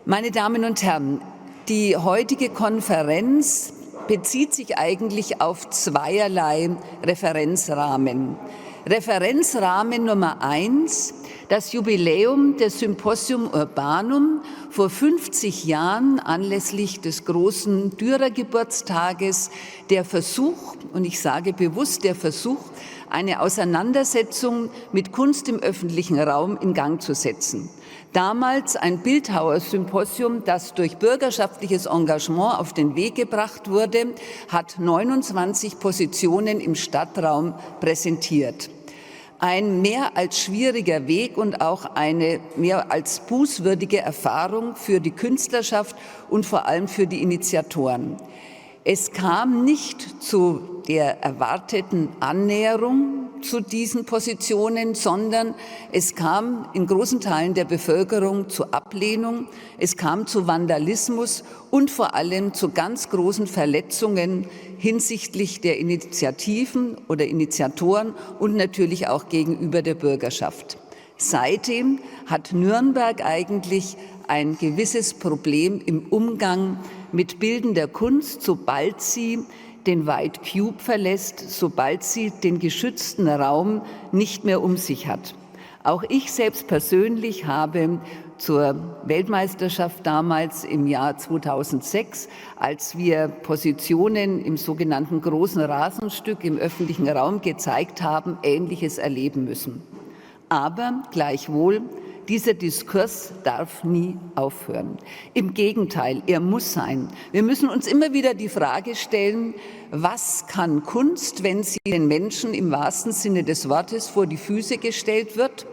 Meine Damen und Herren, die heutige Konferenz bezieht sich eigentlich auf zweierlei Referenzrahmen. Referenzrahmen Nummer 1, das Jubiläum des Symposium Urbanum vor 50 Jahren anlässlich des großen Dürer-Geburtstages, der Versuch, und ich sage bewusst der Versuch, eine Auseinandersetzung mit Kunst im öffentlichen Raum in Gang zu setzen. Damals ein Bildhauersymposium, das durch bürgerschaftliches Engagement auf den Weg gebracht wurde, hat 29 Positionen im Stadtraum präsentiert. Ein mehr als schwieriger Weg und auch eine mehr als bußwürdige Erfahrung für die Künstlerschaft und vor allem für die Initiatoren. Es kam nicht zu der erwarteten Annäherung zu diesen Positionen, sondern es kam in großen Teilen der Bevölkerung zu Ablehnung, es kam zu Vandalismus und vor allem zu ganz großen Verletzungen hinsichtlich der Initiativen oder Initiatoren und natürlich auch gegenüber der Bürgerschaft. Seitdem hat Nürnberg eigentlich ein gewisses Problem im Umgang mit bildender Kunst, sobald sie den White Cube verlässt, sobald sie den geschützten Raum nicht mehr um sich hat. Auch ich selbst persönlich habe zur Weltmeisterschaft damals im Jahr 2006, als wir Positionen im sogenannten großen Rasenstück im öffentlichen Raum gezeigt haben, Ähnliches erleben müssen. Aber gleichwohl, dieser Diskurs darf nie aufhören. Im Gegenteil, er muss sein. Wir müssen uns immer wieder die Frage stellen, was kann Kunst, wenn sie den Menschen im wahrsten Sinne des Wortes vor die Füße gestellt wird?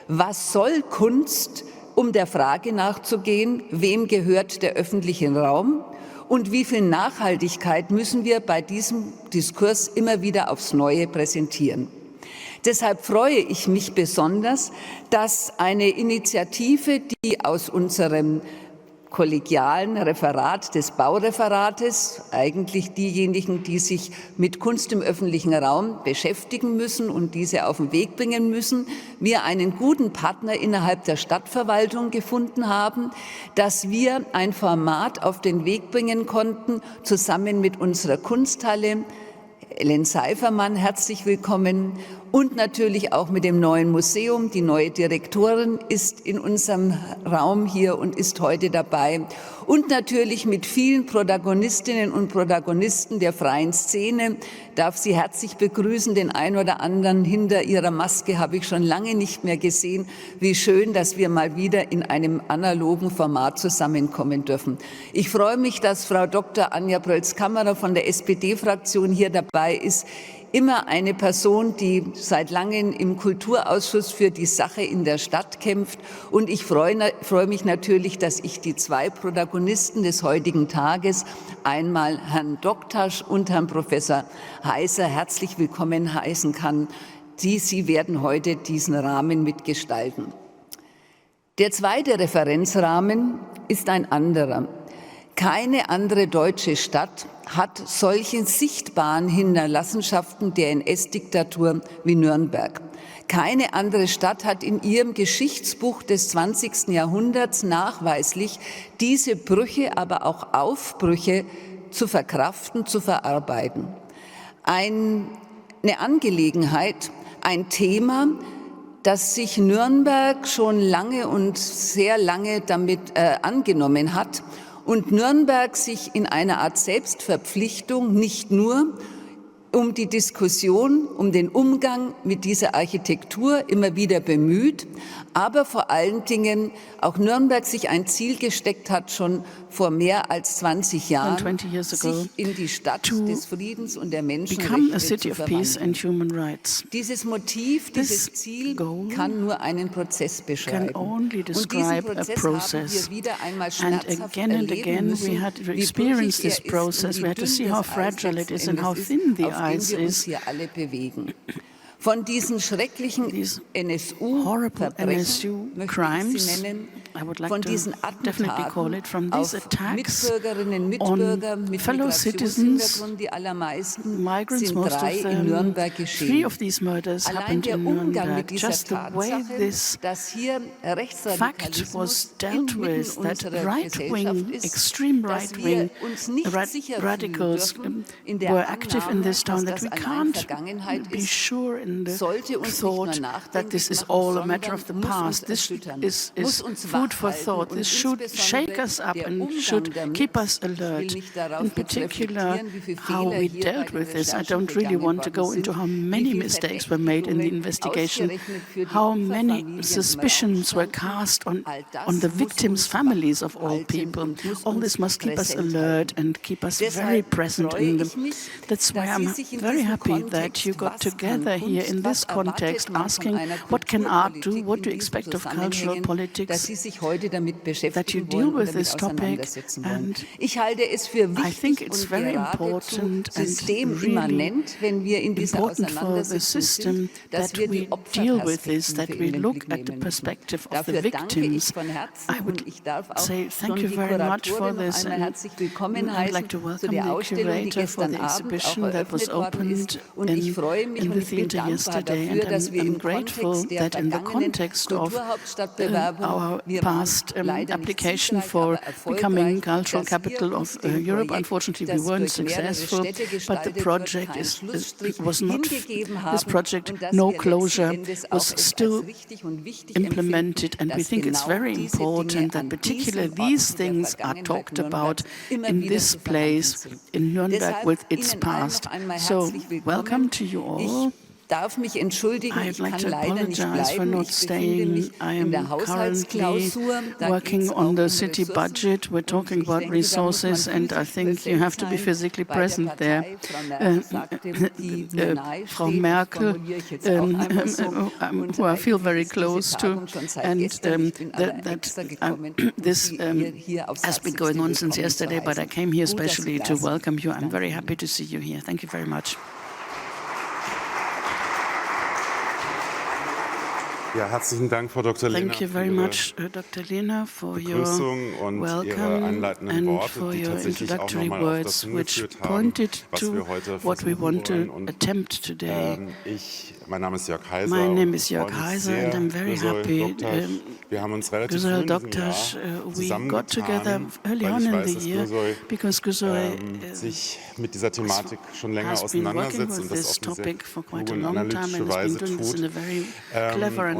Was soll Kunst, um der Frage nachzugehen, wem gehört der öffentliche Raum? Und wie viel Nachhaltigkeit müssen wir bei diesem Diskurs immer wieder aufs Neue präsentieren? Deshalb freue ich mich besonders, dass eine Initiative, die aus unserem kollegialen Referat des Baureferates, eigentlich diejenigen, die sich mit Kunst im öffentlichen Raum beschäftigen müssen und diese auf den Weg bringen müssen, wir einen guten Partner innerhalb der Stadtverwaltung gefunden haben, dass wir ein Format auf den Weg bringen konnten, zusammen mit unserer Kunsthalle. Ellen Seifermann, herzlich willkommen. Und natürlich auch mit dem neuen Museum. Die neue Direktorin ist in unserem Raum hier und ist heute dabei. Und natürlich mit vielen Protagonistinnen und Protagonisten der freien Szene. Darf Sie herzlich begrüßen. Den einen oder anderen hinter Ihrer Maske habe ich schon lange nicht mehr gesehen. Wie schön, dass wir mal wieder in einem analogen Format zusammenkommen dürfen. Ich freue mich, dass Frau Dr. Anja Prölz-Kammerer von der SPD-Fraktion hier dabei ist. Immer eine Person, die seit langem im Kulturausschuss für die Sache in der Stadt kämpft. Und ich freue mich natürlich, dass ich die zwei Protagonisten des heutigen Tages, einmal Herrn Doktasch und Herrn Professor Heißer, herzlich willkommen heißen kann. Sie werden heute diesen Rahmen mitgestalten. Der zweite Referenzrahmen ist ein anderer. Keine andere deutsche Stadt hat solche sichtbaren Hinterlassenschaften der NS-Diktatur wie Nürnberg. Keine andere Stadt hat in ihrem Geschichtsbuch des 20. Jahrhunderts nachweislich diese Brüche, aber auch Aufbrüche zu verkraften, zu verarbeiten. Eine Angelegenheit, ein Thema, das sich Nürnberg schon lange und sehr lange damit angenommen hat und Nürnberg sich in einer Art Selbstverpflichtung nicht nur um die Diskussion, um den Umgang mit dieser Architektur immer wieder bemüht, aber vor allen Dingen auch Nürnberg sich ein Ziel gesteckt hat, schon vor mehr als 20 Jahren, sich in die Stadt des Friedens und der Menschenrechte zu verwandeln. Dieses Motiv, dieses Ziel kann nur einen Prozess beschreiben. Und diesen Prozess haben wir wieder einmal schmerzhaft erleben müssen, wie brüchig er ist und wie dünn das Eis letzten Endes ist, auf dem wir uns hier alle bewegen. Von diesen schrecklichen NSU-Verbrechen möchte ich sie nennen, von diesen Attentaten auf Mitbürgerinnen und Mitbürger mit Migrationshintergrund, die allermeisten sind 3 in Nürnberg geschehen. Allein der Umgang mit dieser Tatsache, dass hier Rechtsradikalismus inmitten unserer Gesellschaft ist, dass wir uns nicht sicher fühlen dürfen in der Annahme, dass das allein Vergangenheit ist, sollte uns nicht nur nachdenklich machen, sondern muss uns erschüttern, muss uns wachhalten und This should shake us up and should keep us alert. In particular, how we dealt with this. I don't really want to go into how many mistakes were made in the investigation, how many suspicions were cast on the victims' families of all people. All this must keep us alert and keep us very present in them. That's why I'm very happy that you got together here in this context, asking what can art do, what do you expect of cultural politics, that you deal with this topic. And I think it's very important and really important for the system that we deal with this, that we look at the perspective of the victims. I would say thank you very much for this, and I'd like to welcome the curator for the exhibition that was opened in the theater yesterday, and I'm grateful that in the context of our past application for becoming cultural capital of Europe, unfortunately we weren't successful, but the project was not, this project, No Closure, was still implemented, and we think it's very important that particularly these things are talked about in this place, in Nürnberg, with its past. So, welcome to you all. I'd like to apologize for not staying. I am currently working on the city budget. We're talking about resources, and I think you have to be physically present there. Frau Merkel, who I feel very close to, and this has been going on since yesterday, but I came here especially to welcome you. I'm very happy to see you here. Thank you very much. Ja, herzlichen Dank, Frau Dr. Lehner. Thank you very much, Dr. Lehner, for your welcome and for your introductory words, which pointed to what we want to attempt today. My name is Jörg Heiser, and I'm very happy. Güzel Doktas, we got together early on in the year because Güzel mit dieser Thematik schon länger auseinandersetzt und das auf eine sehr kluge und analytische Weise tut.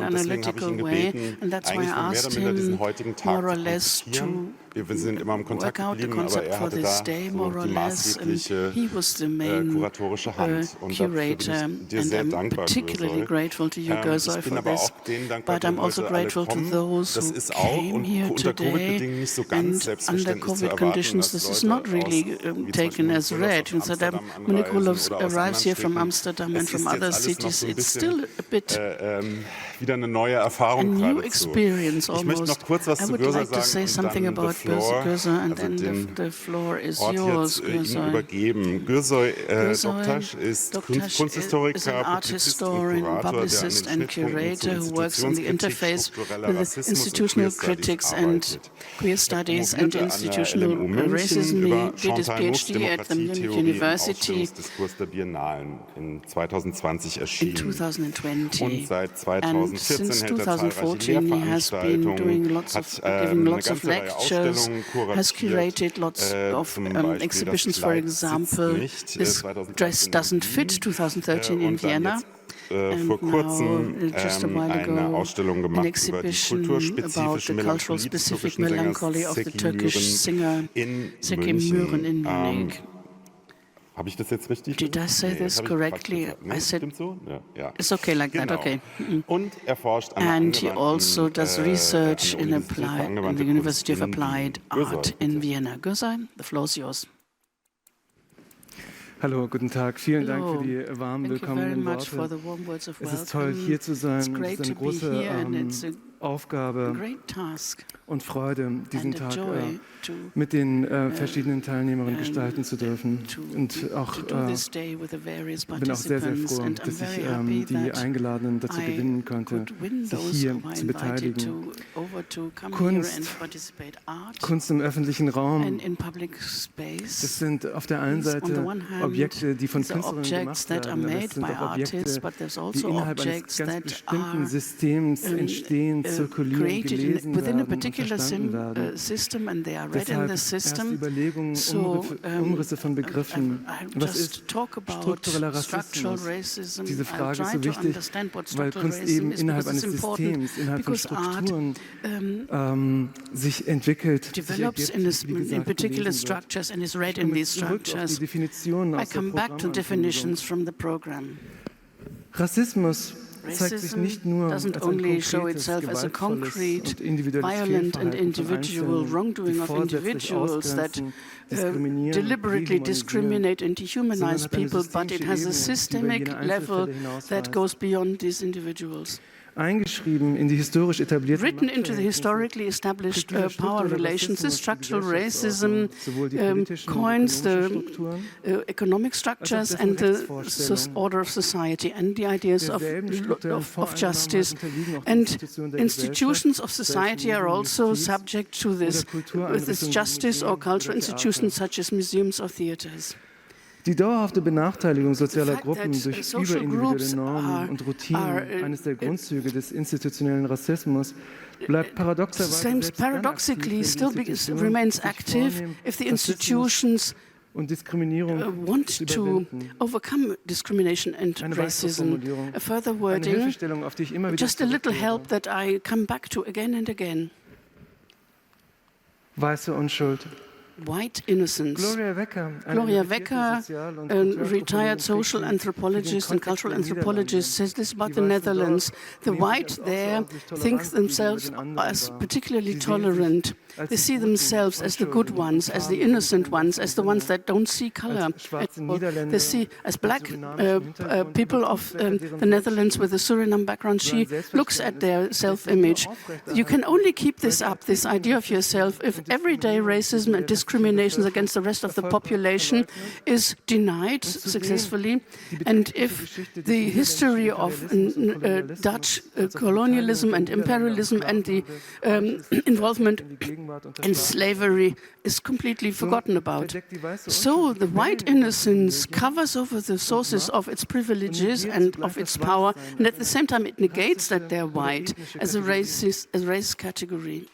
Und deswegen habe ich ihn gebeten, eigentlich mehr oder minder diesen heutigen Tag zu konzipieren. Wir sind immer im Kontakt geblieben, aber er hatte da so die maßgebliche kuratorische Hand. Und dafür bin ich dir sehr dankbar, Güzel. Ich bin aber auch denen dankbar, die heute alle kommen. Das ist auch unter Covid-Bedingungen nicht so ganz selbstverständlich zu erwarten. This is not really taken as read. When Nicholas arrives here from Amsterdam and from other cities, it's still a bit wieder eine neue Erfahrung new experience almost. Ich möchte noch kurz was zu Güzel sagen und dann den Ort hier Ihnen übergeben. Güzel Doktas ist Kunsthistoriker, Publizist und Kurator, der an den Schnittpunkten zu Institutionskritik, struktureller Rassismus und Queer Studies Institutional Racism did his PhD at the Munich University. Diskurs der Biennalen in 2020 erschienen. Und seit 2014 hält er zahlreiche Lehrveranstaltungen, hat eine ganze Reihe Ausstellungen has curated lots of exhibitions, for example, This Dress Doesn't Fit 2013 in Vienna. Vor kurzem eine Ausstellung gemacht über die kulturspezifische Melancholie des türkischen Sängers Zeki Müren in Munich. Habe ich das jetzt richtig gesagt? Did I say this correctly? I said, ja. It's okay like that, okay. Und er forscht an And he also does research in the University of Applied Art in Vienna. Güzel, the floor is yours. Hallo, guten Tag. Vielen Dank für die warmen, willkommenen Worte. Es ist toll, hier zu sein. Es ist eine große Aufgabe, und Freude, diesen Tag mit den verschiedenen Teilnehmerinnen gestalten zu dürfen. Und auch bin auch sehr, sehr froh, dass ich die Eingeladenen dazu gewinnen konnte, sich hier zu beteiligen. Kunst im öffentlichen Raum, das sind auf der einen Seite Objekte, die von Künstlerinnen gemacht werden, aber es sind auch Objekte, die innerhalb eines ganz bestimmten Systems entstehen, zirkulieren, gelesen werden und verstanden werden. Deshalb erst Überlegungen, Umrisse von Begriffen. Was ist struktureller Rassismus? Diese Frage ist so wichtig, weil Kunst eben innerhalb eines Systems, innerhalb von Strukturen sich entwickelt, develops in particular structures and is read in these structures. I come back to definitions from the program. Rassismus zeigt sich nicht nur als ein konkretes, gewaltvolles und individuelles violent and individual wrongdoing of individuals that deliberately discriminate and dehumanize people, but it has a systemic level that goes beyond these individuals. Eingeschrieben in die historisch etablierte Written into the historically established power relations, the structural racism coins the economic structures and the order of society and the ideas of justice. And institutions of society are also subject to this, with this justice or cultural institutions such as museums or theaters. Die dauerhafte Benachteiligung sozialer Gruppen durch überindividuelle Normen und Routinen, eines der Grundzüge des institutionellen Rassismus, bleibt paradoxically still remains active if the institutions und Diskriminierung want to overcome discrimination and racism. A further wording, just a little help that I come back to again and again. Weiße Unschuld. White innocence. Gloria Wecker, a retired social anthropologist and cultural anthropologist, says this about the Netherlands. The white there think themselves as particularly tolerant. They see themselves as the good ones, as the innocent ones, as the ones that don't see color. They see, as black people of the Netherlands with a Suriname background, she looks at their self-image. You can only keep this up, this idea of yourself, if everyday racism and discriminations against the rest of the population is denied successfully, and if the history of Dutch colonialism and imperialism and the involvement in slavery is completely forgotten about. So the white innocence covers over the sources of its privileges and of its power, and at the same time it negates that they're white as a race category.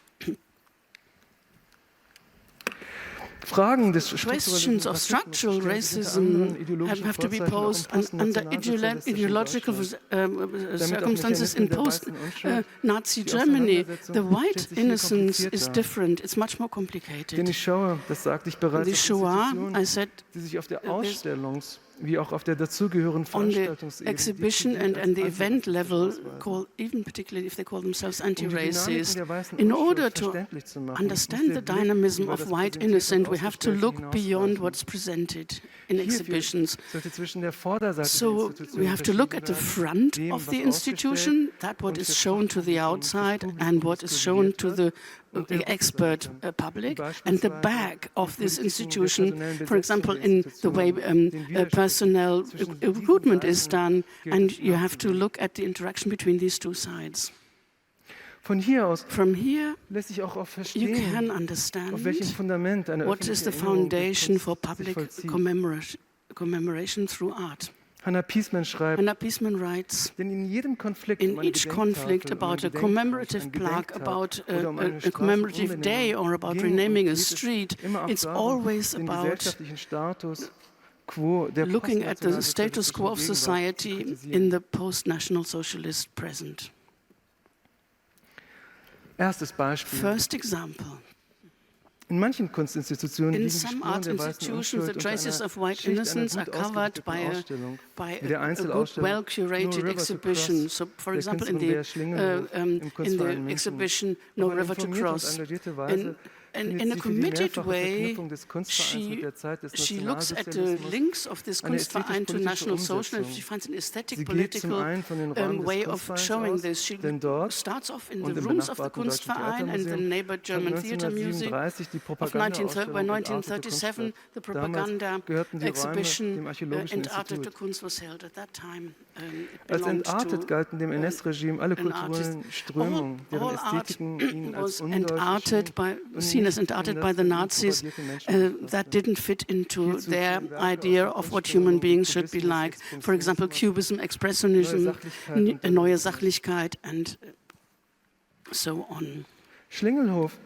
Questions of structural racism have to be posed under ideological circumstances in post-Nazi Germany. The white innocence is different. It's much more complicated. Die Shoah, das sagte ich bereits, the Shoah, I said, die sich auf der wie auch auf der dazugehörigen Veranstaltungsebene. On the exhibition and the event level, even particularly if they call themselves anti-racist, in order to understand the dynamism of white innocence, we have to look beyond what's presented in exhibitions. So we have to look at the front of the institution, that what is shown to the outside and what is shown to the expert public, and the back of this institution, for example, in the way personnel recruitment is done, and you have to look at the interaction between these two sides. Von hier aus From here, lässt sich auch you can understand auf welchem Fundament eine what is the foundation for public commemoration through art. Hannah Piesman schreibt, writes, denn in jedem Konflikt, in each conflict about a commemorative plaque, about a commemorative day or about renaming a street, it's always about looking at the status quo of society in the post-National Socialist present. Erstes Beispiel. First example. In manchen Kunstinstitutionen in liegen some Spuren art der weißen institutions, the Unschuld unter traces einer of white Schicht einer innocence are gut covered ausgedrückten by Ausstellung, wie der a good, Einzelausstellung well-curated No River to exhibition. Cross So, for der example, Künstlerin Bea Schlingenhof im in Kunstverein the München. exhibition No Auf eine River to informierte und Cross. engagierte Weise In findet a sie für die committed mehrfache way, Verknüpfung des Kunstvereins mit der Zeit des she looks at the Nationalsozialismus links of this eine Kunstverein to National ästhetisch-politische Socialism. Umsetzung. She finds an aesthetic, Sie geht zum political einen von den Räumen des way of Kunstvereins showing aus, this. She denn dort starts off in und the im rooms of the benachbarten Deutschen Kunstverein and the Theatermuseum neighbor German hat Theater Music. 1937 die By Propaganda-Ausstellung 1937, the propaganda Damals gehörten die Räume exhibition dem Archäologischen Entartete Institut. Kunst was held at that time. It Als belonged entartet to galten dem NS-Regime alle an artist. kulturellen Strömungen, deren All art Ästhetiken ihnen als was undeutsch seen as entarted by the Nazis that didn't fit into their idea of what human beings should be like. For example, Cubism, Expressionism, neue Sachlichkeit, and so on. Schlingenhof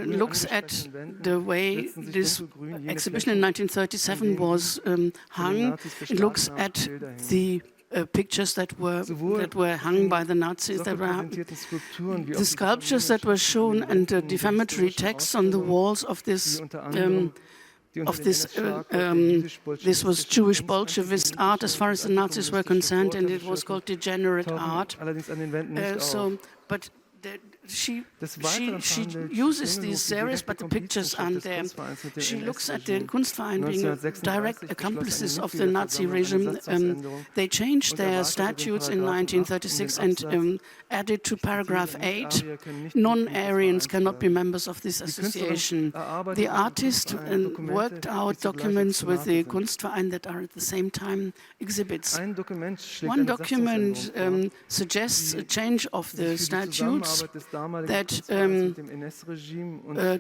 looks at the way this exhibition in 1937 was hung. It looks at the pictures that were hung by the Nazis, the sculptures that were shown, and the defamatory texts on the walls of this. This was Jewish Bolshevist art as far as the Nazis were concerned, and it was called degenerate art. But she uses these series, but the pictures aren't there. She looks at the Kunstverein being direct accomplices of the Nazi regime. They changed their statutes in 1936 and added to paragraph 8, non-Aryans cannot be members of this association. The artist worked out documents with the Kunstverein that are at the same time exhibits. One document suggests a change of the statutes that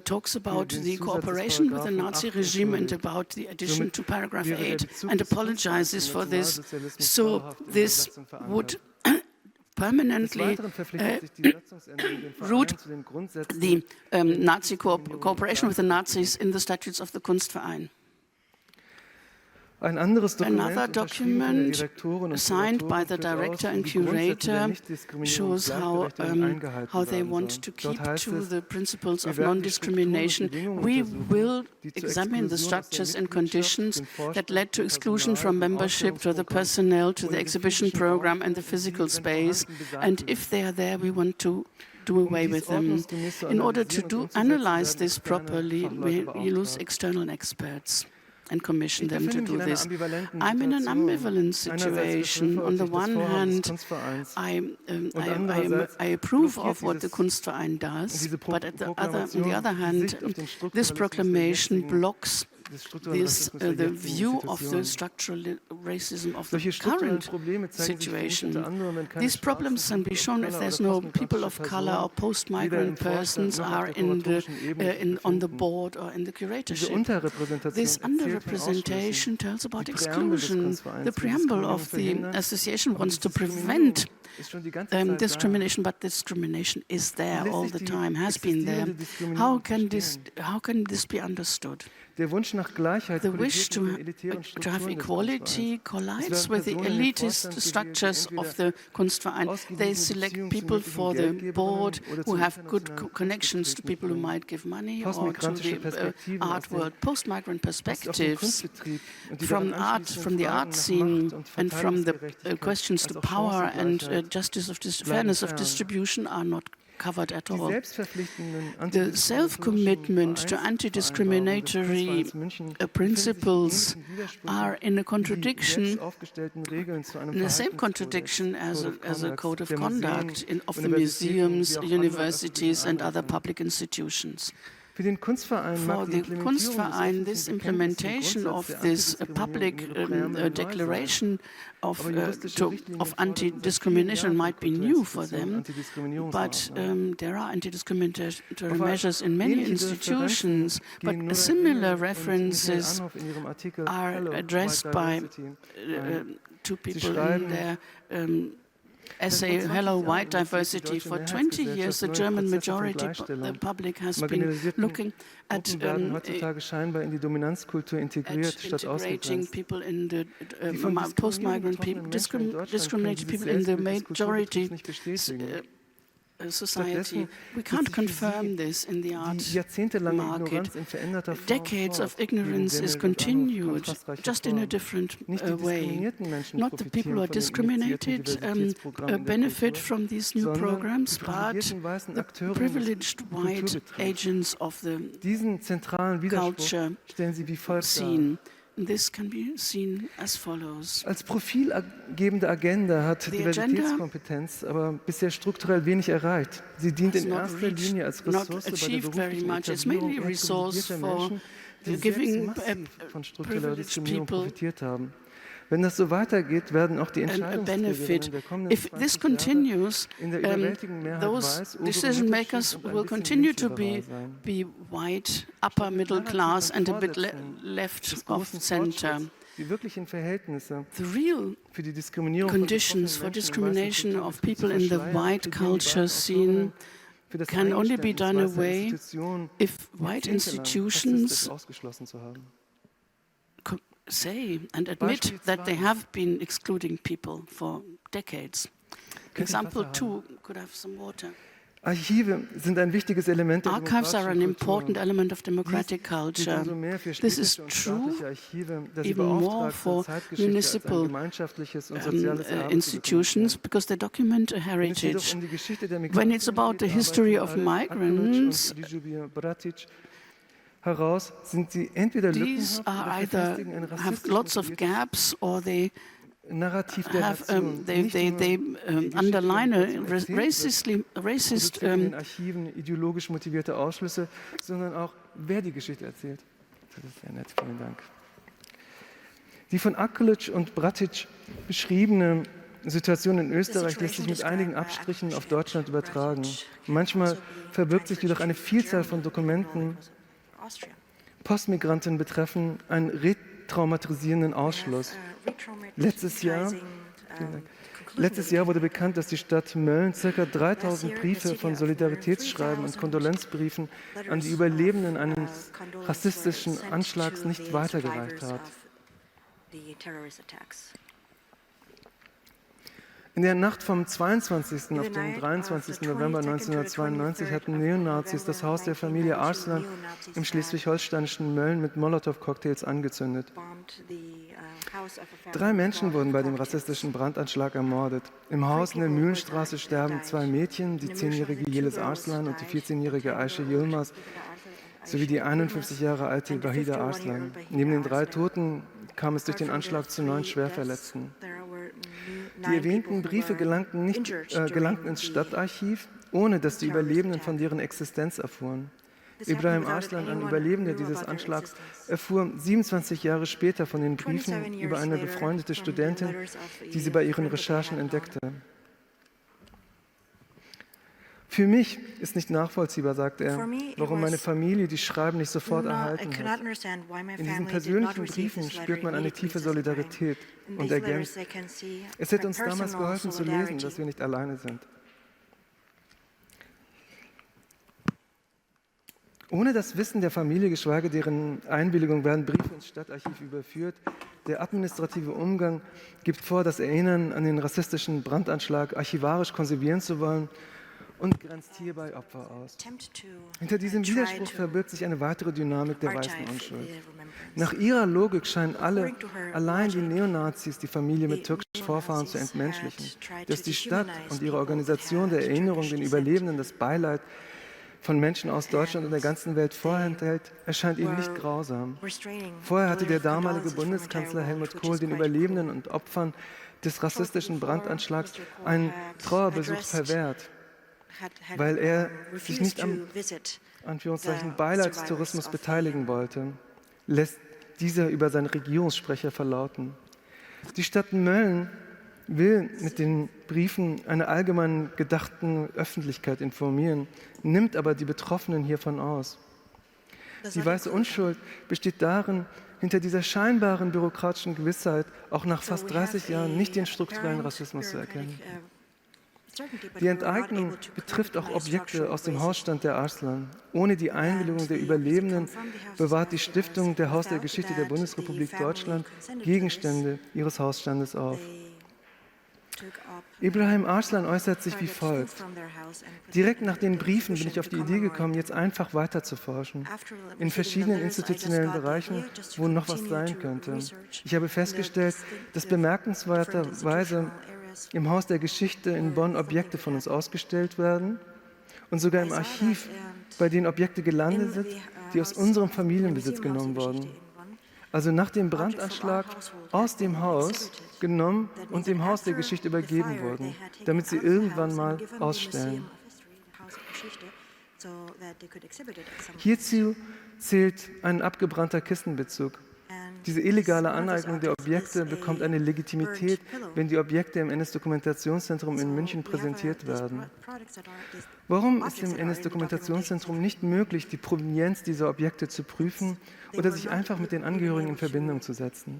talks about the cooperation with the Nazi regime and about the addition to paragraph 8 and apologizes for this. So this would permanently root the Nazi cooperation with the Nazis in the statutes of the Kunstverein. Another document signed by the director and curator shows how they want to keep to the principles of non-discrimination. We will examine the structures and conditions that led to exclusion from membership, to the personnel, to the exhibition program and the physical space, and if they are there, we want to do away with them. In order to analyze this properly, we use external experts and commission them to do this. I'm in an ambivalent situation. On the one hand, I approve of what the Kunstverein does, but on the other hand, this proclamation blocks the view of the structural racism of the current situation. These problems can be shown if there's no people of color or post-migrant persons are on the board or in the curatorship. This underrepresentation tells about exclusion. The preamble of the association wants to prevent discrimination, but discrimination is there all the time, has been there. How can this be understood? The wish to have equality collides with the elitist structures of the Kunstverein. They select people for the board who have good connections to people who might give money or to the art world. Post-migrant perspectives from the art scene and from the questions to power and justice of fairness of distribution are not covered at all. The self-commitment to anti-discriminatory principles are in a contradiction, in the same contradiction as a code of conduct of the museums, universities, and other public institutions. For the Kunstverein, this implementation of this public declaration of anti-discrimination might be new for them, but there are anti-discriminatory measures in many institutions, but similar references are addressed by to people in their essay, Hello, White Diversity. For 20 years, the German majority the public has been looking at integrating people in the post-migrant people, discriminated people in the majority society. We can't confirm this in the art market. Decades of ignorance is continued, just in a different way. Not the people who are discriminated benefit from these new programs, but the privileged white agents of the culture scene. This can be seen as follows. Als profilgebende Agenda hat Diversitätskompetenz aber bisher strukturell wenig erreicht. Sie dient in erster Linie als Ressource bei der beruflichen Etablierung privilegierter Menschen, die selbst von struktureller Diskriminierung profitiert haben. Wenn das so weitergeht, werden auch die Entscheidungsträger der kommenden 20 Jahre in der überwältigenden Mehrheit weiß, decision makers will continue to be white, upper middle class and a bit left of center. Die wirklichen Verhältnisse the real für die Diskriminierung conditions for discrimination of people in the white culture scene can only be done away if white institutions say and admit that they have been excluding people for decades. Example 2, could I have some water? Archive sind ein wichtiges Element der Archives are an important element of democratic culture. This is true even more for municipal institutions because they document a heritage. When it's about the history of migrants, heraus sind sie entweder these are either have lots of gaps or they underline a racist Archiven ideologisch motivierte Ausschlüsse, sondern auch wer die Geschichte erzählt. Das ist sehr nett, vielen Dank. Die von Akelic und Bratic beschriebene Situation in Österreich lässt sich mit einigen Abstrichen auf Deutschland übertragen. Manchmal verbirgt sich jedoch eine Vielzahl von Dokumenten. Postmigranten betreffen einen retraumatisierenden Ausschluss. Letztes Jahr wurde bekannt, dass die Stadt Mölln ca. 3000 Briefe von Solidaritätsschreiben und Kondolenzbriefen an die Überlebenden eines rassistischen Anschlags nicht weitergereicht hat. In der Nacht vom 22. auf den 23. November 1992 hatten Neonazis das Haus der Familie Arslan im schleswig-holsteinischen Mölln mit Molotow-Cocktails angezündet. 3 Menschen wurden bei dem rassistischen Brandanschlag ermordet. Im Haus in der Mühlenstraße sterben 2 Mädchen, die 10-jährige Yeliz Arslan und die 14-jährige Ayşe Yilmaz, sowie die 51 Jahre alte Bahida Arslan. Neben den 3 Toten kam es durch den Anschlag zu 9 Schwerverletzten. Die erwähnten Briefe gelangten ins Stadtarchiv, ohne dass die Überlebenden von deren Existenz erfuhren. Ibrahim Arslan, ein Überlebender dieses Anschlags, erfuhr 27 Jahre später von den Briefen über eine befreundete Studentin, die sie bei ihren Recherchen entdeckte. Für mich ist nicht nachvollziehbar, sagt er, warum meine Familie die Schreiben nicht sofort erhalten hat. In diesen persönlichen Briefen spürt man eine tiefe Solidarität und ergänzt, es hätte uns damals geholfen zu lesen, dass wir nicht alleine sind. Ohne das Wissen der Familie, geschweige deren Einwilligung, werden Briefe ins Stadtarchiv überführt. Der administrative Umgang gibt vor, das Erinnern an den rassistischen Brandanschlag archivarisch konservieren zu wollen und grenzt hierbei Opfer aus. Hinter diesem Widerspruch verbirgt sich eine weitere Dynamik der weißen Unschuld. Nach ihrer Logik scheinen allein die Neonazis, die Familie mit türkischen Vorfahren zu entmenschlichen. Dass die Stadt und ihre Organisation der Erinnerung den Überlebenden das Beileid von Menschen aus Deutschland und der ganzen Welt vorenthält, erscheint ihnen nicht grausam. Vorher hatte der damalige Bundeskanzler Helmut Kohl den Überlebenden und Opfern des rassistischen Brandanschlags einen Trauerbesuch verwehrt, weil er sich nicht am Anführungszeichen Beileidstourismus beteiligen wollte, lässt dieser über seinen Regierungssprecher verlauten. Die Stadt Mölln will mit den Briefen einer allgemein gedachten Öffentlichkeit informieren, nimmt aber die Betroffenen hiervon aus. Die weiße Unschuld besteht darin, hinter dieser scheinbaren bürokratischen Gewissheit auch nach fast 30 Jahren nicht den strukturellen Rassismus zu erkennen. Die Enteignung betrifft auch Objekte aus dem Hausstand der Arslan. Ohne die Einwilligung der Überlebenden bewahrt die Stiftung der Haus der Geschichte der Bundesrepublik Deutschland Gegenstände ihres Hausstandes auf. Ibrahim Arslan äußert sich wie folgt: Direkt nach den Briefen bin ich auf die Idee gekommen, jetzt einfach weiter zu forschen. In verschiedenen institutionellen Bereichen, wo noch was sein könnte. Ich habe festgestellt, dass bemerkenswerterweise im Haus der Geschichte in Bonn Objekte von uns ausgestellt werden und sogar im Archiv, bei denen Objekte gelandet sind, die aus unserem Familienbesitz genommen wurden. Also nach dem Brandanschlag aus dem Haus genommen und dem Haus der Geschichte übergeben wurden, damit sie irgendwann mal ausstellen. Hierzu zählt ein abgebrannter Kistenbezug. Diese illegale Aneignung der Objekte bekommt eine Legitimität, wenn die Objekte im NS-Dokumentationszentrum in München präsentiert werden. Warum ist im NS-Dokumentationszentrum nicht möglich, die Provenienz dieser Objekte zu prüfen oder sich einfach mit den Angehörigen in Verbindung zu setzen?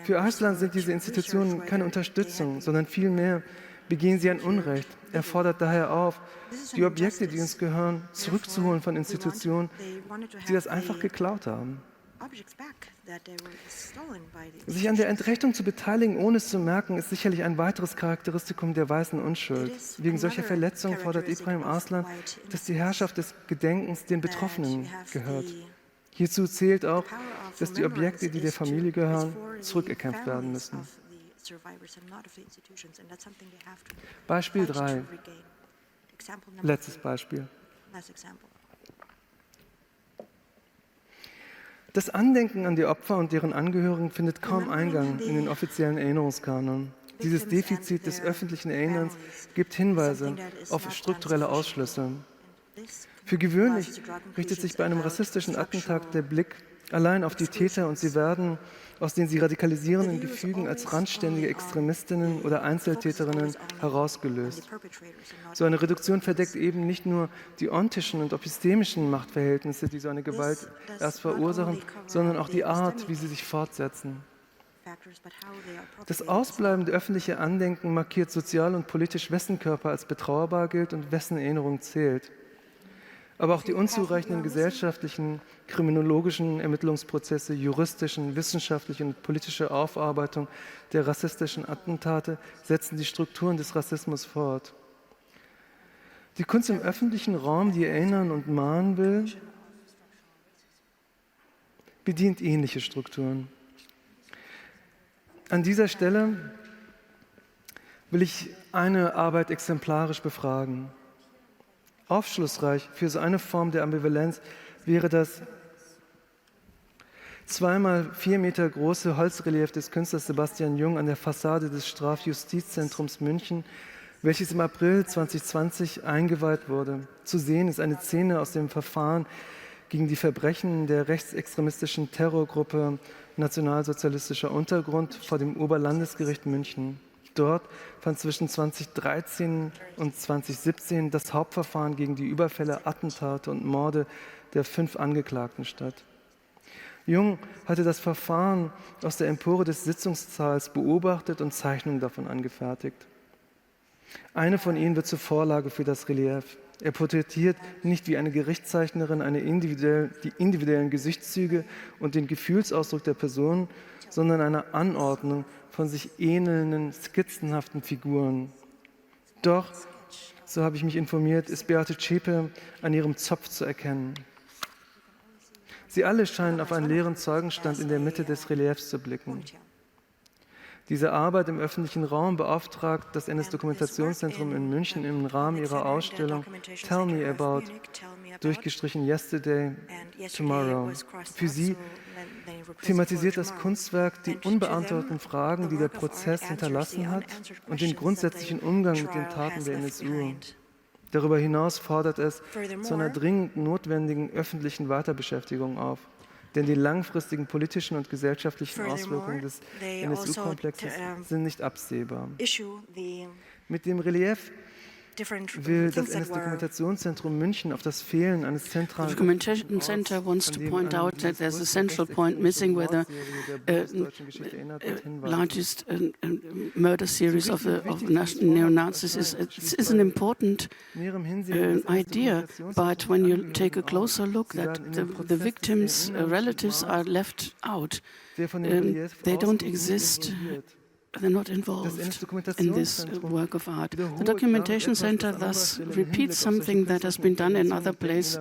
Für Arslan sind diese Institutionen keine Unterstützung, sondern vielmehr begehen sie ein Unrecht. Er fordert daher auf, die Objekte, die uns gehören, zurückzuholen von Institutionen, die das einfach geklaut haben. Sich an der Entrechtung zu beteiligen, ohne es zu merken, ist sicherlich ein weiteres Charakteristikum der weißen Unschuld. Wegen solcher Verletzungen fordert Ibrahim Arslan, dass die Herrschaft des Gedenkens den Betroffenen gehört. Hierzu zählt auch, dass die Objekte, die der Familie gehören, zurückerkämpft werden müssen. Beispiel 3. Letztes Beispiel. Das Andenken an die Opfer und deren Angehörigen findet kaum Eingang in den offiziellen Erinnerungskanon. Dieses Defizit des öffentlichen Erinnerns gibt Hinweise auf strukturelle Ausschlüsse. Für gewöhnlich richtet sich bei einem rassistischen Attentat der Blick allein auf die Täter und sie werden aus den sie radikalisierenden Gefügen als randständige Extremistinnen oder Einzeltäterinnen herausgelöst. So eine Reduktion verdeckt eben nicht nur die ontischen und epistemischen Machtverhältnisse, die so eine Gewalt erst verursachen, sondern auch die Art, wie sie sich fortsetzen. Das ausbleibende öffentliche Andenken markiert sozial und politisch, wessen Körper als betrauerbar gilt und wessen Erinnerung zählt. Aber auch die unzureichenden gesellschaftlichen, kriminologischen Ermittlungsprozesse, juristischen, wissenschaftlichen und politische Aufarbeitung der rassistischen Attentate setzen die Strukturen des Rassismus fort. Die Kunst im öffentlichen Raum, die erinnern und mahnen will, bedient ähnliche Strukturen. An dieser Stelle will ich eine Arbeit exemplarisch befragen. Aufschlussreich für so eine Form der Ambivalenz wäre das 2x4 Meter große Holzrelief des Künstlers Sebastian Jung an der Fassade des Strafjustizzentrums München, welches im April 2020 eingeweiht wurde. Zu sehen ist eine Szene aus dem Verfahren gegen die Verbrechen der rechtsextremistischen Terrorgruppe Nationalsozialistischer Untergrund vor dem Oberlandesgericht München. Dort fand zwischen 2013 und 2017 das Hauptverfahren gegen die Überfälle, Attentate und Morde der 5 Angeklagten statt. Jung hatte das Verfahren aus der Empore des Sitzungssaals beobachtet und Zeichnungen davon angefertigt. Eine von ihnen wird zur Vorlage für das Relief. Er porträtiert nicht wie eine Gerichtszeichnerin die individuellen Gesichtszüge und den Gefühlsausdruck der Person, sondern eine Anordnung von sich ähnelnden, skizzenhaften Figuren. Doch, so habe ich mich informiert, ist Beate Zschäpe an ihrem Zopf zu erkennen. Sie alle scheinen auf einen leeren Zeugenstand in der Mitte des Reliefs zu blicken. Diese Arbeit im öffentlichen Raum beauftragt das NS-Dokumentationszentrum in München im Rahmen ihrer Ausstellung Tell Me About, durchgestrichen Yesterday, Tomorrow. Für sie thematisiert das Kunstwerk die unbeantworteten Fragen, die der Prozess hinterlassen hat und den grundsätzlichen Umgang mit den Taten der NSU. Darüber hinaus fordert es zu einer dringend notwendigen öffentlichen Weiterbeschäftigung auf. Denn die langfristigen politischen und gesellschaftlichen Auswirkungen des NSU-Komplexes sind nicht absehbar. Mit dem Relief will das NS-Dokumentationszentrum München auf das Fehlen eines zentralen... The Documentation Center wants to point out that there's a central point missing where the largest murder series of the neo-Nazis is an important idea, but when you take a closer look, that the victims' relatives are left out. They don't exist they're not involved in this work of art. The Documentation Center thus repeats something that has been done in other places,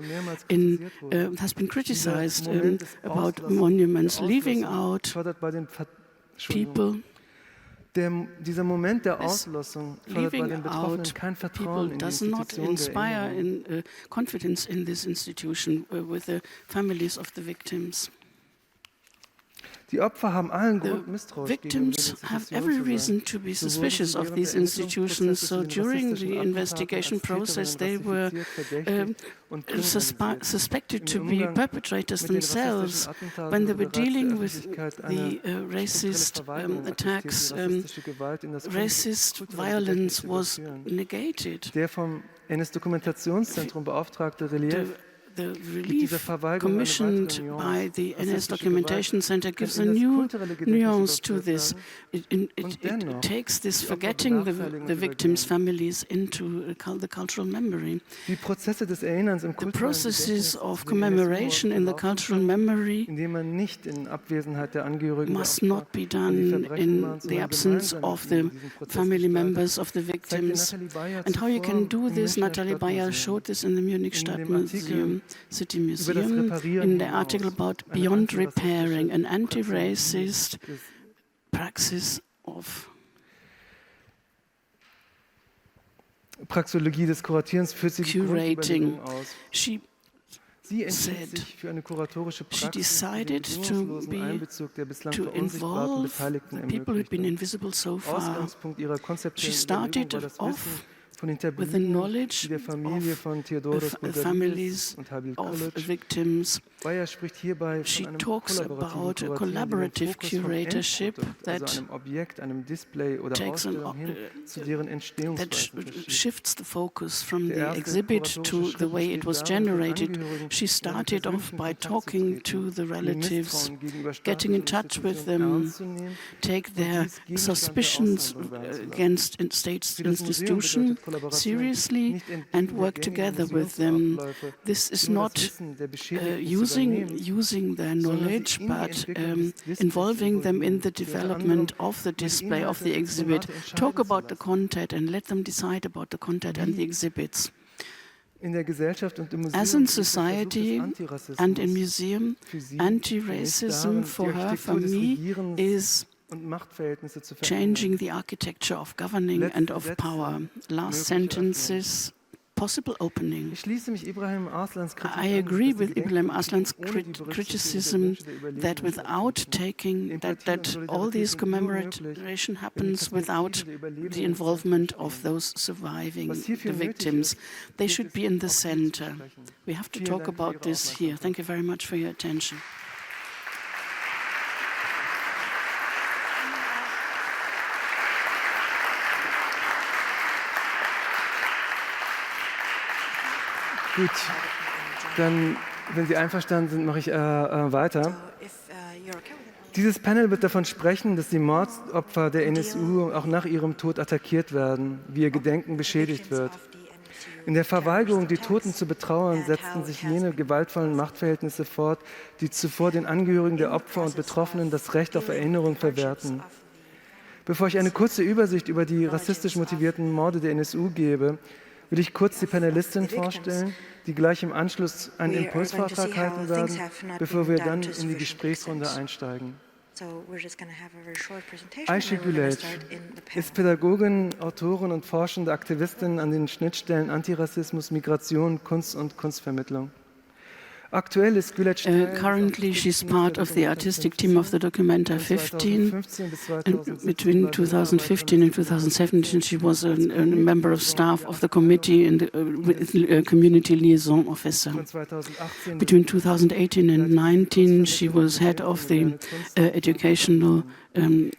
has been criticized about monuments, leaving out people. Dieser Moment der Auslösung fördert bei den Betroffenen kein Vertrauen in die Institution der Erinnerung. Confidence in this institution with the families of the victims. Die Opfer haben allen Grund, misstrauisch gegenüber den Victims have every reason to be suspicious of these institutions. So during the investigation process, they were suspected to be perpetrators themselves. When they were dealing with the racist attacks, racist violence was negated. Der vom NS-Dokumentationszentrum beauftragte Relief The relief commissioned by the NS Documentation Center gives a new nuance to this. It takes this forgetting the victims' families into the cultural memory. Die Prozesse des Erinnerns im The processes of commemoration in the cultural memory indem man nicht in Abwesenheit der Angehörigen must not be done in the absence of the family members of the victims. And how you can do this, Nathalie Bayer showed this in the Munich City Museum in the article about Beyond Repairing, an anti-racist praxis of Praxologie des Kuratierens führt sie die Grundüberlegung aus. She said she decided to involve the people who'd been invisible so far. She started off with the knowledge of the families of victims. She talks about a collaborative curatorship that shifts the focus from the exhibit to the way it was generated. She started off by talking to the relatives, getting in touch with them, take their suspicions against state institutions seriously and work together with them. This is not using their knowledge, but involving them in the development of the display of the exhibit. Talk about the content and let them decide about the content and the exhibits. As in society and in museum, anti-racism for her, for me, is changing the architecture of governing and of power. Last sentences, possible opening. I agree with Ibrahim Aslan's criticism that without taking, that all this commemoration happens without the involvement of those surviving the victims. They should be in the center. We have to talk about this here. Thank you very much for your attention. Gut, dann, wenn Sie einverstanden sind, mache ich weiter. Dieses Panel wird davon sprechen, dass die Mordopfer der NSU auch nach ihrem Tod attackiert werden, wie ihr Gedenken beschädigt wird. In der Verweigerung, die Toten zu betrauern, setzten sich jene gewaltvollen Machtverhältnisse fort, die zuvor den Angehörigen der Opfer und Betroffenen das Recht auf Erinnerung verwehrten. Bevor ich eine kurze Übersicht über die rassistisch motivierten Morde der NSU gebe, will ich kurz die Panelistin vorstellen, die gleich im Anschluss einen Impulsvortrag halten werden, bevor wir dann in die Gesprächsrunde einsteigen. Ayşe Güleç ist Pädagogin, Autorin und forschende Aktivistin an den Schnittstellen Antirassismus, Migration, Kunst und Kunstvermittlung. Currently, she's part of the artistic team of the Documenta 15. And between 2015 and 2017, she was a member of staff of the committee and community liaison officer. Between 2018 and 2019, she was head of the educational in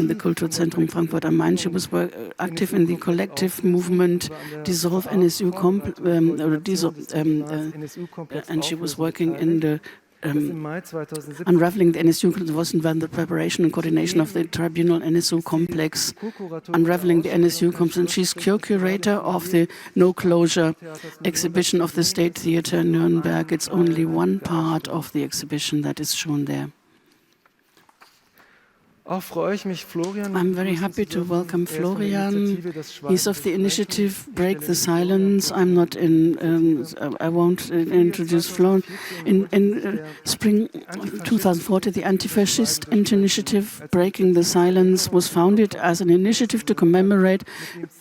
the Kulturzentrum Frankfurt am Main. She was active in the collective movement Dissolve NSU and she was working in the unraveling the NSU was involved in the preparation and coordination of the tribunal NSU complex, unraveling the NSU complex, and she's co-curator of the No Closure exhibition of the State Theater in Nürnberg. It's only one part of the exhibition that is shown there. I'm very happy to welcome Florian. He's of the initiative Break the Silence. I won't introduce Florian. In spring 2040, the anti-fascist initiative Breaking the Silence was founded as an initiative to commemorate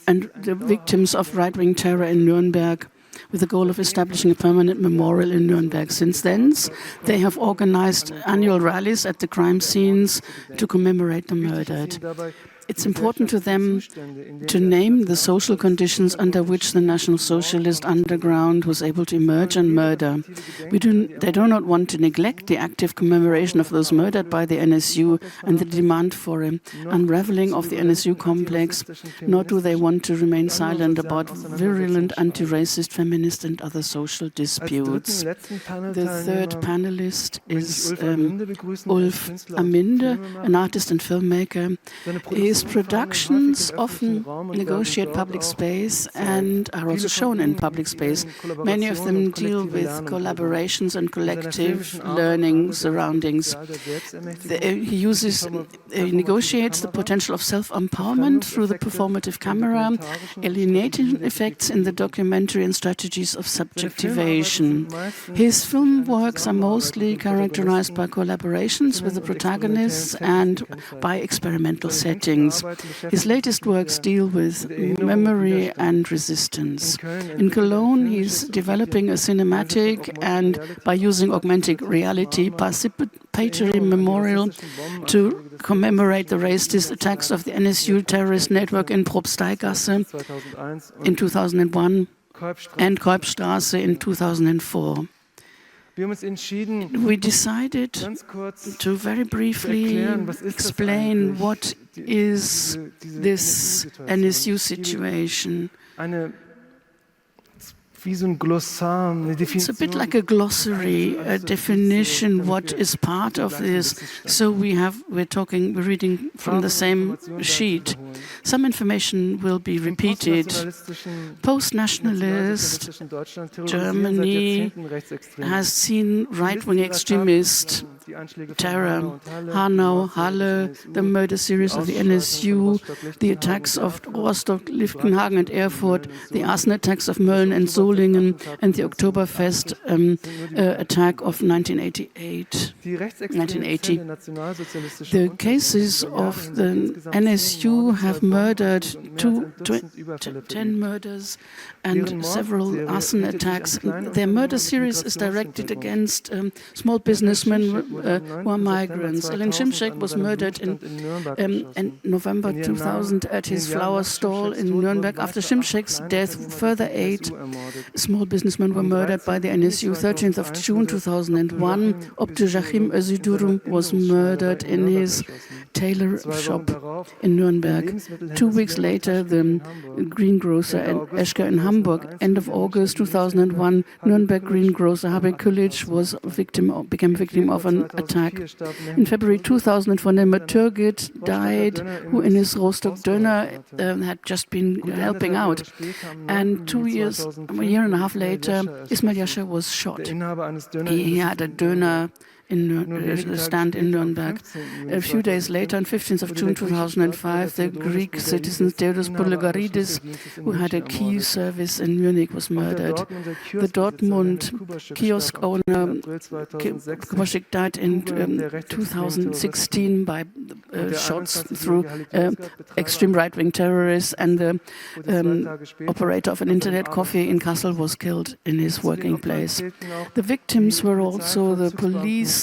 the victims of right-wing terror in Nuremberg, with the goal of establishing a permanent memorial in Nuremberg. Since then, they have organized annual rallies at the crime scenes to commemorate the murdered. It's important to them to name the social conditions under which the National Socialist underground was able to emerge and murder. They do not want to neglect the active commemoration of those murdered by the NSU and the demand for an unraveling of the NSU complex, nor do they want to remain silent about virulent anti-racist, feminist and other social disputes. The third panelist is Ulf Aminde, an artist and filmmaker. His productions often negotiate public space and are also shown in public space. Many of them deal with collaborations and collective learning surroundings. He negotiates the potential of self-empowerment through the performative camera, alienating effects in the documentary and strategies of subjectivation. His film works are mostly characterized by collaborations with the protagonists and by experimental settings. His latest works deal with memory and resistance. In Cologne, he's developing a cinematic and, by using augmented reality, participatory memorial to commemorate the racist attacks of the NSU terrorist network in Propsteigasse in 2001 and Kolbstraße in 2004. We decided to very briefly explain what is this NSU situation. It's a bit like a glossary, a definition, what is part of this. So we're reading from the same sheet. Some information will be repeated. Post-nationalist Germany has seen right-wing extremist terror. Hanau, Halle, the murder series of the NSU, the attacks of Rostock, Lichtenhagen and Erfurt, the arson attacks of Mölln and Solingen, and the Oktoberfest attack of 1980. The cases of the NSU have murdered 10 murders and several arson attacks. Their murder series is directed against small businessmen who are migrants. Ellen Šimšek was murdered in November 2000 at his flower stall in Nuremberg. After Šimšek's death, further 8 small businessmen were murdered by the NSU. 13th of June 2001, Joachim Özidurum was murdered in his tailor shop in Nuremberg. 2 weeks later, the greengrocer at Eschke in Hamburg. End of August 2001, Nuremberg greengrocer Habe Kulic became victim of an attack. In February 2004, Nehmet Turgut died, who in his Rostock Döner had just been helping out. And a year and a half later, Ismail Yasher was shot. He had a Döner stand in Nuremberg. A few days later, on 15th of June 2005, the Greek citizen Theodos Boulogaridis, who had a key service in Munich, was murdered. The Dortmund kiosk owner Komoschik died in 2016 by shots through extreme right-wing terrorists, and the operator of an internet cafe in Kassel was killed in his working place. The victims were also the police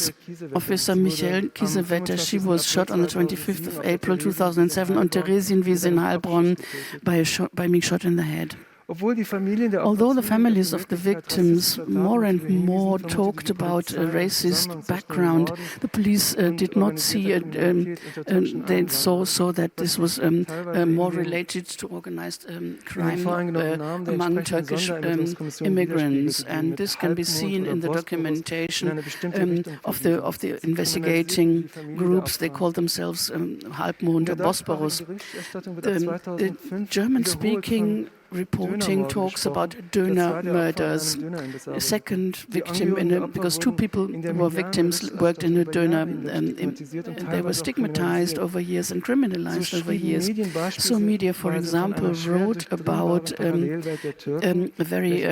officer Michael Kiesewetter. She was shot on the 25th of April 2007 on Theresienwiese in Heilbronn by being shot in the head. Although the families of the victims more and more talked about a racist background, the police did not see it. They saw that this was more related to organized crime among Turkish immigrants, and this can be seen in the documentation of the investigating groups. They call themselves Halbmond or Bosporus. The German-speaking reporting talks about Nsu Murders. A second victim, because two people who were victims worked in a Nsu. They were stigmatized over years and criminalized over years. So media, for example, wrote about a very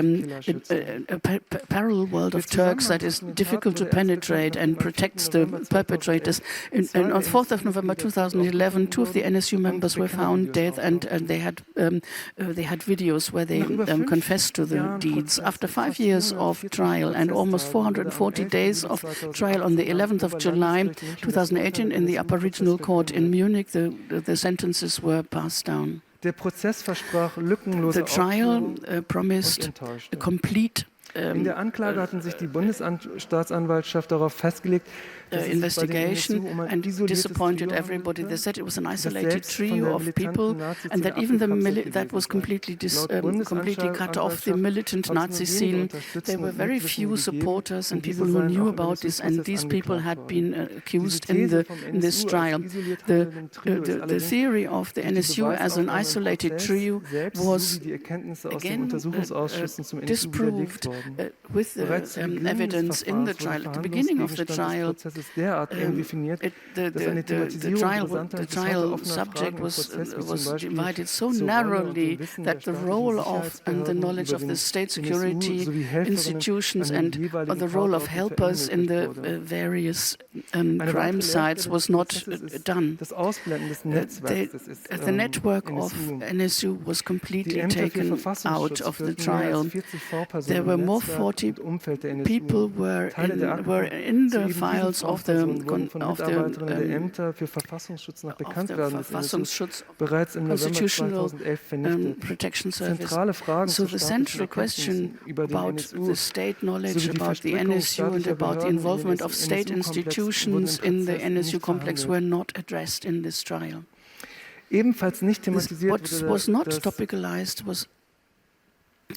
parallel world of Turks that is difficult to penetrate and protects the perpetrators. And on 4th of November 2011, two of the NSU members were found dead, and they had videos where they confessed to the deeds. After 5 years of trial and almost 440 days of trial, on the 11th of July 2018 in the Upper Regional Court in Munich, the sentences were passed down. The trial promised a complete in der Anklage hatten sich die Bundesstaatsanwaltschaft darauf festgelegt, investigation and disappointed everybody. They said it was an isolated trio of people, and that even that was completely cut off the militant Nazi scene. There were very few supporters and people who knew about this, and these people had been accused in this trial. The theory of the NSU as an isolated trio was again disproved with evidence in the trial. At the beginning of the trial, the trial subject was divided so narrowly that the role of and the knowledge of the state security institutions and the role of helpers in the various crime sites was not done. The network of NSU was completely taken out of the trial. There were more 40 people were in the files of the Constitutional Protection Service. So the central question about the state knowledge about the NSU and about the involvement of state institutions in the NSU complex were not addressed in this trial. What was not topicalized was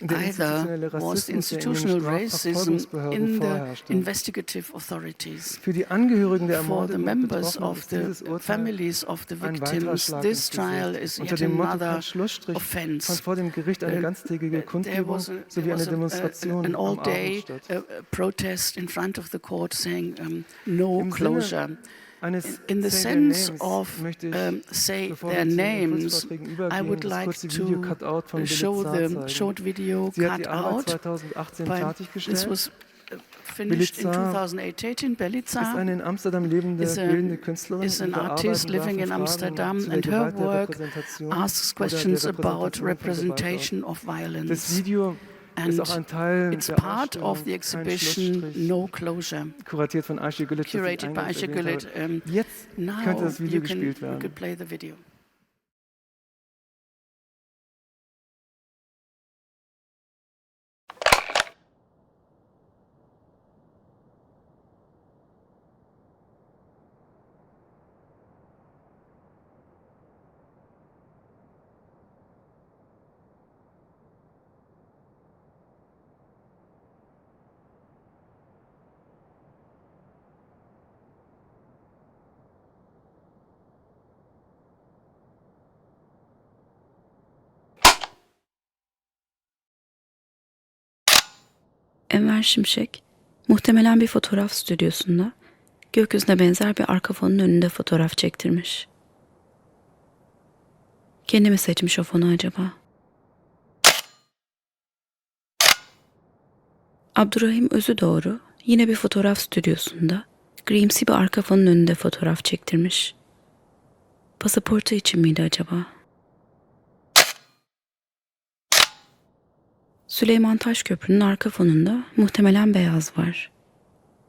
either was the institutional racism in the investigative authorities. For the members of the families of the victims, this trial is yet another offense. There was an all-day protest in front of the court saying no closure. In the sense of say their names, I would like to show the short video cut out. This was finished in 2018. Belica is an artist living in Amsterdam, and her work asks questions about representation of violence. And it's part of the exhibition No Closure, curated by Aisha Gullit. Now you could play the video. Enver Şimşek, muhtemelen bir fotoğraf stüdyosunda gökyüzüne benzer bir arka fonun önünde fotoğraf çektirmiş. Kendi mi seçmiş o fonu acaba? Abdurrahim Özüdoğru yine bir fotoğraf stüdyosunda grimsi bir arka fonun önünde fotoğraf çektirmiş. Pasaportu için miydi acaba? Süleyman Taşköprü'nün arka fonunda muhtemelen beyaz var.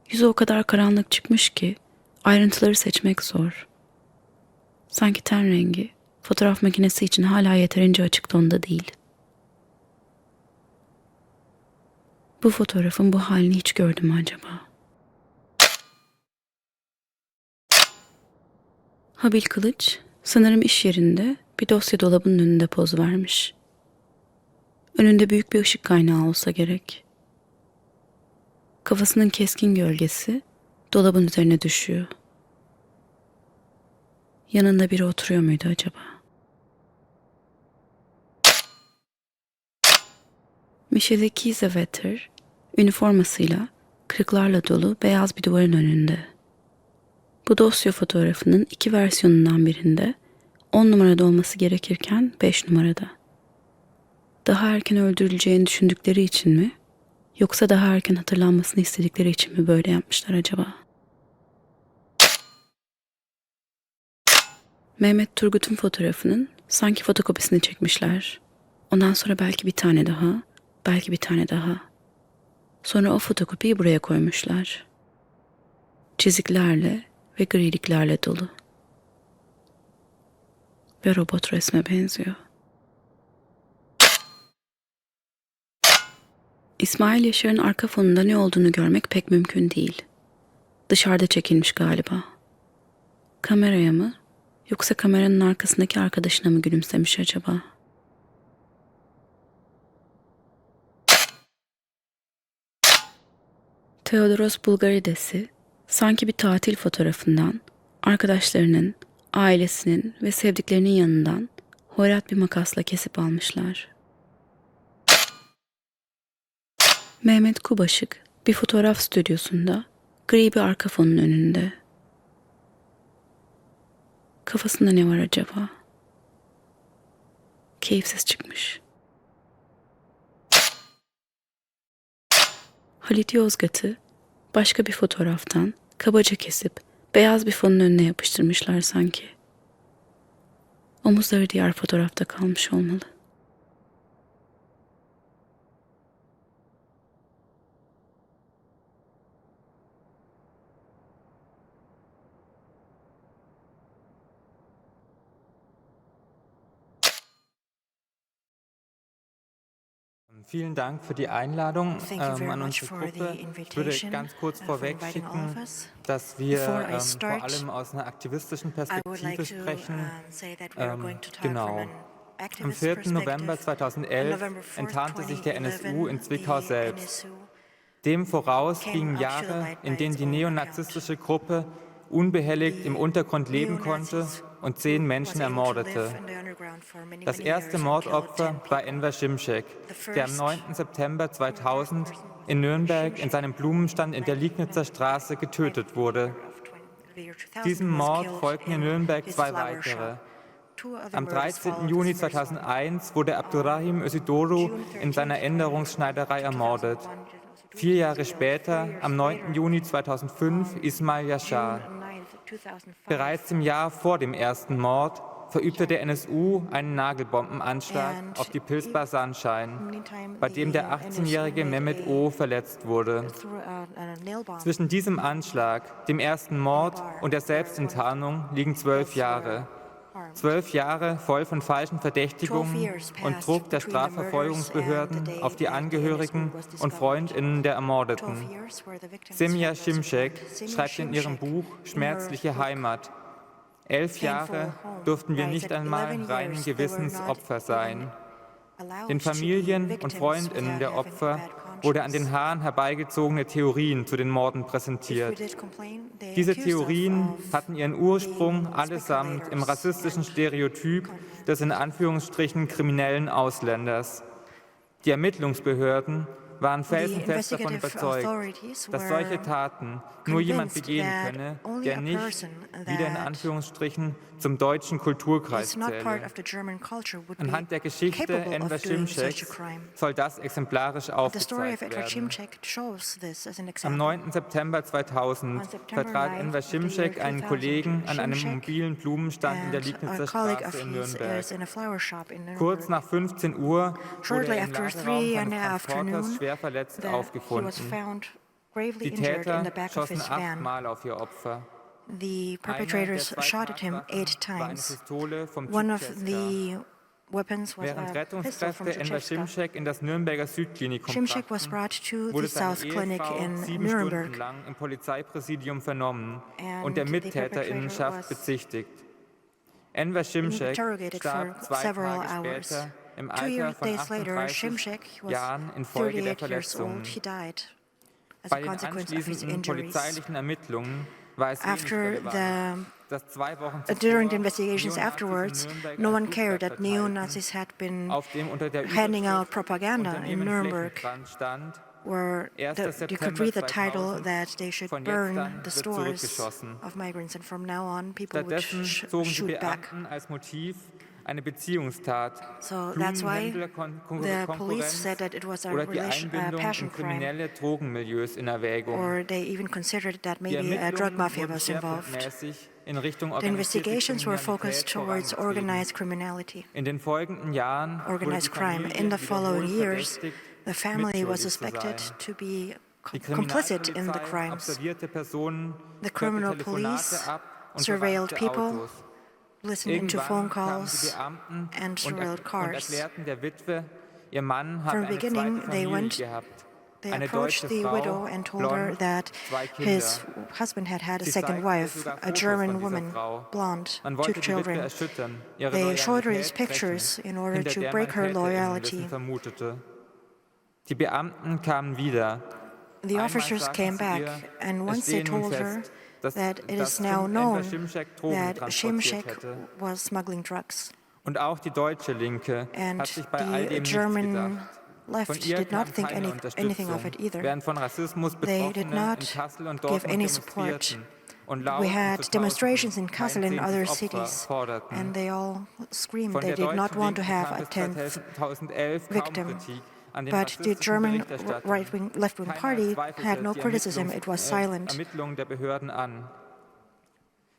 Yüzü o kadar karanlık çıkmış ki ayrıntıları seçmek zor. Sanki ten rengi fotoğraf makinesi için hala yeterince açık tonda değil. Bu fotoğrafın bu halini hiç gördüm mü acaba? Habil Kılıç sanırım iş yerinde bir dosya dolabının önünde poz vermiş. Önünde büyük bir ışık kaynağı olsa gerek. Kafasının keskin gölgesi dolabın üzerine düşüyor. Yanında biri oturuyor muydu acaba? Michelle Kiesewetter, üniformasıyla kırıklarla dolu beyaz bir duvarın önünde. Bu dosya fotoğrafının 2 versiyonundan birinde 10 numarada olması gerekirken 5 numarada. Daha erken öldürüleceğini düşündükleri için mi, yoksa daha erken hatırlanmasını istedikleri için mi böyle yapmışlar acaba? Mehmet Turgut'un fotoğrafının sanki fotokopisini çekmişler. Ondan sonra belki bir tane daha, belki bir tane daha. Sonra o fotokopiyi buraya koymuşlar. Çiziklerle ve griliklerle dolu. Ve robot resme benziyor. İsmail Yaşar'ın arka fonunda ne olduğunu görmek pek mümkün değil. Dışarıda çekilmiş galiba. Kameraya mı, yoksa kameranın arkasındaki arkadaşına mı gülümsemiş acaba? Theodoros Bulgarides'i sanki bir tatil fotoğrafından, arkadaşlarının, ailesinin ve sevdiklerinin yanından hoyrat bir makasla kesip almışlar. Mehmet Kubaşık bir fotoğraf stüdyosunda gri bir arka fonun önünde. Kafasında ne var acaba? Keyifsiz çıkmış. Halit Yozgat'ı başka bir fotoğraftan kabaca kesip beyaz bir fonun önüne yapıştırmışlar sanki. Omuzları diğer fotoğrafta kalmış olmalı. Vielen Dank für die Einladung an unsere Gruppe. Ich würde ganz kurz vorwegschicken, dass wir vor allem aus einer aktivistischen Perspektive sprechen. Genau. Am 4. November 2011 enttarnte sich der NSU in Zwickau selbst. Dem voraus gingen Jahre, in denen die neonazistische Gruppe unbehelligt im Untergrund leben konnte und 10 Menschen ermordete. Das erste Mordopfer war Enver Şimşek, der am 9. September 2000 in Nürnberg in seinem Blumenstand in der Liegnitzer Straße getötet wurde. Diesem Mord folgten in Nürnberg 2 weitere. Am 13. Juni 2001 wurde Abdurrahim Özidoğru in seiner Änderungsschneiderei ermordet. 4 Jahre später, am 9. Juni 2005, Ismail Yaşar. Bereits im Jahr vor dem ersten Mord verübte der NSU einen Nagelbombenanschlag auf die Pilsbar Sunshine, bei dem der 18-jährige Mehmet O. verletzt wurde. Zwischen diesem Anschlag, dem ersten Mord und der Selbstenttarnung liegen 12 Jahre. 12 Jahre voll von falschen Verdächtigungen und Druck der Strafverfolgungsbehörden auf die Angehörigen und FreundInnen der Ermordeten. Semja Şimşek schreibt in ihrem Buch Schmerzliche Heimat: 11 Jahre durften wir nicht einmal reinen Gewissens Opfer sein. Den Familien und FreundInnen der Opfer wurde an den Haaren herbeigezogene Theorien zu den Morden präsentiert. Diese Theorien hatten ihren Ursprung allesamt im rassistischen Stereotyp des in Anführungsstrichen kriminellen Ausländers. Die Ermittlungsbehörden waren felsenfest davon überzeugt, dass solche Taten nur jemand begehen könne, der nicht, wieder in Anführungsstrichen, zum deutschen Kulturkreis zähle. Anhand der Geschichte Enver Şimşeks soll das exemplarisch aufgezeigt werden. Am 9. September 2000 vertrat Enver Şimşek einen Kollegen an einem mobilen Blumenstand in der Liegnitzer Straße in Nürnberg. Kurz nach 15 Uhr wurde er im Lagerraum seines Transporters schwer verletzt aufgefunden. Die Täter schossen 8 Mal auf ihr Opfer. The perpetrators shot at him 8 times. One of the weapons was Während a pistol from Rettungskräfte Enver Şimşek in das Nürnberger Südklinikum Şimşek was brought to the South Clinic in 7 Nuremberg. Stunden lang im Polizeipräsidium vernommen und der Mittäterinnenschaft bezichtigt. Enver Şimşek starb 2 Tage später im Alter von 38 Jahren infolge der Verletzungen. Bei den anschließenden polizeilichen Ermittlungen war es wenig After relevant. during the investigations afterwards, no one cared that neo-Nazis had been handing out propaganda in Nuremberg, where you could read the title that they should burn the stores of migrants, and from now on, people would shoot back. So that's why the police said that it was a passion crime, or they even considered that maybe a drug mafia was involved. The investigations were focused towards organized criminality, organized crime. In the following years, the family was suspected to be complicit in the crimes. The criminal police surveilled people, listened into phone calls, and surveilled cars. From the beginning, they approached the widow and told her that his husband had a second wife, a German woman, blonde, 2 children. They showed her these pictures in order to break her loyalty. The officers came back, and once they told her that it is now known that Šimšek was smuggling drugs. And the German left did not think anything of it either. They did not give any support. We had demonstrations in Kassel and other cities, and they all screamed they did not want to have a 10th victim. But the German left-wing party had no criticism. It was silent.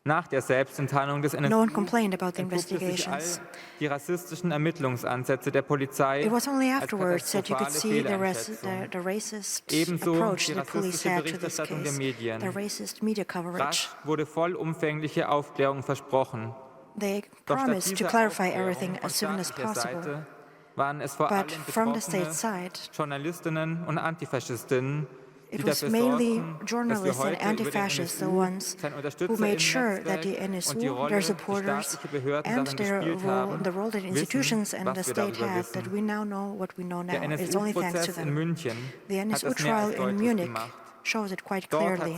No one complained about the investigations. It was only afterwards that you could see the racist approach the police had to this case, the racist media coverage. They promised to clarify everything as soon as possible. But from the state side, it was mainly journalists and anti-fascists, the ones who made sure that the NSU, their supporters, and the role that institutions and the state had, that we now know what we know now. It's only thanks to them. The NSU trial in Munich shows it quite clearly.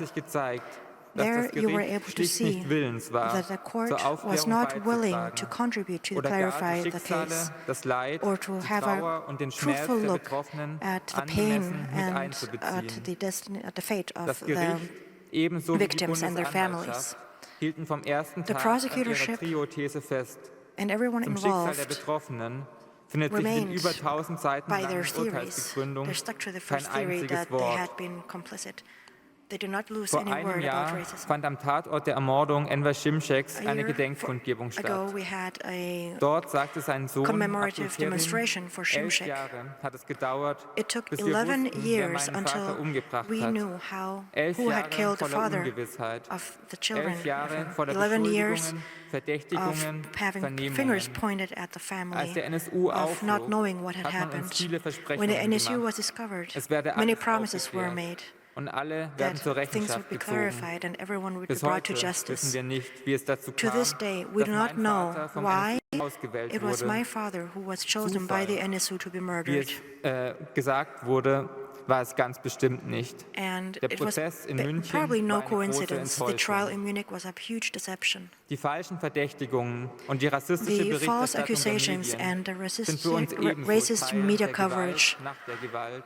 There you were able to see that the court was not willing to contribute to clarify the case or to have a truthful look at the pain and at the fate of the victims and their families. The prosecutorship and everyone involved remained by their theories. They're stuck to the first theory that they had been complicit. They do not lose any word about racism. Fand am Tatort der Ermordung Enver Šimšeks eine Gedenkkundgebung statt. We had a Dort sagte sein Sohn, commemorative demonstration for 11 Šimšek. Jahre hat es gedauert, It took bis wir 11 wussten, wer years meinen Vater until umgebracht we hat. knew 11 who had Jahre killed the voller father Ungewissheit. of the children. 11 Jahre voller 11 years Beschuldigungen, Verdächtigungen, of having fingers Vernehmungen. pointed at the family, Als der NSU of not auflog, knowing what had hat man happened. uns viele When the Versprechungen NSU gemacht. was discovered, Es werde many alles promises were aufgeklärt. made Und alle that werden zur things Rechenschaft would be gezogen. clarified and everyone would be Bis brought to heute wissen justice. wir nicht, wie es dazu To kam, this day, we dass do not mein know Vater vom why NSU ausgewählt it was wurde. my father who was chosen by the NSU to be Wie murdered. es gesagt wurde, war es ganz bestimmt nicht. And Der it was Prozess in München probably no war eine große coincidence. The trial Enttäuschung. in Munich was a huge deception. Die falschen Verdächtigungen und die rassistische The false Berichterstattung der accusations Medien and the sind für uns ebenso racist Teil media der coverage Gewalt nach der Gewalt,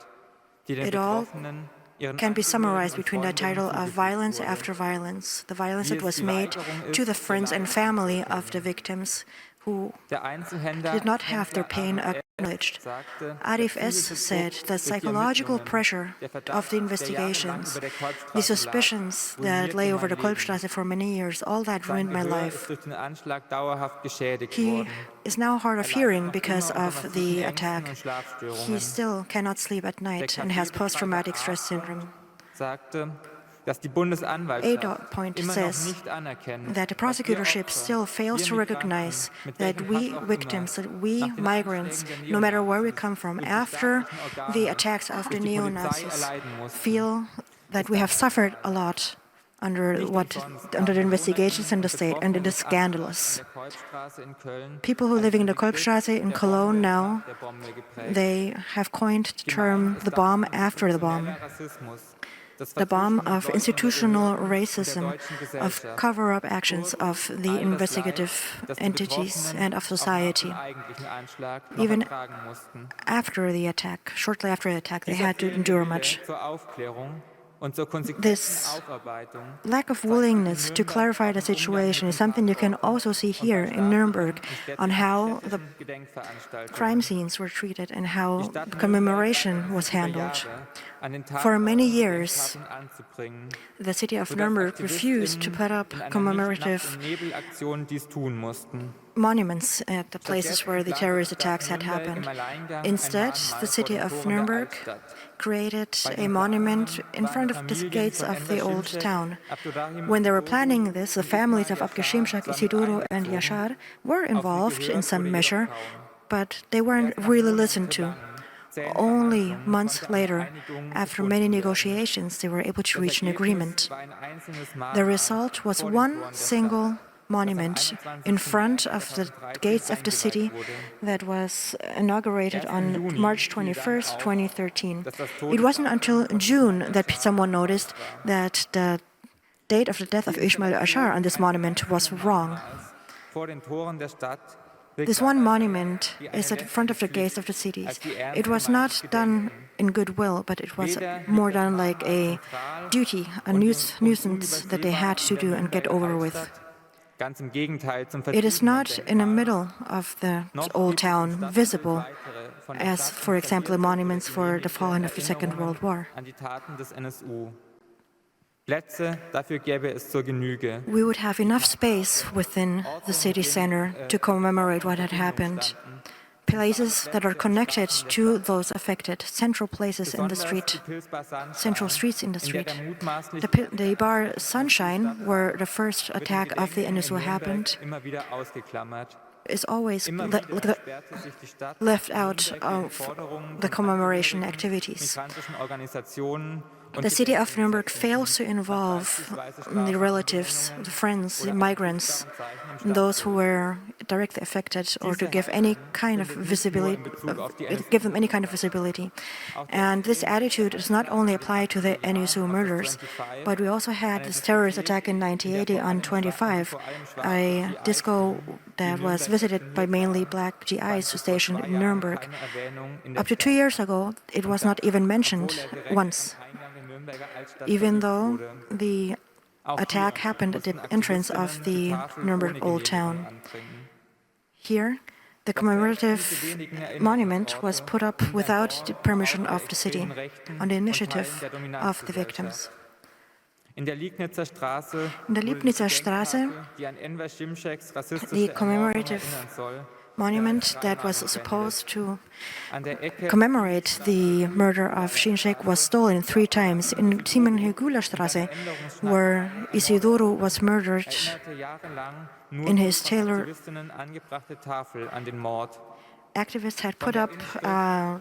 die den It all Betroffenen, ihren can be Angehörigen summarized und between the Freunden title of zugefügt Violence wurde. After Violence, the violence Wie that es was die made Weigerung to ist, the friends and family of the victims who Der Einzelhändler did not have their pain Arif acknowledged. sagte, Arif der S. physische said Druck the durch die psychological Ermittlungen, pressure der Verdacht, of the der jahrelang investigations, über der the Kolbstraße suspicions lag, that ruinierte lay over mein the Leben. Kolbstraße for many years, all that Sein ruined my Gehör life. ist durch den Anschlag dauerhaft geschädigt He worden. is now hard of Er hearing leidet noch because immer unter of massiven the Ängsten attack. und Schlafstörungen. He still cannot sleep at night and has post-traumatic stress syndrome. Sagte, dass die A. Bundesanwaltschaft Point immer noch says nicht anerkennt, that the dass wir prosecutorship Opfer, still fails wir to Migranten, recognize mit that welchem we Pass auch victims, immer, that we nach den migrants, Anschlägen der no matter where we Neonazis come from, durch die after staatlichen Organe, the attacks of the durch die Polizei neo-Nazis, erleiden mussten. feel that we have suffered a lot under the investigations in the state, and it is scandalous. People who live in the Kolbstraße in Cologne now, they have coined the term "the bomb after the bomb." the bomb of institutional racism, of cover-up actions of the investigative entities and of society. Even after the attack, shortly after the attack, they had to endure much. This lack of willingness to clarify the situation is something you can also see here in Nuremberg on how the crime scenes were treated and how commemoration was handled. For many years, the city of Nuremberg refused to put up commemorative monuments at the places where the terrorist attacks had happened. Instead, the city of Nuremberg created a monument in front of the gates of the old town. When they were planning this, the families of Abge Şimşek, Isidoro, and Yaşar were involved in some measure, but they weren't really listened to. Only months later, after many negotiations, they were able to reach an agreement. The result was one single monument in front of the gates of the city that was inaugurated on March 21st, 2013. It wasn't until June that someone noticed that the date of the death of Ismail Ashar on this monument was wrong. This one monument is at the front of the gates of the cities. It was not done in goodwill, but it was more done like a duty, a nuisance that they had to do and get over with. It is not in the middle of the old town, visible, as, for example, the monuments for the fallen of the Second World War. We would have enough space within the city center to commemorate what had happened. Places that are connected to those affected, central places in the street, central streets in the street. The bar Sunshine, where the first attack of the NSU happened, is always left out of the commemoration activities. The city of Nuremberg fails to involve the relatives, the friends, the migrants, those who were directly affected, or to give any kind of visibility, give them any kind of visibility. And this attitude does not only apply to the Nsu Murders, but we also had this terrorist attack in 1980 on 25, a disco that was visited by mainly black GIs stationed in Nuremberg. Up to 2 years ago, it was not even mentioned once, even though the attack happened at the entrance of the Nuremberg Old Town. Here, the commemorative monument was put up without the permission of the city, on the initiative of the victims. In der Liegnitzer Straße, the commemorative monument that was supposed to commemorate the murder of Şimşek was stolen 3 times. In Simon-Hügüler-Straße, where Isidoro was murdered in his tailor, activists had put up a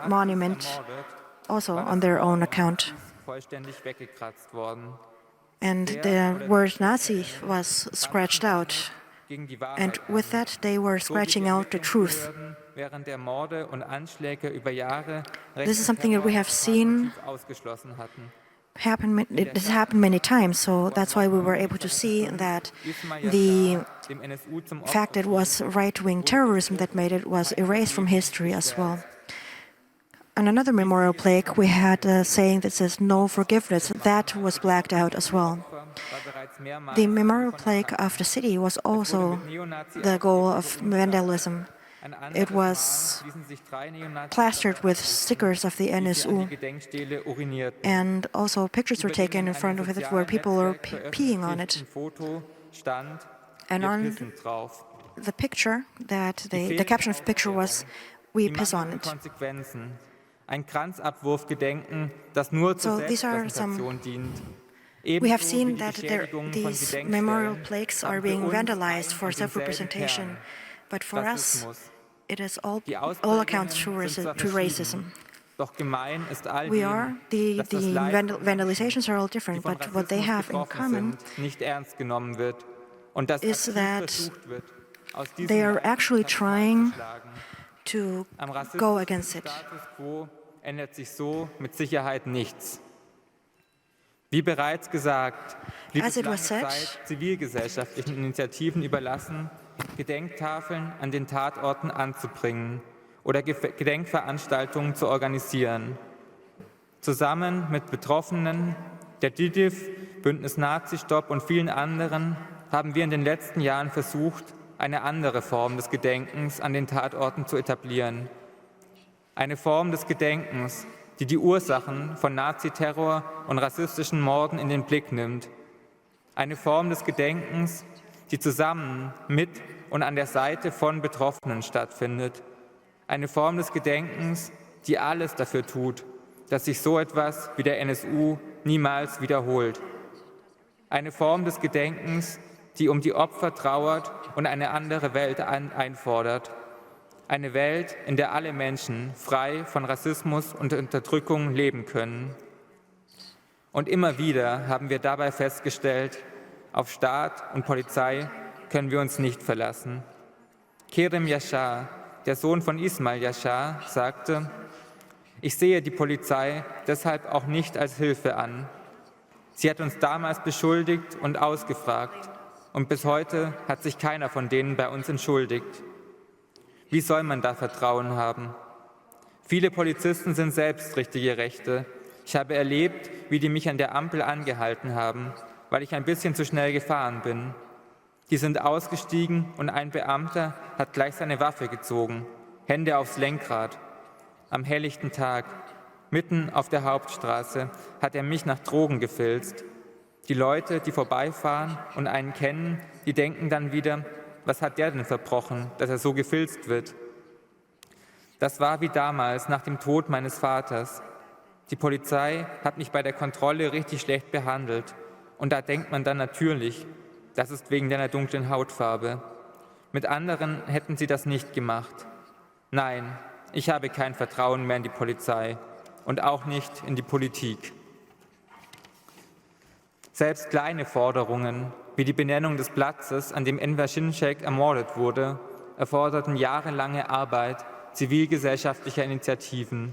monument also on their own account. And the word Nazi was scratched out. And with that, they were scratching out the truth. This is something that we have seen happen. It has happened many times, so that's why we were able to see that the fact that it was right-wing terrorism that made it was erased from history as well. On another memorial plaque, we had a saying that says "No forgiveness." That was blacked out as well. The memorial plaque of the city was also the goal of vandalism. It was plastered with stickers of the NSU, and also pictures were taken in front of it where people were peeing on it. And on the picture, the caption of the picture was, "We piss on it." So these are some. We have seen that these memorial plaques are being vandalized for self-representation, but for us, it is all accounts to racism. The vandalizations are all different, but what they have in common is that they are actually trying to go against it. Wie bereits gesagt, blieb es lange Zeit zivilgesellschaftlichen Initiativen überlassen, Gedenktafeln an den Tatorten anzubringen oder Gedenkveranstaltungen zu organisieren. Zusammen mit Betroffenen, der DIDIF, Bündnis Nazi-Stopp und vielen anderen haben wir in den letzten Jahren versucht, eine andere Form des Gedenkens an den Tatorten zu etablieren. Eine Form des Gedenkens, die die Ursachen von Naziterror und rassistischen Morden in den Blick nimmt. Eine Form des Gedenkens, die zusammen mit und an der Seite von Betroffenen stattfindet. Eine Form des Gedenkens, die alles dafür tut, dass sich so etwas wie der NSU niemals wiederholt. Eine Form des Gedenkens, die um die Opfer trauert und eine andere Welt einfordert. Eine Welt, in der alle Menschen frei von Rassismus und Unterdrückung leben können. Und immer wieder haben wir dabei festgestellt, auf Staat und Polizei können wir uns nicht verlassen. Kerem Yashar, der Sohn von Ismail Yashar, sagte: Ich sehe die Polizei deshalb auch nicht als Hilfe an. Sie hat uns damals beschuldigt und ausgefragt und bis heute hat sich keiner von denen bei uns entschuldigt. Wie soll man da Vertrauen haben? Viele Polizisten sind selbst richtige Rechte. Ich habe erlebt, wie die mich an der Ampel angehalten haben, weil ich ein bisschen zu schnell gefahren bin. Die sind ausgestiegen und ein Beamter hat gleich seine Waffe gezogen, Hände aufs Lenkrad. Am helllichten Tag, mitten auf der Hauptstraße, hat er mich nach Drogen gefilzt. Die Leute, die vorbeifahren und einen kennen, die denken dann wieder: Was hat der denn verbrochen, dass er so gefilzt wird? Das war wie damals nach dem Tod meines Vaters. Die Polizei hat mich bei der Kontrolle richtig schlecht behandelt. Und da denkt man dann natürlich, das ist wegen deiner dunklen Hautfarbe. Mit anderen hätten sie das nicht gemacht. Nein, ich habe kein Vertrauen mehr in die Polizei und auch nicht in die Politik. Selbst kleine Forderungen, wie die Benennung des Platzes, an dem Enver Şimşek ermordet wurde, erforderten jahrelange Arbeit zivilgesellschaftlicher Initiativen.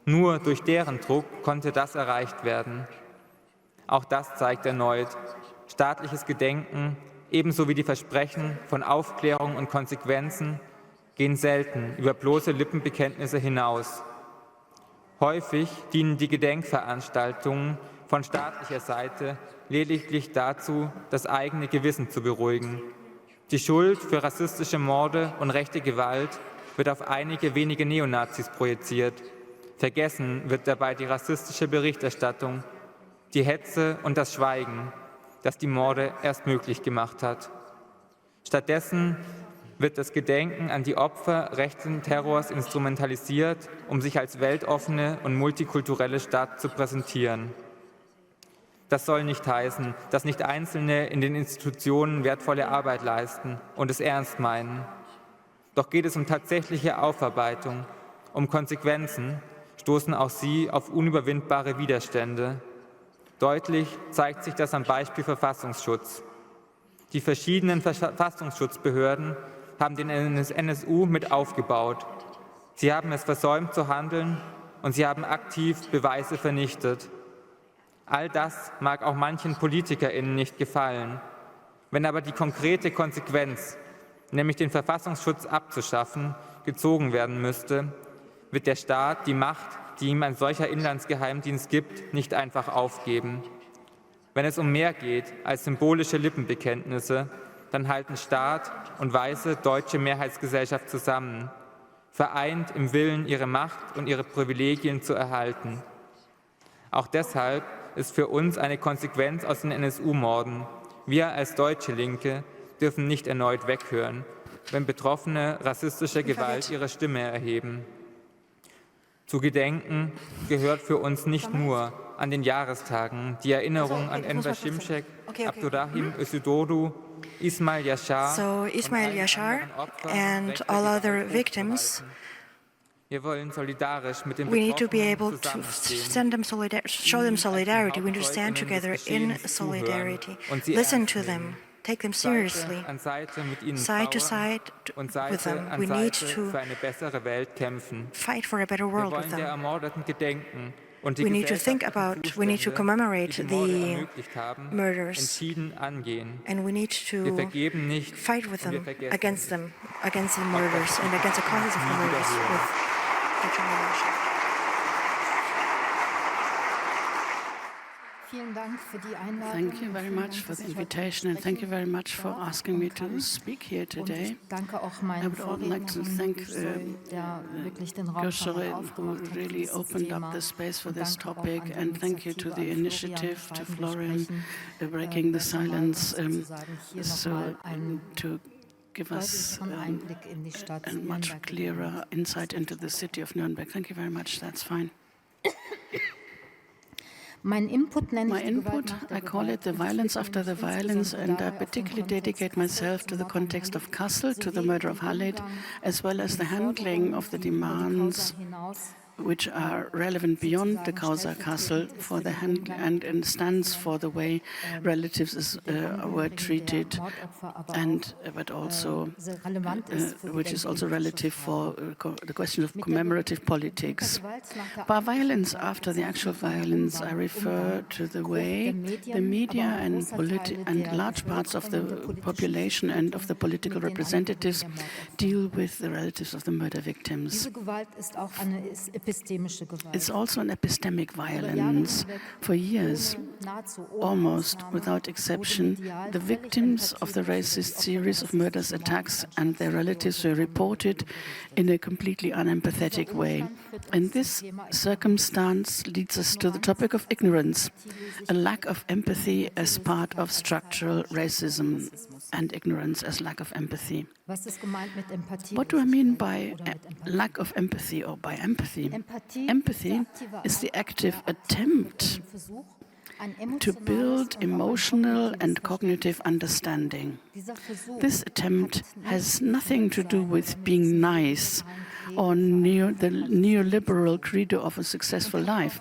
Nur durch deren Druck konnte das erreicht werden. Auch das zeigt erneut, staatliches Gedenken, ebenso wie die Versprechen von Aufklärung und Konsequenzen, gehen selten über bloße Lippenbekenntnisse hinaus. Häufig dienen die Gedenkveranstaltungen von staatlicher Seite lediglich dazu, das eigene Gewissen zu beruhigen. Die Schuld für rassistische Morde und rechte Gewalt wird auf einige wenige Neonazis projiziert. Vergessen wird dabei die rassistische Berichterstattung, die Hetze und das Schweigen, das die Morde erst möglich gemacht hat. Stattdessen wird das Gedenken an die Opfer rechten Terrors instrumentalisiert, um sich als weltoffene und multikulturelle Stadt zu präsentieren. Das soll nicht heißen, dass nicht Einzelne in den Institutionen wertvolle Arbeit leisten und es ernst meinen. Doch geht es um tatsächliche Aufarbeitung, um Konsequenzen, stoßen auch sie auf unüberwindbare Widerstände. Deutlich zeigt sich das am Beispiel Verfassungsschutz. Die verschiedenen Verfassungsschutzbehörden haben den NSU mit aufgebaut. Sie haben es versäumt zu handeln und sie haben aktiv Beweise vernichtet. All das mag auch manchen PolitikerInnen nicht gefallen. Wenn aber die konkrete Konsequenz, nämlich den Verfassungsschutz abzuschaffen, gezogen werden müsste, wird der Staat die Macht, die ihm ein solcher Inlandsgeheimdienst gibt, nicht einfach aufgeben. Wenn es um mehr geht als symbolische Lippenbekenntnisse, dann halten Staat und weiße deutsche Mehrheitsgesellschaft zusammen, vereint im Willen, ihre Macht und ihre Privilegien zu erhalten. Auch deshalb ist für uns eine Konsequenz aus den NSU-Morden. Wir als deutsche Linke dürfen nicht erneut weghören, wenn Betroffene rassistischer Gewalt ihre Stimme erheben. Zu gedenken gehört für uns nicht nur an den Jahrestagen die Erinnerung an Enver Şimşek, Abdurrahim Özdağ, Ismail Yashar and all other victims. Wir wollen solidarisch mit den We need to be able Betroffenen to zusammenstehen. show them solidarity. We need to stand together in solidarity. Listen to them. Take them seriously. Side to side with them. We need to für eine bessere Welt kämpfen. fight for a better Wir world with wollen der them. Ermordeten gedenken we need to think about, we need to commemorate the murders, and we need to fight with them, against the murders, and against the causes of the murders with determination. Thank you very much for the invitation, and thank you very much for asking me to speak here today. I would also like to thank Julian, who really opened up the space for this topic, and thank you to the initiative, to Florian, Breaking the Silence, to give us a much clearer insight into the city of Nuremberg. Thank you very much. That's fine. My input, I call it the violence after the violence, and I particularly dedicate myself to the context of Kassel, to the murder of Halit, as well as the handling of the demands which are relevant beyond the Causa Kassel for the and stands for the way relatives were treated, and but also which is also relative for the question of commemorative politics. By violence after the actual violence, I refer to the way the media and large parts of the population and of the political representatives deal with the relatives of the murder victims. It's also an epistemic violence. For years, almost without exception, the victims of the racist series of murders, attacks, and their relatives were reported in a completely unempathetic way. And this circumstance leads us to the topic of ignorance, a lack of empathy as part of structural racism, and ignorance as lack of empathy. What do I mean by lack of empathy or by empathy? Empathy is the active attempt to build emotional and cognitive understanding. This attempt has nothing to do with being nice or the neoliberal credo of a successful life.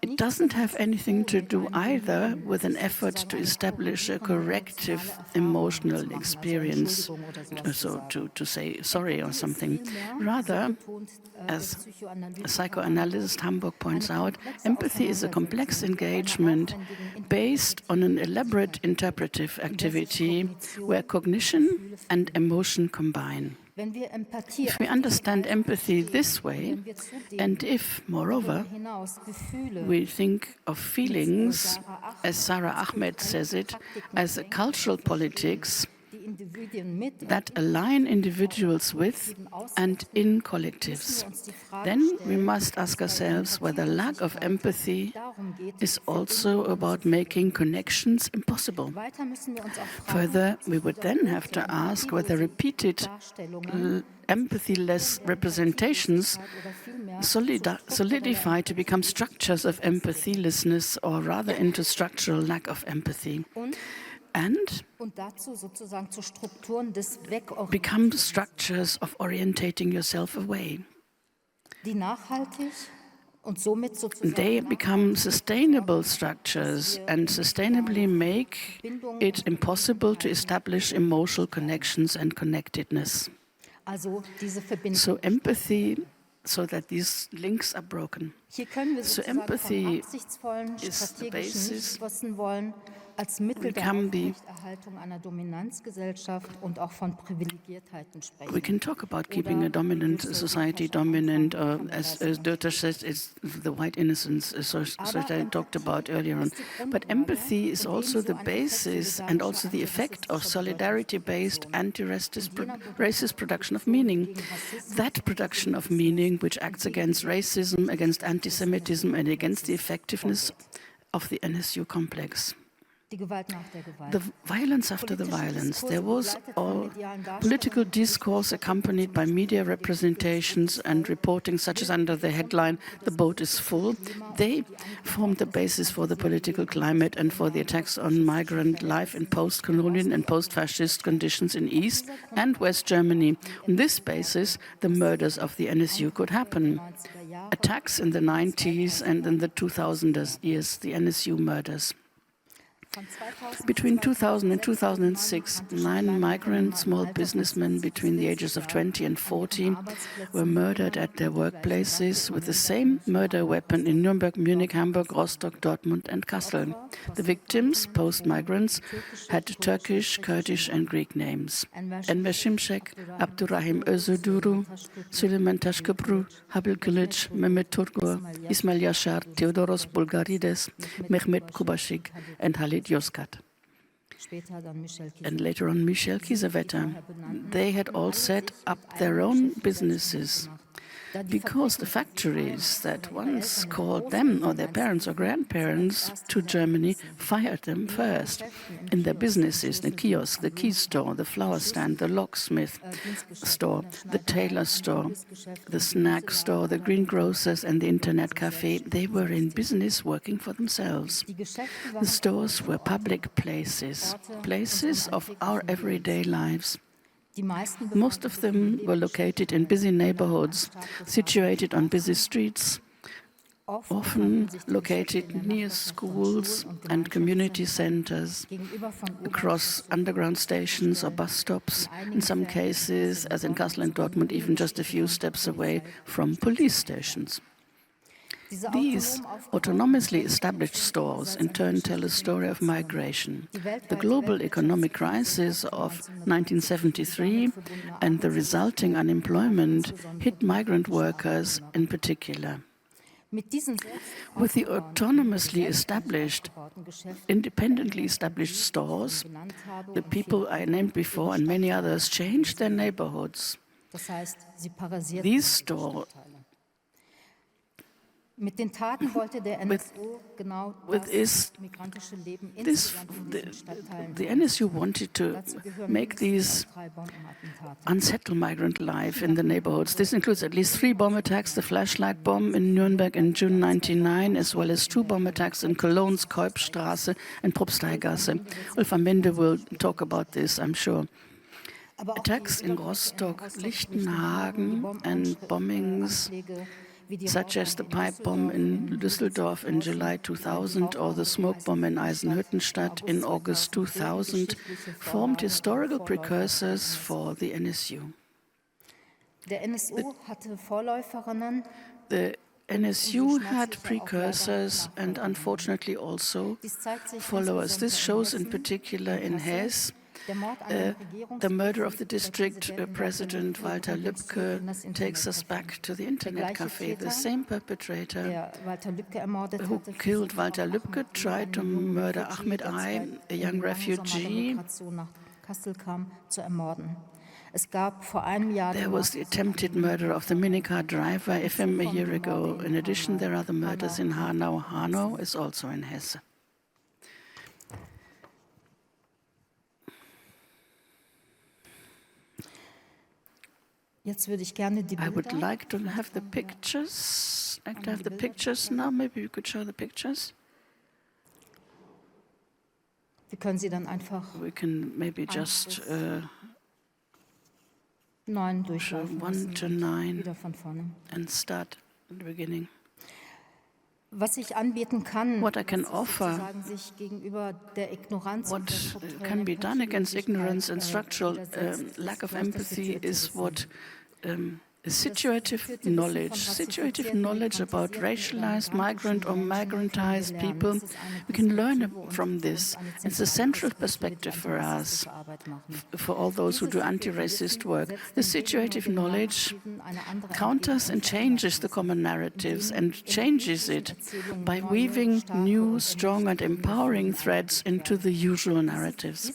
It doesn't have anything to do either with an effort to establish a corrective emotional experience, so to say sorry or something. Rather, as a psychoanalyst Hamburg points out, empathy is a complex engagement based on an elaborate interpretive activity where cognition and emotion combine. If we understand empathy this way, and if, moreover, we think of feelings, as Sarah Ahmed says it, as a cultural politics that align individuals with and in collectives, then we must ask ourselves whether lack of empathy is also about making connections impossible. Further, we would then have to ask whether repeated empathy-less representations solidify to become structures of empathylessness, or rather into structural lack of empathy, and become structures of orientating yourself away. They become sustainable structures and sustainably make it impossible to establish emotional connections and connectedness. So empathy, so that these links are broken. So empathy is the basis. We can talk about keeping a dominant society dominant, as Dörter says, it's the white innocence that I talked about earlier on. But empathy is also the basis and also the effect of solidarity-based anti-racist production of meaning. That production of meaning which acts against racism, against anti-Semitism, and against the effectiveness of the NSU complex. The violence after the violence. There was all political discourse accompanied by media representations and reporting, such as under the headline, "The boat is full." They formed the basis for the political climate and for the attacks on migrant life in post-colonial and post-fascist conditions in East and West Germany. On this basis, the murders of the NSU could happen. Attacks in the 90s and in the 2000 years, the NSU murders. Between 2000 and 2006, 9 migrant small businessmen between the ages of 20 and 40 were murdered at their workplaces with the same murder weapon in Nürnberg, Munich, Hamburg, Rostock, Dortmund and Kassel. The victims, post-migrants, had Turkish, Kurdish and Greek names. Enver Şimşek, Abdurrahim Özoduru, Süleyman Taşköprü, Habil Kılıç, Mehmet Turgur, İsmail Yaşar, Theodoros Bulgarides, Mehmet Kubashik and Halit Yozgat. And later on Michel Kiesewetter. They had all set up their own businesses because the factories that once called them or their parents or grandparents to Germany fired them first. In their businesses, the kiosk, the key store, the flower stand, the locksmith store, the tailor store, the snack store, the greengrocers and the internet cafe, they were in business working for themselves. The stores were public places, places of our everyday lives. Most of them were located in busy neighborhoods, situated on busy streets, often located near schools and community centers, across underground stations or bus stops, in some cases, as in Kassel and Dortmund, even just a few steps away from police stations. These autonomously established stores in turn tell a story of migration. The global economic crisis of 1973 and the resulting unemployment hit migrant workers in particular. With the autonomously established, independently established stores, the people I named before and many others changed their neighborhoods. These stores Mit den Taten wollte der NSU genau das migrantische Leben the NSU wanted to make these unsettled migrant life in the neighborhoods. This includes at least 3 bomb attacks, the flashlight bomb in Nuremberg in June 1999, as well as 2 bomb attacks in Cologne's Kolbstraße and Propsteigasse. Ulf Amende will talk about this, I'm sure. Attacks in Rostock, Lichtenhagen and bombings such as the pipe bomb in Düsseldorf in July 2000 or the smoke bomb in Eisenhüttenstadt in August 2000 formed historical precursors for the NSU. Der NSU hatte Vorläuferinnen. The NSU had precursors and unfortunately also followers. This shows in particular in Hesse the murder of the district president Walter Lübcke takes us back to the internet cafe. The same perpetrator who killed Walter Lübcke tried to murder Ahmed I, a young refugee. There was the attempted murder of the minicar driver FM a year ago. In addition, there are the murders in Hanau. Hanau is also in Hesse. I would like to have the pictures. I'd like to have the pictures now. Maybe you could show the pictures. We can maybe just show 1 to 9 and start at the beginning. What I can offer, what can be done against ignorance and structural lack of empathy is what situative knowledge about racialized, migrant or migrantized people. We can learn from this. It's a central perspective for us, for all those who do anti-racist work. The situative knowledge counters and changes the common narratives and changes it by weaving new, strong and empowering threads into the usual narratives.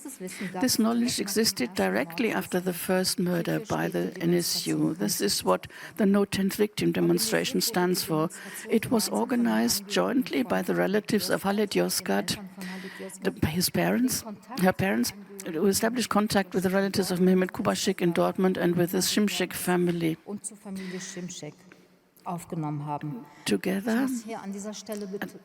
This knowledge existed directly after the first murder by the NSU. This is what the No 10th Victim demonstration stands for. It was organized jointly by the relatives of Halit Yozgat, her parents, who established contact with the relatives of Mehmet Kubashik in Dortmund and with the Şimşek family. Together,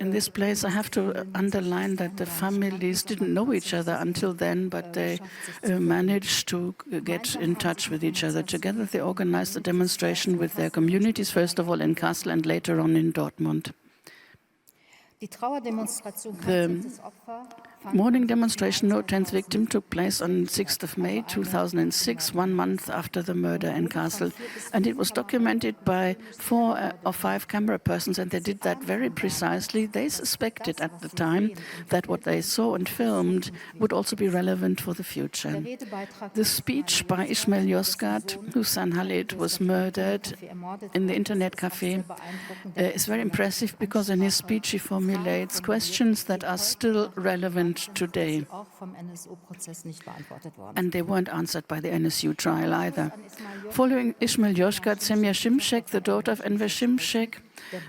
in this place, I have to underline that the families didn't know each other until then, but they managed to get in touch with each other. Together, they organized a demonstration with their communities, first of all in Kassel and morning demonstration, No 10th Victim, took place on 6th of May 2006, 1 month after the murder in Kassel. And it was documented by 4 or 5 camera persons, and they did that very precisely. They suspected at the time that what they saw and filmed would also be relevant for the future. The speech by Ismail Yozgat, whose son Khalid was murdered in the internet cafe, is very impressive because in his speech he formulates questions that are still relevant today. And they weren't answered by the NSU trial either. Following Ismail Yozgat, Semya Shimshek, the daughter of Enver Shimshek,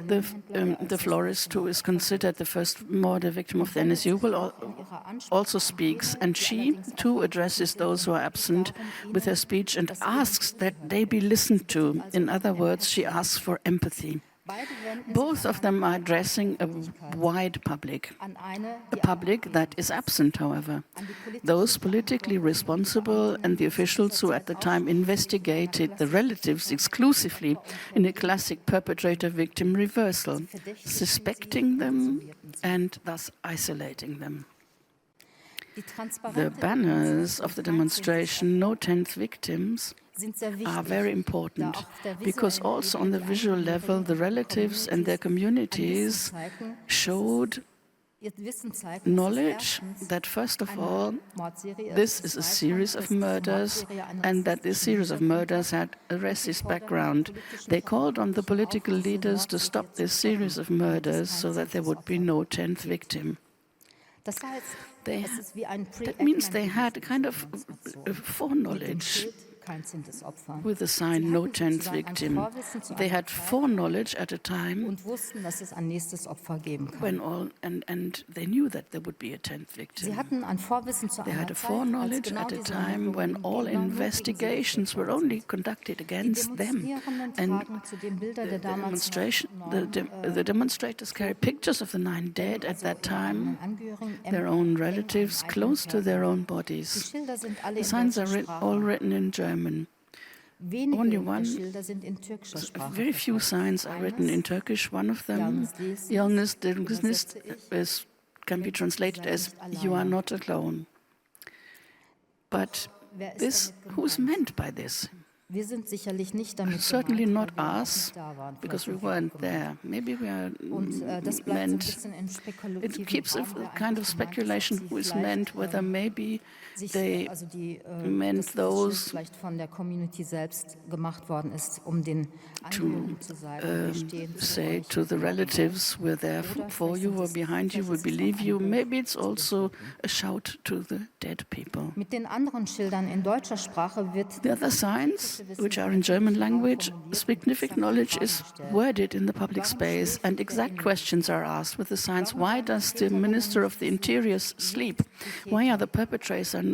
the florist who is considered the first murder victim of the NSU, also speaks, and she too addresses those who are absent with her speech and asks that they be listened to. In other words, she asks for empathy. Both of them are addressing a wide public, a public that is absent, however. Those politically responsible and the officials who at the time investigated the relatives exclusively in a classic perpetrator-victim reversal, suspecting them and thus isolating them. The banners of the demonstration, No 10th Victims, are very important because also on the visual level, the relatives and their communities showed knowledge that, first of all, this is a series of murders and that this series of murders had a racist background. They called on the political leaders to stop this series of murders so that there would be no 10th victim. That means they had a kind of foreknowledge with the sign No 10th Victim. They had foreknowledge at a time when and they knew that there would be a 10th victim. They had a foreknowledge at a time when all investigations were only conducted against them. And the demonstrators carried pictures of the 9 dead at that time, their own relatives close to their own bodies. The signs are all written in German. Only very few signs are written in Turkish. One of them, Yalnız değilsiniz, can be translated as "You are not alone." But who's meant by this? Certainly not us, because we weren't there. Maybe we are meant. It keeps a kind of speculation who is meant, whether maybe they meant those to say to the relatives, we're there for you, we're behind you, we believe you. Maybe it's also a shout to the dead people. The other signs, which are in German language, significant knowledge is worded in the public space, and exact questions are asked with the signs: why does the Minister of the Interior sleep? Why are the perpetrators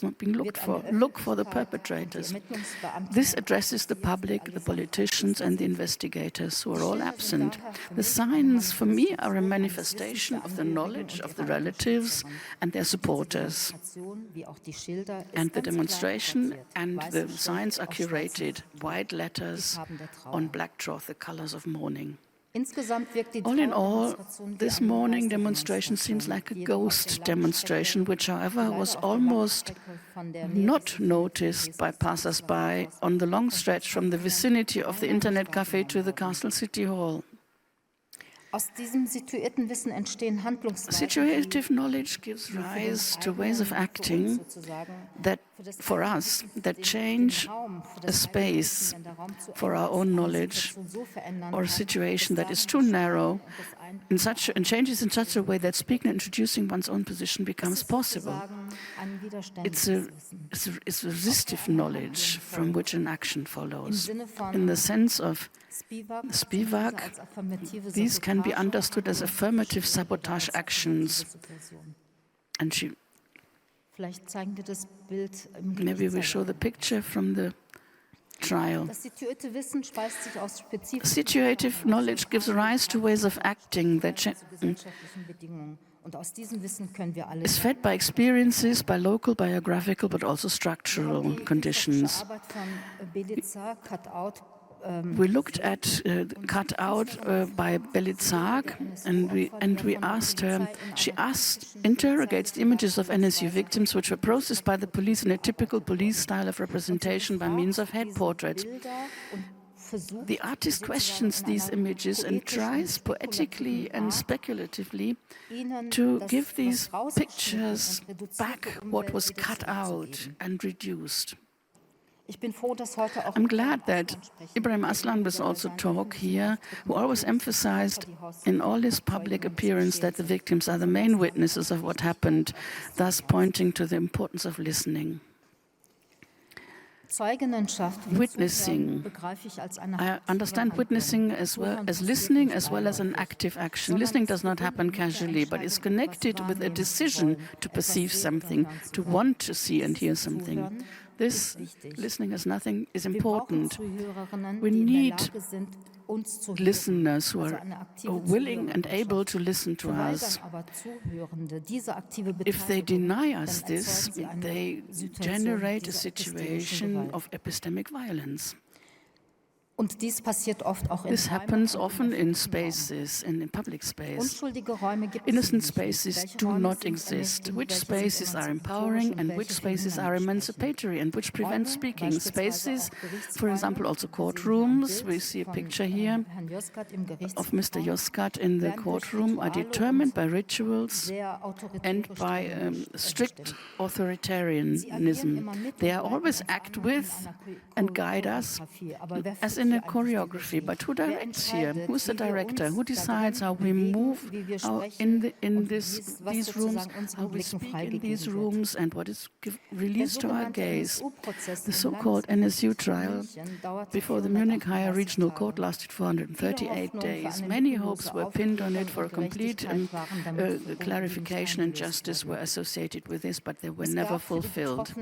not being looked for? Look for the perpetrators. This addresses the public, the politicians, and the investigators, who are all absent. The signs, for me, are a manifestation of the knowledge of the relatives and their supporters. And the demonstration and the signs are curated, white letters on black cloth, the colors of mourning. All in all, this morning demonstration seems like a ghost demonstration, which, however, was almost not noticed by passers-by on the long stretch from the vicinity of the internet cafe to the Kassel City Hall. Situative knowledge gives rise to ways of acting that, for us, that change a space for our own knowledge, or a situation that is too narrow and changes in such a way that speaking and introducing one's own position becomes possible. It's a resistive knowledge from which an action follows. In the sense of Spivak, these can be understood as affirmative sabotage actions. And maybe we show the picture from the trial. Situative knowledge gives rise to ways of acting that is fed by experiences, by local, biographical, but also structural conditions. we looked at cut out by Belizag, and we asked her. She interrogates the images of NSU victims, which were processed by the police in a typical police style of representation by means of head portraits. The artist questions these images and tries poetically and speculatively to give these pictures back what was cut out and reduced. I'm glad that Ibrahim Aslan will also talk here, who always emphasized in all his public appearance that the victims are the main witnesses of what happened, thus pointing to the importance of listening. Witnessing. I understand witnessing as well as listening, as well as an active action. Listening does not happen casually, but is connected with a decision to perceive something, to want to see and hear something. This listening as nothing is important. We need listeners who are willing and able to listen to us. If they deny us this, they generate a situation of epistemic violence. This happens often in spaces and in public space. Innocent spaces do not exist. Which spaces are empowering and which spaces are emancipatory and which prevent speaking? Spaces, for example, also courtrooms. We see a picture here of Mr. Yozgat in the courtroom, are determined by rituals and by strict authoritarianism. They always act with and guide us as in a choreography, but who directs here? Who's the director? Who decides how we move in these rooms, how we speak in these rooms, and what is released to our gaze? The so-called NSU trial before the Munich Higher Regional Court lasted 438 days. Many hopes were pinned on it for a complete clarification and justice were associated with this, but they were never fulfilled.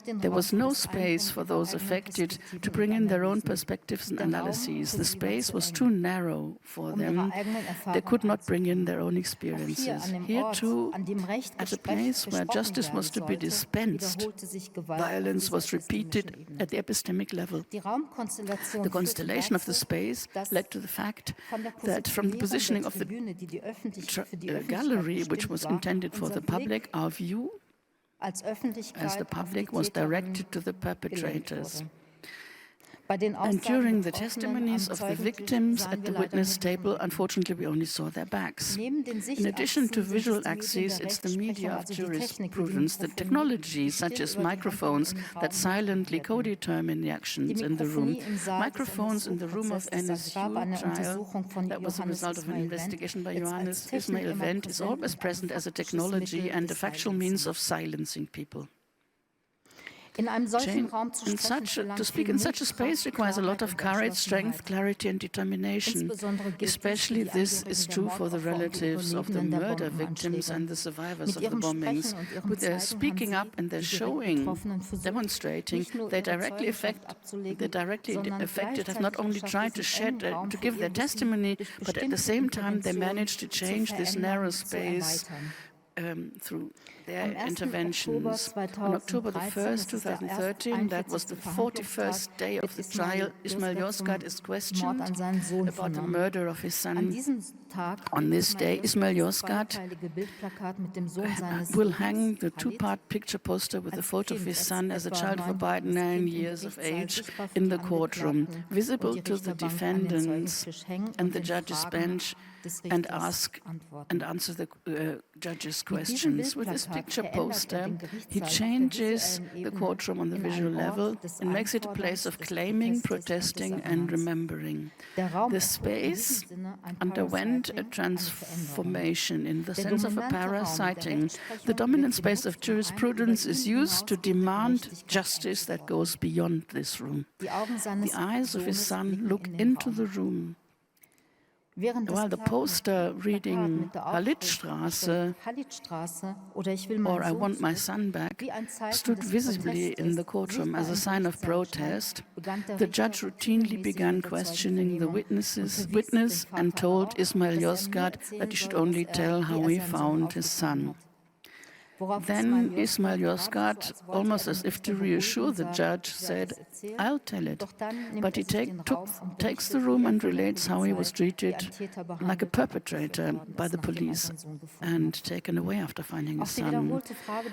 There was no space for those affected to bring in their own perspectives and analyses. The space was too narrow for them. They could not bring in their own experiences. Here too, at a place where justice was to be dispensed, violence was repeated at the epistemic level. The constellation of the space led to the fact that from the positioning of the gallery, which was intended for the public, our view as the public was directed to the perpetrators. And during the testimonies of the victims at the witness table, unfortunately, we only saw their backs. In addition to visual axes, it's the media of jurisprudence, the technologies such as microphones that silently co-determine the actions in the room. Microphones in the room of NSU trial, that was a result of an investigation by Johannes Ismail Wendt, is always present as a technology and a factual means of silencing people. To speak in such a space requires a lot of courage, strength, clarity, and determination. Especially this is true for the relatives of the murder victims and the survivors of the bombings. With their speaking up and their showing, demonstrating, they directly affected have not only tried to give their testimony, but at the same time they managed to change this narrow space through their interventions. On October the 1st, 2013, that was the 41st day of the trial, Ismail Yozgat is questioned about the murder of his son. On this day, Ismail Yozgat will hang the two-part picture poster with a photo of his son as a child of about 9 years of age in the courtroom, visible to the defendants and the judge's bench, and answer the judge's questions. With this picture poster, he changes the courtroom on the visual level and makes it a place of claiming, protesting, and remembering. The space underwent a transformation in the sense of a parasiting. The dominant space of jurisprudence is used to demand justice that goes beyond this room. The eyes of his son look into the room. While the poster reading Halitstraße or I want my son back stood visibly in the courtroom as a sign of protest, the judge routinely began questioning the witness and told Ismail Yozgat that he should only tell how he found his son. Then Ismail Yozgat, almost as if to reassure the judge, said, "I'll tell it." But he takes the room and relates how he was treated like a perpetrator by the police and taken away after finding his son.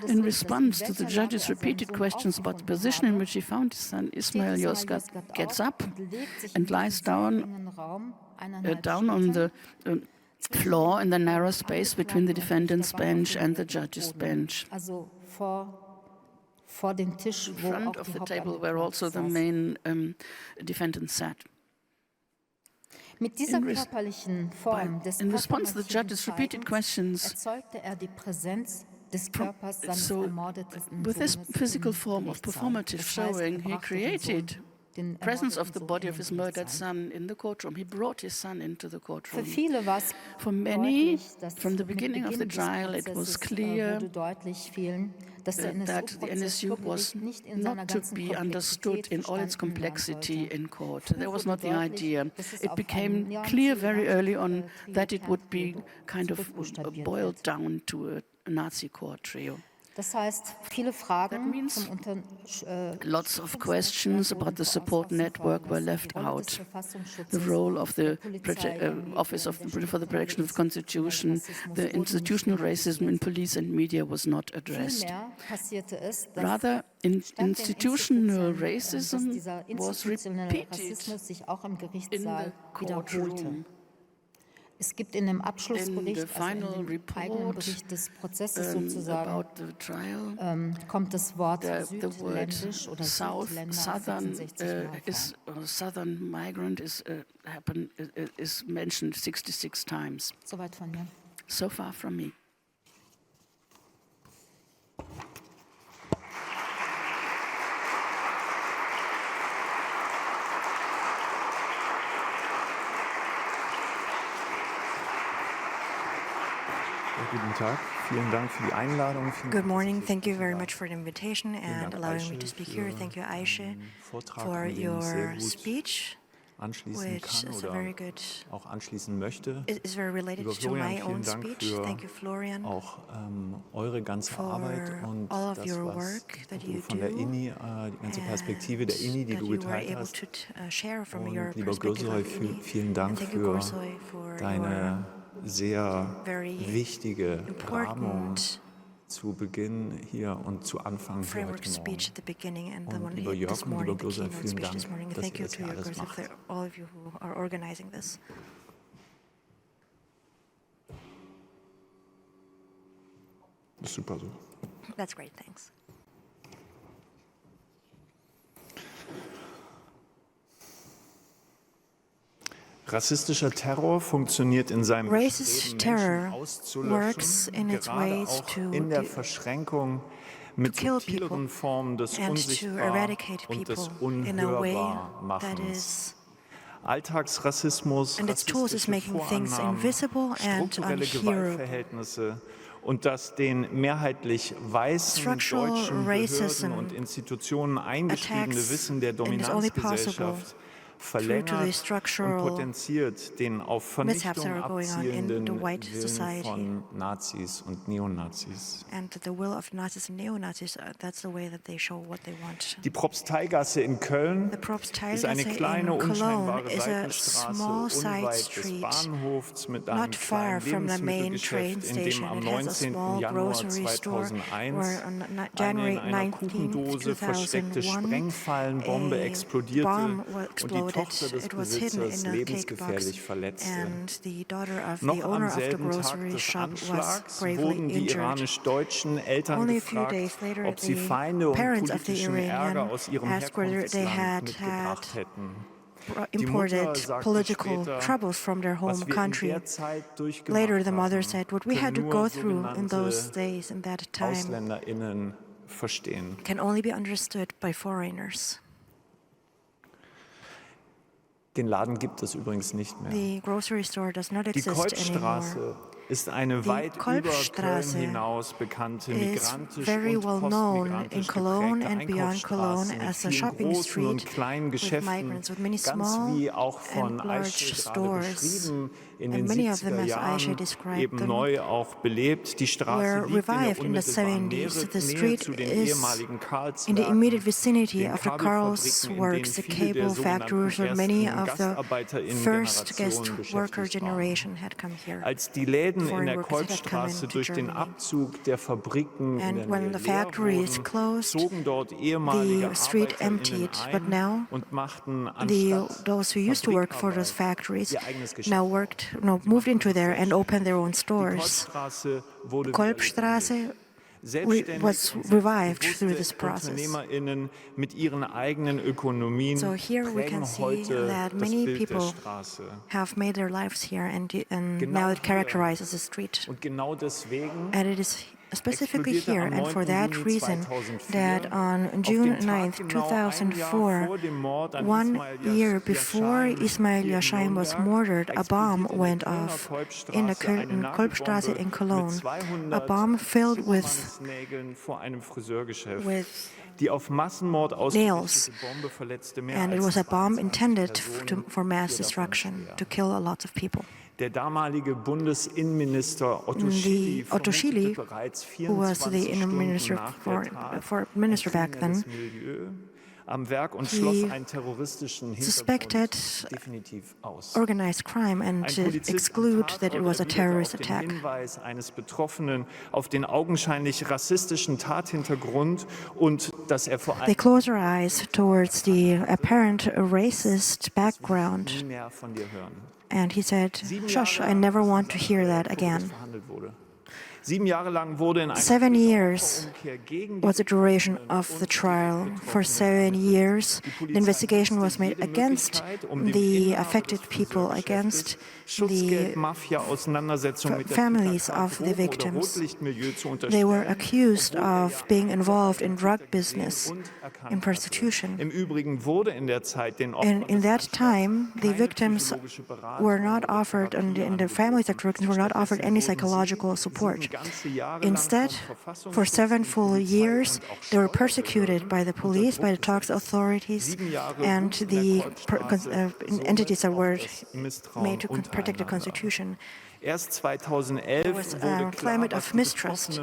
In response to the judge's repeated questions about the position in which he found his son, Ismail Yozgat gets up and lies down on the floor in the narrow space between the defendant's bench and the judge's bench. In front of the table where also the main defendant sat. In response to the judge's repeated questions, with this physical form of performative showing, he created the presence of the body of his murdered son in the courtroom. He brought his son into the courtroom. For many, from the beginning of the trial, it was clear that the NSU was not to be understood in all its complexity in court. That was not the idea. It became clear very early on that it would be kind of boiled down to a Nazi court trio. That means lots of questions about the support network were left out. The role of the Office for the Protection of the Constitution, the institutional racism in police and media was not addressed. Rather, institutional racism was repeated in the courtroom. Es gibt in dem Abschlussbericht, in the final report, Bericht des Prozesses sozusagen, about the trial, kommt das Wort südländisch oder southern migrant is mentioned 66 times. Soweit von mir. So far from me. Guten Tag, vielen Dank für die Einladung. Good morning, thank you very much for the invitation and allowing me to speak here. Thank you, Aisha, for your speech, which is very good. Auch anschließen möchte. Is very related to my own speech. Thank you, Florian, auch eure ganze Arbeit und all of das, your was work that you von der INI, die ganze Perspektive der INI, die du geteilt hast. Und lieber Grossoy, vielen Dank für deine sehr wichtige Rahmung zu Beginn hier und zu Anfang hier heute Morgen. Und lieber Jörg und lieber Grossoy, vielen Dank, dass ihr das hier alles macht. Das ist super so. That's great, thanks. Rassistischer Terror funktioniert in seinem Racist terror works in its ways to in der Verschränkung mit subtileren Formen des Unsichtbar und des Unhörbarmachens. Alltagsrassismus, rassistische Vorannahmen, strukturelle Gewaltverhältnisse und das den mehrheitlich weißen deutschen Behörden und Institutionen eingestiegene Wissen der Dominanzgesellschaft verlängert und potenziert den auf Vernichtung abzielenden Willen von Nazis und Neonazis. Die Propsteigasse in Köln ist eine kleine, unscheinbare Seitenstraße unweit des Bahnhofs mit einem kleinen Lebensmittelgeschäft, in dem am 19. Januar 2001 eine in einer Kuchendose versteckte Sprengfallenbombe explodierte und die Tochter des Besitzers lebensgefährlich verletzte. Noch am selben Tag des Anschlags wurden die iranisch-deutschen Eltern gefragt, ob sie Feinde und politischen Ärger aus ihrem Herkunftsland mitgebracht hätten. Imported political troubles from their home country. Later, the mother said, what we had to go through in those days, in that time, can only be understood by foreigners. Den Laden gibt es übrigens nicht mehr. The grocery store does not exist anymore. Die Kolbstraße ist eine weit über Köln hinaus bekannte migrantisch und postmigrantisch geprägte Einkaufsstraße mit vielen großen und kleinen Geschäften, ganz wie auch von Aisha gerade beschrieben, in den 70er Jahren eben neu auch belebt. Die Straße liegt in der unmittelbaren Nähe zu den ehemaligen Karlswerken. In the immediate vicinity of the Karl's works, the cable factories, where many of the first guest worker generation had come here. Als die Läden in der Kolbstraße durch den Abzug der Fabriken in der Nähe leer wurden, zogen dort ehemalige Arbeiter und machten those who used to work for those factories moved into there and opened their own stores. Kolbstraße was revived through this process. Mit ihren eigenen Ökonomien so here we can see that many people have made their lives here and now it characterizes the street. Und genau deswegen and it is specifically here, and for that reason, that on June 9th, 2004, 1 year before Ismail Yashain was murdered, a bomb went off in the Kolbstraße in Cologne. A bomb filled with nails, and it was a bomb intended for mass destruction, to kill a lot of people. Der damalige Bundesinnenminister Otto Schily, who was the minister back then, am Werk und schloss einen terroristischen suspected definitiv aus. Organized crime and exclude that it was a terrorist attack. Der Hinweis eines Betroffenen auf den augenscheinlich rassistischen Tathintergrund und dass vor allem They close their eyes towards the apparent racist background. Von dir hören. And he said, "Shush, I never want to hear that again." 7 Jahre lang wurde in 7 years was the duration of the trial. For 7 years, the investigation was made against the affected people, against the families of the victims. They were accused of being involved in drug business, in prostitution. Im Übrigen wurde in der Zeit den And in that time, the victims were not offered, and the families of victims were not offered any psychological support. Instead, for 7 full years, they were persecuted by the police, by the tax authorities, and the entities that were made to protect the Constitution. Erst 2011 there was a climate of mistrust.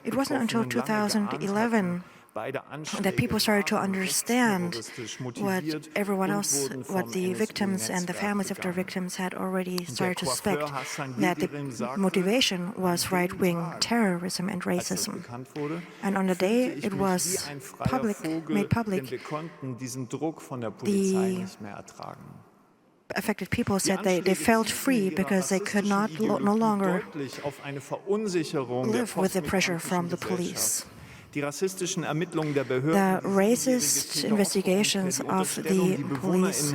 It wasn't until 2011 that people started to understand what everyone else, what the victims and the families of their victims had already started to suspect, that the motivation was right-wing terrorism and racism. And on the day it was made public, the affected people said they felt free because they could no longer live with the pressure from the police. The racist investigations of the police,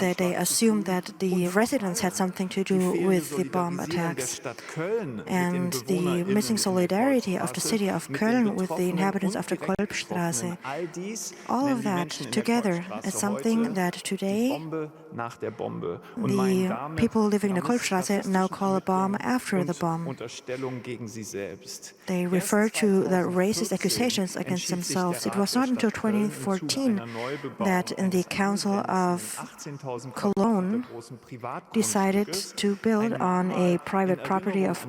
that they assumed that the residents had something to do with the bomb attacks, and the missing solidarity of the city of Köln with the inhabitants of the Kolbstraße. All of that together is something that today the people living in the Kolbstraße now call a bomb after the bomb. They refer to the racist accusations against themselves. It was not until 2014 that the Council of Cologne decided to build on a private property of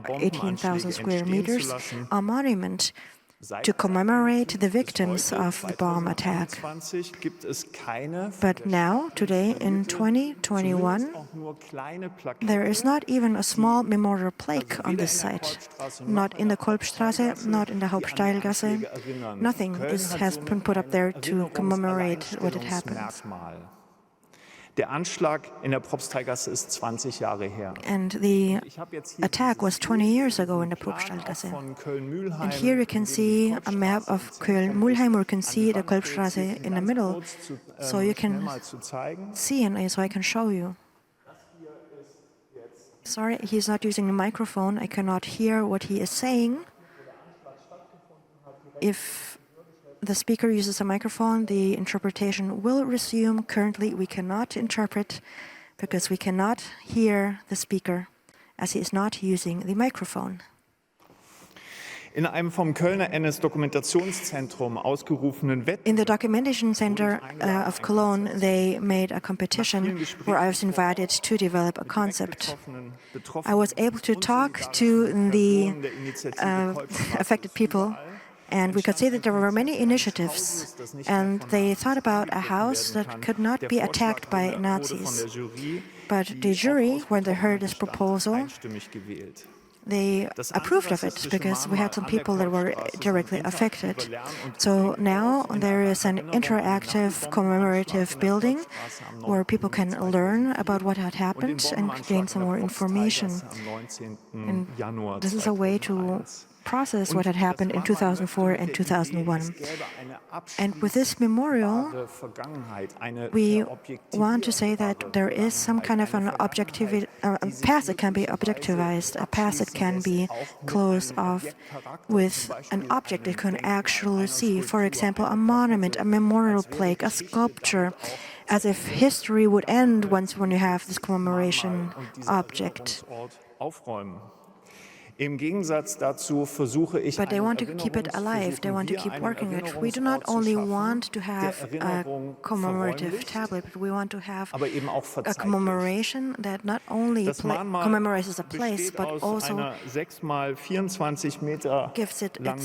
18,000 square meters a monument to commemorate the victims of the bomb attack. But now, today, in 2021, there is not even a small memorial plaque on this site. Not in the Kolbstraße, not in the Hauptsteilgasse. Nothing has been put up there to commemorate what had happened. Der Anschlag in der Propsteigasse ist 20 Jahre her. And the attack was 20 years ago in the Propsteigasse. And here you can see a map of Köln-Mülheim, where you can see the Kolbstraße in the middle, so you can see and so I can show you. Sorry, he's not using the microphone. I cannot hear what he is saying. If the speaker uses a microphone, the interpretation will resume. Currently, we cannot interpret because we cannot hear the speaker as he is not using the microphone. In einem vom Kölner NS-Dokumentationszentrum ausgerufenen In the Documentation Center of Cologne, they made a competition where I was invited to develop a concept. I was able to talk to the affected people, and we could see that there were many initiatives, and they thought about a house that could not be attacked by Nazis. But the jury, when they heard this proposal, they approved of it because we had some people that were directly affected. So now there is an interactive commemorative building where people can learn about what had happened and gain some more information. And this is a way to process what had happened in 2004 and 2001. And with this memorial, we want to say that there is some kind of an objectivity, a past that can be objectivized, a past that can be closed off with an object that can actually see, for example, a monument, a memorial plaque, a sculpture, as if history would end when you have this commemoration object. Im Gegensatz dazu versuche ich, but they want to keep it alive, they want to keep working it. We do not only want to have a commemorative tablet, but we want to have a commemoration that not only commemorates a place, but also gives it the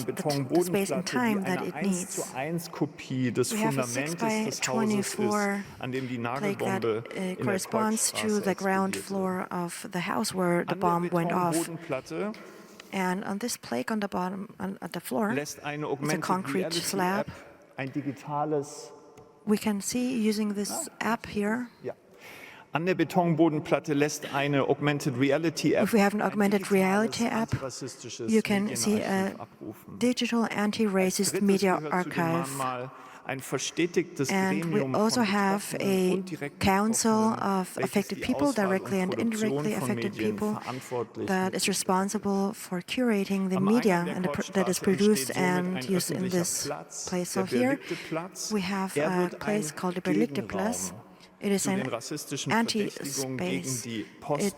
space and time that it needs. We have a 6x24 plaque that corresponds to the ground floor of the house where the bomb went off. And on this plaque on the bottom, on the floor, it's a concrete slab. We can see using this app here. An der Betonbodenplatte lässt eine Augmented Reality App. If we have an augmented reality app, you can see a digital anti-racist media archive. And we also have a council of affected people, directly and indirectly affected people, that is responsible for curating the media and that is produced and used in this place. So here we have a place called the Belegte Platz. It is an anti-space. It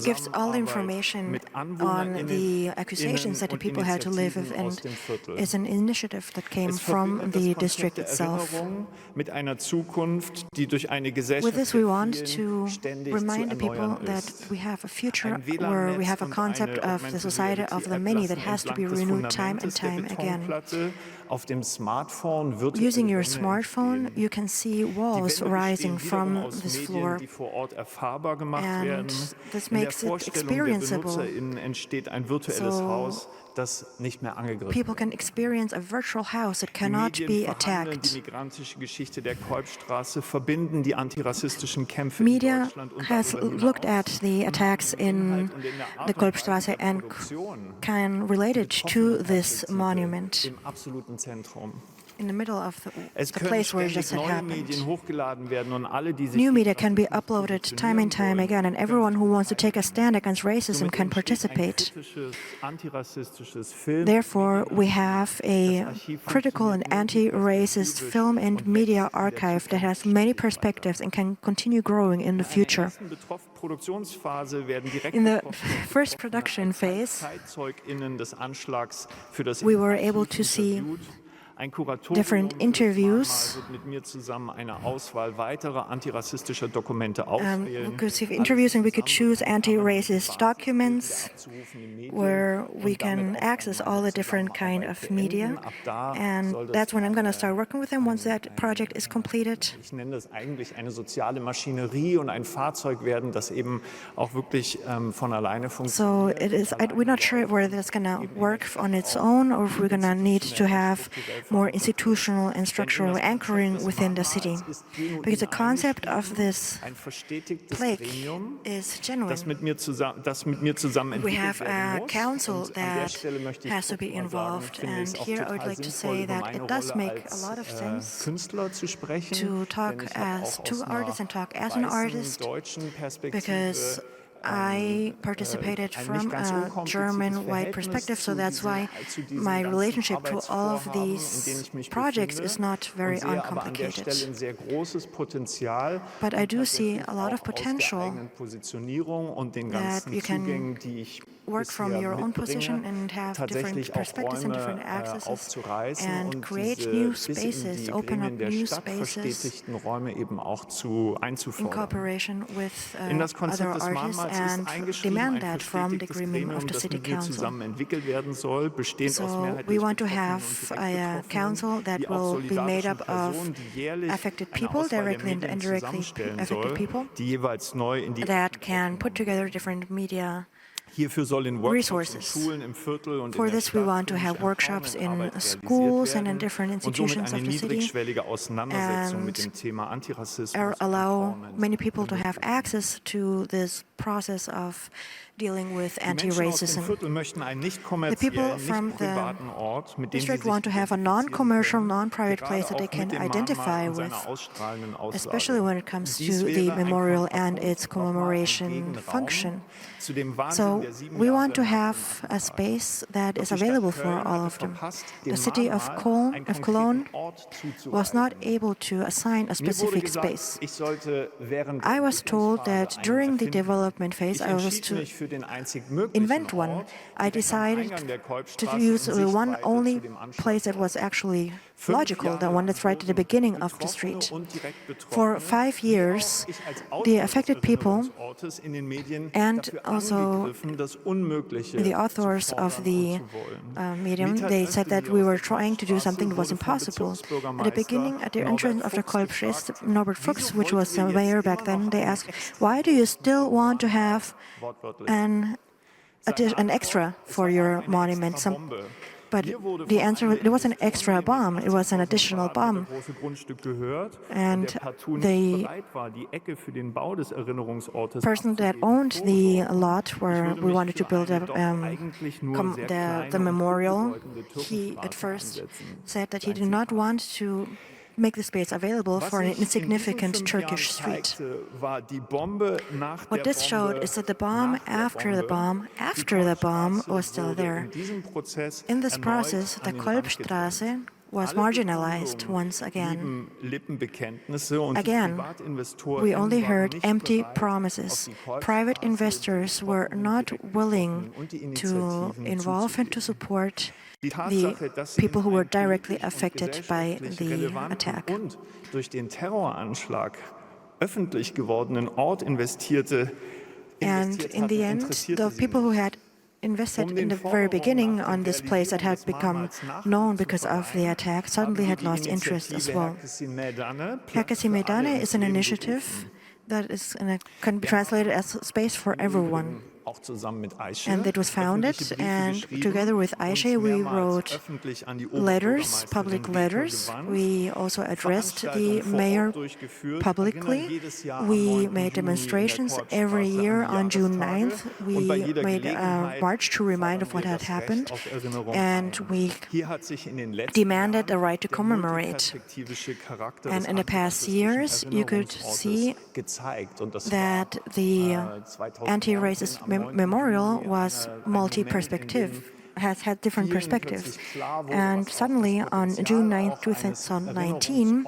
gives all information on the accusations that the people had to live with, and is an initiative that came from the district itself. With this, we want to remind the people that we have a future where we have a concept of the society of the many that has to be renewed time and time again. Using your smartphone, you can see walls rising from this floor, and this makes it experienceable. So people can experience a virtual house that cannot be attacked. Media has looked at the attacks in the Kolbstraße and can relate it to this monument in the middle of the place where it just had happened. New media can be uploaded time and time again, and everyone who wants to take a stand against racism can participate. Therefore, we have a critical and anti-racist film and media archive that has many perspectives and can continue growing in the future. In the first production phase, we were able to see different interviews. We could see interviews, and we could choose anti-racist documents where we can access all the different kind of media. And that's when I'm going to start working with them once that project is completed. So it is. We're not sure whether that's going to work on its own, or if we're going to need to have more institutional and structural anchoring within the city. Because the concept of this plaque is genuine. We have a council that has to be involved, and here I would like to say that it does make a lot of sense to talk as two artists and talk as an artist, because I participated from a German-wide perspective, so that's why my relationship to all of these projects is not very uncomplicated. But I do see a lot of potential that you can work from your own position and have different perspectives and different accesses and create new spaces, open up new spaces in cooperation with other artists and demand that from the agreement of the City Council. So we want to have a council that will be made up of affected people, directly and indirectly affected people, that can put together different media resources. For this, we want to have workshops in schools and in different institutions of the city and allow many people to have access to this process of dealing with anti-racism. The people from the district want to have a non-commercial, non-private place that they can identify with, especially when it comes to the memorial and its commemoration function. So we want to have a space that is available for all of them. The city of Cologne was not able to assign a specific space. I was told that during the development phase, I was to invent one. I decided to use the one only place that was actually logical, the one that's right at the beginning of the street. For 5 years, the affected people and also the authors of the medium, they said that we were trying to do something that was impossible. At the beginning, at the entrance of the Kolbschest, Norbert Fuchs, which was the mayor back then, they asked, why do you still want to have an extra for your monument? But the answer, it was an extra bomb, it was an additional bomb. And the person that owned the lot where we wanted to build the memorial, he at first said that he did not want to make the space available for an insignificant Turkish street. What this showed is that the bomb after the bomb was still there. In this process, the Kolbstraße was marginalized once again. Again, we only heard empty promises. Private investors were not willing to involve and to support the people who were directly affected by the attack. And in the end, the people who had invested in the very beginning on this place that had become known because of the attack suddenly had lost interest as well. Herkesi Meydane is an initiative that can be translated as space for everyone. And it was founded, and together with Aisha, we wrote letters, public letters. We also addressed the mayor publicly. We made demonstrations every year on June 9th. We made a march to remind of what had happened, and we demanded the right to commemorate. And in the past years, you could see that the anti-racist memorial was multi-perspective, had different perspectives. And suddenly on June 9, 2019,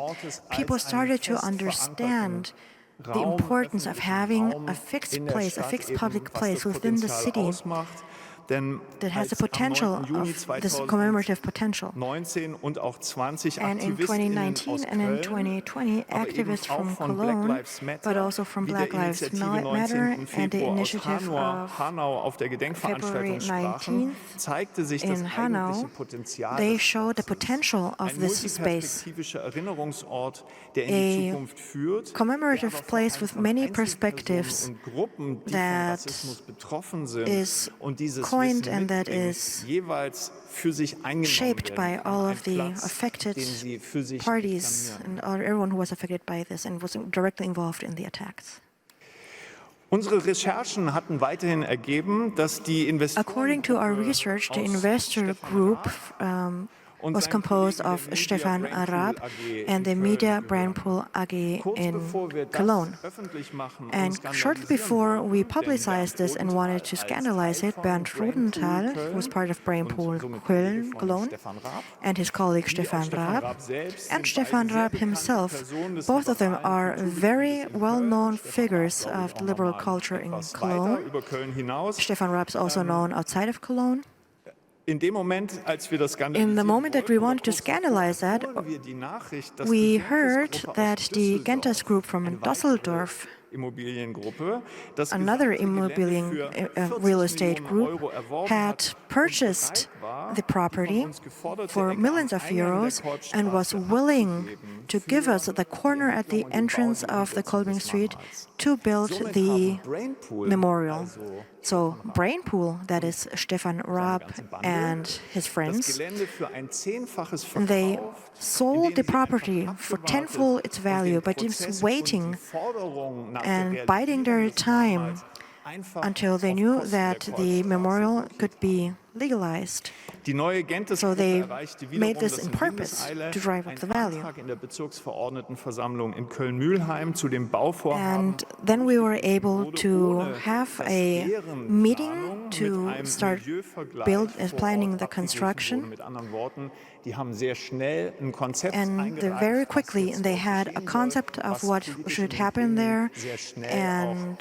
people started to understand the importance of having a fixed place, a fixed public place within the city that has the potential of this commemorative potential. And in 2019 and in 2020, activists from Cologne, but also from Black Lives Matter and the initiative of February 19th in Hanau, they show the potential of this space. A commemorative place with many perspectives that is coined and that is shaped by all of the affected parties and everyone who was affected by this and was directly involved in the attacks. According to our research, the investor group was composed of Stefan Raab and the Media Brainpool AG in Cologne. And shortly before we publicized this and wanted to scandalize it, Bernd Rudenthal, who was part of Brainpool Cologne, and his colleague Stefan Raab, and Stefan Raab himself, both of them are very well-known figures of the liberal culture in Cologne. Stefan Raab is also known outside of Cologne. In the moment that we wanted to scandalize that, we heard that the Gentes Group from Düsseldorf, another real estate group, had purchased the property for millions of euros and was willing to give us the corner at the entrance of the Kolbing Street to build the memorial. So Brainpool, that is Stefan Raab and his friends, they sold the property for tenfold its value, but just waiting and biding their time until they knew that the memorial could be legalized. So they made this in purpose to drive up the value. And then we were able to have a meeting to start planning the construction. And very quickly they had a concept of what should happen there, and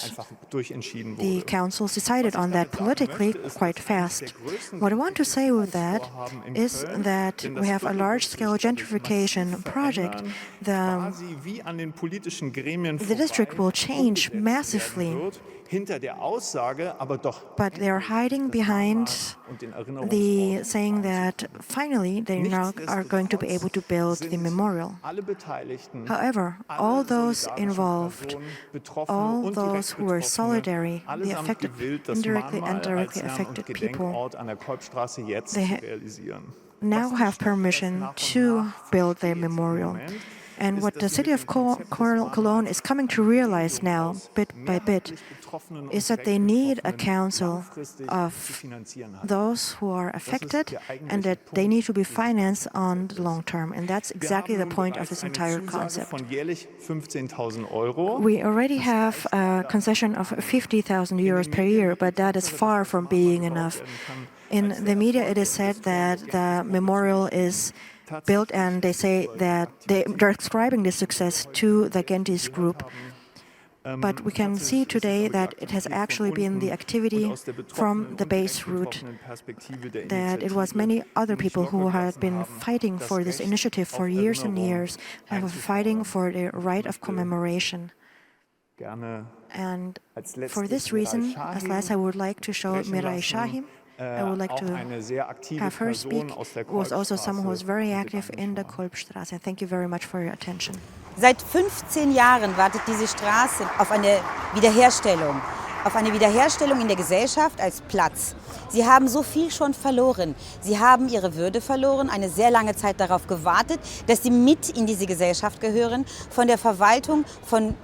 the councils decided on that politically quite fast. What I want to say with that is that we have a large-scale gentrification project. The district will change massively, but they are hiding behind the saying that finally they now are going to be able to build the memorial. However, all those involved, all those who were solidary, the affected, indirectly and directly affected people, they now have permission to build their memorial. And what the city of Cologne is coming to realize now, bit by bit, is that they need a council of those who are affected and that they need to be financed on the long term. And that's exactly the point of this entire concept. We already have a concession of 50,000 euros per year, but that is far from being enough. In the media, it is said that the memorial is built, and they say that they're ascribing this success to the Gentes Group. But we can see today that it has actually been the activity from the base root, that it was many other people who have been fighting for this initiative for years and years, have been fighting for the right of commemoration. And for this reason, as last I would like to show Mirai Shahim. I would like to have her speak, who was also someone who was very active in the Kolbstraße. Thank you very much for your attention. Seit 15 Jahren wartet diese Straße auf eine Wiederherstellung in der Gesellschaft als Platz. Sie haben so viel schon verloren. Sie haben ihre Würde verloren, eine sehr lange Zeit darauf gewartet, dass sie mit in diese Gesellschaft gehören, von der Verwaltung, von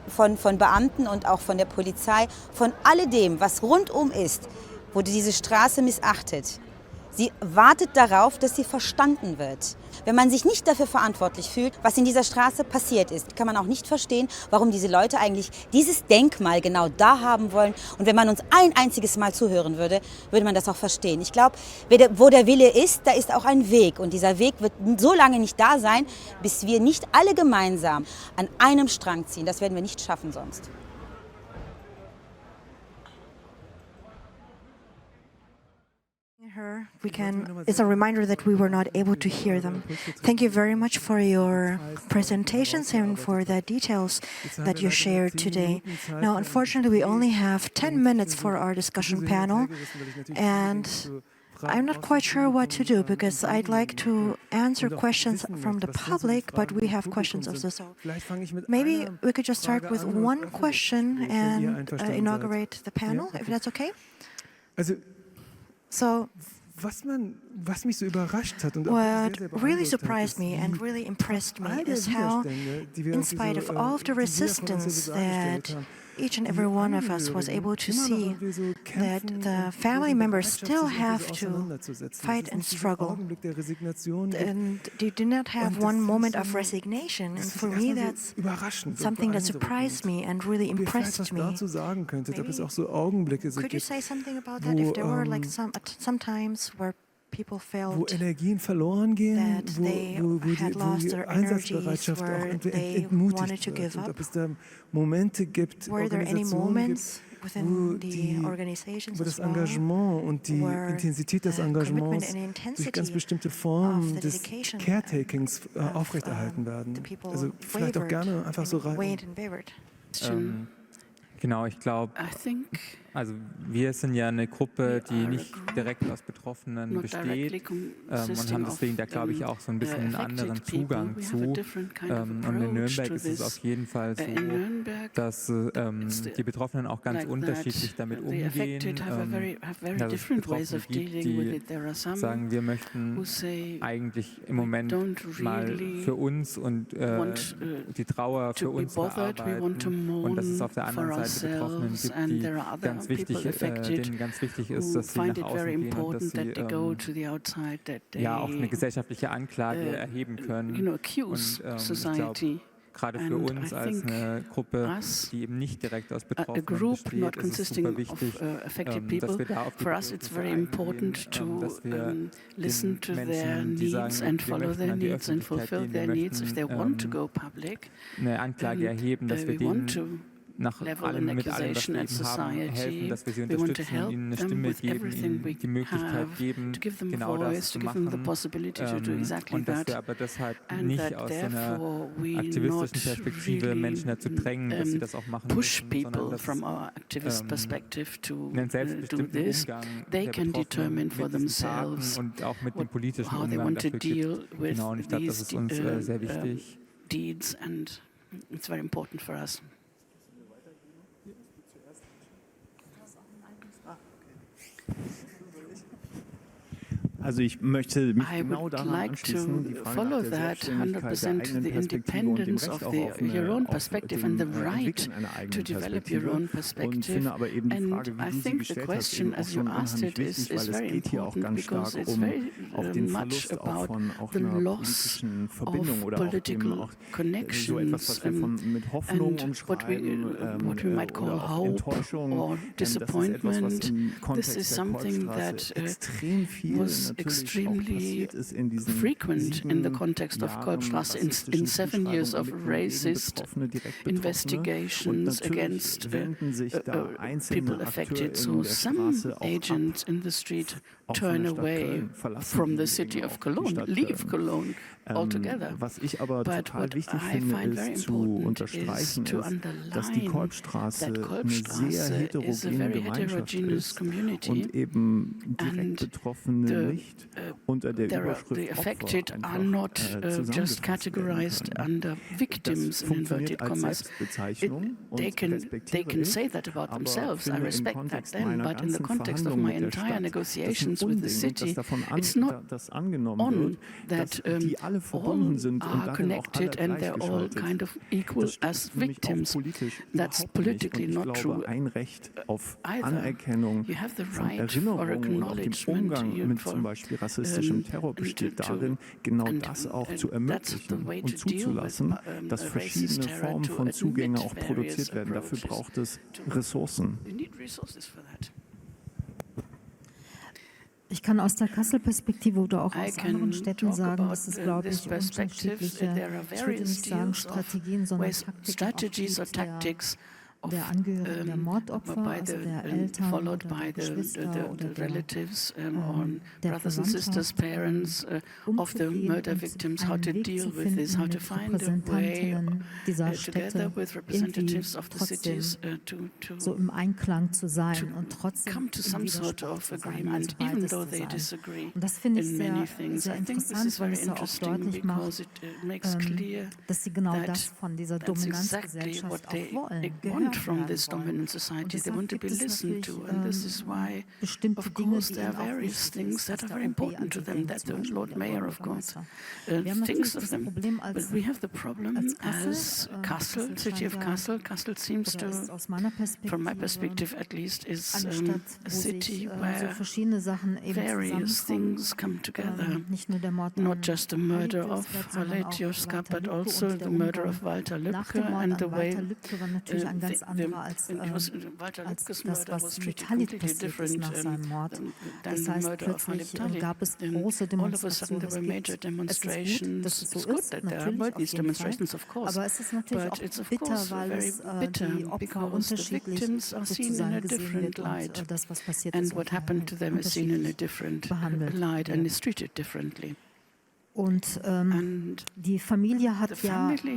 Beamten und auch von der Polizei, von alledem, was rundum ist, wurde diese Straße missachtet. Sie wartet darauf, dass sie verstanden wird. Wenn man sich nicht dafür verantwortlich fühlt, was in dieser Straße passiert ist, kann man auch nicht verstehen, warum diese Leute eigentlich dieses Denkmal genau da haben wollen. Und wenn man uns ein einziges Mal zuhören würde, würde man das auch verstehen. Ich glaube, wo der Wille ist, da ist auch ein Weg. Und dieser Weg wird so lange nicht da sein, bis wir nicht alle gemeinsam an einem Strang ziehen. Das werden wir nicht schaffen sonst. It's a reminder that we were not able to hear them. Thank you very much for your presentations and for the details that you shared today. Now, unfortunately, we only have 10 minutes for our discussion panel, and I'm not quite sure what to do because I'd like to answer questions from the public, but we have questions also. So maybe we could just start with one question and inaugurate the panel, if that's okay. So, what really surprised me and really impressed me is how, in spite of all of the resistance that each and every one of us was able to see that the family members still have to fight and struggle, and they do not have one moment of resignation. And for me, that's something that surprised me and really impressed me. Could you say something about that? If there were like some times where people felt that they had lost their energies, where they wanted to give up. Were there any moments within the organizations as well, where the commitment and intensity of the dedication of the people wavered? Genau, ich glaube, also wir sind ja eine Gruppe, die nicht direkt aus Betroffenen besteht und haben deswegen da, glaube ich, auch so ein bisschen einen anderen Zugang zu. Und in Nürnberg ist es auf jeden Fall so, dass die Betroffenen auch ganz unterschiedlich damit umgehen. Dass es Betroffene gibt, die sagen, wir möchten eigentlich im Moment mal für uns und die Trauer für uns verarbeiten. Und dass es auf der anderen Seite Betroffenen gibt, die denen ganz wichtig ist, dass sie nach außen gehen und dass sie ja auch eine gesellschaftliche Anklage erheben können. Und ich glaube, gerade für uns als eine Gruppe, die eben nicht direkt aus Betroffenen besteht, ist es super wichtig, dass wir da auf die Proteste eingehen, dass wir den Menschen, die sagen, wir möchten an die Öffentlichkeit gehen, wir möchten eine Anklage erheben, dass wir denen nach allem, mit allem, was wir eben haben, helfen, dass wir sie unterstützen, ihnen eine Stimme geben, ihnen die Möglichkeit geben, genau das zu machen. Und dass wir aber deshalb nicht aus so einer aktivistischen Perspektive Menschen dazu drängen, dass sie das auch machen müssen, sondern dass einen selbstbestimmten Umgang der Betroffenen mit diesen Taten und auch mit dem politischen Umgang dafür gibt. Genau, und ich glaube, das ist uns sehr wichtig. It's very important for us. Also ich möchte mich genau daran anschließen, die Frage nach der Selbstständigkeit, der eigenen Perspektive und dem Recht auch auf den Entwickeln einer eigenen Perspektive. Und finde aber eben die Frage, wie du sie gestellt hast, eben auch schon unheimlich wichtig, weil es geht hier auch ganz stark auch den Verlust auch von auch einer politischen Verbindung oder auch dem auch so etwas, was wir mit Hoffnung umschreiben, auch Enttäuschung. Das ist etwas, was im Kontext der Kolbstraße extrem viel extremely frequent in the context of Kolbstraße in 7 years of racist investigations against people affected. So some agents in the street turn away from the city of Cologne, leave Cologne altogether. Was ich aber total wichtig finde, ist zu unterstreichen, dass die Kolbstraße eine sehr heterogene Gemeinschaft ist und eben direkt Betroffene nicht unter der Überschrift affected are not just categorized under victims in inverted commas. They can say that about themselves. I respect that then, but in the context of my entire negotiations with the city, it's not on that all are connected and they're all kind of equal as victims. That's politically not true either. You have the right for acknowledgement zum Beispiel rassistischem Terror besteht darin, genau das auch zu ermöglichen und zuzulassen, dass verschiedene Formen von Zugängen auch produziert werden. Dafür braucht es Ressourcen. Ich kann aus der Kassel-Perspektive oder auch aus anderen Städten sagen, dass es, glaube ich, unterschiedliche, ich würde nicht sagen Strategien, sondern Taktiken der Angehörigen der Mordopfer, also der Eltern oder der Geschwister oder der brothers and sisters, parents of the murder victims, how to deal with this, how to find a way together with representatives of the cities so im Einklang zu sein und trotzdem come to some sort of agreement, even though they disagree und das finde ich in many things. sehr interessant, weil es ja auch deutlich macht, dass sie genau das von dieser Dominanzgesellschaft auch wollen, gehört from this dominant society. They want to be listened to, and this is why, of course, there are various things that are very important to them that the Lord Mayor, of course, thinks of them. But we have the problem as Kassel, city of Kassel. Kassel seems to, from my perspective at least, is a city where various things come together. Not just the murder of Halet Joska, but also the murder of Walter Lübcke, and the way Walter Lübcke's murder was treated completely different than the murder of Halit Talit. All of a sudden there were major demonstrations. It's good that there are these demonstrations, of course, but it's of course very bitter because the victims are seen in a different light, and what happened to them is seen in a different light and is treated differently. Und die Familie hat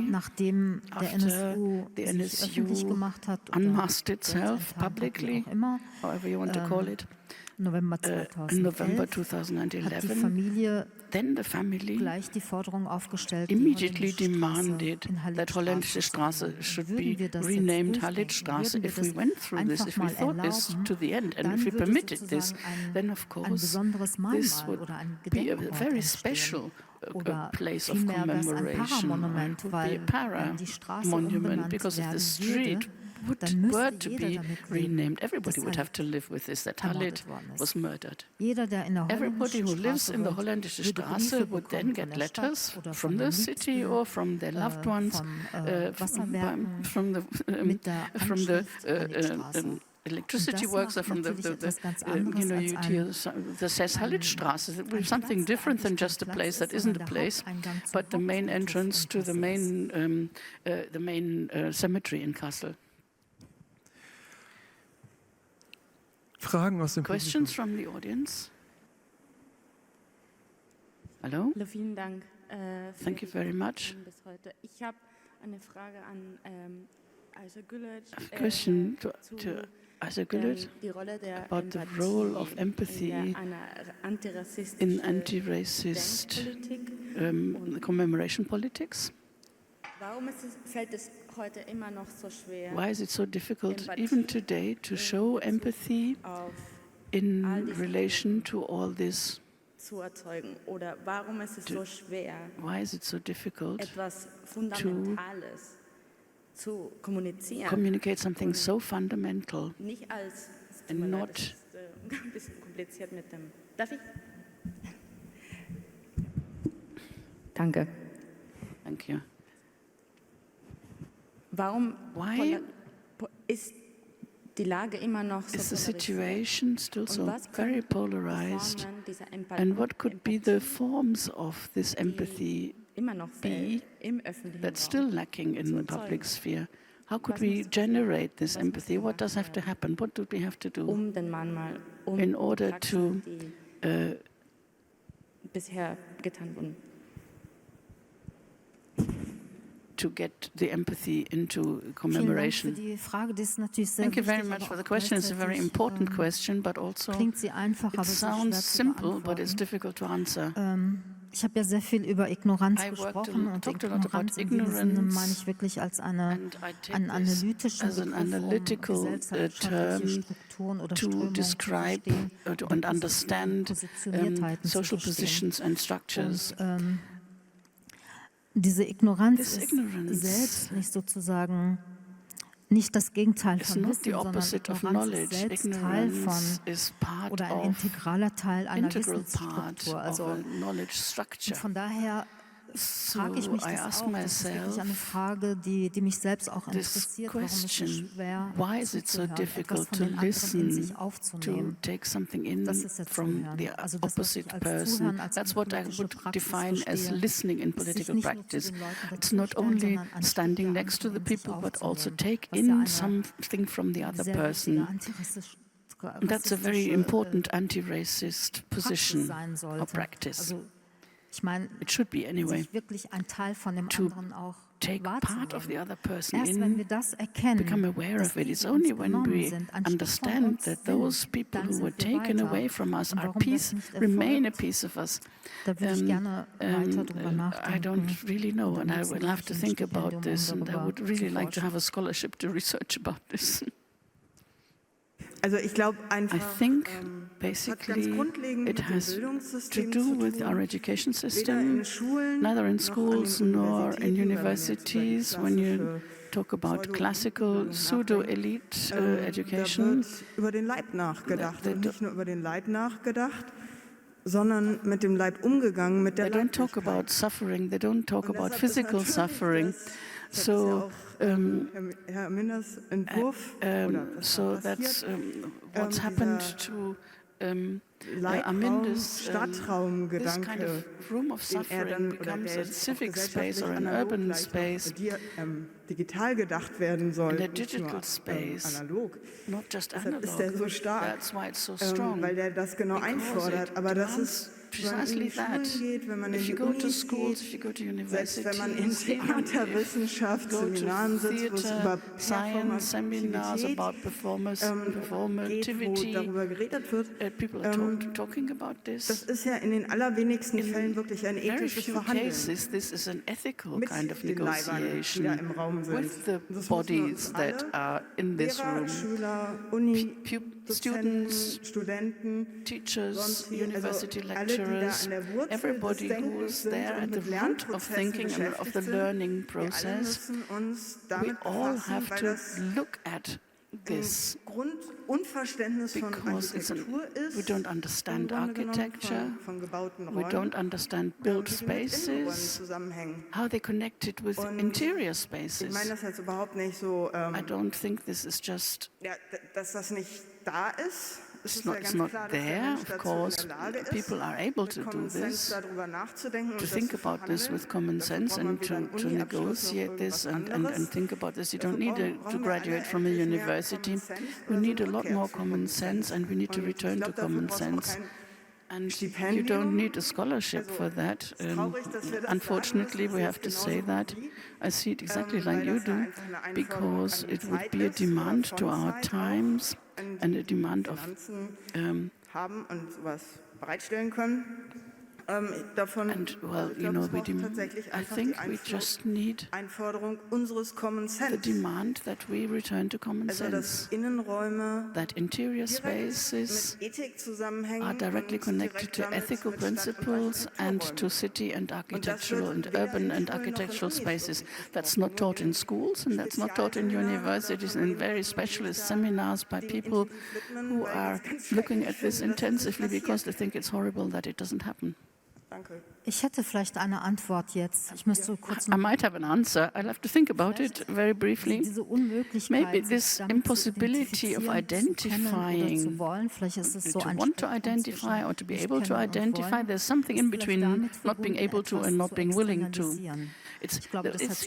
nachdem der NSU sich öffentlich gemacht hat, unmasked itself publicly, however you want to call it, November in 2011, hat die Familie then the family gleich die Forderung aufgestellt, immediately demanded that Holländische Straße should be renamed Halitstraße. If we went through this, if we thought this to the end, and if we permitted this, then of course this would be a very special place of commemoration. It would be a para monument because if the street were to be renamed, everybody would have to live with this, that Halit was murdered. Everybody who lives in the Holländische Straße would then get letters from the city or from their loved ones, from the electricity works, or from the that says Halitstraße. It will be something different than just a place that isn't a place, but the main entrance to the main cemetery in Kassel. Fragen aus dem Questions from the audience? Hello? Vielen Dank. Thank you very much. Ich habe eine Frage an question to Asa Gület about the role of empathy in anti-racist commemoration politics. Why is it so difficult, even today, to show empathy in relation to all this? Why is it so difficult to communicate something so fundamental and not Danke. Thank you. Why ist die Lage immer noch so is the situation still so very polarized, and what could be the forms of this empathy be that's still lacking in the public sphere? How could we generate this empathy? What does have to happen? What do we have to do in order to get the empathy into commemoration? Thank you very much for the question. It's a very important question, but also it sounds simple, but it's difficult to answer. Ich habe ja sehr viel über Ignoranz gesprochen, und Ignoranz in diesem Sinne meine ich wirklich als einen analytischen Begriff, gesellschaftliche Strukturen oder Strömungen to describe and understand social positions and structures. Diese Ignoranz ist selbst nicht sozusagen nicht das Gegenteil von Wissen, sondern Ignoranz ist selbst Teil von oder ein integraler Teil einer Wissensstruktur. Also, und von daher frage ich mich das auch. Das ist wirklich eine Frage, die mich selbst auch interessiert. Warum ist es so schwer zuzuhören, etwas von dem anderen in sich aufzunehmen? Das ist jetzt Zuhören. Also das wirklich als Zuhören, als That's what I would define as listening in political practice. It's not only standing next to the people, but also take in something from the other person. That's a very important anti-racist position or practice. Ich meine, it should be anyway, sich wirklich ein Teil von dem anderen auch take part of the other person Erst wenn in, wir das erkennen, become aware of it. It's only when we understand that those people who were taken away from us are remain a piece of us. Da würde ich gerne weiter drüber nachdenken. I don't really know, and I will have to think about this, and I would really like to have a scholarship to research about this. Also ich glaube einfach, I think basically it has to do with our education system, neither in schools nor in universities. When you talk about classical pseudo-elite education, über den Leib nachgedacht und nicht nur über den Leib nachgedacht, sondern mit dem Leib umgegangen, mit der Leiblichkeit. They don't talk about suffering, they don't talk about physical suffering. So, Herr Münners Entwurf, so that's what's happened to Aminde's this kind of room of suffering becomes a civic space or an urban space, digital gedacht werden soll, and a digital space, analog. not just Deshalb analog. ist der so stark, That's why it's so strong, weil der das genau einfordert. Aber das ist precisely that. If you go to schools, if you go to universities, wenn man in Theaterwissenschaft Seminaren sitzt, wo es über science seminars about performativity, darüber geredet wird, people are talking about this. Das ist ja in den allerwenigsten Fällen wirklich ein ethisches Verhandeln. Cases, this is an ethical kind of den Leibern, die da im Raum sind. with the bodies that are in this room. Schüler, Students, Studenten, teachers, university lecturers, everybody who is there at the root of thinking and of the learning process, we all have to look at this because we don't understand architecture, we don't understand built spaces, how they connected with interior spaces. I don't think this is just... It's not there, of course. People are able to do this, to think about this with common sense and to negotiate this and think about this. You don't need to graduate from a university. We need a lot more common sense, and we need to return to common sense. And you don't need a scholarship for that. Unfortunately, we have to say that. I see it exactly like you do, because it would be a demand to our times and a demand of haben und sowas bereitstellen können. And well, you know, I think we just need the demand that we return to common sense, that interior spaces are directly connected to ethical principles and to city and architectural and urban and architectural spaces. That's not taught in schools, and that's not taught in universities and in very specialist seminars by people who are looking at this intensively because they think it's horrible that it doesn't happen. Ich hätte vielleicht eine Antwort jetzt. Ich müsste kurz I might have an answer. I'll have to think about it very briefly. Maybe this impossibility of identifying, to want to identify or to be able to identify, there's something in between not being able to and not being willing to. It's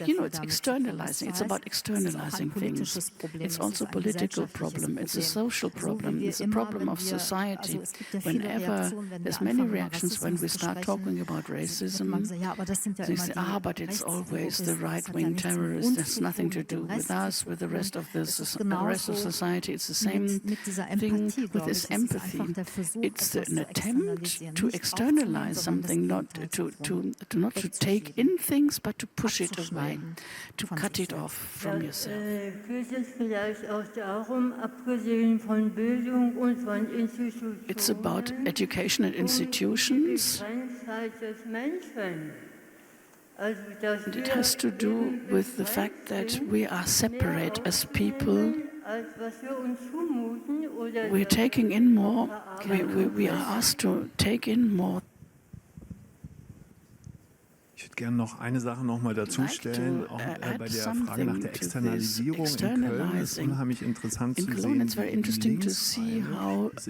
you know, it's externalizing. It's about externalizing things. It's also a political problem. It's a social problem. It's a problem of society. Whenever there's many reactions when we start talking about racism, they say, but it's always the right-wing terrorists. There's nothing to do with us, with the rest of the rest of society. It's the same thing with this empathy. It's an attempt to externalize something, not to take in things, but to push it away, to cut it off from yourself. It's about education and institutions. And it has to do with the fact that we are separate as people. We're taking in more, we are asked to take in more. Ich würde gerne noch eine Sache noch mal dazu stellen, auch bei der Frage nach der Externalisierung in Köln ist unheimlich interessant zu sehen, wie links sich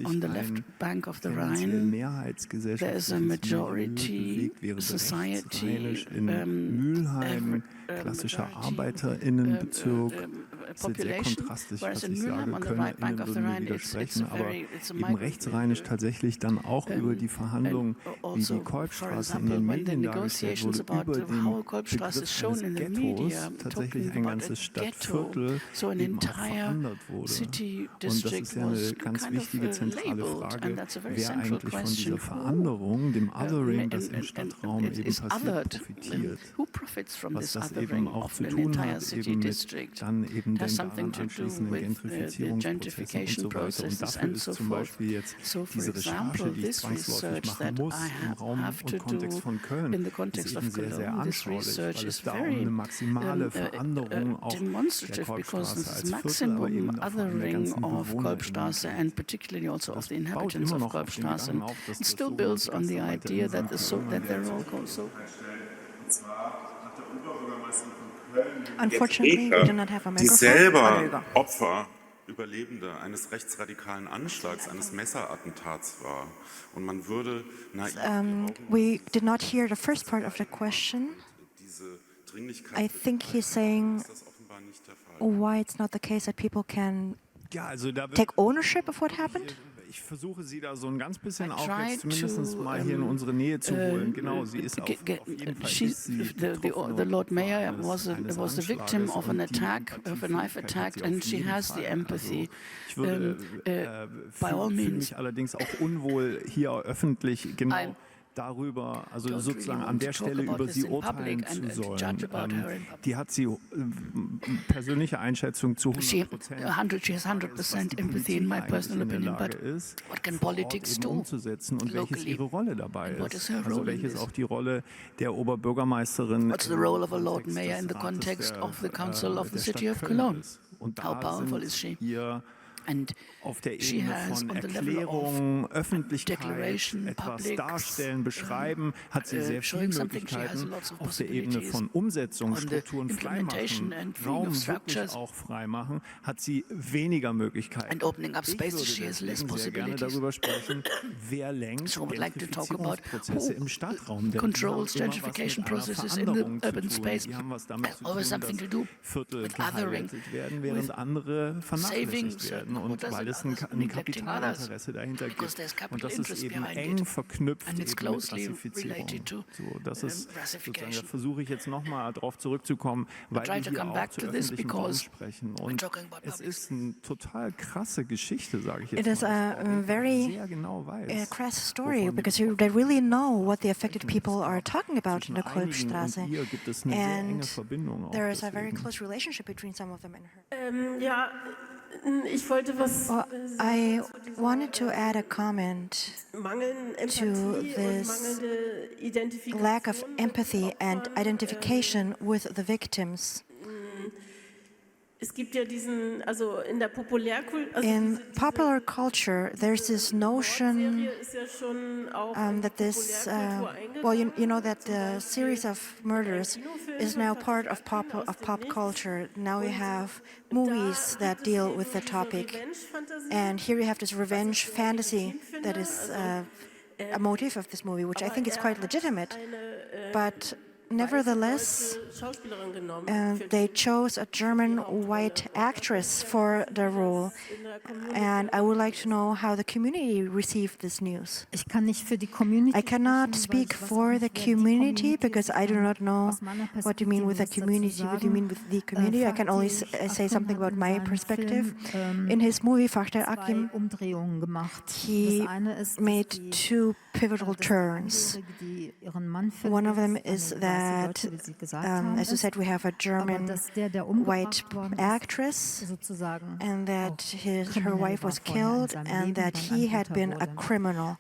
eine Mehrheitsgesellschaft bewegt, während rechts in Mülheim, klassischer ArbeiterInnenbezirk, population, whereas in Nuremberg on the right bank of the Rhine, it's a eben rechtsrheinisch tatsächlich dann auch über die Verhandlungen, wie die Kolbstraße in den Medien dargestellt wurde, über den Begriff eines Ghettos, tatsächlich ein ganzes Stadtviertel eben auch verändert wurde. Und das ist ja eine ganz wichtige zentrale Frage, wer eigentlich von dieser Veränderung, dem Othering, das im Stadtraum eben passiert, profitiert. Was das eben auch zu tun hat, eben mit dann eben den daran anschließenden Gentrifizierungsprozessen und so weiter. Und dafür ist zum Beispiel jetzt diese Recherche, die ich zwangsläufig machen muss im Raum und Kontext von Köln, ist eben sehr, sehr anschaulich, weil es da um eine maximale Veränderung auch der Kolbstraße als Viertel, aber eben auch von der ganzen Kolbstraße and particularly also of the inhabitants of Kolbstraße. It still builds on the idea that they're all so. Unfortunately, we do not have a die microphone. selber Opfer, Überlebende eines rechtsradikalen Anschlags, eines Messerattentats war. Und man würde we did not hear the first part of the question. I think he's saying why it's not the case that people can take ownership of what happened. Ich versuche sie da so ein ganz bisschen auch jetzt zumindest mal hier in unsere Nähe zu holen. Genau, sie ist auf jeden Fall the Lord Mayor was the victim of an attack, of a knife attack, and she has the empathy. Ich würde fühle mich allerdings auch unwohl hier öffentlich genau darüber, also sozusagen an der Stelle über sie urteilen zu sollen. Die hat sie persönliche Einschätzung zu 100%. She has 100% empathy in my personal opinion, but what can politics do umzusetzen und welches ihre Rolle dabei ist. Also welches auch die Rolle der Oberbürgermeisterin. What's the role of a Lord Mayor in the context of the Council of the City of Cologne? How powerful is she? And auf der Ebene von Erklärung, Öffentlichkeit, etwas darstellen, beschreiben, hat sie sehr viele Möglichkeiten. Auf der Ebene von Umsetzung, Strukturen freimachen, Raum wirklich auch freimachen, hat sie weniger Möglichkeiten. Ich würde sehr gerne darüber sprechen, wer lenkt Gentrifizierungsprozesse im Stadtraum. Controls gentrification processes in the urban space. Die haben was damit zu tun, dass Viertel gehighlightet werden, während andere vernachlässigt werden. Und weil es ein Kapitalinteresse dahinter gibt. Und das ist eben eng verknüpft eben mit Rassifizierung. So, das ist sozusagen, da versuche ich jetzt nochmal darauf zurückzukommen, weil wir hier auch zu öffentlichen Raum sprechen. Und es ist eine total krasse Geschichte, sage ich jetzt mal. It is a very crass story because they really know what the affected people are talking about in the Kolbstraße. And there is a very close relationship between some of them and her. Ja. Ich wollte was I wanted to add a comment to this lack of empathy and identification with the victims. Es gibt ja diesen, also in der Populärkultur, in popular culture, there's this notion that this, well, you know that the series of murders is now part of pop culture. Now we have movies that deal with the topic, and here you have this revenge fantasy that is a motive of this movie, which I think is quite legitimate, but nevertheless, they chose a German white actress for the role, and I would like to know how the community received this news. I cannot speak for the community because I do not know what you mean with the community. What do you mean with the community? I can only say something about my perspective. In his movie Fachter Akim, he made two pivotal turns. One of them is that, as you said, we have a German white actress, and that her wife was killed, and that he had been a criminal.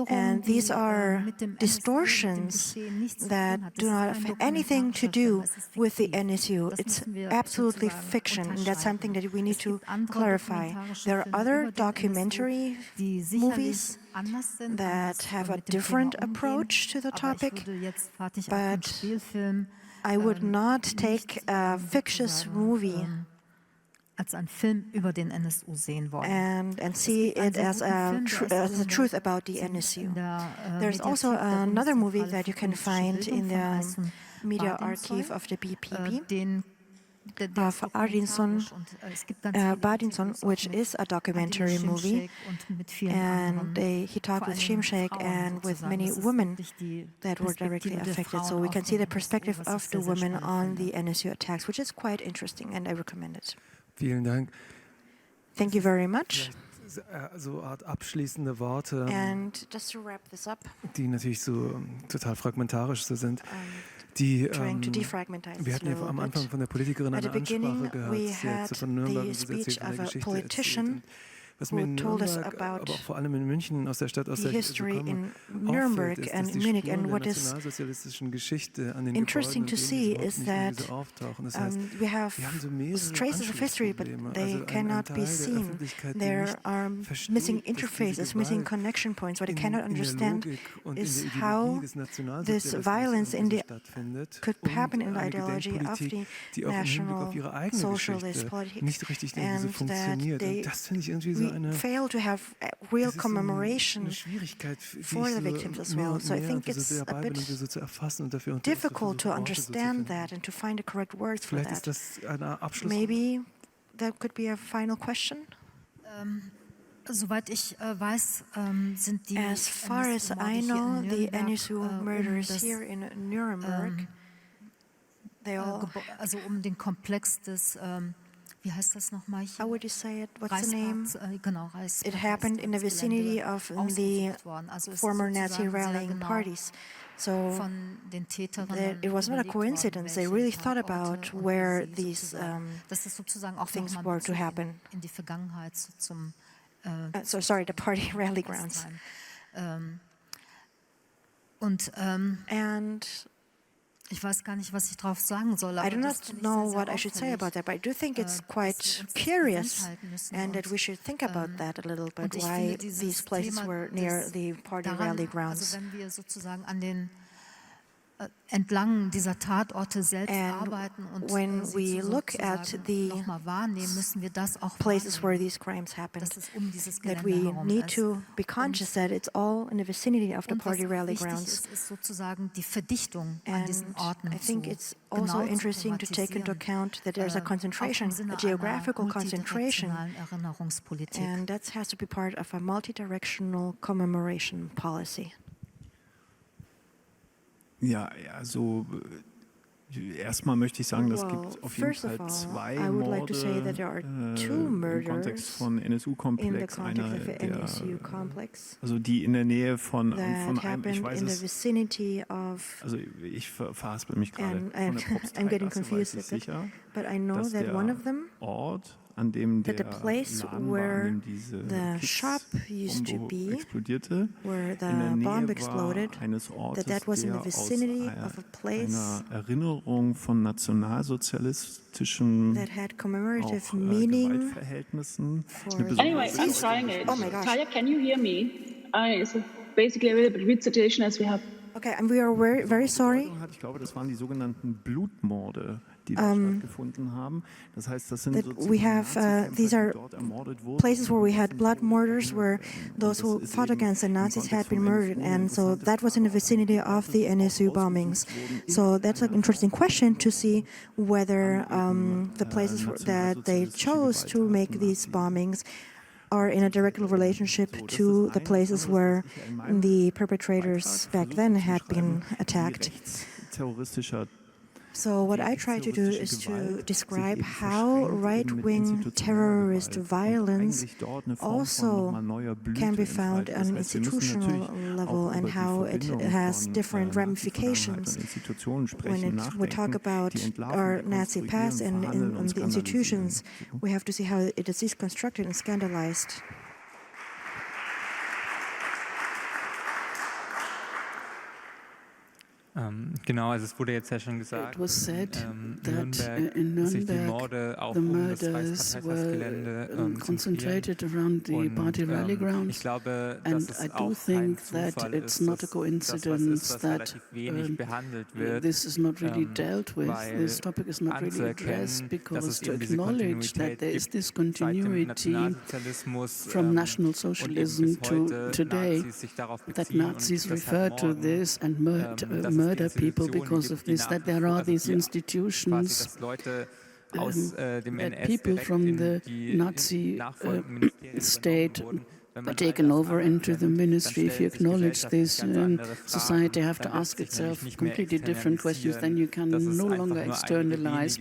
And these are distortions that do not have anything to do with the NSU. It's absolutely fiction, and that's something that we need to clarify. There are other documentary movies that have a different approach to the topic, but I would not take a fictitious movie and see it as the truth about the NSU. There's also another movie that you can find in the media archive of the BPP. of Badinson, which is a documentary movie, and he talked with Şimşek and with many women that were directly affected. So we can see the perspective of the women on the NSU attacks, which is quite interesting, and I recommend it. Vielen Dank. Thank you very much. So Art abschließende Worte, and just to wrap this up, die natürlich so total fragmentarisch so sind. Wir hatten ja am Anfang von der Politikerin eine Ansprache gehört, die hat von Nürnberg erzählt, von der Geschichte erzählt. Was mir in Nürnberg, aber auch vor allem in München aus der Stadt, aus der ich komme, auffällt, ist, dass die Spuren der nationalsozialistischen Geschichte an den Gebäuden und ähnlichen nicht so auftauchen. Das heißt, wir haben so mehrere traces of history, but they cannot be seen. There are missing interfaces, missing connection points. What I cannot understand is how this violence in the could happen in the ideology of the National Socialist Party, and that they fail to have real commemoration for the victims as well. So I think it's a bit difficult to understand that and to find the correct words for that. Maybe that could be a final question. Soweit ich weiß, sind die as far as I know, the Nsu Murders here in Nuremberg, they all also den Komplex des wie heißt das nochmal hier? How would you say it? What's the name? Genau, it happened in the vicinity of the former Nazi rallying parties. So it was not a coincidence. They really thought about where these things were to happen. So sorry, the party rally grounds. And ich weiß gar nicht, was ich darauf sagen soll. I do not know what I should say about that, but I do think it's quite curious and that we should think about that a little bit, why these places were near the party rally grounds. Also wenn wir sozusagen an den entlang dieser Tatorte selbst arbeiten und when we look at the wahrnehmen, müssen wir das auch places where these crimes happened, that we need to be conscious that it's all in the vicinity of the party rally grounds. Ist sozusagen die Verdichtung an diesen Orten. I think it's also interesting to take into account that there's a concentration, a geographical concentration, and that has to be part of a multi-directional commemoration policy. Ja, also erstmal möchte ich sagen, es gibt auf jeden Fall zwei Morde im Kontext von NSU-Komplex. Einer, also die in der Nähe von einem, ich weiß es, also ich verhaspel mich gerade, von der Propsteigasse weiß ich sicher, dass der Ort, an dem der Laden war, an dem diese Bombe explodierte, in der Nähe war eines Ortes, der aus einer Erinnerung von nationalsozialistischen Gewaltverhältnissen. Anyway, I'm trying it. Oh my gosh. Taya, can you hear me? It's basically a really bit weird situation as we have. Okay, and we are very sorry. Ich glaube, das waren die sogenannten Blutmorde, die da stattgefunden haben. Das heißt, das sind sozusagen these are places where we had blood murders, where those who fought against the Nazis had been murdered, and so that was in the vicinity of the NSU bombings. So that's an interesting question to see whether the places that they chose to make these bombings are in a direct relationship to the places where the perpetrators back then had been attacked. So what I try to do is to describe how right-wing terrorist violence also can be found on an institutional level and how it has different ramifications. When we talk about our Nazi past and in the institutions, we have to see how it is deconstructed and scandalized. Genau, also es wurde jetzt ja schon gesagt, Nürnberg, sich die Morde auch das Reichsparteitagsgelände concentrated around the party rally grounds. Ich glaube, dass es auch kein Zufall ist, dass das relativ wenig behandelt wird, this is not really dealt with. This topic is not really addressed because to acknowledge that there is this continuity from National Socialism to today, that Nazis refer to this and murder people because of this, that there are these institutions people from the Nazi state taken over into the ministry. If you acknowledge this, society have to ask itself completely different questions. Then you can no longer externalize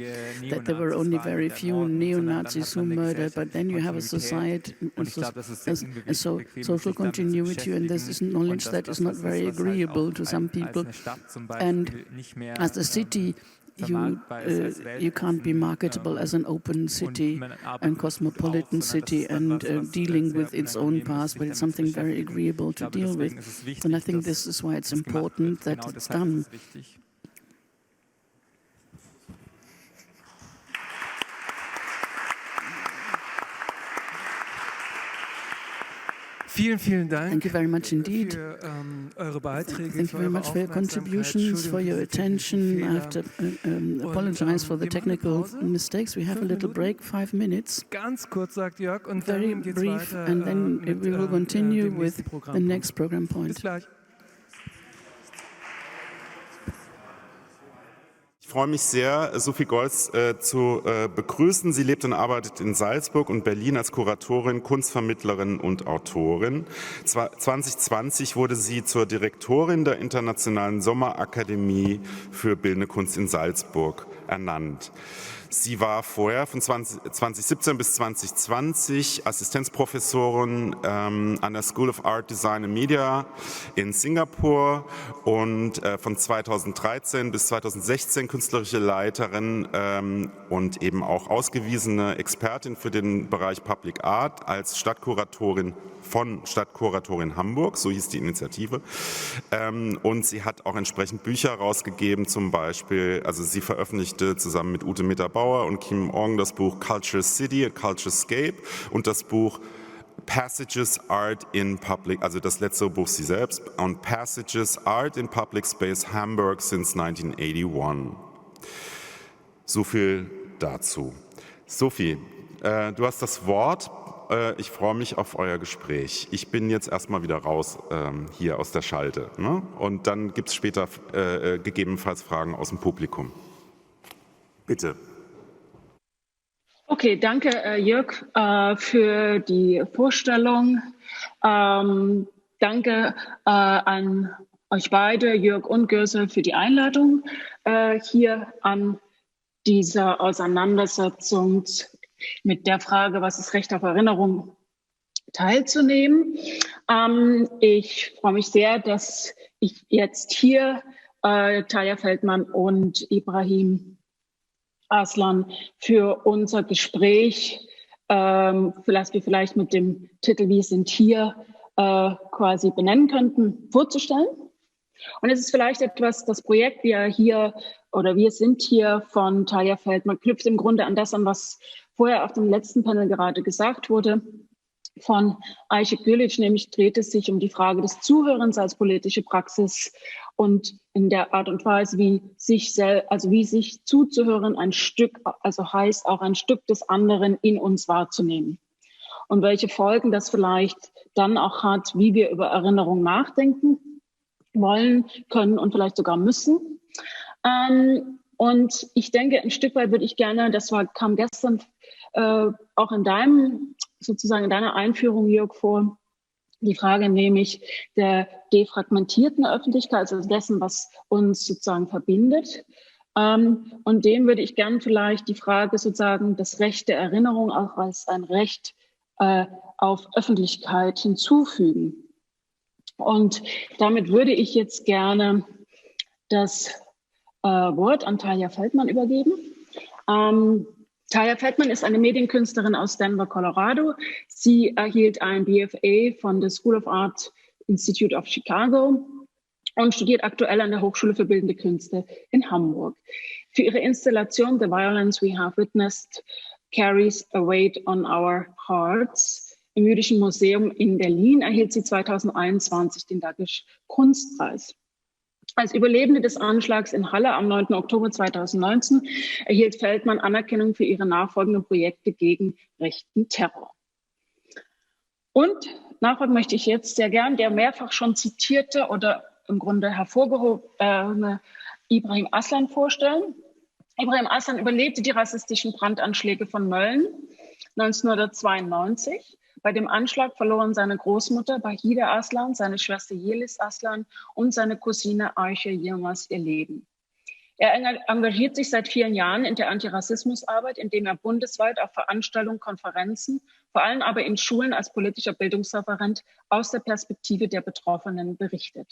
that there were only very few neo-Nazis who murdered, but then you have a society, a social continuity, and this is knowledge that is not very agreeable to some people. And as a city, you can't be marketable as an open city and cosmopolitan city and dealing with its own past, but it's something very agreeable to deal with. And I think this is why it's important that it's done. Vielen, vielen Dank. Thank you very much indeed. Für eure Beiträge. Thank you very much for your contributions, for your attention. I have to apologize for the technical mistakes. We have a little break, 5 minutes. Ganz kurz, sagt Jörg, und very dann geht's brief, weiter, and then we will continue with the next program point. Bis gleich. Ich freue mich sehr, Sophie Golz zu begrüßen. Sie lebt und arbeitet in Salzburg und Berlin als Kuratorin, Kunstvermittlerin und Autorin. 2020 wurde sie zur Direktorin der Internationalen Sommerakademie für Bildende Kunst in Salzburg ernannt. Sie war vorher von 2017 bis 2020 Assistenzprofessorin an der School of Art, Design and Media in Singapur und von 2013 bis 2016 künstlerische Leiterin und eben auch ausgewiesene Expertin für den Bereich Public Art als Stadtkuratorin von Stadtkuratorin Hamburg, so hieß die Initiative. Und sie hat auch entsprechend Bücher rausgegeben, zum Beispiel, also sie veröffentlichte zusammen mit Ute Mitterbauer und Kim Ong das Buch Culture City and Culturescape und das Buch Passages Art in Public, also das letzte Buch sie selbst, und Passages Art in Public Space Hamburg since 1981. So viel dazu. Sophie, du hast das Wort. Ich freue mich auf euer Gespräch. Ich bin jetzt erstmal wieder raus hier aus der Schalte. Ne? Und dann gibt es später gegebenenfalls Fragen aus dem Publikum. Bitte. Okay, danke Jörg für die Vorstellung. Danke an euch beide, Jörg und Göse, für die Einladung hier an dieser Auseinandersetzung mit der Frage, was ist Recht auf Erinnerung, teilzunehmen. Ich freue mich sehr, dass ich jetzt hier Taya Feldmann und Ibrahim Aslan für unser Gespräch, vielleicht mit dem Titel Wir sind hier quasi benennen könnten, vorzustellen. Und es ist vielleicht etwas, das Projekt Wir sind hier von Taya Feldmann knüpft im Grunde an das an, was vorher auf dem letzten Panel gerade gesagt wurde von Ayşe Gülic, nämlich dreht es sich um die Frage des Zuhörens als politische Praxis und in der Art und Weise, wie sich zuzuhören ein Stück, also heißt auch ein Stück des anderen in uns wahrzunehmen. Und welche Folgen das vielleicht dann auch hat, wie wir über Erinnerung nachdenken wollen, können und vielleicht sogar müssen. Und ich denke, ein Stück weit würde ich gerne, kam gestern auch in deiner Einführung, Jörg, vor, die Frage nämlich der defragmentierten Öffentlichkeit, also dessen, was uns sozusagen verbindet. Und dem würde ich gerne vielleicht die Frage sozusagen das Recht der Erinnerung auch als ein Recht auf Öffentlichkeit hinzufügen. Und damit würde ich jetzt gerne das Wort an Taya Feldmann übergeben. Taya Feldmann ist eine Medienkünstlerin aus Denver, Colorado. Sie erhielt ein BFA von der School of Art Institute of Chicago und studiert aktuell an der Hochschule für Bildende Künste in Hamburg. Für ihre Installation The Violence We Have Witnessed Carries a Weight on Our Hearts im Jüdischen Museum in Berlin erhielt sie 2021 den Douglass Kunstpreis. Als Überlebende des Anschlags in Halle am 9. Oktober 2019 erhielt Feldmann Anerkennung für ihre nachfolgenden Projekte gegen rechten Terror. Und nachfragen möchte ich jetzt sehr gern der mehrfach schon zitierte oder im Grunde hervorgehobene Ibrahim Aslan vorstellen. Ibrahim Aslan überlebte die rassistischen Brandanschläge von Mölln 1992. Bei dem Anschlag verloren seine Großmutter Bahide Aslan, seine Schwester Yeliz Aslan und seine Cousine Ayşe Yilmaz ihr Leben. Er engagiert sich seit vielen Jahren in der Antirassismusarbeit, indem er bundesweit auf Veranstaltungen, Konferenzen, vor allem aber in Schulen als politischer Bildungsreferent aus der Perspektive der Betroffenen berichtet.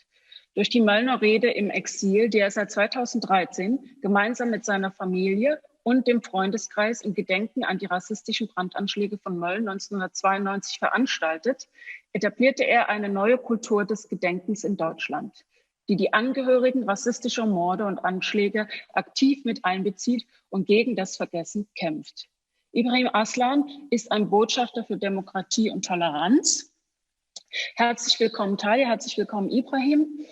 Durch die Möllner Rede im Exil, die er seit 2013 gemeinsam mit seiner Familie und dem Freundeskreis im Gedenken an die rassistischen Brandanschläge von Mölln 1992 veranstaltet, etablierte er eine neue Kultur des Gedenkens in Deutschland, die die Angehörigen rassistischer Morde und Anschläge aktiv mit einbezieht und gegen das Vergessen kämpft. Ibrahim Aslan ist ein Botschafter für Demokratie und Toleranz. Herzlich willkommen, Talia, herzlich willkommen, Ibrahim.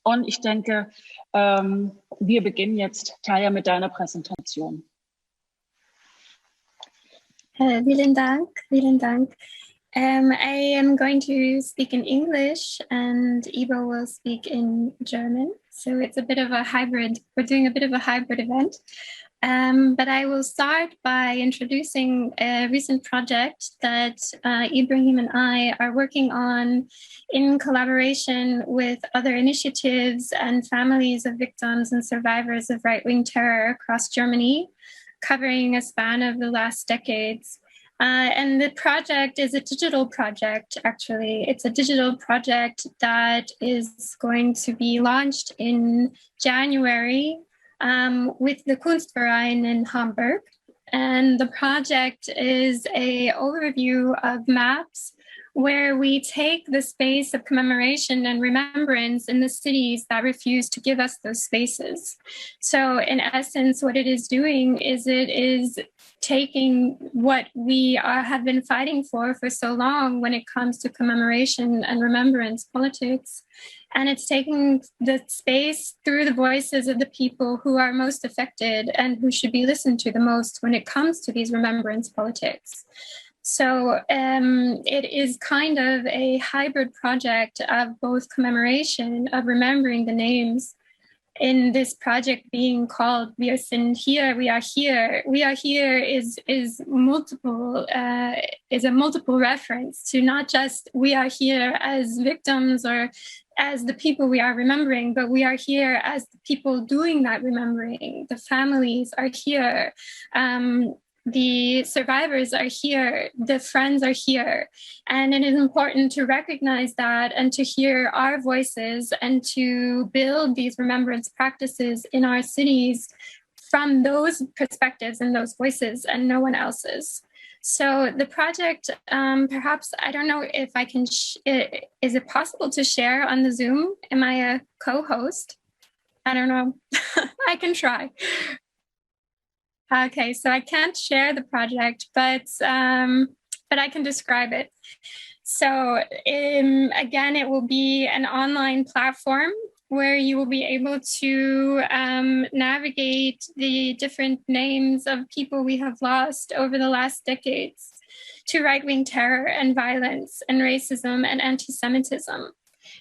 Und ich denke, wir beginnen jetzt, Talia, mit deiner Präsentation. Vielen Dank, vielen Dank. I am going to speak in English and Ibo will speak in German. So it's a bit of a hybrid, we're doing a bit of a hybrid event. But I will start by introducing a recent project that Ibrahim and I are working on in collaboration with other initiatives and families of victims and survivors of right-wing terror across Germany, covering a span of the last decades. And the project is a digital project, actually. It's a digital project that is going to be launched in January with the Kunstverein in Hamburg. And the project is an overview of maps where we take the space of commemoration and remembrance in the cities that refuse to give us those spaces. So in essence, what it is doing is it is taking what we have been fighting for so long when it comes to commemoration and remembrance politics, and it's taking the space through the voices of the people who are most affected and who should be listened to the most when it comes to these remembrance politics. So it is kind of a hybrid project of both commemoration, of remembering the names, in this project being called "We Sind Hier, We Are Here." "We Are Here" is a multiple reference to not just we are here as victims or as the people we are remembering, but we are here as the people doing that remembering. The families are here. The survivors are here, the friends are here. And it is important to recognize that and to hear our voices and to build these remembrance practices in our cities from those perspectives and those voices and no one else's. So the project, perhaps, I don't know if I can, is it possible to share on the Zoom? Am I a co-host? I don't know. I can try. Okay, so I can't share the project, but I can describe it. So again, it will be an online platform where you will be able to navigate the different names of people we have lost over the last decades to right-wing terror and violence and racism and anti-Semitism.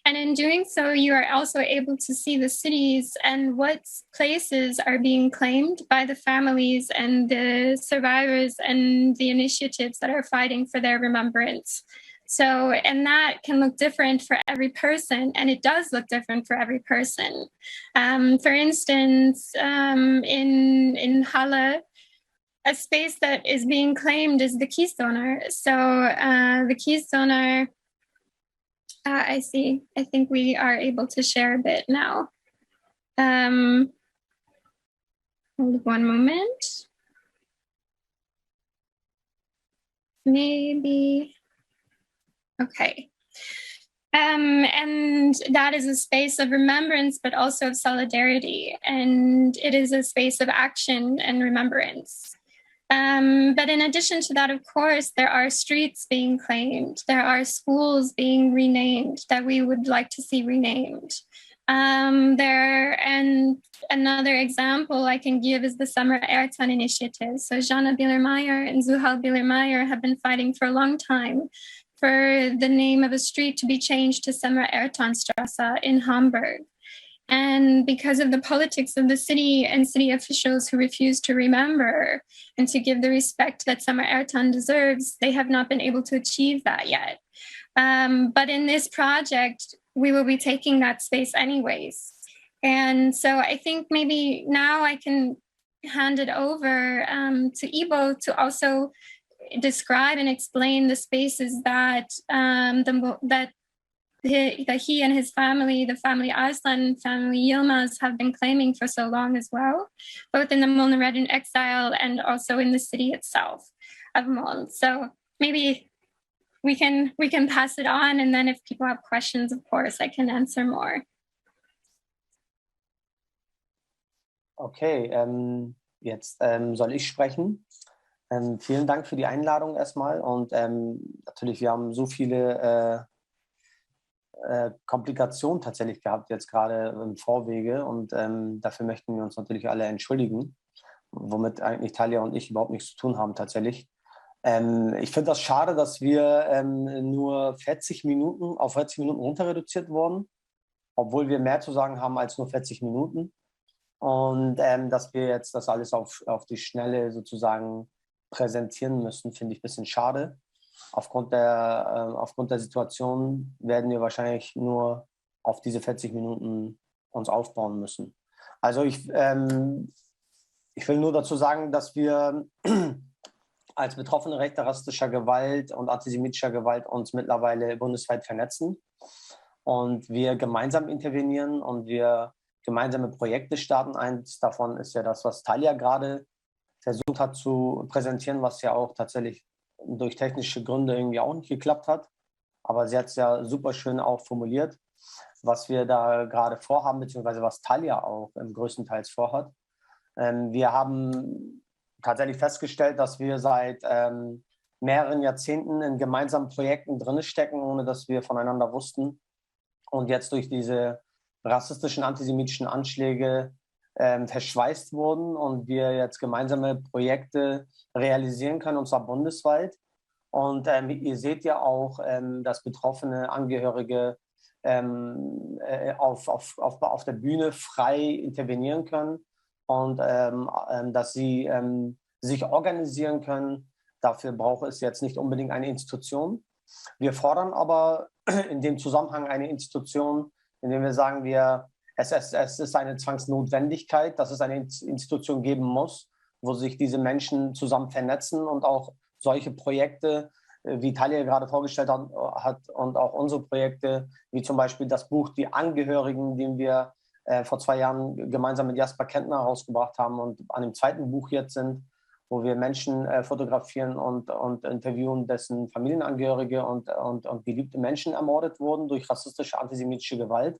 And in doing so, you are also able to see the cities and what places are being claimed by the families and the survivors and the initiatives that are fighting for their remembrance. So, and that can look different for every person, and it does look different for every person. For instance, in Halle, a space that is being claimed is the Kiesdonner. So the Kiesdonner, I see. I think we are able to share a bit now. Hold one moment. Maybe. Okay. And that is a space of remembrance, but also of solidarity. And it is a space of action and remembrance. But in addition to that, of course, there are streets being claimed. There are schools being renamed that we would like to see renamed. And another example I can give is the Summer Airton initiative. So Jana Bielermeier and Zuhal Bielermeier have been fighting for a long time for the name of a street to be changed to Summer Airtonstrasse in Hamburg. And because of the politics of the city and city officials who refuse to remember and to give the respect that Summer Ertan deserves, they have not been able to achieve that yet. But in this project, we will be taking that space anyways. And so I think maybe now I can hand it over to Ivo to also describe and explain the spaces that that he and his family, the family Arslan, family Yilmaz, have been claiming for so long as well, both in the Molnaredin exile and also in the city itself of Moln. So maybe we can pass it on, and then if people have questions, of course, I can answer more. Okay, jetzt soll ich sprechen. Vielen Dank für die Einladung erstmal und natürlich, wir haben so viele Komplikationen tatsächlich gehabt, jetzt gerade im Vorwege und dafür möchten wir uns natürlich alle entschuldigen, womit eigentlich Talia und ich überhaupt nichts zu tun haben tatsächlich. Ich finde das schade, dass wir nur 40 Minuten auf 40 Minuten runter reduziert wurden, obwohl wir mehr zu sagen haben als nur 40 Minuten und dass wir jetzt das alles auf die Schnelle sozusagen präsentieren müssen, finde ich ein bisschen schade. Aufgrund der Situation werden wir wahrscheinlich nur auf diese 40 Minuten uns aufbauen müssen. Also ich will nur dazu sagen, dass wir als Betroffene rechter rassistischer Gewalt und antisemitischer Gewalt uns mittlerweile bundesweit vernetzen und wir gemeinsam intervenieren und wir gemeinsame Projekte starten. Eins davon ist ja das, was Talia gerade versucht hat zu präsentieren, was ja auch tatsächlich durch technische Gründe irgendwie auch nicht geklappt hat. Aber sie hat es ja super schön auch formuliert, was wir da gerade vorhaben, beziehungsweise was Talia auch größtenteils vorhat. Wir haben tatsächlich festgestellt, dass wir seit mehreren Jahrzehnten in gemeinsamen Projekten drin stecken, ohne dass wir voneinander wussten. Und jetzt durch diese rassistischen, antisemitischen Anschläge verschweißt wurden und wir jetzt gemeinsame Projekte realisieren können, und zwar bundesweit. Und ihr seht ja auch, dass betroffene Angehörige auf der Bühne frei intervenieren können und dass sie sich organisieren können. Dafür braucht es jetzt nicht unbedingt eine Institution. Wir fordern aber in dem Zusammenhang eine Institution, indem wir sagen, es ist eine Zwangsnotwendigkeit, dass es eine Institution geben muss, wo sich diese Menschen zusammen vernetzen und auch solche Projekte, wie Talia gerade vorgestellt hat und auch unsere Projekte, wie zum Beispiel das Buch Die Angehörigen, den wir vor 2 Jahren gemeinsam mit Jasper Kentner herausgebracht haben und an dem zweiten Buch jetzt sind, wo wir Menschen fotografieren und interviewen, dessen Familienangehörige und geliebte Menschen ermordet wurden durch rassistische, antisemitische Gewalt.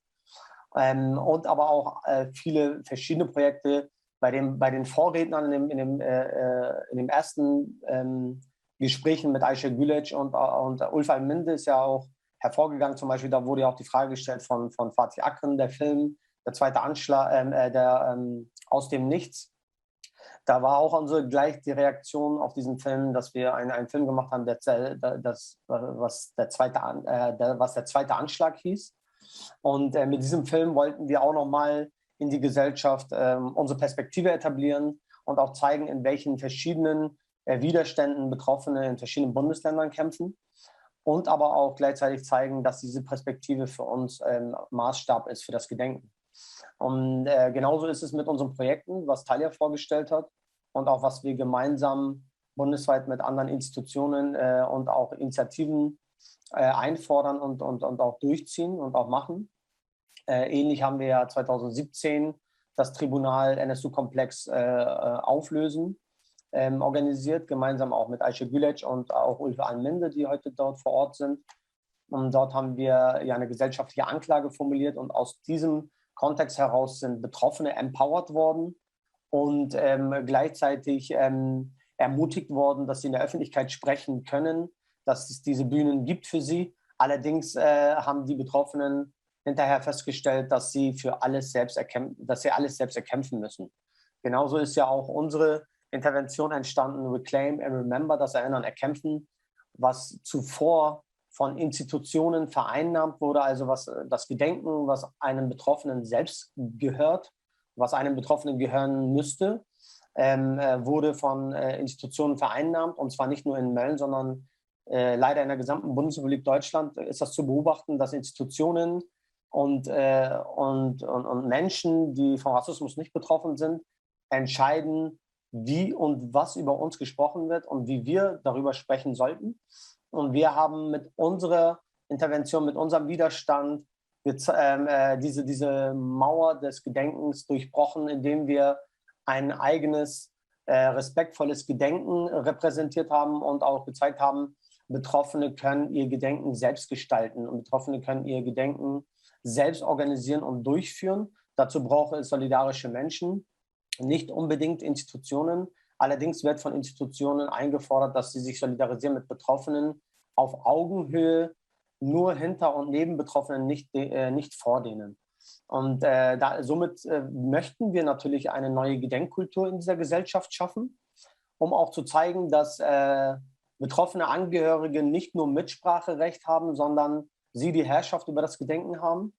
Und aber auch viele verschiedene Projekte bei den Vorrednern in dem ersten Gesprächen mit Ayşe Güleç und Ulf Alminde ist ja auch hervorgegangen. Zum Beispiel, da wurde ja auch die Frage gestellt von Fatih Akın, der Film, der zweite Anschlag, aus dem Nichts. Da war auch gleich die Reaktion auf diesen Film, dass wir einen Film gemacht haben, was der zweite Anschlag hieß. Und mit diesem Film wollten wir auch nochmal in die Gesellschaft unsere Perspektive etablieren und auch zeigen, in welchen verschiedenen Widerständen Betroffene in verschiedenen Bundesländern kämpfen. Und aber auch gleichzeitig zeigen, dass diese Perspektive für uns Maßstab ist für das Gedenken. Und genauso ist es mit unseren Projekten, was Talia vorgestellt hat und auch was wir gemeinsam bundesweit mit anderen Institutionen und auch Initiativen einfordern und auch durchziehen und auch machen. Ähnlich haben wir ja 2017 das Tribunal NSU-Komplex auflösen organisiert, gemeinsam auch mit Ayşe Güleç und auch Ulf Alminde, die heute dort vor Ort sind. Und dort haben wir ja eine gesellschaftliche Anklage formuliert und aus diesem Kontext heraus sind Betroffene empowered worden und gleichzeitig ermutigt worden, dass sie in der Öffentlichkeit sprechen können, dass es diese Bühnen gibt für sie. Allerdings haben die Betroffenen hinterher festgestellt, dass sie alles selbst erkämpfen müssen. Genauso ist ja auch unsere Intervention entstanden, Reclaim and Remember, das Erinnern, Erkämpfen, was zuvor von Institutionen vereinnahmt wurde, also was das Gedenken, was einem Betroffenen selbst gehört, was einem Betroffenen gehören müsste, wurde von Institutionen vereinnahmt, und zwar nicht nur in Mölln, sondern leider in der gesamten Bundesrepublik Deutschland ist das zu beobachten, dass Institutionen und Menschen, die vom Rassismus nicht betroffen sind, entscheiden, wie und was über uns gesprochen wird und wie wir darüber sprechen sollten. Und wir haben mit unserer Intervention, mit unserem Widerstand diese Mauer des Gedenkens durchbrochen, indem wir ein eigenes, respektvolles Gedenken repräsentiert haben und auch gezeigt haben, Betroffene können ihr Gedenken selbst gestalten und Betroffene können ihr Gedenken selbst organisieren und durchführen. Dazu braucht es solidarische Menschen, nicht unbedingt Institutionen. Allerdings wird von Institutionen eingefordert, dass sie sich solidarisieren mit Betroffenen auf Augenhöhe, nur hinter und neben Betroffenen, nicht vor denen. Und somit möchten wir natürlich eine neue Gedenkkultur in dieser Gesellschaft schaffen, um auch zu zeigen, dass betroffene Angehörige nicht nur Mitspracherecht haben, sondern sie die Herrschaft über das Gedenken haben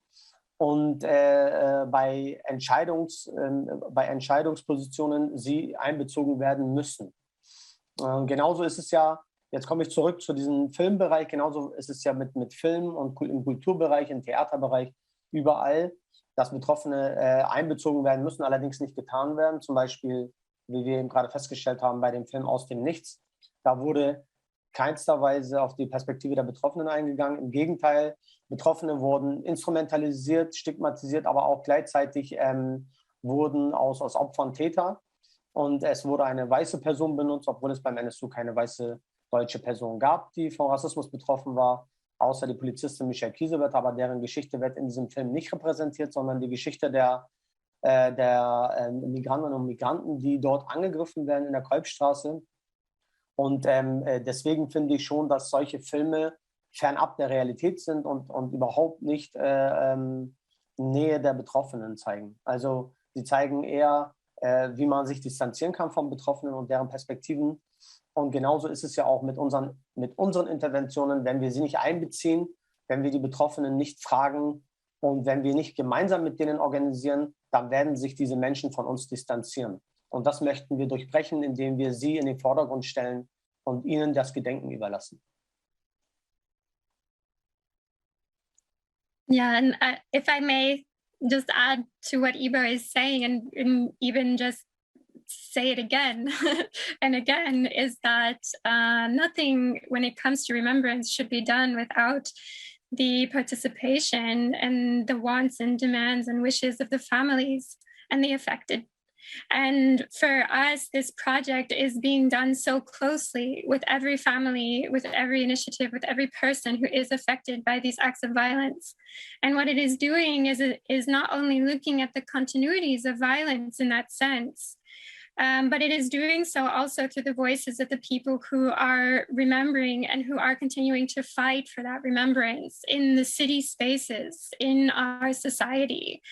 und bei Entscheidungspositionen sie einbezogen werden müssen. Genauso ist es ja, jetzt komme ich zurück zu diesem Filmbereich, genauso ist es ja mit Film und im Kulturbereich, im Theaterbereich, überall, dass Betroffene einbezogen werden müssen, allerdings nicht getan werden. Zum Beispiel, wie wir eben gerade festgestellt haben, bei dem Film Aus dem Nichts, da wurde keinster Weise auf die Perspektive der Betroffenen eingegangen. Im Gegenteil, Betroffene wurden instrumentalisiert, stigmatisiert, aber auch gleichzeitig wurden aus Opfern Täter. Und es wurde eine weiße Person benutzt, obwohl es beim NSU keine weiße deutsche Person gab, die von Rassismus betroffen war, außer die Polizistin Michelle Kiesewetter, aber deren Geschichte wird in diesem Film nicht repräsentiert, sondern die Geschichte der Migrantinnen und Migranten, die dort angegriffen werden in der Kolbstraße. Und deswegen finde ich schon, dass solche Filme fernab der Realität sind und überhaupt nicht Nähe der Betroffenen zeigen. Also sie zeigen eher, wie man sich distanzieren kann von Betroffenen und deren Perspektiven. Und genauso ist es ja auch mit unseren Interventionen, wenn wir sie nicht einbeziehen, wenn wir die Betroffenen nicht fragen und wenn wir nicht gemeinsam mit denen organisieren, dann werden sich diese Menschen von uns distanzieren. Und das möchten wir durchbrechen, indem wir sie in den Vordergrund stellen und ihnen das Gedenken überlassen. Yeah, and if I may just add to what Ibo is saying and even just say it again and again, is that nothing when it comes to remembrance should be done without the participation and the wants and demands and wishes of the families and the affected. And for us, this project is being done so closely with every family, with every initiative, with every person who is affected by these acts of violence. And what it is doing is not only looking at the continuities of violence in that sense, but it is doing so also through the voices of the people who are remembering and who are continuing to fight for that remembrance in the city spaces, in our society,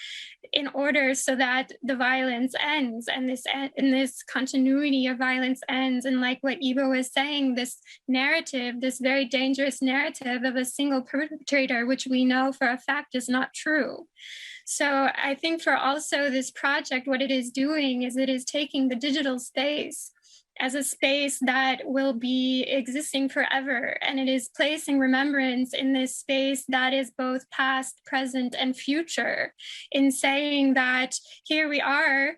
in order so that the violence ends and this continuity of violence ends. And like what Ibo was saying, this narrative, this very dangerous narrative of a single perpetrator, which we know for a fact is not true. So I think for also this project, what it is doing is it is taking the digital space as a space that will be existing forever. And it is placing remembrance in this space that is both past, present, and future, in saying that here we are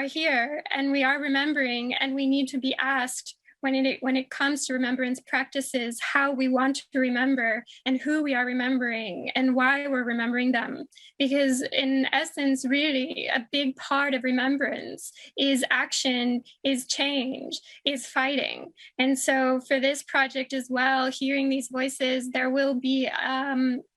here, and we are remembering, and we need to be asked when it comes to remembrance practices, how we want to remember and who we are remembering and why we're remembering them. Because in essence, really, a big part of remembrance is action, is change, is fighting. And so for this project as well, hearing these voices, there will be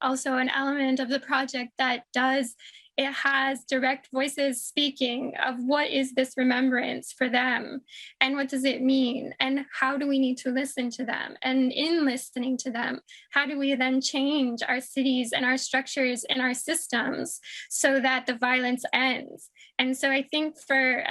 also an element of the project that does it has direct voices speaking of what is this remembrance for them and what does it mean and how do we need to listen to them, and in listening to them, how do we then change our cities and our structures and our systems so that the violence ends. And so I think for,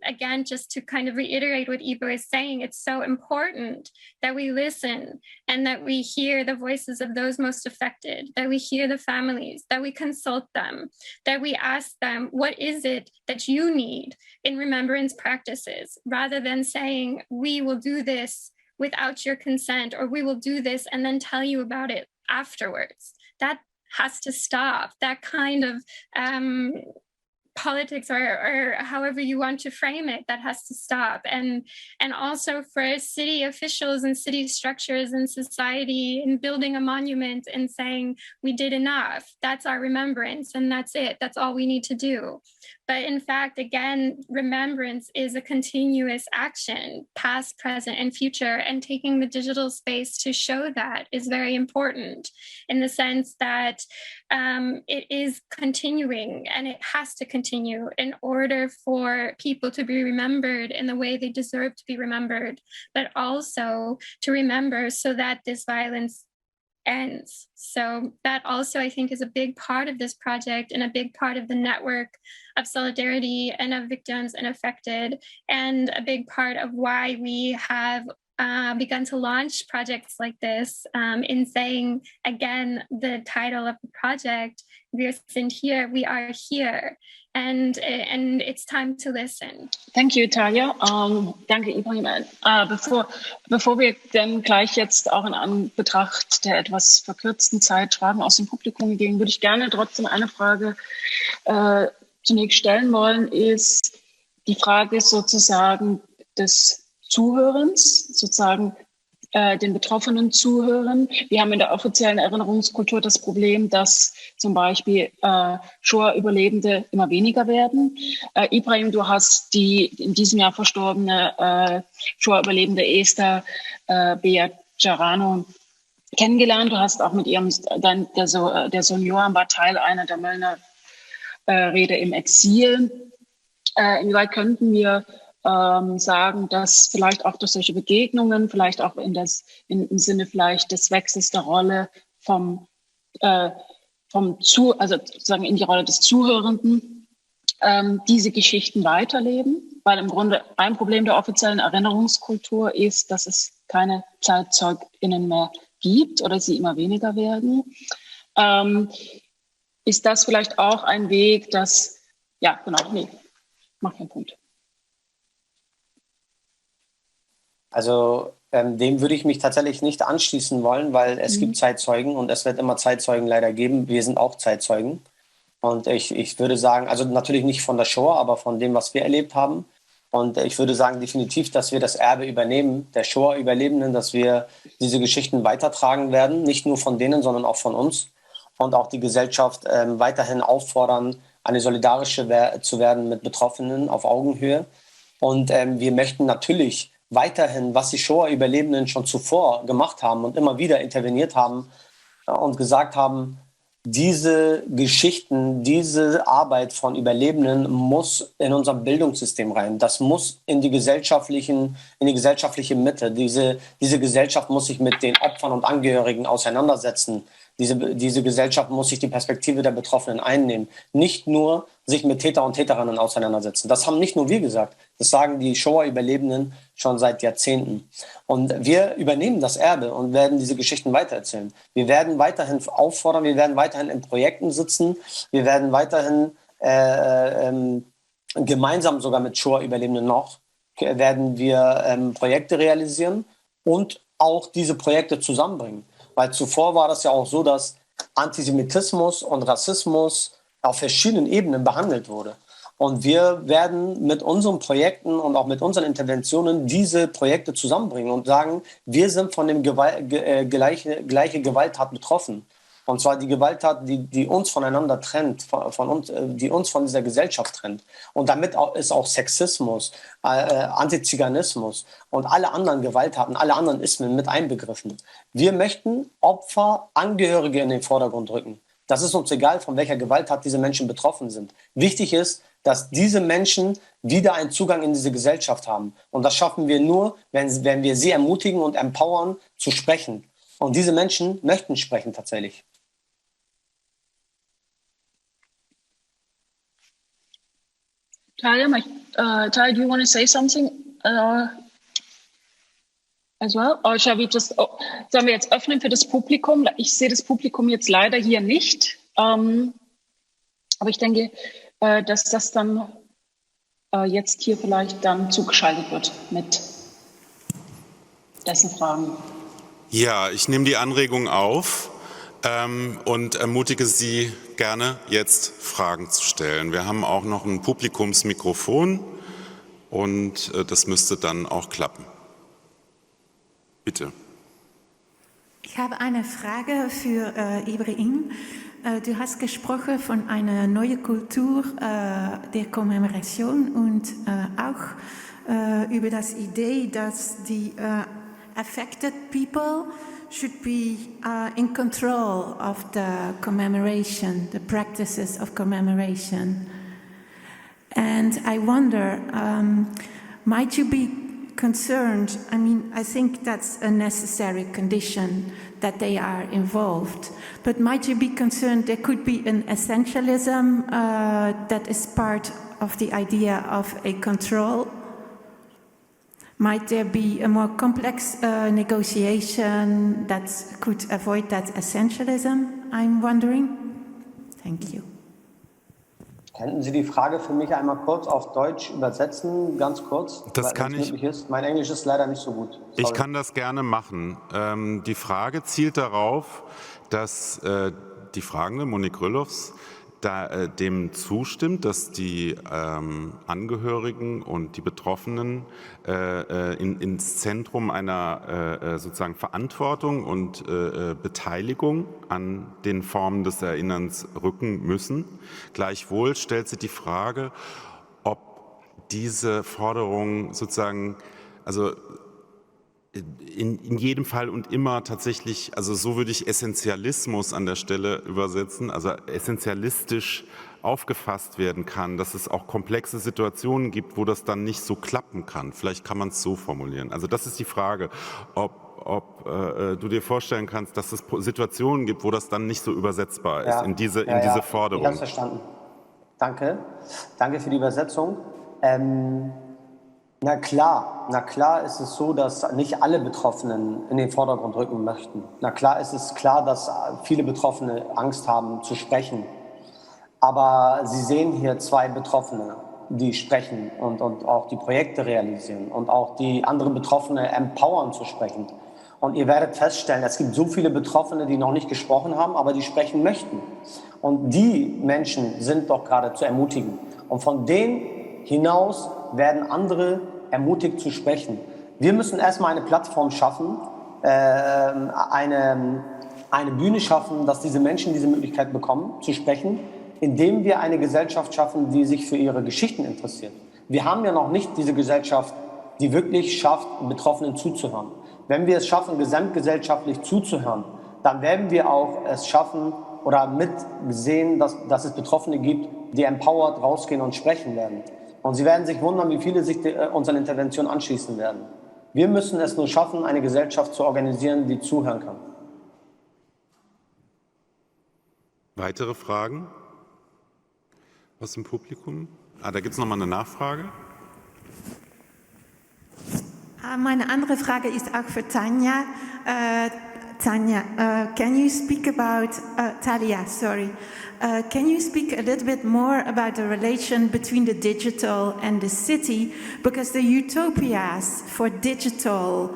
again, just to kind of reiterate what Ibo is saying, it's so important that we listen and that we hear the voices of those most affected, that we hear the families, that we consult them, that we ask them, what is it that you need in remembrance practices, rather than saying, we will do this without your consent, or we will do this and then tell you about it afterwards. That has to stop. That kind of politics or however you want to frame it, that has to stop. And also for city officials and city structures and society in building a monument and saying we did enough, that's our remembrance and that's it, that's all we need to do. But in fact, again, remembrance is a continuous action, past, present, and future, and taking the digital space to show that is very important in the sense that it is continuing and it has to continue in order for people to be remembered in the way they deserve to be remembered, but also to remember so that this violence ends. So that also, I think, is a big part of this project and a big part of the network of solidarity and of victims and affected, and a big part of why we have begun to launch projects like this, in saying, again, the title of the project, Wir sind hier, we are here. And it's time to listen. Thank you, Talia. Danke, Ibrahim. Bevor wir dann gleich jetzt auch in Anbetracht der etwas verkürzten Zeit Fragen aus dem Publikum gehen, würde ich gerne trotzdem eine Frage zunächst stellen wollen, ist die Frage sozusagen des Zuhörens, sozusagen den Betroffenen zuhören. Wir haben in der offiziellen Erinnerungskultur das Problem, dass zum Beispiel Shoah-Überlebende immer weniger werden. Ibrahim, du hast die in diesem Jahr verstorbene Shoah-Überlebende Esther Beajarano kennengelernt. Du hast auch mit ihrem, der Sohn Johann war Teil einer der Möllner Rede im Exil. Inwieweit könnten wir sagen, dass vielleicht auch durch solche Begegnungen, vielleicht auch im Sinne vielleicht des Wechsels der Rolle also sozusagen in die Rolle des Zuhörenden, diese Geschichten weiterleben, weil im Grunde ein Problem der offiziellen Erinnerungskultur ist, dass es keine ZeitzeugInnen mehr gibt oder sie immer weniger werden. Ist das vielleicht auch ein Weg, mach keinen Punkt. Also dem würde ich mich tatsächlich nicht anschließen wollen, weil es gibt Zeitzeugen und es wird immer Zeitzeugen leider geben. Wir sind auch Zeitzeugen. Und ich würde sagen, also natürlich nicht von der Shoah, aber von dem, was wir erlebt haben. Und ich würde sagen definitiv, dass wir das Erbe übernehmen, der Shoah-Überlebenden, dass wir diese Geschichten weitertragen werden, nicht nur von denen, sondern auch von uns. Und auch die Gesellschaft weiterhin auffordern, eine solidarische zu werden mit Betroffenen auf Augenhöhe. Und wir möchten natürlich weiterhin, was die Shoah-Überlebenden schon zuvor gemacht haben und immer wieder interveniert haben und gesagt haben, diese Geschichten, diese Arbeit von Überlebenden muss in unser Bildungssystem rein. Das muss in die gesellschaftliche Mitte. Diese Gesellschaft muss sich mit den Opfern und Angehörigen auseinandersetzen. Diese Gesellschaft muss sich die Perspektive der Betroffenen einnehmen. Nicht nur sich mit Täter und Täterinnen auseinandersetzen. Das haben nicht nur wir gesagt. Das sagen die Shoah-Überlebenden schon seit Jahrzehnten. Und wir übernehmen das Erbe und werden diese Geschichten weitererzählen. Wir werden weiterhin auffordern, wir werden weiterhin in Projekten sitzen, wir werden weiterhin gemeinsam sogar mit Shoah-Überlebenden werden wir Projekte realisieren und auch diese Projekte zusammenbringen. Weil zuvor war das ja auch so, dass Antisemitismus und Rassismus auf verschiedenen Ebenen behandelt wurde. Und wir werden mit unseren Projekten und auch mit unseren Interventionen diese Projekte zusammenbringen und sagen, wir sind von dem gleiche Gewalttat betroffen. Und zwar die Gewalttat, die uns voneinander trennt, die uns von dieser Gesellschaft trennt. Und damit ist auch Sexismus, Antiziganismus und alle anderen Gewalttaten, alle anderen Ismen mit einbegriffen. Wir möchten Opfer, Angehörige in den Vordergrund rücken. Das ist uns egal, von welcher Gewalttat diese Menschen betroffen sind. Wichtig ist, dass diese Menschen wieder einen Zugang in diese Gesellschaft haben. Und das schaffen wir nur, wenn wir sie ermutigen und empowern, zu sprechen. Und diese Menschen möchten sprechen tatsächlich. Talia, Talia, do you want to say something as well? Or shall we just, sollen wir jetzt öffnen für das Publikum? Ich sehe das Publikum jetzt leider hier nicht. Aber ich denke, dass das dann jetzt hier vielleicht dann zugeschaltet wird mit dessen Fragen. Ja, ich nehme die Anregung auf und ermutige Sie gerne, jetzt Fragen zu stellen. Wir haben auch noch ein Publikumsmikrofon und das müsste dann auch klappen. Bitte. Ich habe eine Frage für Ibrahim. Du hast gesprochen von einer neuen Kultur der Kommemoration und auch über das Idee, dass die affected people should be in control of the commemoration, the practices of commemoration. And I wonder, might you be concerned? I mean, I think that's a necessary condition that they are involved. But might you be concerned there could be an essentialism that is part of the idea of a control? Might there be a more complex negotiation that could avoid that essentialism? I'm wondering. Thank you. Könnten Sie die Frage für mich einmal kurz auf Deutsch übersetzen, ganz kurz? Das kann ich. Mein Englisch ist leider nicht so gut. Sorry. Ich kann das gerne machen. Die Frage zielt darauf, dass die Fragende, Monique Rülofs, dem zustimmt, dass die Angehörigen und die Betroffenen ins Zentrum einer sozusagen Verantwortung und Beteiligung an den Formen des Erinnerns rücken müssen. Gleichwohl stellt sie die Frage, ob diese Forderung sozusagen, also in jedem Fall und immer tatsächlich, also so würde ich Essentialismus an der Stelle übersetzen, also essentialistisch aufgefasst werden kann, dass es auch komplexe Situationen gibt, wo das dann nicht so klappen kann. Vielleicht kann man es so formulieren. Also das ist die Frage, ob du dir vorstellen kannst, dass es Situationen gibt, wo das dann nicht so übersetzbar ist in diese Forderung. Ich habe es verstanden. Danke. Danke für die Übersetzung. Na klar ist es so, dass nicht alle Betroffenen in den Vordergrund rücken möchten. Na klar ist es klar, dass viele Betroffene Angst haben zu sprechen. Aber Sie sehen hier zwei Betroffene, die sprechen und auch die Projekte realisieren und auch die anderen Betroffene empowern zu sprechen. Und ihr werdet feststellen, es gibt so viele Betroffene, die noch nicht gesprochen haben, aber die sprechen möchten. Und die Menschen sind doch gerade zu ermutigen. Und von denen hinaus werden andere ermutigt zu sprechen. Wir müssen erstmal eine Plattform schaffen, eine Bühne schaffen, dass diese Menschen diese Möglichkeit bekommen, zu sprechen, indem wir eine Gesellschaft schaffen, die sich für ihre Geschichten interessiert. Wir haben ja noch nicht diese Gesellschaft, die wirklich schafft, Betroffenen zuzuhören. Wenn wir es schaffen, gesamtgesellschaftlich zuzuhören, dann werden wir auch es schaffen oder mitsehen, dass es Betroffene gibt, die empowered rausgehen und sprechen werden. Und Sie werden sich wundern, wie viele sich unseren Interventionen anschließen werden. Wir müssen es nur schaffen, eine Gesellschaft zu organisieren, die zuhören kann. Weitere Fragen aus dem Publikum? Da gibt es noch mal eine Nachfrage. Meine andere Frage ist auch für Tanja. Tanja, can you speak about, Talia, sorry. Can you speak a little bit more about the relation between the digital and the city? Because the utopias for digital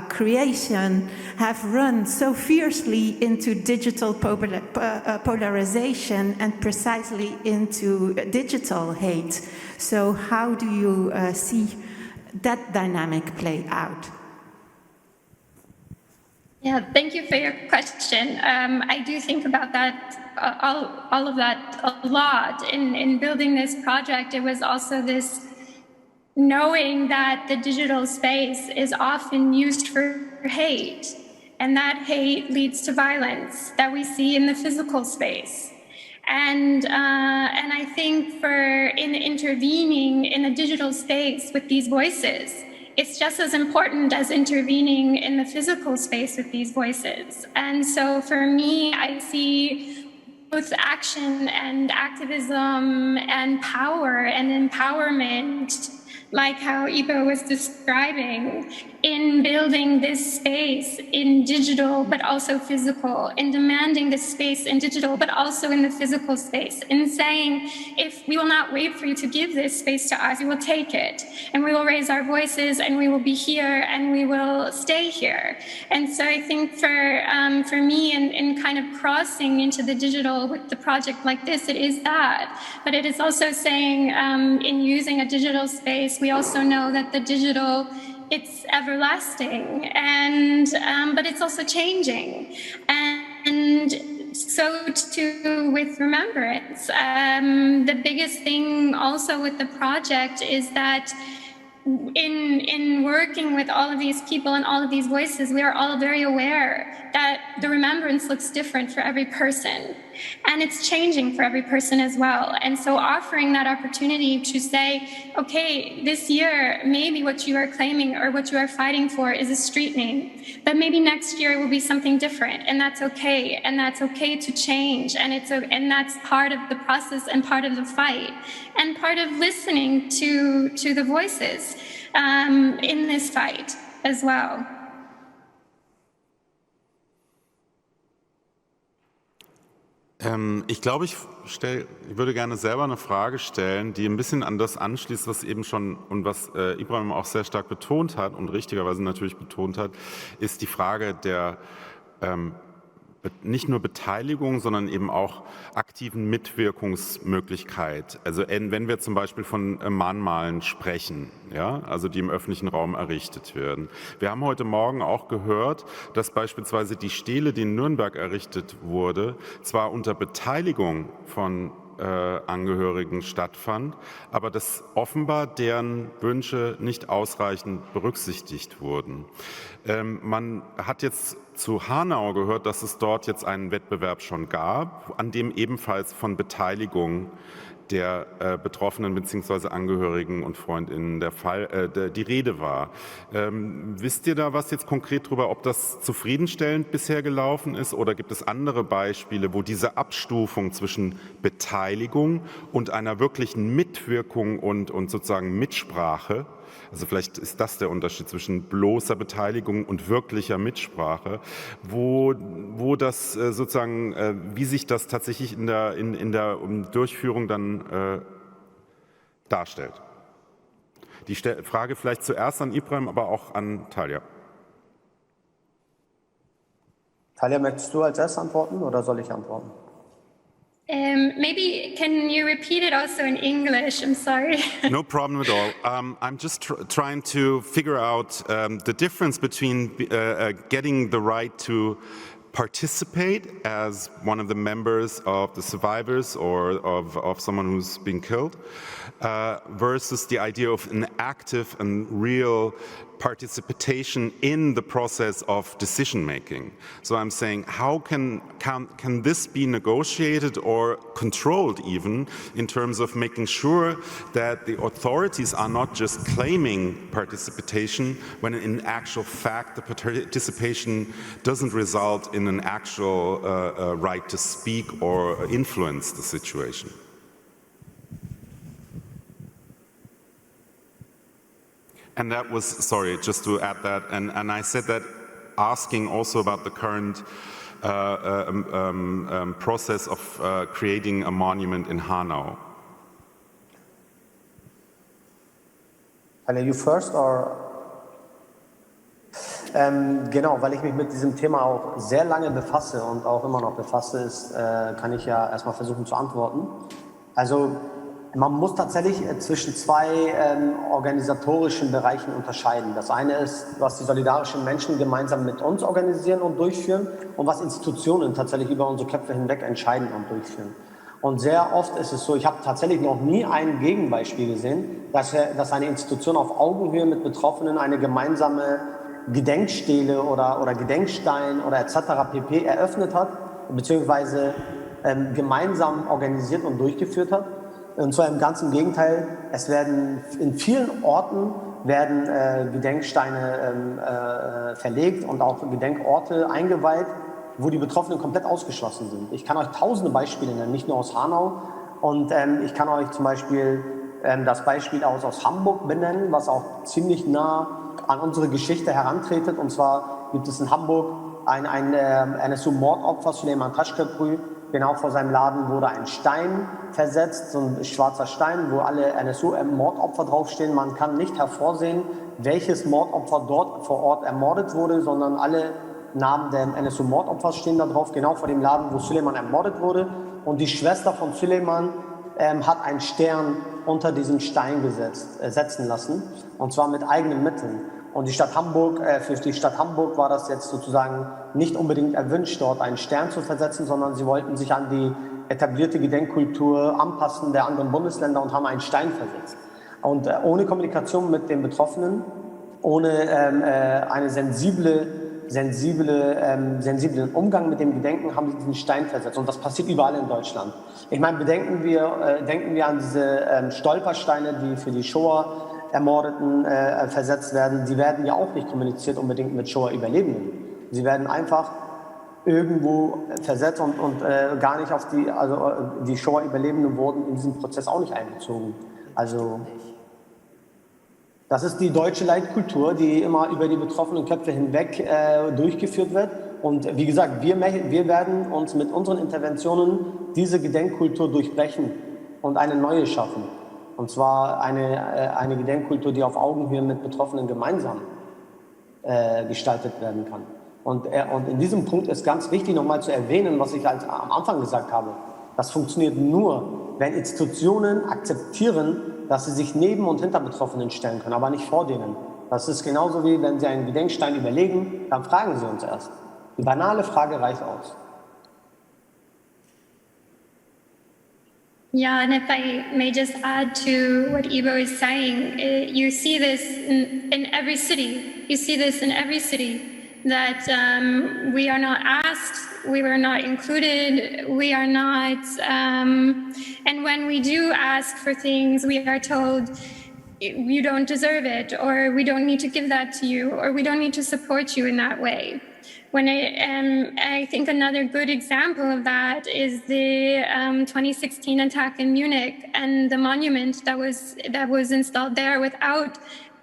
creation have run so fiercely into digital polarization and precisely into digital hate. So how do you see that dynamic play out? Yeah, thank you for your question. I do think about that, all of that a lot. In building this project, it was also this knowing that the digital space is often used for hate and that hate leads to violence that we see in the physical space. And I think in intervening in the digital space with these voices, it's just as important as intervening in the physical space with these voices. And so for me, I see both action and activism and power and empowerment, like how Ibo was describing, in building this space in digital, but also physical, in demanding this space in digital, but also in the physical space, in saying, if we will not wait for you to give this space to us, we will take it, and we will raise our voices, and we will be here, and we will stay here. And so I think for me, in kind of crossing into the digital with the project like this, it is that. But it is also saying, in using a digital space, we also know that the digital, it's everlasting, and but it's also changing, and so too with remembrance. The biggest thing also with the project is that in working with all of these people and all of these voices, we are all very aware that the remembrance looks different for every person, and it's changing for every person as well. And so offering that opportunity to say, okay, this year, maybe what you are claiming or what you are fighting for is a street name, but maybe next year it will be something different, and that's okay to change, and that's part of the process and part of the fight, and part of listening to the voices in this fight as well. Ich glaube, ich würde gerne selber eine Frage stellen, die ein bisschen an das anschließt, was eben schon und was Ibrahim auch sehr stark betont hat und richtigerweise natürlich betont hat, ist die Frage der nicht nur Beteiligung, sondern eben auch aktiven Mitwirkungsmöglichkeit. Also wenn wir zum Beispiel von Mahnmalen sprechen, ja, also die im öffentlichen Raum errichtet werden. Wir haben heute Morgen auch gehört, dass beispielsweise die Stele, die in Nürnberg errichtet wurde, zwar unter Beteiligung von Angehörigen stattfand, aber dass offenbar deren Wünsche nicht ausreichend berücksichtigt wurden. Man hat jetzt zu Hanau gehört, dass es dort jetzt einen Wettbewerb schon gab, an dem ebenfalls von Beteiligung der Betroffenen bzw. Angehörigen und FreundInnen die Rede war. Wisst ihr da was jetzt konkret darüber, ob das zufriedenstellend bisher gelaufen ist, oder gibt es andere Beispiele, wo diese Abstufung zwischen Beteiligung und einer wirklichen Mitwirkung und sozusagen Mitsprache, also vielleicht ist das der Unterschied zwischen bloßer Beteiligung und wirklicher Mitsprache, wo das sozusagen, wie sich das tatsächlich in der Durchführung dann darstellt. Die Frage vielleicht zuerst an Ibrahim, aber auch an Talia. Talia, möchtest du als erstes antworten oder soll ich antworten? Maybe can you repeat it also in English? I'm sorry. No problem at all. I'm just trying to figure out the difference between getting the right to participate as one of the members of the survivors or of someone who's been killed versus the idea of an active and real participation in the process of decision making. So I'm saying, how can this be negotiated or controlled even in terms of making sure that the authorities are not just claiming participation when in actual fact the participation doesn't result in an actual right to speak or influence the situation? And that was, sorry, just to add that, and I said that asking also about the current process of creating a monument in Hanau. Are you first or? Genau, weil ich mich mit diesem Thema auch sehr lange befasse und auch immer noch befasse, kann ich ja erstmal versuchen zu antworten. Also man muss tatsächlich zwischen zwei organisatorischen Bereichen unterscheiden. Das eine ist, was die solidarischen Menschen gemeinsam mit uns organisieren und durchführen und was Institutionen tatsächlich über unsere Köpfe hinweg entscheiden und durchführen. Und sehr oft ist es so, ich habe tatsächlich noch nie ein Gegenbeispiel gesehen, dass eine Institution auf Augenhöhe mit Betroffenen eine gemeinsame Gedenkstele oder Gedenkstein oder etc. pp. Eröffnet hat, beziehungsweise gemeinsam organisiert und durchgeführt hat. Und zwar im ganzen Gegenteil, es werden in vielen Orten Gedenksteine verlegt und auch Gedenkorte eingeweiht, wo die Betroffenen komplett ausgeschlossen sind. Ich kann euch tausende Beispiele nennen, nicht nur aus Hanau. Und ich kann euch zum Beispiel das Beispiel aus Hamburg benennen, was auch ziemlich nah an unsere Geschichte herantretet. Und zwar gibt es in Hamburg ein NSU-Mordopfer, Süleyman Taşköprü. Genau vor seinem Laden wurde ein Stein versetzt, so ein schwarzer Stein, wo alle NSU-Mordopfer draufstehen. Man kann nicht hervorsehen, welches Mordopfer dort vor Ort ermordet wurde, sondern alle Namen der NSU-Mordopfer stehen da drauf, genau vor dem Laden, wo Süleyman ermordet wurde. Und die Schwester von Süleyman hat einen Stern unter diesen Stein setzen lassen, und zwar mit eigenen Mitteln. Und die Stadt Hamburg, für die Stadt Hamburg war das jetzt sozusagen nicht unbedingt erwünscht, dort einen Stern zu versetzen, sondern sie wollten sich an die etablierte Gedenkkultur anpassen der anderen Bundesländer und haben einen Stein versetzt. Und ohne Kommunikation mit den Betroffenen, ohne einen sensiblen Umgang mit dem Gedenken haben sie diesen Stein versetzt. Und das passiert überall in Deutschland. Ich meine, denken wir an diese Stolpersteine, die für die Shoah Ermordeten versetzt werden. Die werden ja auch nicht kommuniziert unbedingt mit Shoah-Überlebenden. Sie werden einfach irgendwo versetzt und gar nicht auf die Shoah-Überlebenden wurden in diesen Prozess auch nicht einbezogen. Also das ist die deutsche Leitkultur, die immer über die betroffenen Köpfe hinweg durchgeführt wird. Und wie gesagt, wir werden uns mit unseren Interventionen diese Gedenkkultur durchbrechen und eine neue schaffen. Und zwar eine Gedenkkultur, die auf Augenhöhe mit Betroffenen gemeinsam gestaltet werden kann. Und in diesem Punkt ist ganz wichtig, nochmal zu erwähnen, was ich am Anfang gesagt habe. Das funktioniert nur, wenn Institutionen akzeptieren, dass sie sich neben und hinter Betroffenen stellen können, aber nicht vor denen. Das ist genauso wie, wenn sie einen Gedenkstein überlegen, dann fragen sie uns erst. Die banale Frage reicht aus. Yeah, and if I may just add to what Ibo is saying, you see this in every city. You see this in every city, that we are not asked, we were not included, we are not, and when we do ask for things, we are told, you don't deserve it, or we don't need to give that to you, or we don't need to support you in that way. When I think another good example of that is the 2016 attack in Munich and the monument that was installed there without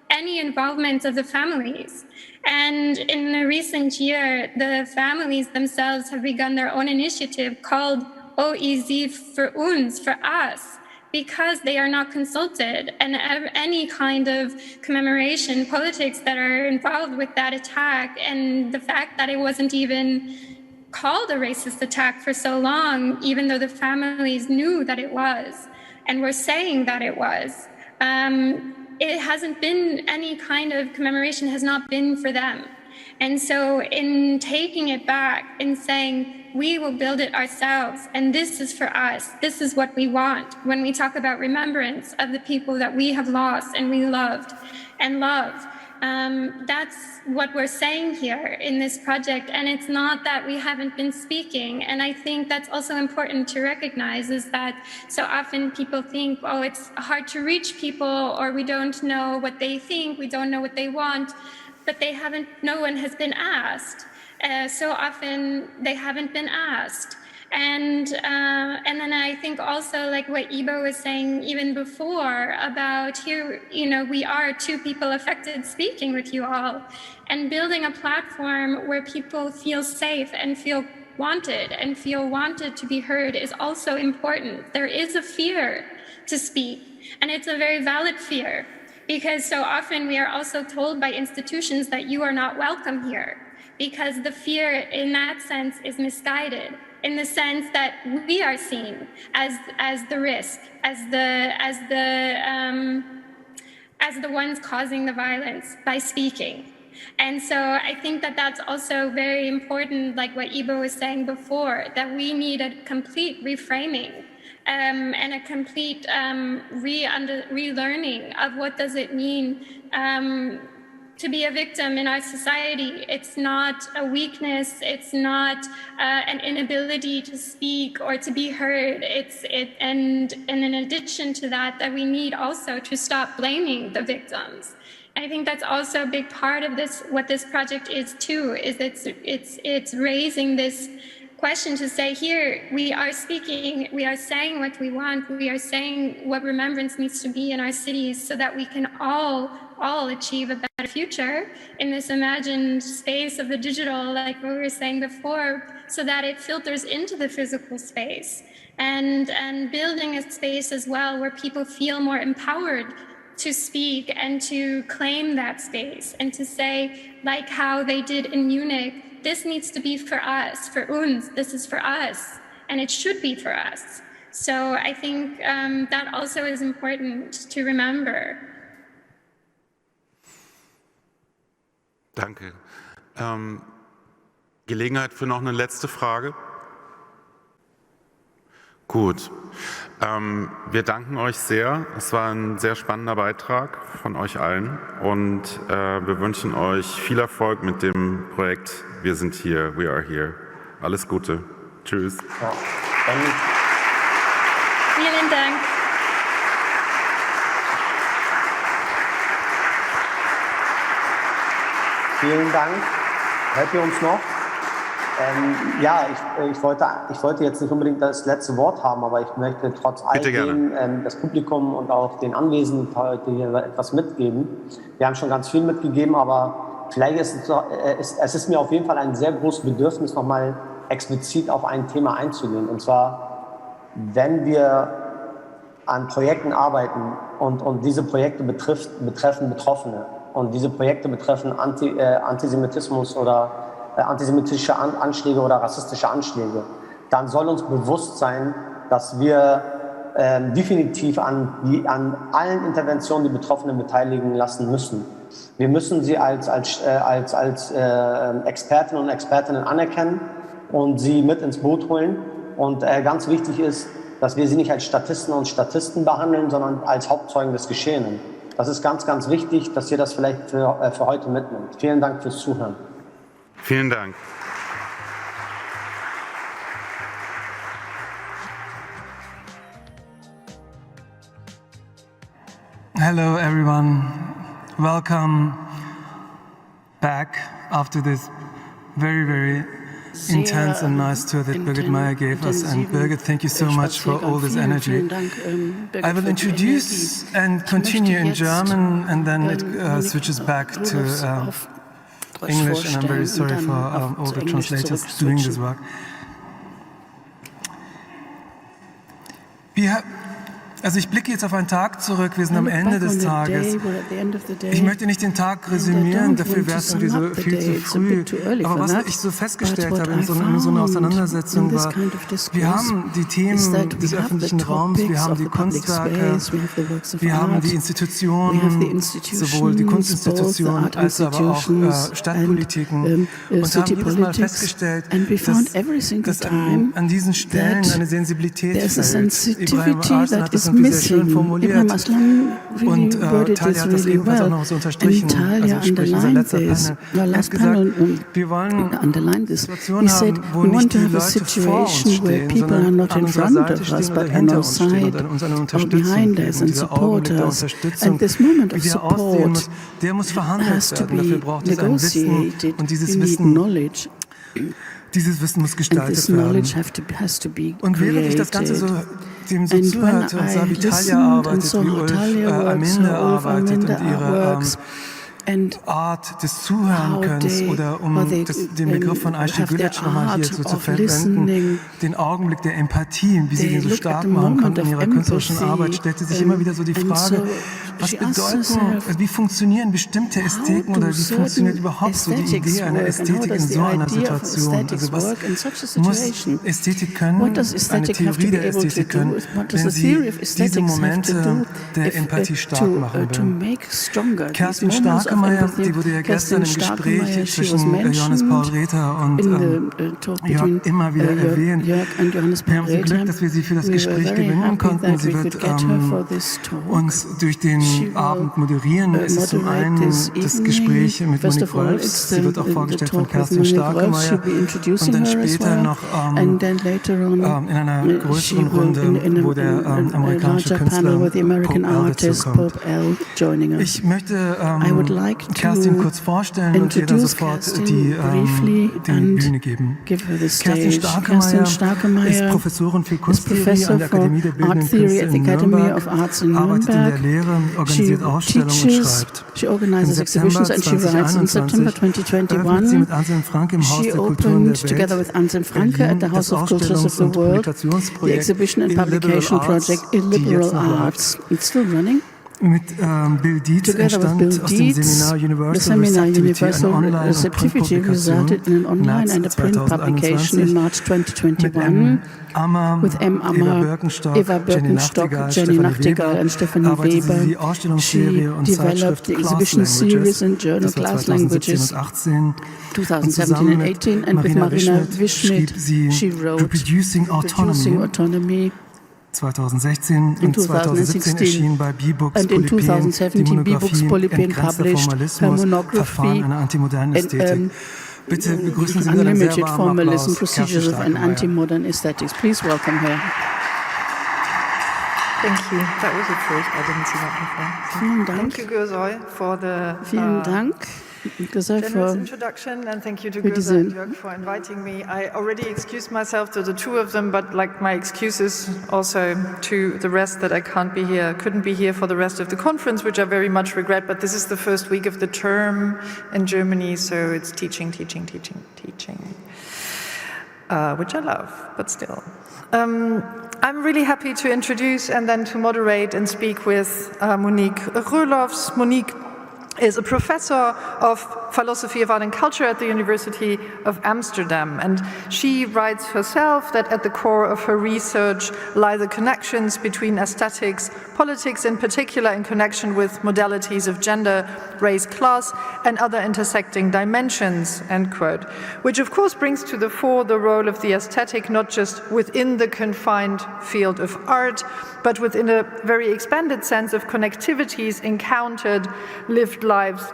any involvement of the families. And in the recent year, the families themselves have begun their own initiative called OEZ für uns, for us, because they are not consulted, and any kind of commemoration politics that are involved with that attack, and the fact that it wasn't even called a racist attack for so long, even though the families knew that it was and were saying that it was. It hasn't been, any kind of commemoration has not been for them. And so in taking it back and saying, we will build it ourselves, and this is for us, this is what we want. When we talk about remembrance of the people that we have lost and we loved and love, that's what we're saying here in this project. And it's not that we haven't been speaking. And I think that's also important to recognize, is that so often people think, oh, it's hard to reach people, or we don't know what they think, we don't know what they want, but no one has been asked. So often they haven't been asked. And then I think also, like what Ibo was saying even before about here, we are two people affected speaking with you all, and building a platform where people feel safe and feel wanted to be heard is also important. There is a fear to speak, and it's a very valid fear, because so often we are also told by institutions that you are not welcome here, because the fear in that sense is misguided, in the sense that we are seen as the risk, as the ones causing the violence by speaking. And so I think that that's also very important, like what Ibo was saying before, that we need a complete reframing and a complete relearning of what does it mean to be a victim in our society. It's not a weakness. It's not an inability to speak or to be heard. And in addition to that we need also to stop blaming the victims. I think that's also a big part of this. What this project is too, is it's raising this question to say, here we are speaking, we are saying what we want, we are saying what remembrance needs to be in our cities, so that we can all achieve a better future in this imagined space of the digital, like we were saying before, so that it filters into the physical space, and building a space as well where people feel more empowered to speak and to claim that space, and to say, like how they did in Munich, this needs to be for us, for uns, this is for us, and it should be for us. So I think that also is important to remember. Danke. Gelegenheit für noch eine letzte Frage? Gut. Wir danken euch sehr. Es war ein sehr spannender Beitrag von euch allen und wir wünschen euch viel Erfolg mit dem Projekt Wir sind hier, we are here. Alles Gute. Tschüss. Ja, vielen Dank. Vielen Dank. Hört ihr uns noch? Ja, ich wollte jetzt nicht unbedingt das letzte Wort haben, aber ich möchte trotz alledem das Publikum und auch den Anwesenden heute hier etwas mitgeben. Wir haben schon ganz viel mitgegeben, aber vielleicht es ist mir auf jeden Fall ein sehr großes Bedürfnis, nochmal explizit auf ein Thema einzugehen. Und zwar, wenn wir an Projekten arbeiten und diese Projekte betreffen Betroffene und diese Projekte betreffen Antisemitismus oder antisemitische Anschläge oder rassistische Anschläge, dann soll uns bewusst sein, dass wir definitiv an allen Interventionen die Betroffenen beteiligen lassen müssen. Wir müssen sie als Expertinnen und Expertinnen anerkennen und sie mit ins Boot holen. Und ganz wichtig ist, dass wir sie nicht als Statisten und Statisten behandeln, sondern als Hauptzeugen des Geschehenen. Das ist ganz, ganz wichtig, dass ihr das vielleicht für heute mitnimmt. Vielen Dank fürs Zuhören. Vielen Dank. Hello everyone, welcome back after this very intense and nice tour that Birgit Meyer gave us. And Birgit, thank you so much for all this energy. I will introduce and continue in German, and then it switches back to English, and I'm very sorry for all the translators doing this work. Also ich blicke jetzt auf einen Tag zurück, wir sind am Ende des Tages. Ich möchte nicht den Tag resümieren, dafür wäre es irgendwie so viel zu früh. Aber was ich so festgestellt habe in so einer Auseinandersetzung war, wir haben die Themen des öffentlichen Raums, wir haben die Kunstwerke, wir haben die Institutionen, sowohl die Kunstinstitutionen als aber auch Stadtpolitiken, und haben jedes Mal festgestellt, dass an diesen Stellen eine Sensibilität fällt. Ibrahim Arsen hat das irgendwie sehr schön formuliert. Und Talia hat das ebenfalls auch noch so unterstrichen, also sprich unser letzter Panel. Er hat gesagt, wir wollen Situationen haben, wo nicht die Leute vor uns stehen, sondern an unserer Seite stehen oder hinter uns stehen und an uns eine Unterstützung geben. Und dieser Augenblick der Unterstützung, wie der aussehen muss, der muss verhandelt werden. Dafür braucht es ein Wissen, und dieses Wissen muss gestaltet werden. Und während ich das Ganze dem so zuhörte und sah, wie Talia arbeitet, wie Ulf Aminde arbeitet und ihre Art des Zuhörenkönnens, oder um den Begriff von Ayşe Güleç nochmal hier so zu verwenden, den Augenblick der Empathie, wie sie den so stark machen konnten in ihrer künstlerischen Arbeit, stellte sich immer wieder so die Frage, was bedeuten, wie funktionieren bestimmte Ästhetiken oder wie funktioniert überhaupt so die Idee einer Ästhetik in so einer Situation? Also was muss Ästhetik können, eine Theorie der Ästhetik können, wenn sie diese Momente der Empathie stark machen will? Kerstin Stark Starkemeyer, die wurde ja gestern im Gespräch zwischen Johannes Paul Rether und Jörg immer wieder erwähnt. Wir haben viel Glück, dass wir sie für das Gespräch gewinnen konnten. Sie wird uns durch den Abend moderieren. Es ist zum einen das Gespräch mit Monique Wolfs. Sie wird auch vorgestellt von Kerstin Starkemeyer. Und dann später noch in einer größeren Runde, wo der amerikanische Künstler Pope L dazukommt. Ich möchte Kerstin kurz vorstellen und ihr dann sofort die Bühne geben. Kerstin Starkemeyer ist Professorin für Kunsttheorie an der Akademie der Bildenden Künste in Nürnberg, arbeitet in der Lehre, organisiert Ausstellungen und schreibt. Im September 2021 eröffnet sie mit Anselm Frank im Haus der Kulturen der Welt das Ausstellungs- und Publikationsprojekt Illiberal Arts, die jetzt noch läuft. Mit Bill Dietz entstand aus dem Seminar Universal Receptivity eine Online- and Print Publication in March 2021 with M. Ammer, Eva Birkenstock, Jenny Nachtigall and Stephanie Weber. She developed the exhibition series and journal Class Languages 2017 and 18 and with Marina Wischmidt she wrote Reproducing Autonomy 2016 und 2017 erschien bei B-Books Polypen die Monographie Entgrenzter Formalismus, Verfahren einer antimodernen Ästhetik. Bitte begrüßen Sie mit einem sehr warmen Applaus Procedures of an Anti-Modern Aesthetics. Please welcome her. Thank you. That was a first. I didn't see that before. Vielen Dank. Thank you, Gürsoy, for the Vielen Dank. generous introduction, and thank you to Gürsoy and Jörg for inviting me. I already excused myself to the two of them, but like my excuses also to the rest that I couldn't be here for the rest of the conference, which I very much regret, but this is the first week of the term in Germany, so it's teaching, which I love, but still. I'm really happy to introduce and then to moderate and speak with Monique Roelofs. Monique is a professor of philosophy of art and culture at the University of Amsterdam, and she writes herself that at the core of her research lie the connections between aesthetics, politics in particular in connection with modalities of gender, race, class, and other intersecting dimensions, end quote, which of course brings to the fore the role of the aesthetic not just within the confined field of art, but within a very expanded sense of connectivities, encountered, lived lives,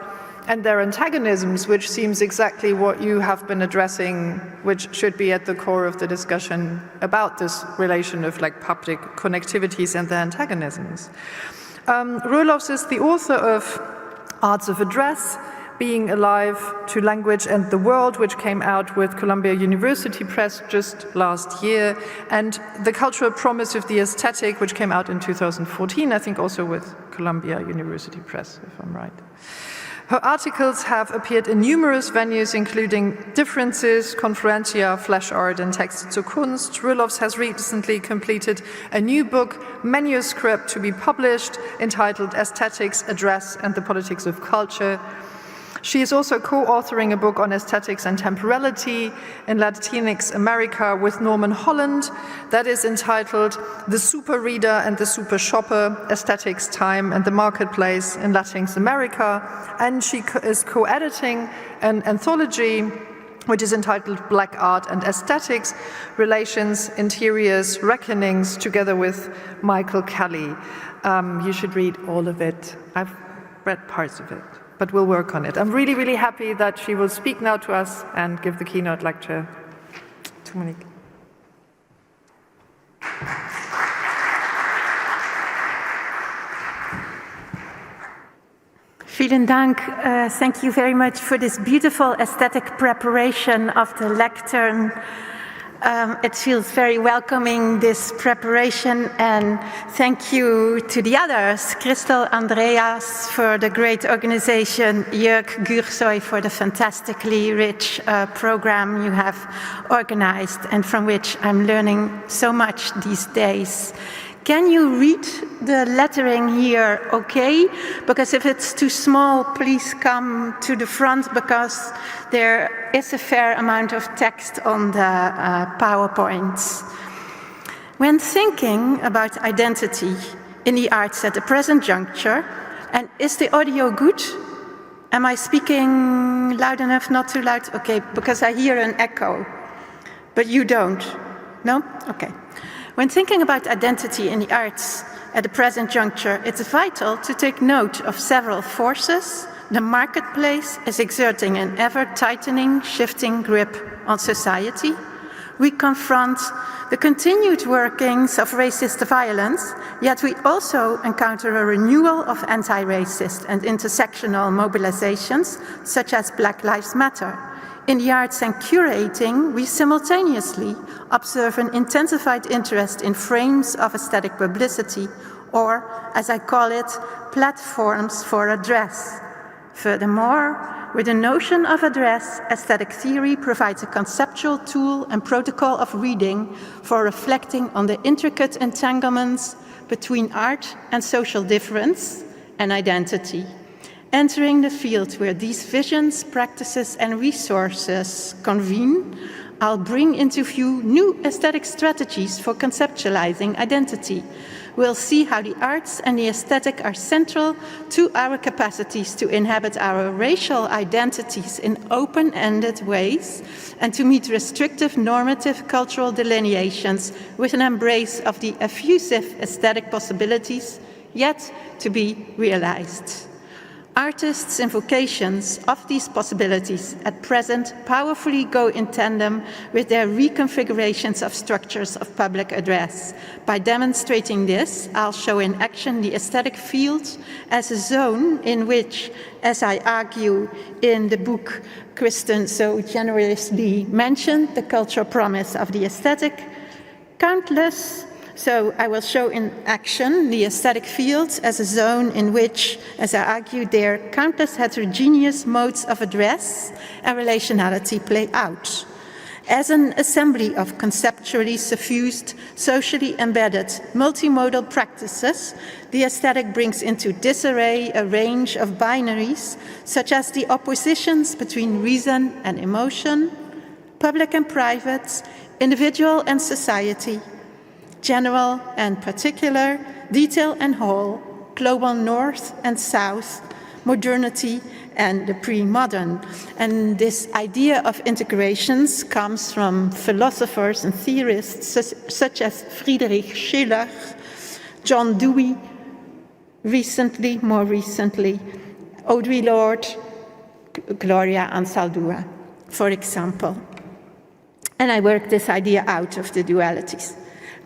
and their antagonisms, which seems exactly what you have been addressing, which should be at the core of the discussion about this relation of like public connectivities and their antagonisms. Roelofs is the author of Arts of Address, Being Alive to Language and the World, which came out with Columbia University Press just last year, and The Cultural Promise of the Aesthetic, which came out in 2014, I think also with Columbia University Press, if I'm right. Her articles have appeared in numerous venues, including Differences, Conferentia, Flash Art, and Texte zur Kunst. Roelofs has recently completed a new book, manuscript, to be published, entitled Aesthetics, Address, and the Politics of Culture. She is also co-authoring a book on aesthetics and temporality in Latinx America with Norman Holland that is entitled The Super Reader and the Super Shopper, Aesthetics, Time and the Marketplace in Latinx America. And she is co-editing an anthology which is entitled Black Art and Aesthetics, Relations, Interiors, Reckonings, together with Michael Kelly. You should read all of it. I've read parts of it, but we'll work on it. I'm really, really happy that she will speak now to us and give the keynote lecture to Monique. Vielen Dank. Thank you very much for this beautiful aesthetic preparation of the lectern. It feels very welcoming, this preparation, and thank you to the others, Christel, Andreas for the great organization, Jörg, Gürsoy for the fantastically rich program you have organized and from which I'm learning so much these days. Can you read the lettering here okay? Because if it's too small, please come to the front because there is a fair amount of text on the PowerPoints. When thinking about identity in the arts at the present juncture, and is the audio good? Am I speaking loud enough, not too loud? Okay, because I hear an echo, but you don't. No? Okay. When thinking about identity in the arts at the present juncture, it's vital to take note of several forces the marketplace is exerting an ever-tightening, shifting grip on society. We confront the continued workings of racist violence, yet we also encounter a renewal of anti-racist and intersectional mobilizations, such as Black Lives Matter. In the arts and curating, we simultaneously observe an intensified interest in frames of aesthetic publicity, or, as I call it, platforms for address. Furthermore, with the notion of address, aesthetic theory provides a conceptual tool and protocol of reading for reflecting on the intricate entanglements between art and social difference and identity. Entering the field where these visions, practices, and resources convene, I'll bring into view new aesthetic strategies for conceptualizing identity. We'll see how the arts and the aesthetic are central to our capacities to inhabit our racial identities in open-ended ways and to meet restrictive normative cultural delineations with an embrace of the effusive aesthetic possibilities yet to be realized. Artists' invocations of these possibilities at present powerfully go in tandem with their reconfigurations of structures of public address. By demonstrating this, I'll show in action the aesthetic field as a zone in which, as I argue in the book Kristen so generously mentioned, the cultural promise of the aesthetic, So I will show in action the aesthetic field as a zone in which, as I argued there, countless heterogeneous modes of address and relationality play out. As an assembly of conceptually suffused, socially embedded, multimodal practices, the aesthetic brings into disarray a range of binaries, such as the oppositions between reason and emotion, public and private, individual and society, general and particular, detail and whole, global north and south, modernity and the pre-modern. And this idea of integrations comes from philosophers and theorists such as Friedrich Schiller, John Dewey, more recently, Audre Lorde, Gloria Anzaldúa, for example. And I worked this idea out of the dualities.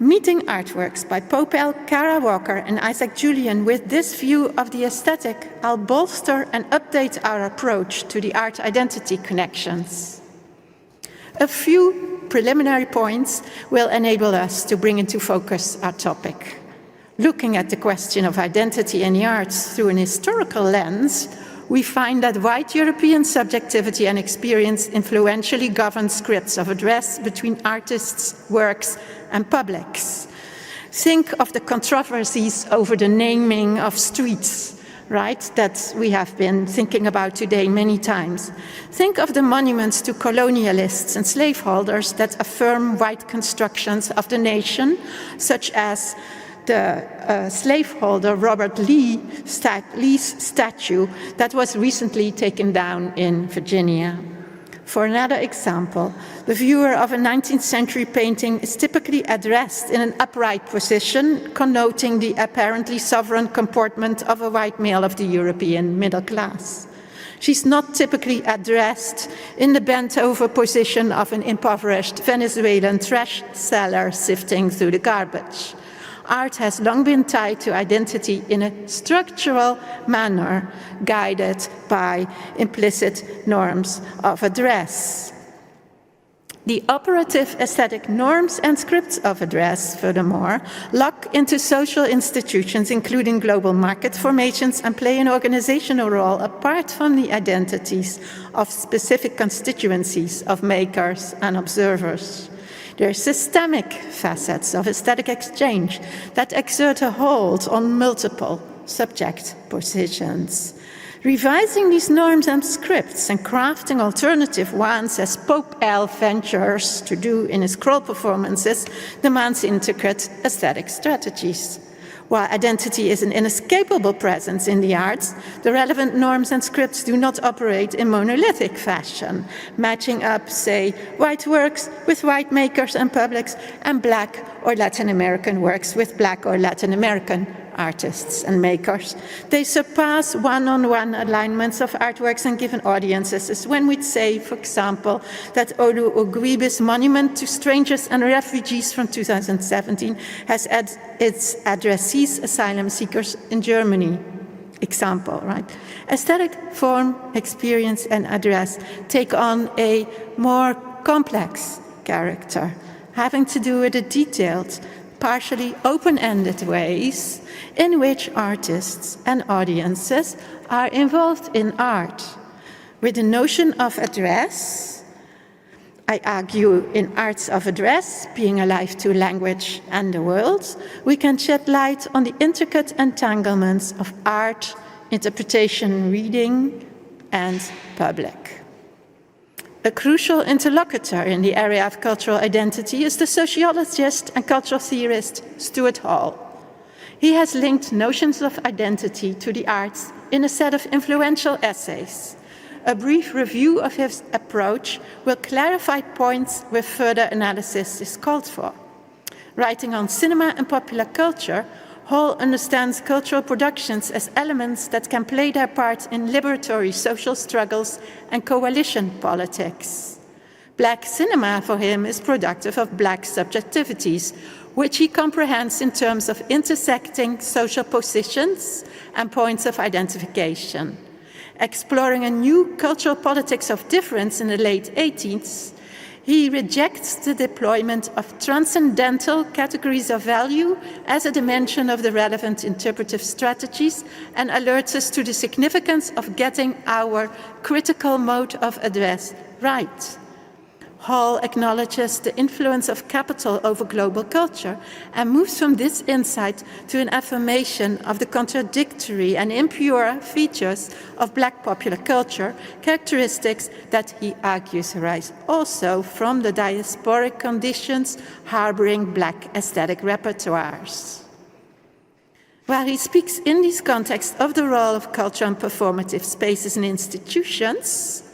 Meeting artworks by Popel, Kara Walker, and Isaac Julian with this view of the aesthetic, I'll bolster and update our approach to the art identity connections. A few preliminary points will enable us to bring into focus our topic. Looking at the question of identity in the arts through an historical lens, we find that white European subjectivity and experience influentially govern scripts of address between artists, works, and publics. Think of the controversies over the naming of streets, right, that we have been thinking about today many times. Think of the monuments to colonialists and slaveholders that affirm white constructions of the nation, such as the slaveholder Robert Lee's statue that was recently taken down in Virginia. For another example, the viewer of a 19th century painting is typically addressed in an upright position, connoting the apparently sovereign comportment of a white male of the European middle class. She's not typically addressed in the bent-over position of an impoverished Venezuelan trash seller sifting through the garbage. Art has long been tied to identity in a structural manner, guided by implicit norms of address. The operative aesthetic norms and scripts of address, furthermore, lock into social institutions, including global market formations, and play an organizational role apart from the identities of specific constituencies of makers and observers. There are systemic facets of aesthetic exchange that exert a hold on multiple subject positions. Revising these norms and scripts and crafting alternative ones, as Popel ventures to do in his scroll performances, demands intricate aesthetic strategies. While identity is an inescapable presence in the arts, the relevant norms and scripts do not operate in monolithic fashion, matching up, say, white works with white makers and publics, and Black or Latin American works with Black or Latin American artists and makers. They surpass one-on-one alignments of artworks and given audiences, as when we'd say, for example, that Olu Ogwibi's Monument to Strangers and Refugees from 2017 has its addressees asylum seekers in Germany. Example, right? Aesthetic, form, experience, and address take on a more complex character, having to do with the detailed, partially open-ended ways in which artists and audiences are involved in art. With the notion of address, I argue in arts of address, being alive to language and the world, we can shed light on the intricate entanglements of art, interpretation, reading, and public. A crucial interlocutor in the area of cultural identity is the sociologist and cultural theorist Stuart Hall. He has linked notions of identity to the arts in a set of influential essays. A brief review of his approach will clarify points where further analysis is called for. Writing on cinema and popular culture, Hall understands cultural productions as elements that can play their part in liberatory social struggles and coalition politics. Black cinema, for him, is productive of Black subjectivities, which he comprehends in terms of intersecting social positions and points of identification. Exploring a new cultural politics of difference in the late 18th, he rejects the deployment of transcendental categories of value as a dimension of the relevant interpretive strategies and alerts us to the significance of getting our critical mode of address right. Hall acknowledges the influence of capital over global culture and moves from this insight to an affirmation of the contradictory and impure features of Black popular culture, characteristics that he argues arise also from the diasporic conditions harboring Black aesthetic repertoires. While he speaks in this context of the role of culture and performative spaces and institutions,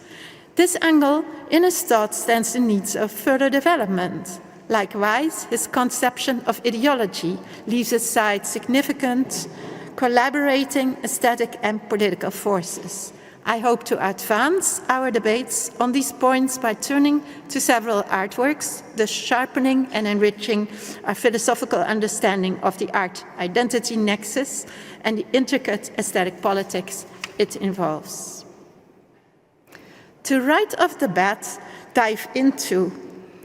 this angle in his thought stands in need of further development. Likewise, his conception of ideology leaves aside significant collaborating aesthetic and political forces. I hope to advance our debates on these points by turning to several artworks, thus sharpening and enriching our philosophical understanding of the art identity nexus and the intricate aesthetic politics it involves. To right off the bat, dive into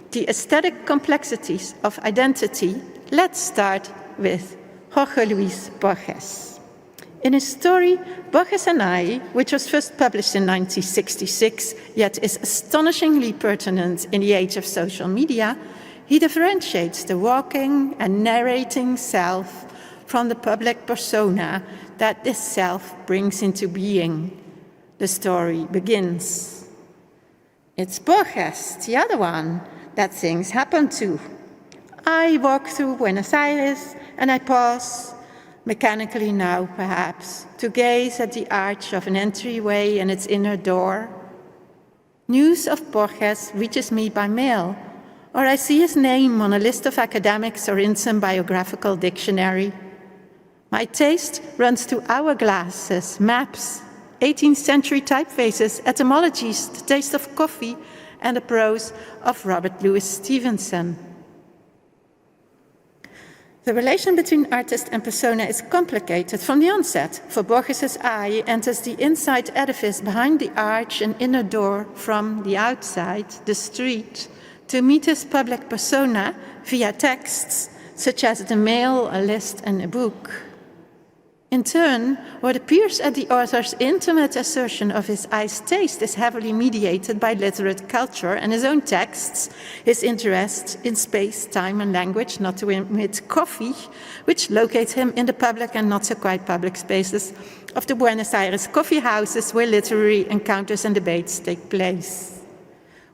the aesthetic complexities of identity, let's start with Jorge Luis Borges. In his story, Borges and I, which was first published in 1966, yet is astonishingly pertinent in the age of social media, he differentiates the walking and narrating self from the public persona that this self brings into being. The story begins. It's Borges, the other one, that things happen to. I walk through Buenos Aires and I pause, mechanically now perhaps, to gaze at the arch of an entryway and its inner door. News of Borges reaches me by mail, or I see his name on a list of academics or in some biographical dictionary. My taste runs to hourglasses, maps, 18th century typefaces, etymologies, the taste of coffee, and the prose of Robert Louis Stevenson. The relation between artist and persona is complicated from the onset, for Borges's eye enters the inside edifice behind the arch and inner door from the outside, the street, to meet his public persona via texts, such as the mail, a list, and a book. In turn, what appears at the author's intimate assertion of his eye's taste is heavily mediated by literate culture and his own texts, his interest in space, time, and language, not to omit coffee, which locates him in the public and not so quite public spaces of the Buenos Aires coffee houses where literary encounters and debates take place.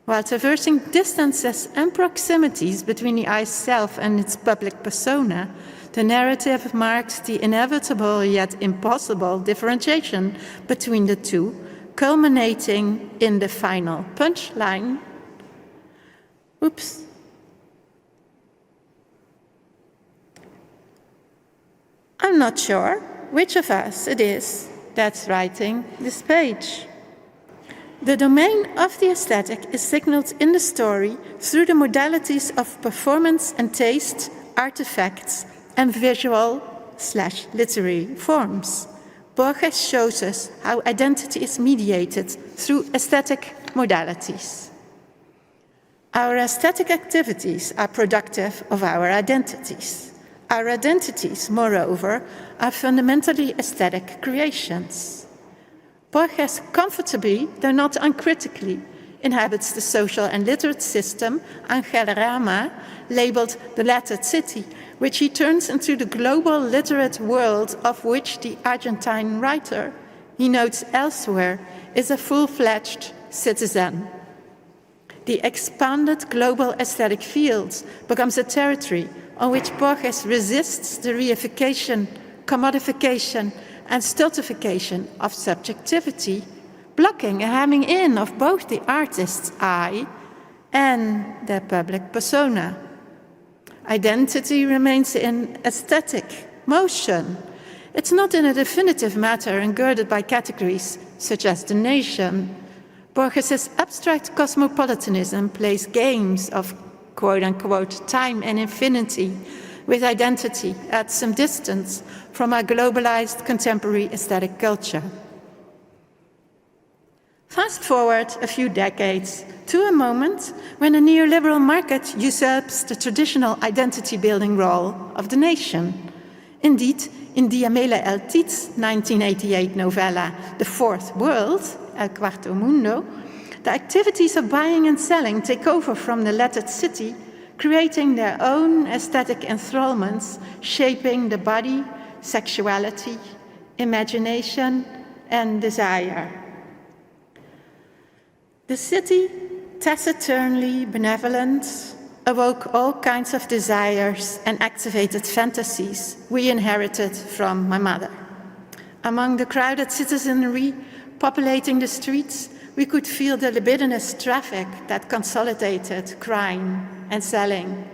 While traversing distances and proximities between the eye's self and its public persona, The narrative marks the inevitable yet impossible differentiation between the two, culminating in the final punchline. Oops. I'm not sure which of us it is that's writing this page. The domain of the aesthetic is signaled in the story through the modalities of performance and taste, artifacts, and visual/literary forms. Borges shows us how identity is mediated through aesthetic modalities. Our aesthetic activities are productive of our identities. Our identities, moreover, are fundamentally aesthetic creations. Borges comfortably, though not uncritically, inhabits the social and literate system, Angelrama, labeled the lettered city, which he turns into the global literate world of which the Argentine writer, he notes elsewhere, is a full-fledged citizen. The expanded global aesthetic field becomes a territory on which Borges resists the reification, commodification, and stultification of subjectivity, blocking a hemming in of both the artist's eye and their public persona. Identity remains in aesthetic motion. It's not in a definitive matter engirded by categories such as the nation. Borges's abstract cosmopolitanism plays games of quote-unquote time and infinity with identity at some distance from our globalized contemporary aesthetic culture. Fast forward a few decades to a moment when a neoliberal market usurps the traditional identity-building role of the nation. Indeed, in Diamela El Tit's 1988 novella, The Fourth World, El Cuarto Mundo, the activities of buying and selling take over from the lettered city, creating their own aesthetic enthrallments, shaping the body, sexuality, imagination, and desire. The city, taciturnly benevolent, awoke all kinds of desires and activated fantasies we inherited from my mother. Among the crowded citizenry populating the streets, we could feel the libidinous traffic that consolidated crime and selling.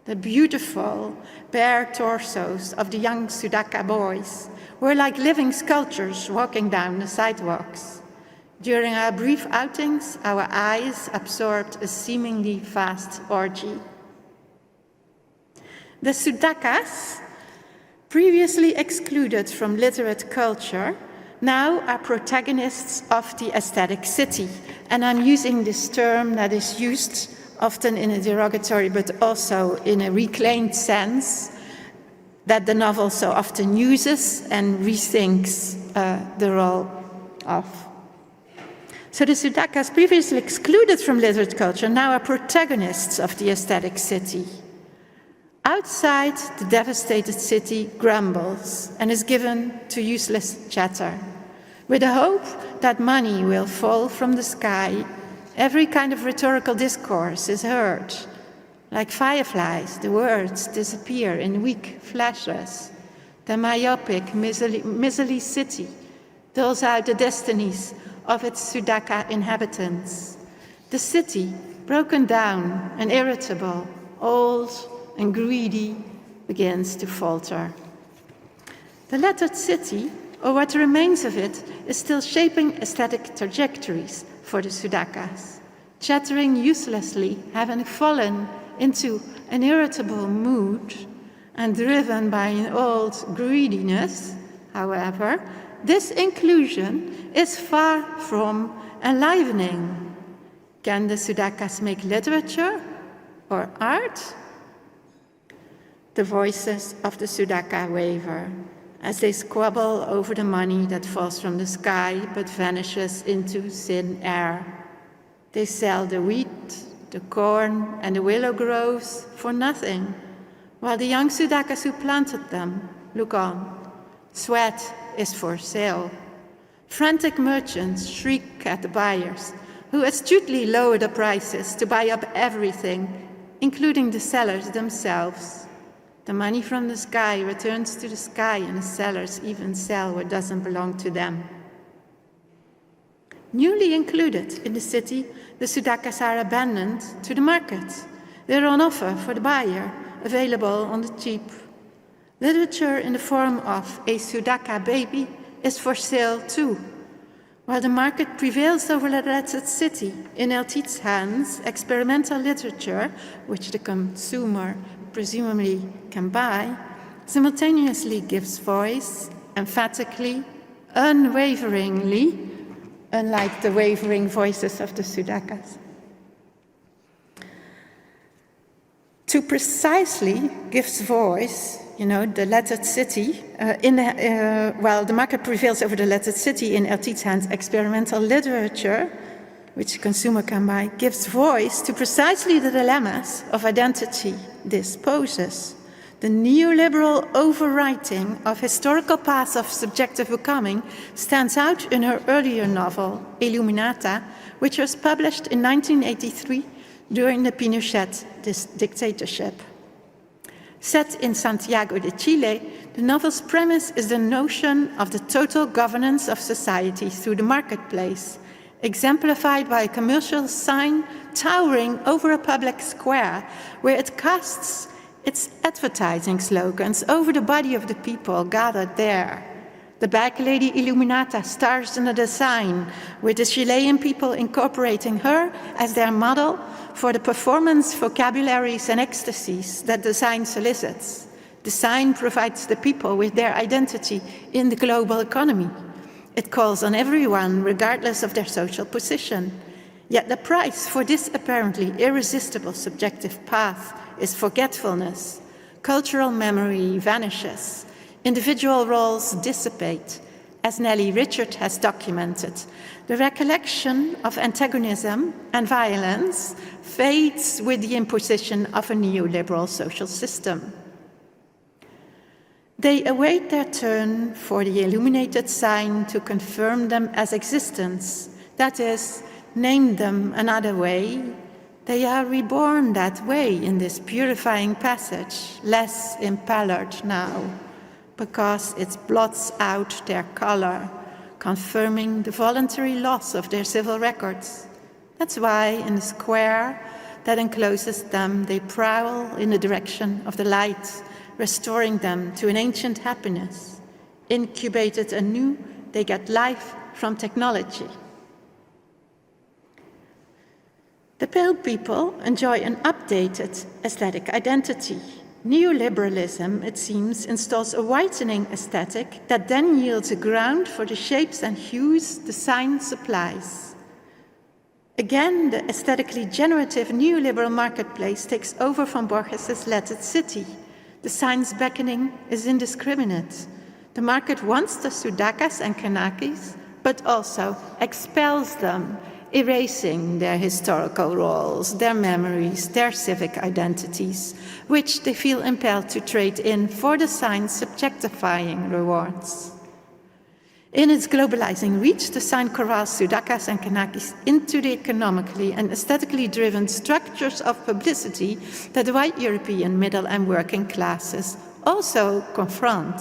The beautiful, bare torsos of the young Sudaka boys were like living sculptures walking down the sidewalks. During our brief outings, our eyes absorbed a seemingly vast orgy. The Sudakas, previously excluded from literate culture, now are protagonists of the aesthetic city. And I'm using this term that is used often in a derogatory but also in a reclaimed sense that the novel so often uses and rethinks the role of. So the Sudakas, previously excluded from literate culture, now are protagonists of the aesthetic city. Outside, the devastated city grumbles and is given to useless chatter. With the hope that money will fall from the sky, every kind of rhetorical discourse is heard. Like fireflies, the words disappear in weak flashes. The myopic, miserly city doles out the destinies of its Sudaka inhabitants. The city, broken down and irritable, old and greedy, begins to falter. The lettered city, or what remains of it, is still shaping aesthetic trajectories for the Sudakas, chattering uselessly, having fallen into an irritable mood and driven by an old greediness. However, this inclusion is far from enlivening. Can the Sudakas make literature or art? The voices of the Sudaka waver as they squabble over the money that falls from the sky but vanishes into thin air. They sell the wheat, the corn, and the willow groves for nothing, while the young Sudakas who planted them look on. Sweat is for sale. Frantic merchants shriek at the buyers, who astutely lower the prices to buy up everything, including the sellers themselves. The money from the sky returns to the sky, and the sellers even sell what doesn't belong to them. Newly included in the city, the sudakas are abandoned to the market. They're on offer for the buyer, available on the cheap. Literature in the form of a sudaka baby is for sale too. While the market prevails over the lettered city, in Eltiet's hands, experimental literature, which the consumer presumably can buy, simultaneously gives voice, emphatically, unwaveringly, unlike the wavering voices of the sudakas. To precisely gives voice, the lettered city, while the market prevails over the lettered city in Eltiet's hands, experimental literature, which the consumer can buy, gives voice to precisely the dilemmas of identity this poses. The neoliberal overwriting of historical paths of subjective becoming stands out in her earlier novel, Illuminata, which was published in 1983 during the Pinochet dictatorship. Set in Santiago de Chile, the novel's premise is the notion of the total governance of society through the marketplace, exemplified by a commercial sign towering over a public square, where it casts its advertising slogans over the body of the people gathered there. The Bag Lady Illuminata stars in the design, with the Chilean people incorporating her as their model for the performance vocabularies and ecstasies that the sign solicits. The sign provides the people with their identity in the global economy. It calls on everyone, regardless of their social position. Yet the price for this apparently irresistible subjective path is forgetfulness. Cultural memory vanishes. Individual roles dissipate. As Nellie Richard has documented, the recollection of antagonism and violence fades with the imposition of a neoliberal social system. They await their turn for the illuminated sign to confirm them as existence, that is, name them another way. They are reborn that way in this purifying passage, less impaled now, because it blots out their color, confirming the voluntary loss of their civil records. That's why in the square that encloses them, they prowl in the direction of the light, restoring them to an ancient happiness. Incubated anew, they get life from technology. The pale people enjoy an updated aesthetic identity. Neoliberalism, it seems, installs a whitening aesthetic that then yields a ground for the shapes and hues the sign supplies. Again, the aesthetically generative neoliberal marketplace takes over from Borges's lettered city. The sign's beckoning is indiscriminate. The market wants the sudakas and kanakis, but also expels them, erasing their historical roles, their memories, their civic identities, which they feel impelled to trade in for the sign's subjectifying rewards. In its globalizing reach, the sign corrals sudakas and kanakis into the economically and aesthetically driven structures of publicity that the white European middle and working classes also confront.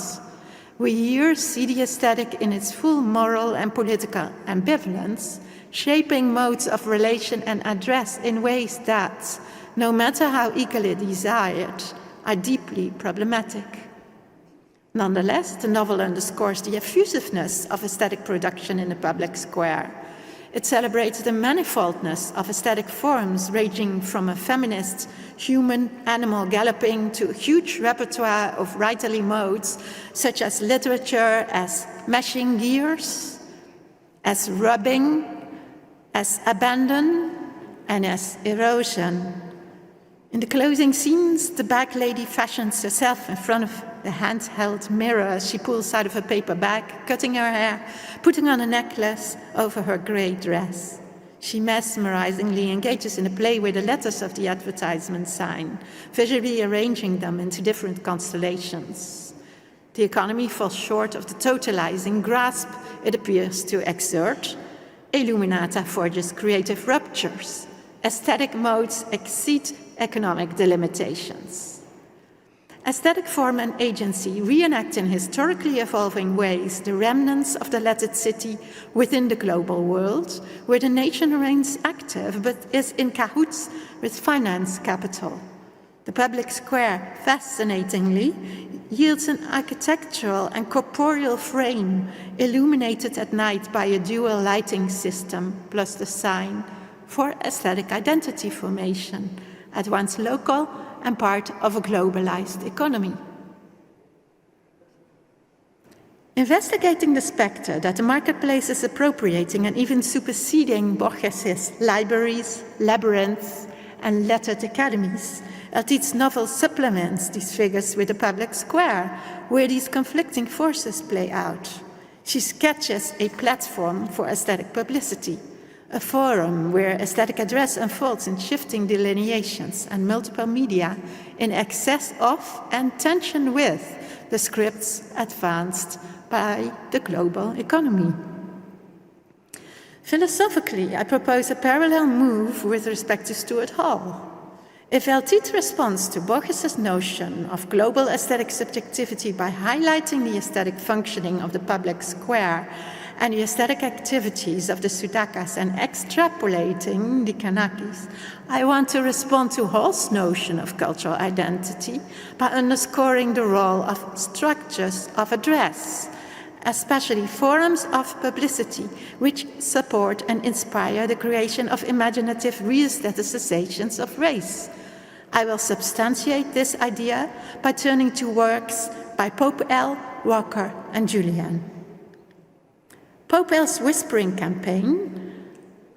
We here see the aesthetic in its full moral and political ambivalence, shaping modes of relation and address in ways that, no matter how equally desired, are deeply problematic. Nonetheless, the novel underscores the effusiveness of aesthetic production in the public square. It celebrates the manifoldness of aesthetic forms, ranging from a feminist human-animal galloping to a huge repertoire of writerly modes, such as literature, as meshing gears, as rubbing, as abandon, and as erosion. In the closing scenes, the bag lady fashions herself in front of the handheld mirror as she pulls out of a paper bag, cutting her hair, putting on a necklace over her grey dress. She mesmerizingly engages in a play with the letters of the advertisement sign, visually arranging them into different constellations. The economy falls short of the totalizing grasp it appears to exert. Illuminata forges creative ruptures. Aesthetic modes exceed economic delimitations. Aesthetic form and agency reenact in historically evolving ways the remnants of the lettered city within the global world, where the nation remains active but is in cahoots with finance capital. The public square, fascinatingly, yields an architectural and corporeal frame illuminated at night by a dual lighting system plus the sign for aesthetic identity formation, at once local and part of a globalized economy. Investigating the spectre that the marketplace is appropriating and even superseding Borges's libraries, labyrinths, and lettered academies, Eltide's novel supplements these figures with a public square, where these conflicting forces play out. She sketches a platform for aesthetic publicity, a forum where aesthetic address unfolds in shifting delineations and multiple media in excess of and tension with the scripts advanced by the global economy. Philosophically, I propose a parallel move with respect to Stuart Hall. If Eltide responds to Borges's notion of global aesthetic subjectivity by highlighting the aesthetic functioning of the public square and the aesthetic activities of the Sudakas and extrapolating the Kanakis, I want to respond to Hall's notion of cultural identity by underscoring the role of structures of address, especially forums of publicity, which support and inspire the creation of imaginative re-aestheticizations of race. I will substantiate this idea by turning to works by Pope L, Walker, and Julian. Pope L's Whispering campaign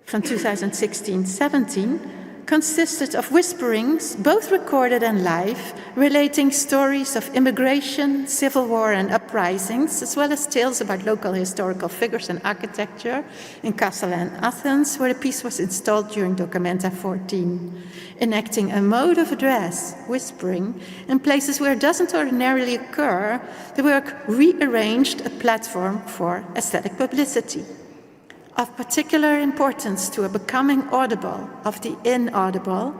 from 2016-17 consisted of whisperings, both recorded and live, relating stories of immigration, civil war, and uprisings, as well as tales about local historical figures and architecture in Kassel and Athens, where the piece was installed during Documenta 14, enacting a mode of address, whispering, in places where it doesn't ordinarily occur. The work rearranged a platform for aesthetic publicity. Of particular importance to a becoming audible of the inaudible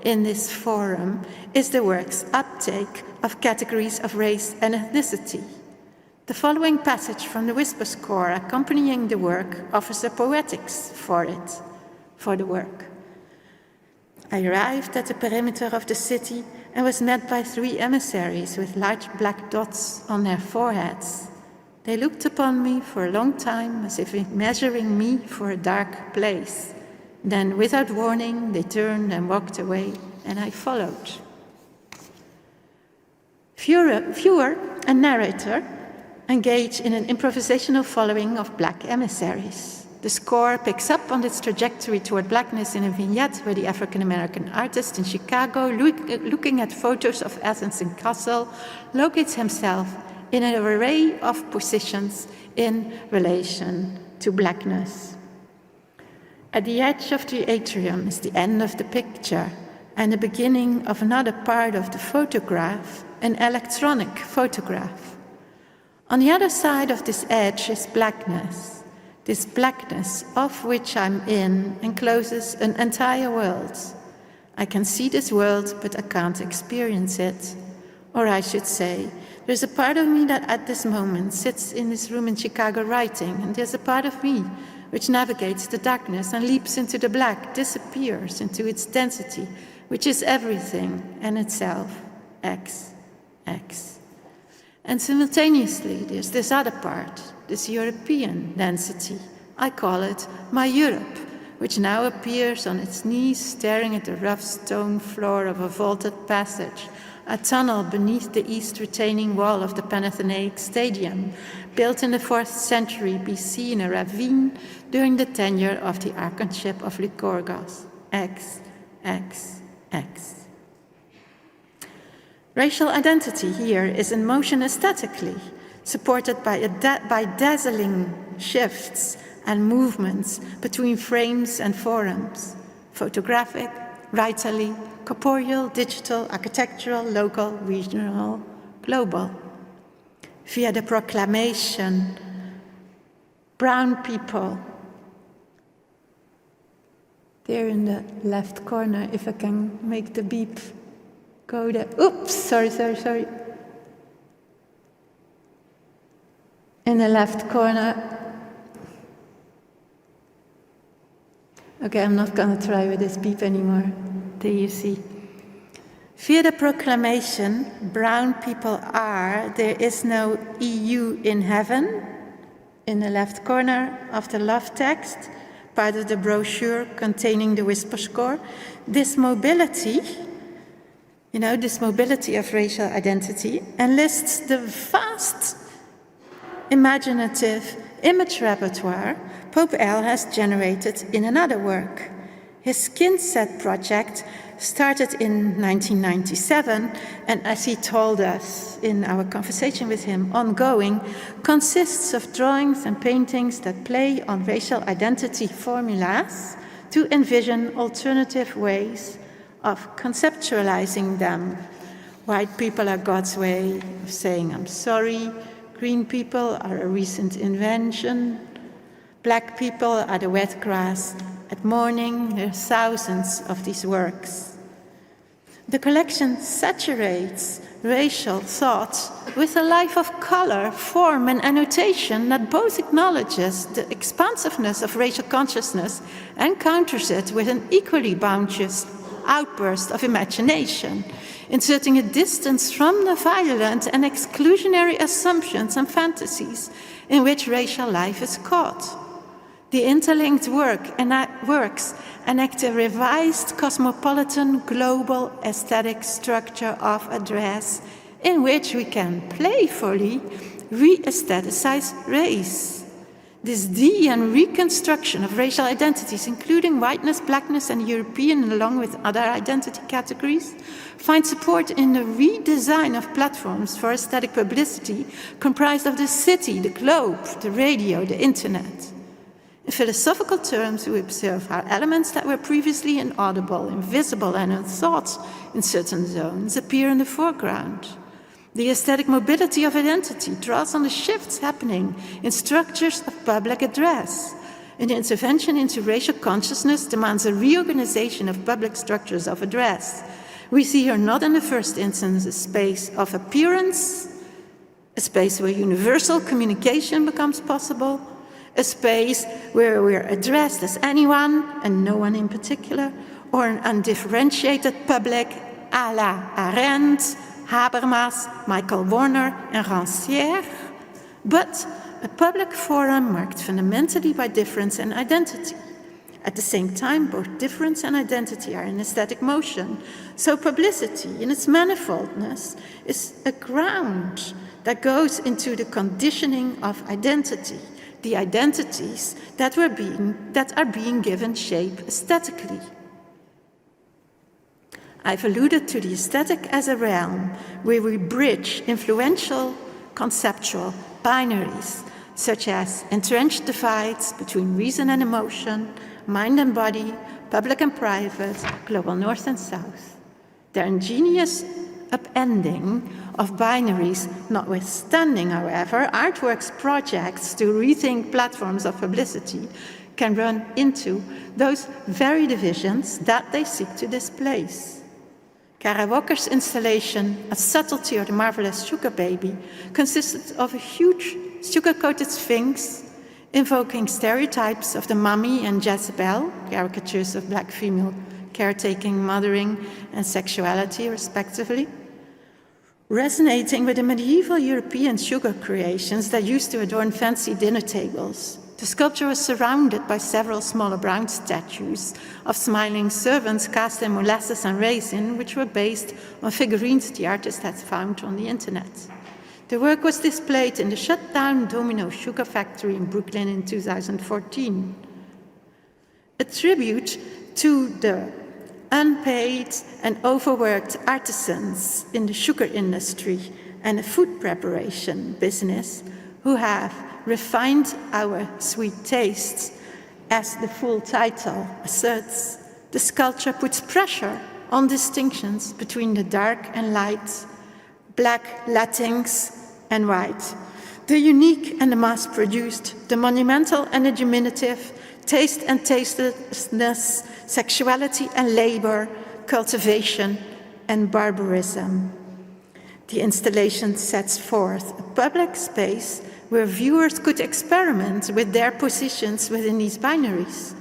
in this forum is the work's uptake of categories of race and ethnicity. The following passage from the whisper score accompanying the work offers a poetics for the work. I arrived at the perimeter of the city and was met by 3 emissaries with large black dots on their foreheads. They looked upon me for a long time as if measuring me for a dark place. Then, without warning, they turned and walked away, and I followed. Viewer and narrator engage in an improvisational following of black emissaries. The score picks up on its trajectory toward blackness in a vignette where the African-American artist in Chicago, looking at photos of Athens and Kassel, locates himself in an array of positions in relation to blackness. At the edge of the atrium is the end of the picture and the beginning of another part of the photograph, an electronic photograph. On the other side of this edge is blackness. This blackness of which I'm in encloses an entire world. I can see this world, but I can't experience it. Or I should say, there's a part of me that at this moment sits in this room in Chicago writing, and there's a part of me which navigates the darkness and leaps into the black, disappears into its density, which is everything and itself, X. And simultaneously, there's this other part, this European density. I call it my Europe, which now appears on its knees, staring at the rough stone floor of a vaulted passage, a tunnel beneath the east retaining wall of the Panathenaic Stadium, built in the 4th century BC in a ravine during the tenure of the archonship of Lycurgus. X. Racial identity here is in motion aesthetically, supported by dazzling shifts and movements between frames and forums, photographic, writerly, corporeal, digital, architectural, local, regional, global. Via the proclamation, brown people, there in the left corner, if I can make the beep go there. Oops, sorry. in the left corner. Okay, I'm not going to try with this beep anymore. There you see. Via the proclamation, brown people are, there is no EU in heaven, in the left corner of the love text, part of the brochure containing the whisper score. This mobility, this mobility of racial identity enlists the vast imaginative image repertoire Pope L has generated in another work. His Skin Set project started in 1997, and as he told us in our conversation with him, ongoing, consists of drawings and paintings that play on racial identity formulas to envision alternative ways of conceptualizing them. White people are God's way of saying I'm sorry, green people are a recent invention, black people are the wet grass at morning. There are thousands of these works. The collection saturates racial thought with a life of color, form, and annotation that both acknowledges the expansiveness of racial consciousness and counters it with an equally bounteous outburst of imagination, inserting a distance from the violent and exclusionary assumptions and fantasies in which racial life is caught. The interlinked works enact a revised cosmopolitan global aesthetic structure of address in which we can playfully re-aestheticize race. This de- and reconstruction of racial identities, including whiteness, blackness, and European, along with other identity categories, finds support in the redesign of platforms for aesthetic publicity comprised of the city, the globe, the radio, the internet. In philosophical terms, we observe how elements that were previously inaudible, invisible, and unthought in certain zones appear in the foreground. The aesthetic mobility of identity draws on the shifts happening in structures of public address. An intervention into racial consciousness demands a reorganization of public structures of address. We see here not in the first instance a space of appearance, a space where universal communication becomes possible, a space where we're addressed as anyone and no one in particular, or an undifferentiated public à la Arendt, Habermas, Michael Warner, and Rancière, but a public forum marked fundamentally by difference and identity. At the same time, both difference and identity are in aesthetic motion, so publicity in its manifoldness is a ground that goes into the conditioning of identity, the identities that are being given shape aesthetically. I've alluded to the aesthetic as a realm where we bridge influential conceptual binaries, such as entrenched divides between reason and emotion, mind and body, public and private, global north and south. Their ingenious upending of binaries notwithstanding, however, artworks projects to rethink platforms of publicity can run into those very divisions that they seek to displace. Kara Walker's installation, A Subtlety of the Marvelous Sugar Baby, consisted of a huge sugar-coated sphinx invoking stereotypes of the mummy and Jezebel, caricatures of black female caretaking, mothering, and sexuality, respectively, resonating with the medieval European sugar creations that used to adorn fancy dinner tables. The sculpture was surrounded by several smaller brown statues of smiling servants cast in molasses and raisin, which were based on figurines the artist had found on the internet. The work was displayed in the shut-down Domino Sugar Factory in Brooklyn in 2014. A tribute to the unpaid and overworked artisans in the sugar industry and the food preparation business who have refined our sweet tastes. As the full title asserts, the sculpture puts pressure on distinctions between the dark and light, black, Latinx, and white, the unique and the mass-produced, the monumental and the diminutive, taste and tastelessness, sexuality and labor, cultivation and barbarism. The installation sets forth a public space where viewers could experiment with their positions within these binaries.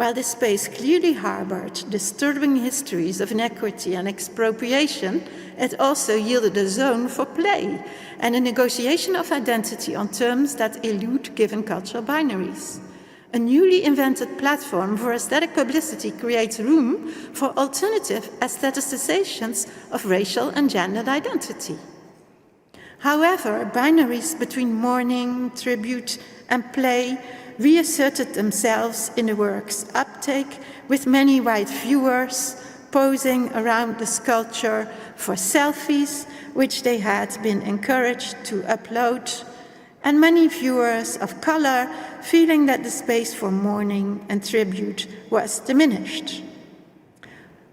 While this space clearly harbored disturbing histories of inequity and expropriation, it also yielded a zone for play and a negotiation of identity on terms that elude given cultural binaries. A newly invented platform for aesthetic publicity creates room for alternative aestheticizations of racial and gendered identity. However, binaries between mourning, tribute, and play reasserted themselves in the work's uptake, with many white viewers posing around the sculpture for selfies, which they had been encouraged to upload, and many viewers of color feeling that the space for mourning and tribute was diminished.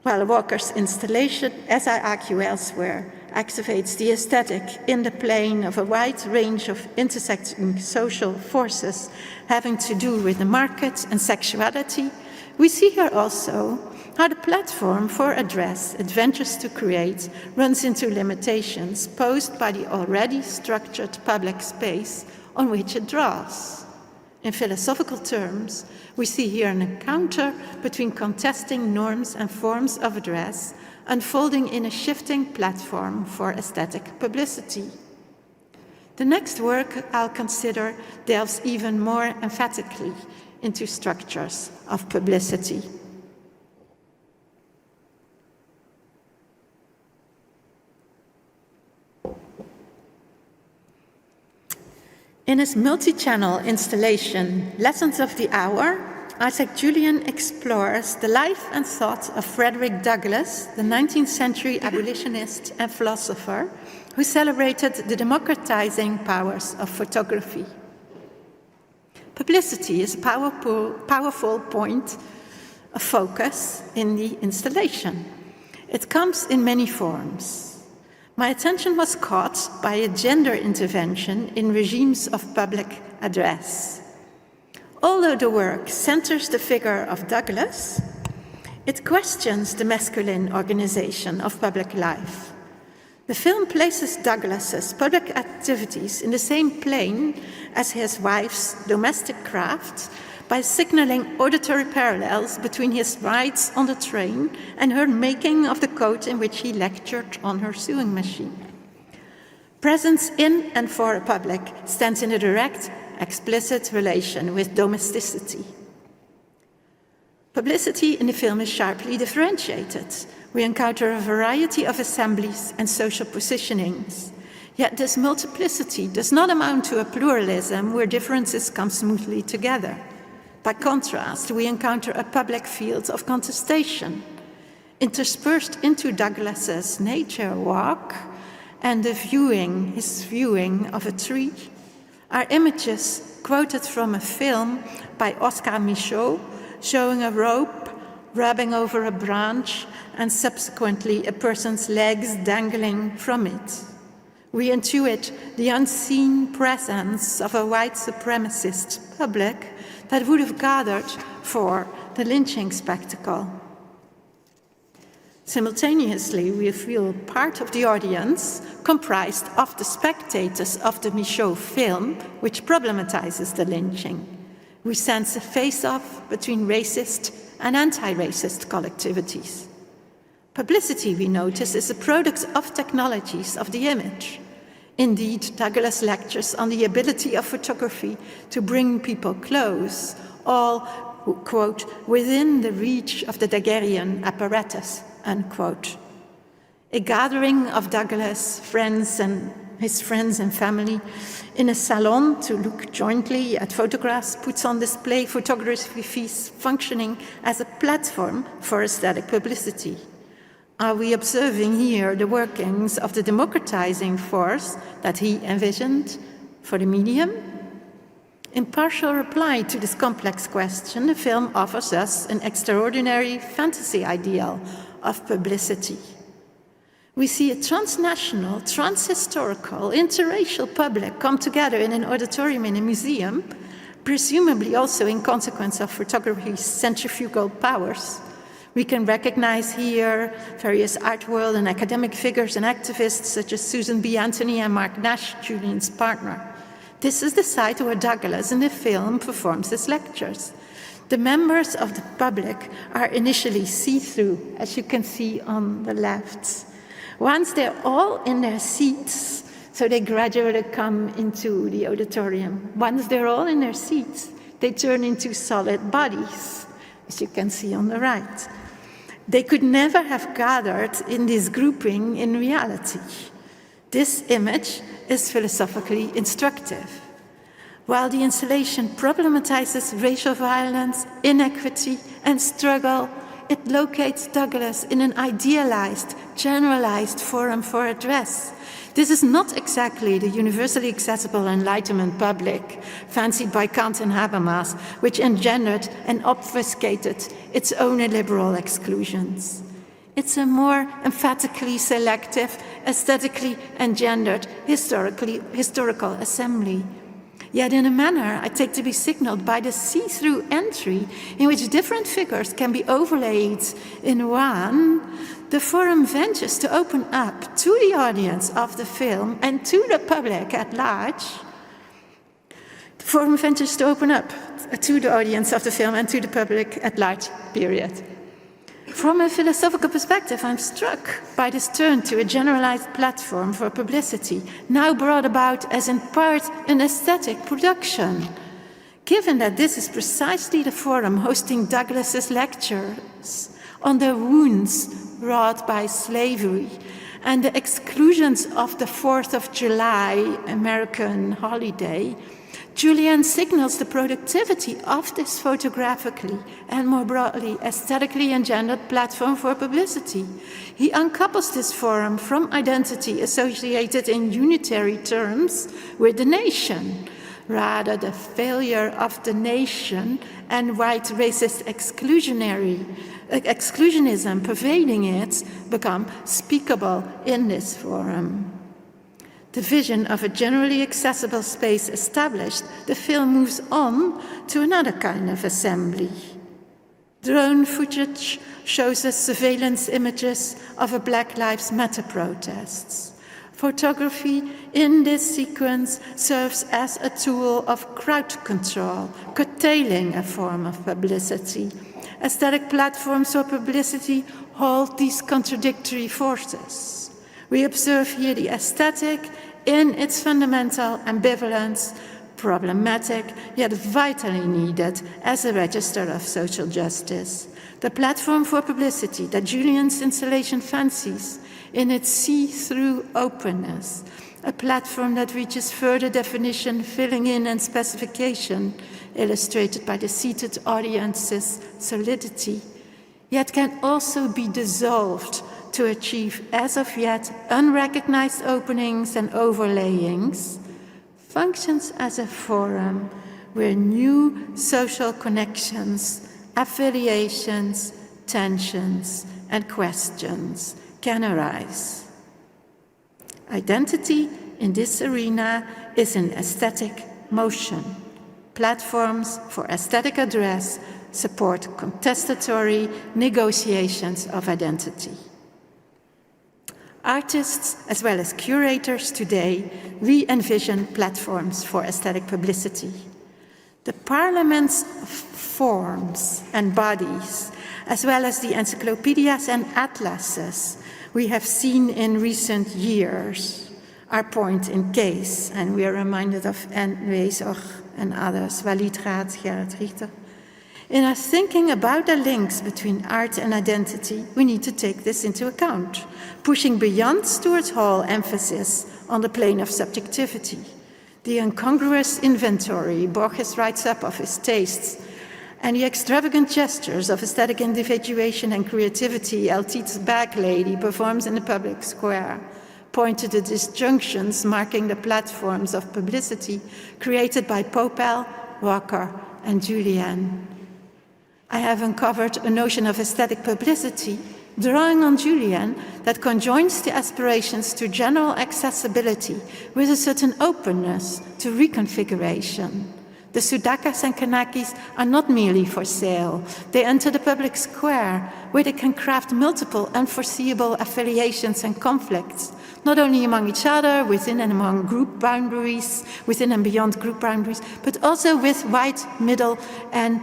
While Walker's installation, as I argue elsewhere, activates the aesthetic in the plane of a wide range of intersecting social forces having to do with the market and sexuality, we see here also how the platform for address it ventures to create runs into limitations posed by the already structured public space on which it draws. In philosophical terms, we see here an encounter between contesting norms and forms of address unfolding in a shifting platform for aesthetic publicity. The next work I'll consider delves even more emphatically into structures of publicity. In his multi-channel installation, Lessons of the Hour, Isaac Julian explores the life and thought of Frederick Douglass, the 19th century abolitionist and philosopher who celebrated the democratizing powers of photography. Publicity is a powerful point of focus in the installation. It comes in many forms. My attention was caught by a gender intervention in regimes of public address. Although the work centers the figure of Douglass, it questions the masculine organization of public life. The film places Douglass's public activities in the same plane as his wife's domestic craft by signaling auditory parallels between his rides on the train and her making of the coat in which he lectured on her sewing machine. Presence in and for a public stands in a direct, explicit relation with domesticity. Publicity in the film is sharply differentiated. We encounter a variety of assemblies and social positionings. Yet this multiplicity does not amount to a pluralism where differences come smoothly together. By contrast, we encounter a public field of contestation. Interspersed into Douglass's nature walk and his viewing of a tree are images quoted from a film by Oscar Michaud showing a rope rubbing over a branch and subsequently a person's legs dangling from it. We intuit the unseen presence of a white supremacist public that would have gathered for the lynching spectacle. Simultaneously, we feel part of the audience comprised of the spectators of the Michaud film, which problematizes the lynching. We sense a face-off between racist and anti-racist collectivities. Publicity, we notice, is a product of technologies of the image. Indeed, Douglass lectures on the ability of photography to bring people close, all, quote, within the reach of the Daguerrean apparatus, unquote. A gathering of Douglass his friends and family in a salon to look jointly at photographs puts on display photographies functioning as a platform for aesthetic publicity. Are we observing here the workings of the democratizing force that he envisioned for the medium? In partial reply to this complex question, the film offers us an extraordinary fantasy ideal of publicity. We see a transnational, transhistorical, interracial public come together in an auditorium in a museum, presumably also in consequence of photography's centrifugal powers. We can recognize here various art world and academic figures and activists such as Susan B. Anthony and Mark Nash, Julian's partner. This is the site where Douglass in the film performs his lectures. The members of the public are initially see-through, as you can see on the left. Once they're all in their seats, so they gradually come into the auditorium. Once they're all in their seats, they turn into solid bodies, as you can see on the right. They could never have gathered in this grouping in reality. This image is philosophically instructive. While the installation problematizes racial violence, inequity, and struggle, it locates Douglass in an idealized, generalized forum for address. This is not exactly the universally accessible Enlightenment public, fancied by Kant and Habermas, which engendered and obfuscated its own illiberal exclusions. It's a more emphatically selective, aesthetically engendered historical assembly. Yet in a manner I take to be signaled by the see-through entry in which different figures can be overlaid in one, the forum ventures to open up to the audience of the film and to the public at large. The forum ventures to open up to the audience of the film and to the public at large, period. From a philosophical perspective, I'm struck by this turn to a generalized platform for publicity, now brought about as in part an aesthetic production. Given that this is precisely the forum hosting Douglass's lectures on the wounds wrought by slavery and the exclusions of the 4th of July American holiday, Julian signals the productivity of this photographically and more broadly aesthetically engendered platform for publicity. He uncouples this forum from identity associated in unitary terms with the nation. Rather, the failure of the nation and white racist exclusionism pervading it become speakable in this forum. The vision of a generally accessible space established, the film moves on to another kind of assembly. Drone footage shows us surveillance images of a Black Lives Matter protests. Photography in this sequence serves as a tool of crowd control, curtailing a form of publicity. Aesthetic platforms for publicity hold these contradictory forces. We observe here the aesthetic in its fundamental ambivalence, problematic, yet vitally needed as a register of social justice. The platform for publicity that Julian's installation fancies in its see-through openness, a platform that reaches further definition, filling in, and specification, illustrated by the seated audience's solidity, yet can also be dissolved to achieve as of yet unrecognized openings and overlayings, functions as a forum where new social connections, affiliations, tensions, and questions can arise. Identity in this arena is an aesthetic motion. Platforms for aesthetic address support contestatory negotiations of identity. Artists, as well as curators today, re-envision platforms for aesthetic publicity. The parliaments of forms and bodies, as well as the encyclopedias and atlases we have seen in recent years, are point in case, and we are reminded of N. Weesog and others, Walid Raad, Gerard Richter. In our thinking about the links between art and identity, we need to take this into account, pushing beyond Stuart Hall emphasis on the plane of subjectivity. The incongruous inventory Borges writes up of his tastes and the extravagant gestures of aesthetic individuation and creativity L.T.'s back lady performs in the public square point to the disjunctions marking the platforms of publicity created by Popel, Walker, and Julian. I have uncovered a notion of aesthetic publicity, drawing on Julian, that conjoins the aspirations to general accessibility with a certain openness to reconfiguration. The Sudakas and Kanakis are not merely for sale. They enter the public square, where they can craft multiple unforeseeable affiliations and conflicts, not only among each other, within and among group boundaries, within and beyond group boundaries, but also with white, middle, and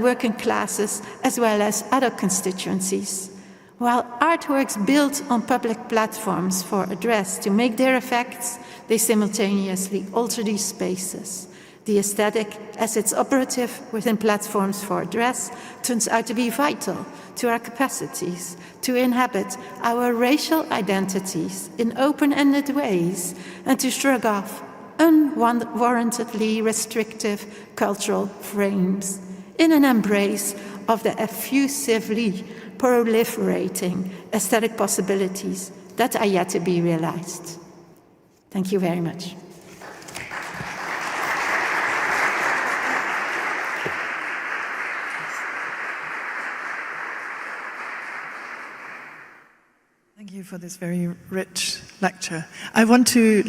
working classes, as well as other constituencies. While artworks built on public platforms for address to make their effects, they simultaneously alter these spaces. The aesthetic, as it's operative within platforms for address, turns out to be vital to our capacities to inhabit our racial identities in open-ended ways and to shrug off unwarrantedly restrictive cultural frames in an embrace of the effusively proliferating aesthetic possibilities that are yet to be realized. Thank you very much. Thank you for this very rich lecture. I want to,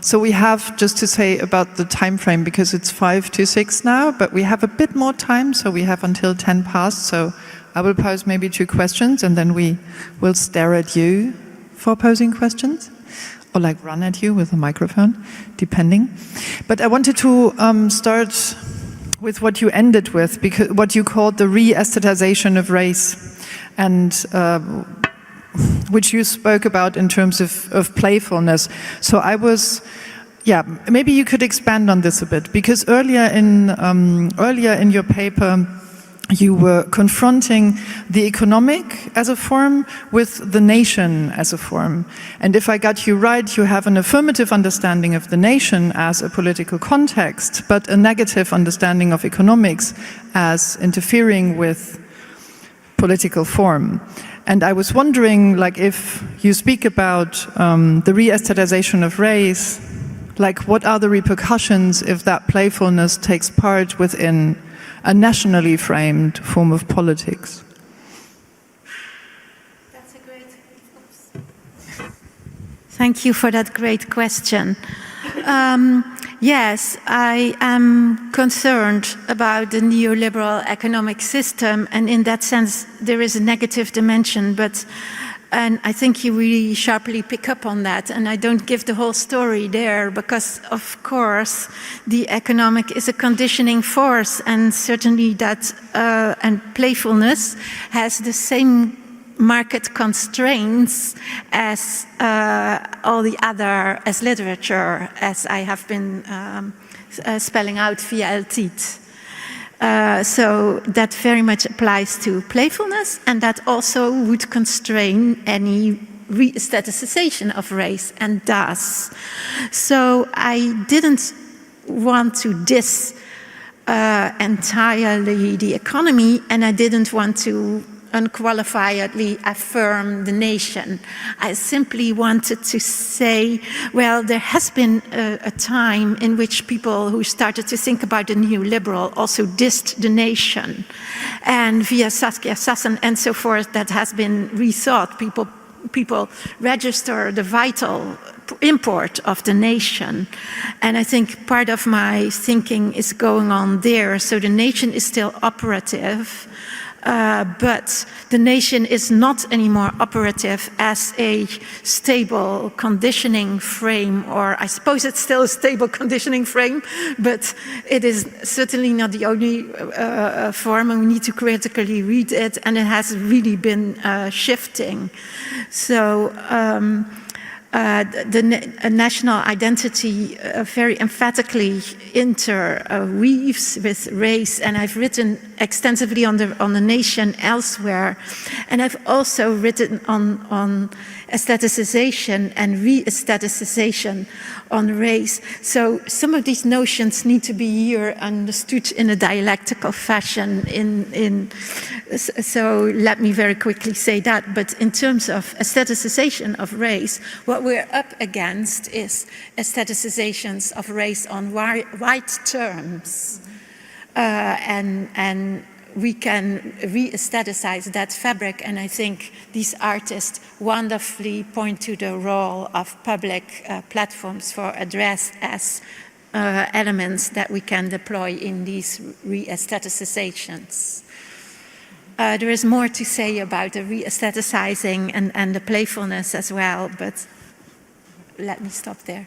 so we have, just to say about the time frame, because it's 5 to 6 now, but we have a bit more time, so we have until 10 past, so I will pose maybe 2 questions, and then we will stare at you for posing questions, or run at you with a microphone, depending. But I wanted to start with what you ended with, because what you called the re-aesthetization of race, and which you spoke about in terms of playfulness. So I was, maybe you could expand on this a bit, because earlier in your paper, you were confronting the economic as a form with the nation as a form. And if I got you right, you have an affirmative understanding of the nation as a political context, but a negative understanding of economics as interfering with political form. And I was wondering, if you speak about the re-aesthetization of race, what are the repercussions if that playfulness takes part within a nationally framed form of politics? That's a great. Thank you for that great question. Yes, I am concerned about the neoliberal economic system, and in that sense, there is a negative dimension, and I think you really sharply pick up on that, and I don't give the whole story there, because of course, the economic is a conditioning force, and certainly that, and playfulness has the same market constraints as all the other, as literature, as I have been spelling out via El Tit. So that very much applies to playfulness, and that also would constrain any re-aestheticization of race, and does. So I didn't want to diss entirely the economy, and I didn't want to unqualifiedly affirm the nation. I simply wanted to say, well, there has been a time in which people who started to think about the neoliberal also dissed the nation. And via Saskia Sassen and so forth, that has been rethought. People register the vital import of the nation. And I think part of my thinking is going on there. So the nation is still operative, but the nation is not anymore operative as a stable conditioning frame, or I suppose it's still a stable conditioning frame, but it is certainly not the only form, and we need to critically read it, and it has really been shifting. So the national identity very emphatically interweaves with race, and I've written extensively on the nation elsewhere, and I've also written on aestheticization and re-aestheticization on race. So some of these notions need to be here understood in a dialectical fashion. So let me very quickly say that. But in terms of aestheticization of race, what we're up against is aestheticizations of race on white terms. And we can re-aestheticize that fabric. And I think these artists wonderfully point to the role of public platforms for address as elements that we can deploy in these re-aestheticizations. There is more to say about the re-aestheticizing and the playfulness as well, but let me stop there.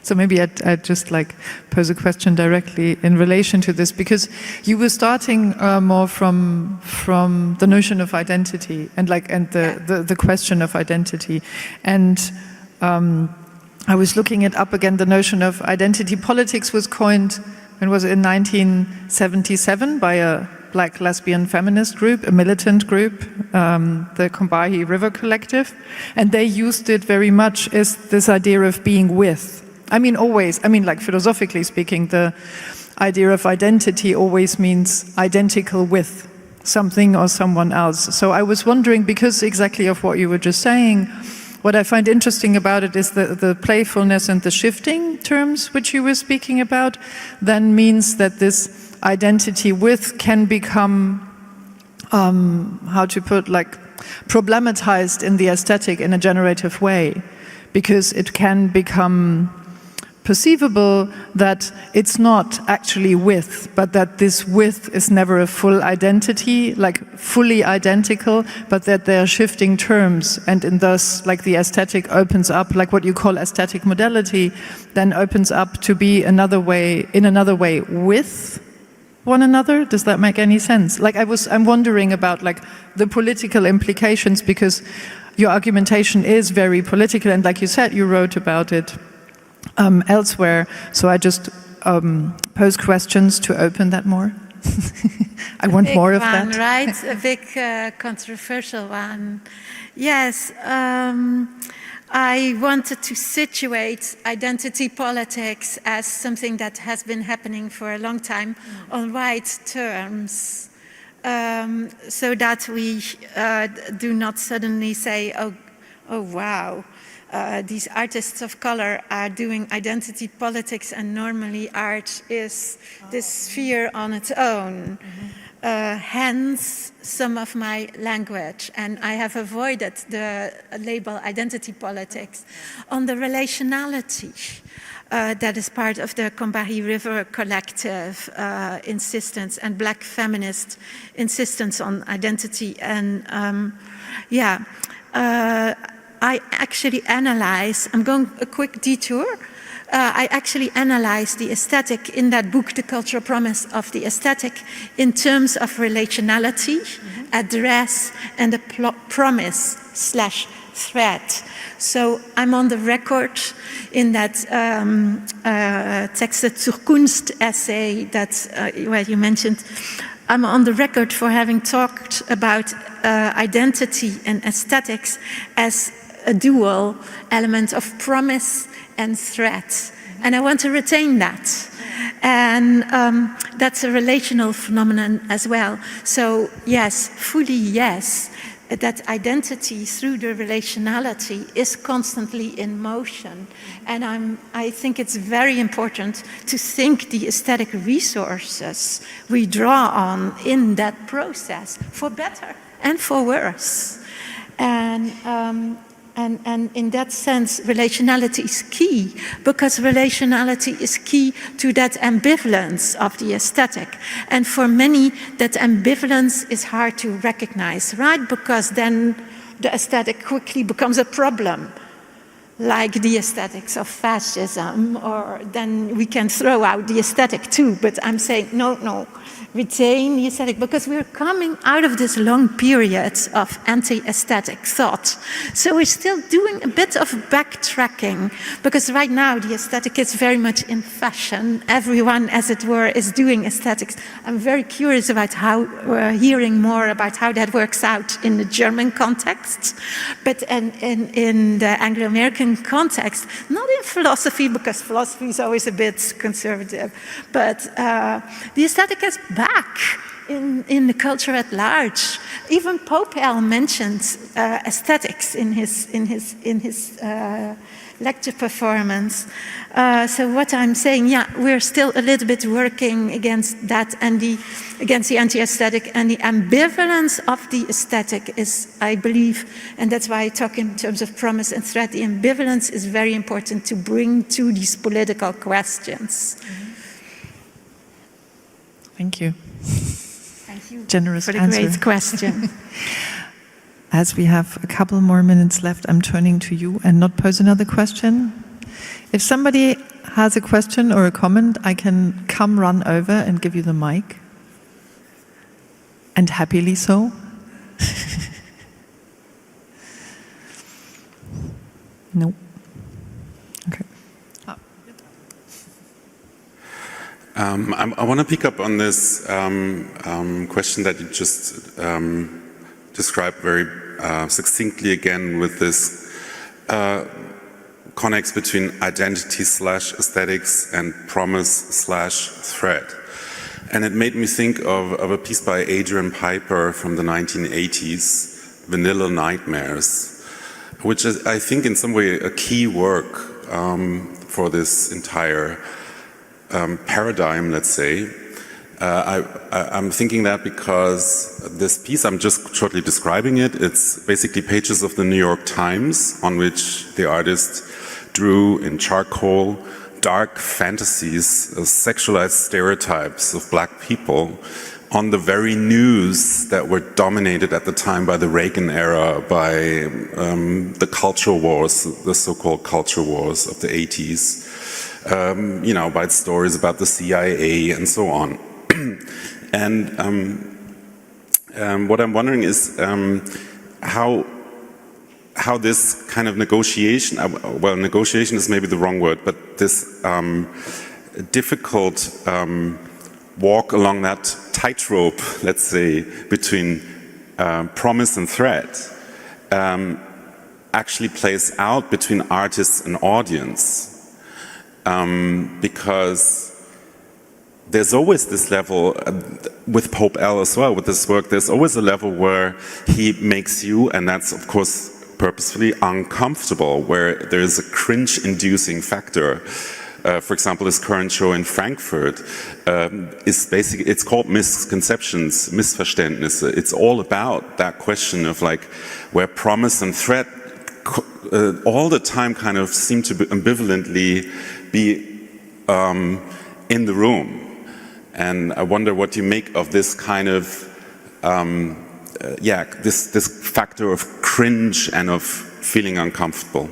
So maybe I'd just like pose a question directly in relation to this, because you were starting more from the notion of identity and the question of identity, and I was looking it up again. The notion of identity politics was coined, when was it, in 1977 by a Black lesbian feminist group, a militant group, the Combahee River Collective, and they used it very much as this idea of being with. I mean, always, like philosophically speaking, the idea of identity always means identical with something or someone else. So I was wondering, because exactly of what you were just saying, what I find interesting about it is the playfulness and the shifting terms which you were speaking about, then means that this identity with can become, problematized in the aesthetic in a generative way, because it can become perceivable that it's not actually with, but that this with is never a full identity, like fully identical, but that there are shifting terms, and in thus, like the aesthetic opens up, like what you call aesthetic modality, then opens up to be in another way with one another. Does that make any sense? I'm wondering about the political implications, because your argumentation is very political, and like you said, you wrote about it elsewhere. So I just pose questions to open that more. I want more of that. Right? A big controversial one. Yes. I wanted to situate identity politics as something that has been happening for a long time on right terms, so that we do not suddenly say, oh wow, these artists of color are doing identity politics, and normally art is this sphere on its own. Hence some of my language, and I have avoided the label identity politics on the relationality that is part of the Combahee River Collective insistence and Black feminist insistence on identity. And I actually analyze, I'm going a quick detour, I actually analyzed the aesthetic in that book, The Cultural Promise of the Aesthetic, in terms of relationality, address, and the promise/threat. So I'm on the record in that Texte zur Kunst essay that where you mentioned. I'm on the record for having talked about identity and aesthetics as a dual element of promise and threat. And I want to retain that. And that's a relational phenomenon as well. So yes, fully yes, that identity through the relationality is constantly in motion. And I think it's very important to think the aesthetic resources we draw on in that process, for better and for worse. And in that sense, relationality is key, because relationality is key to that ambivalence of the aesthetic. And for many, that ambivalence is hard to recognize, right? Because then the aesthetic quickly becomes a problem, like the aesthetics of fascism, or then we can throw out the aesthetic too. But I'm saying, no, retain the aesthetic, because we're coming out of this long period of anti-aesthetic thought. So we're still doing a bit of backtracking, because right now the aesthetic is very much in fashion. Everyone, as it were, is doing aesthetics. I'm very curious about hearing more about how that works out in the German context, but in the Anglo-American context, not in philosophy, because philosophy is always a bit conservative, but the aesthetic is back in the culture at large. Even Popel mentions aesthetics in his lecture performance. So what I'm saying, yeah, we're still a little bit working against that and against the anti-aesthetic, and the ambivalence of the aesthetic is, I believe, and that's why I talk in terms of promise and threat, the ambivalence is very important to bring to these political questions. Thank you. Thank you. Generous for the answer. Great question. As we have a couple more minutes left, I'm turning to you and not pose another question. If somebody has a question or a comment, I can come run over and give you the mic. And happily so. No. Okay. I want to pick up on this question that you just described very succinctly again with this connex between identity/aesthetics and promise/threat. And it made me think of a piece by Adrian Piper from the 1980s, Vanilla Nightmares, which is, I think, in some way a key work for this entire paradigm, let's say. I'm thinking that because this piece, I'm just shortly describing it, it's basically pages of the New York Times on which the artist drew in charcoal dark fantasies, sexualized stereotypes of black people on the very news that were dominated at the time by the Reagan era, by the culture wars, the so-called culture wars of the 80s, you know, by stories about the CIA and so on. And what I'm wondering is how this kind of negotiation, well, negotiation is maybe the wrong word, but this difficult walk along that tightrope, let's say, between promise and threat, actually plays out between artists and audience. Because there's always this level, with Pope L as well, with this work, there's always a level where he makes you, and that's of course purposefully, uncomfortable, where there is a cringe-inducing factor. For example, his current show in Frankfurt is basically, it's called Misconceptions, Missverständnisse. It's all about that question of like, where promise and threat all the time kind of seem to ambivalently be in the room. And I wonder what you make of this kind of, this factor of cringe and of feeling uncomfortable.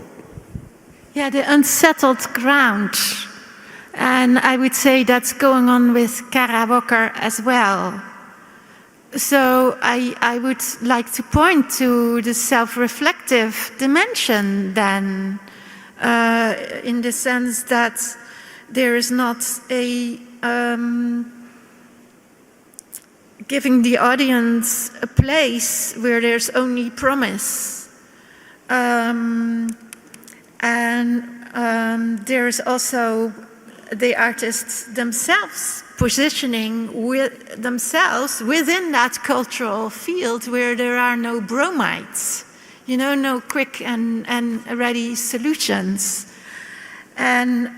Yeah, the unsettled ground. And I would say that's going on with Karawoker as well. So I would like to point to the self-reflective dimension then, in the sense that there is not a giving the audience a place where there's only promise. There's also the artists themselves positioning themselves within that cultural field where there are no bromides, you know, no quick and ready solutions. And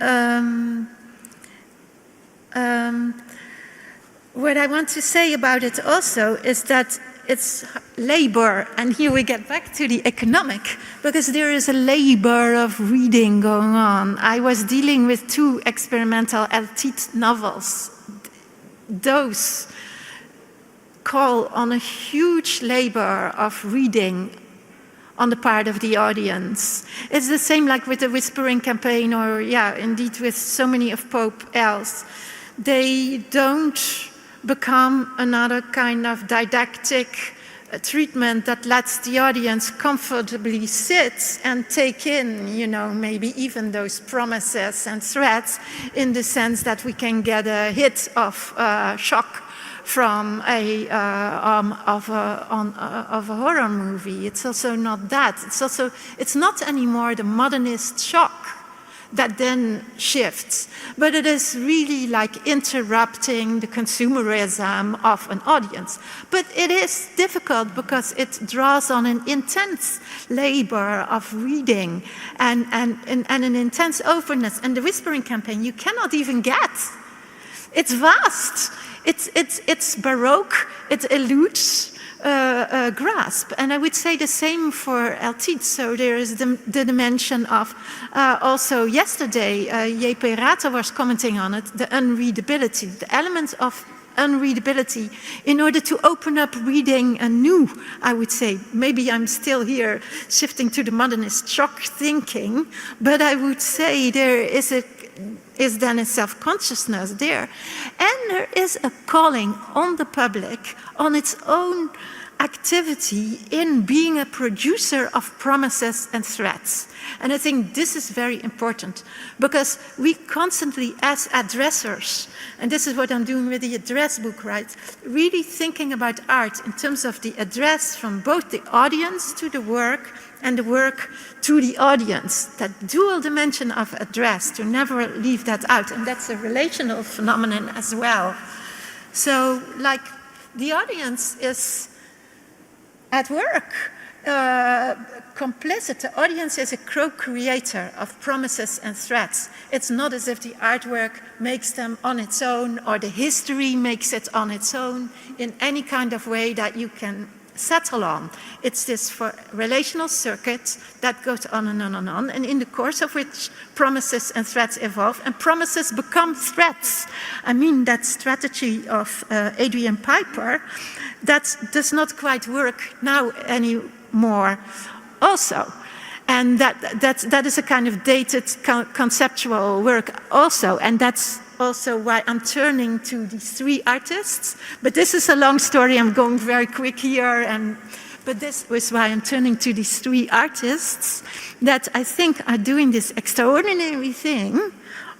what I want to say about it also is that it's labor, and here we get back to the economic, because there is a labor of reading going on. I was dealing with 2 experimental Eltit novels. Those call on a huge labor of reading on the part of the audience. It's the same like with the Whispering Campaign, or yeah, indeed with so many of Pope L's. They don't become another kind of didactic treatment that lets the audience comfortably sit and take in, you know, maybe even those promises and threats, in the sense that we can get a hit of shock from a horror movie. It's also not that. It's not anymore the modernist shock that then shifts. But it is really like interrupting the consumerism of an audience. But it is difficult because it draws on an intense labor of reading and an intense openness. And the whispering campaign you cannot even get. It's vast. It's baroque. It eludes grasp. And I would say the same for El Cid. So there is the dimension of, also yesterday, J.P. Rater was commenting on it, the unreadability, the elements of unreadability in order to open up reading anew, I would say. Maybe I'm still here shifting to the modernist shock thinking, but I would say there is then a self-consciousness there. And there is a calling on the public on its own activity in being a producer of promises and threats. And I think this is very important because we constantly, as addressers, and this is what I'm doing with the address book, right? Really thinking about art in terms of the address from both the audience to the work and the work to the audience, that dual dimension of address, to never leave that out. And that's a relational phenomenon as well. So, like, the audience is at work, complicit. The audience is a co-creator of promises and threats. It's not as if the artwork makes them on its own or the history makes it on its own in any kind of way that you can settle on. It's this relational circuit that goes on and on and on, and in the course of which promises and threats evolve, and promises become threats. I mean, that strategy of Adrian Piper, that does not quite work now anymore also. And that is a kind of dated conceptual work also, and that's also why I'm turning to these three artists. But this is a long story, I'm going very quick here, but this was why I'm turning to these three artists that I think are doing this extraordinary thing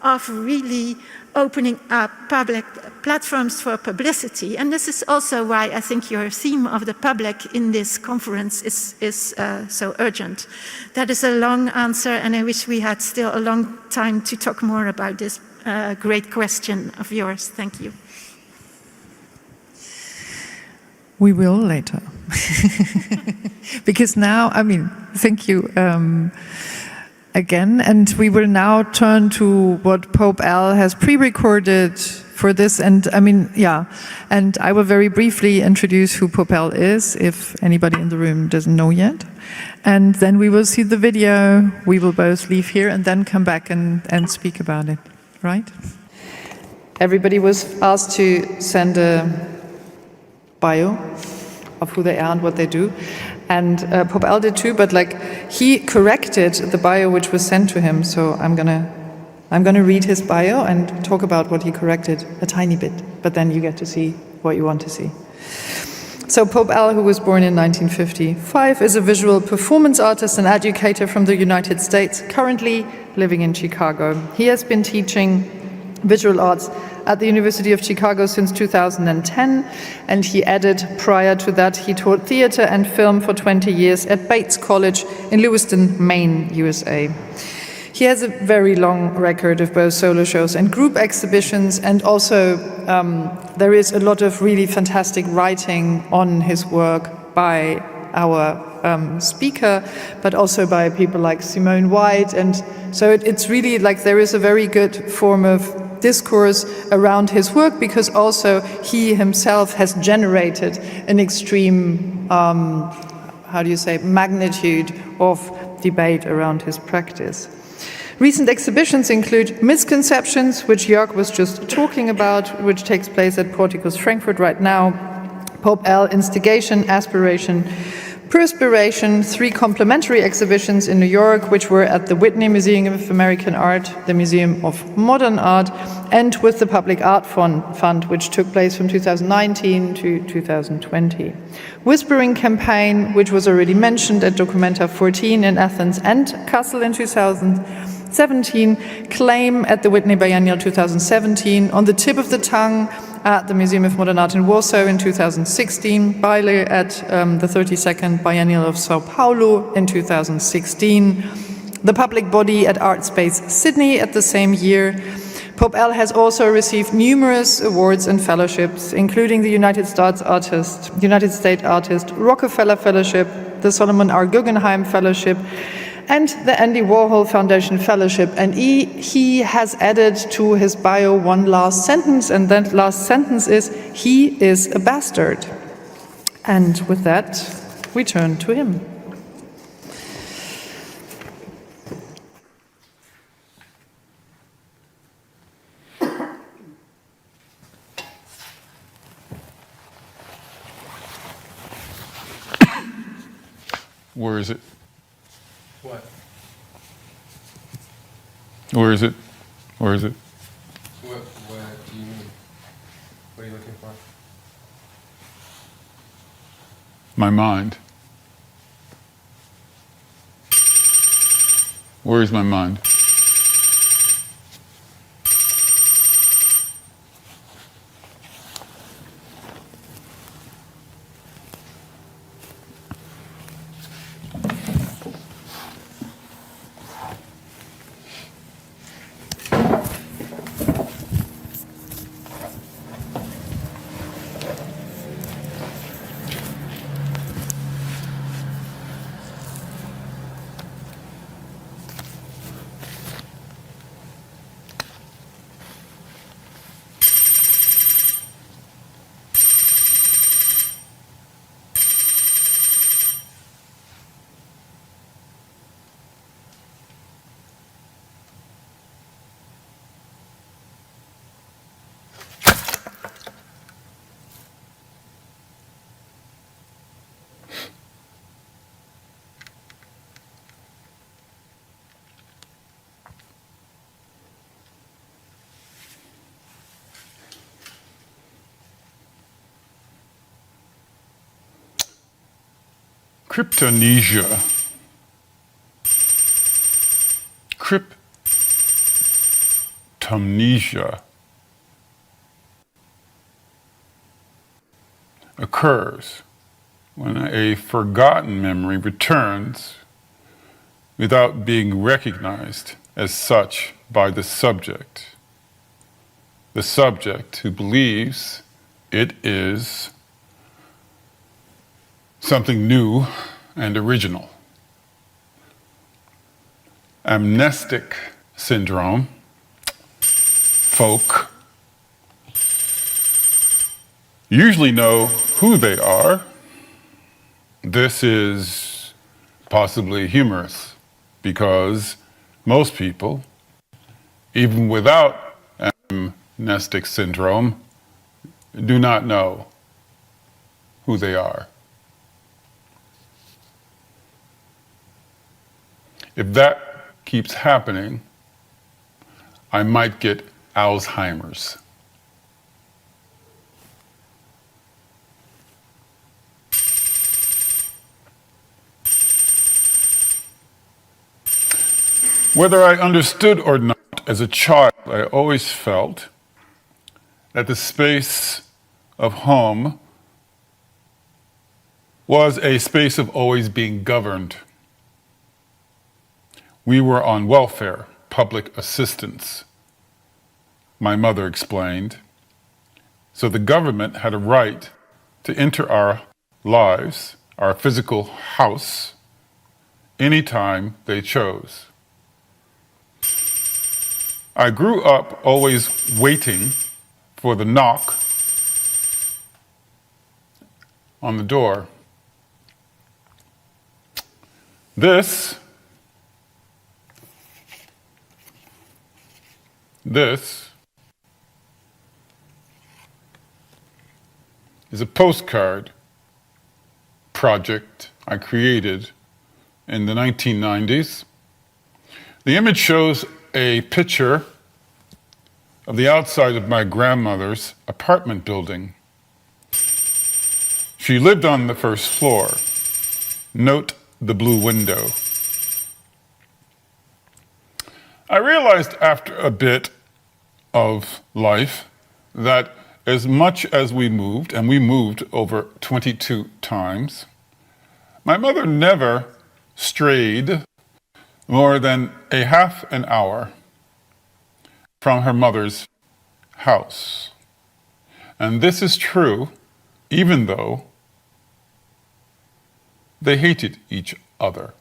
of really opening up public platforms for publicity. And this is also why I think your theme of the public in this conference is so urgent. That is a long answer, and I wish we had still a long time to talk more about this great question of yours. Thank you. We will later. Because now, I mean, thank you again. And we will now turn to what Pope Al has pre-recorded for this. And I mean, yeah, and I will very briefly introduce who Pope Al is, if anybody in the room doesn't know yet. And then we will see the video. We will both leave here and then come back and speak about it, right? Everybody was asked to send a bio of who they are and what they do. And Pope Al did too, but like he corrected the bio which was sent to him. So I'm gonna read his bio and talk about what he corrected a tiny bit, but then you get to see what you want to see. So Pope Al, who was born in 1955, is a visual performance artist and educator from the United States, currently living in Chicago. He has been teaching visual arts at the University of Chicago since 2010, and he added, prior to that, he taught theater and film for 20 years at Bates College in Lewiston, Maine, USA. He has a very long record of both solo shows and group exhibitions, and also there is a lot of really fantastic writing on his work by our speaker, but also by people like Simone White. And so it's really like there is a very good form of discourse around his work, because also he himself has generated an extreme, magnitude of debate around his practice. Recent exhibitions include Misconceptions, which Jörg was just talking about, which takes place at Porticus Frankfurt right now, Pope Al, Instigation, Aspiration, Perspiration, 3 complementary exhibitions in New York, which were at the Whitney Museum of American Art, the Museum of Modern Art, and with the Public Art Fund, which took place from 2019 to 2020. Whispering Campaign, which was already mentioned at Documenta 14 in Athens and Kassel in 2017, Claim at the Whitney Biennial 2017, On the Tip of the Tongue at the Museum of Modern Art in Warsaw in 2016, Baile at the 32nd Biennial of Sao Paulo in 2016, the public body at Art Space Sydney at the same year. Pope L has also received numerous awards and fellowships, including the United States Artist Rockefeller Fellowship, the Solomon R. Guggenheim Fellowship, and the Andy Warhol Foundation Fellowship. And he has added to his bio one last sentence, and that last sentence is, "He is a bastard." And with that, we turn to him. Where is it? What? Where is it? Where is it? What do you mean? What are you looking for? My mind. Where is my mind? Cryptomnesia. Cryptomnesia occurs when a forgotten memory returns without being recognized as such by the subject who believes it is something new and original. Amnestic syndrome, folk usually know who they are. This is possibly humorous because most people, even without amnestic syndrome, do not know who they are. If that keeps happening, I might get Alzheimer's. Whether I understood or not, as a child, I always felt that the space of home was a space of always being governed. We were on welfare, public assistance, my mother explained. So the government had a right to enter our lives, our physical house, anytime they chose. I grew up always waiting for the knock on the door. This is a postcard project I created in the 1990s. The image shows a picture of the outside of my grandmother's apartment building. She lived on the first floor. Note the blue window. I realized after a bit of life that as much as we moved, and we moved over 22 times, my mother never strayed more than a half an hour from her mother's house. And this is true even though they hated each other.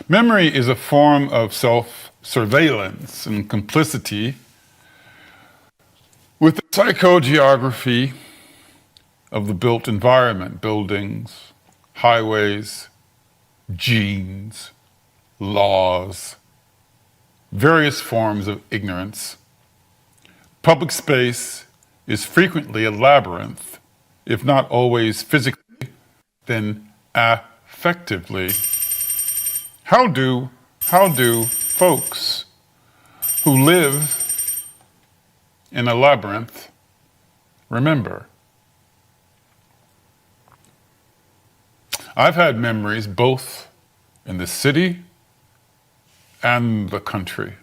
Memory is a form of self-surveillance and complicity with the psychogeography of the built environment, buildings, highways, genes, laws, various forms of ignorance. Public space is frequently a labyrinth, if not always physically, then affectively. How do folks who live in a labyrinth remember? I've had memories both in the city and the country.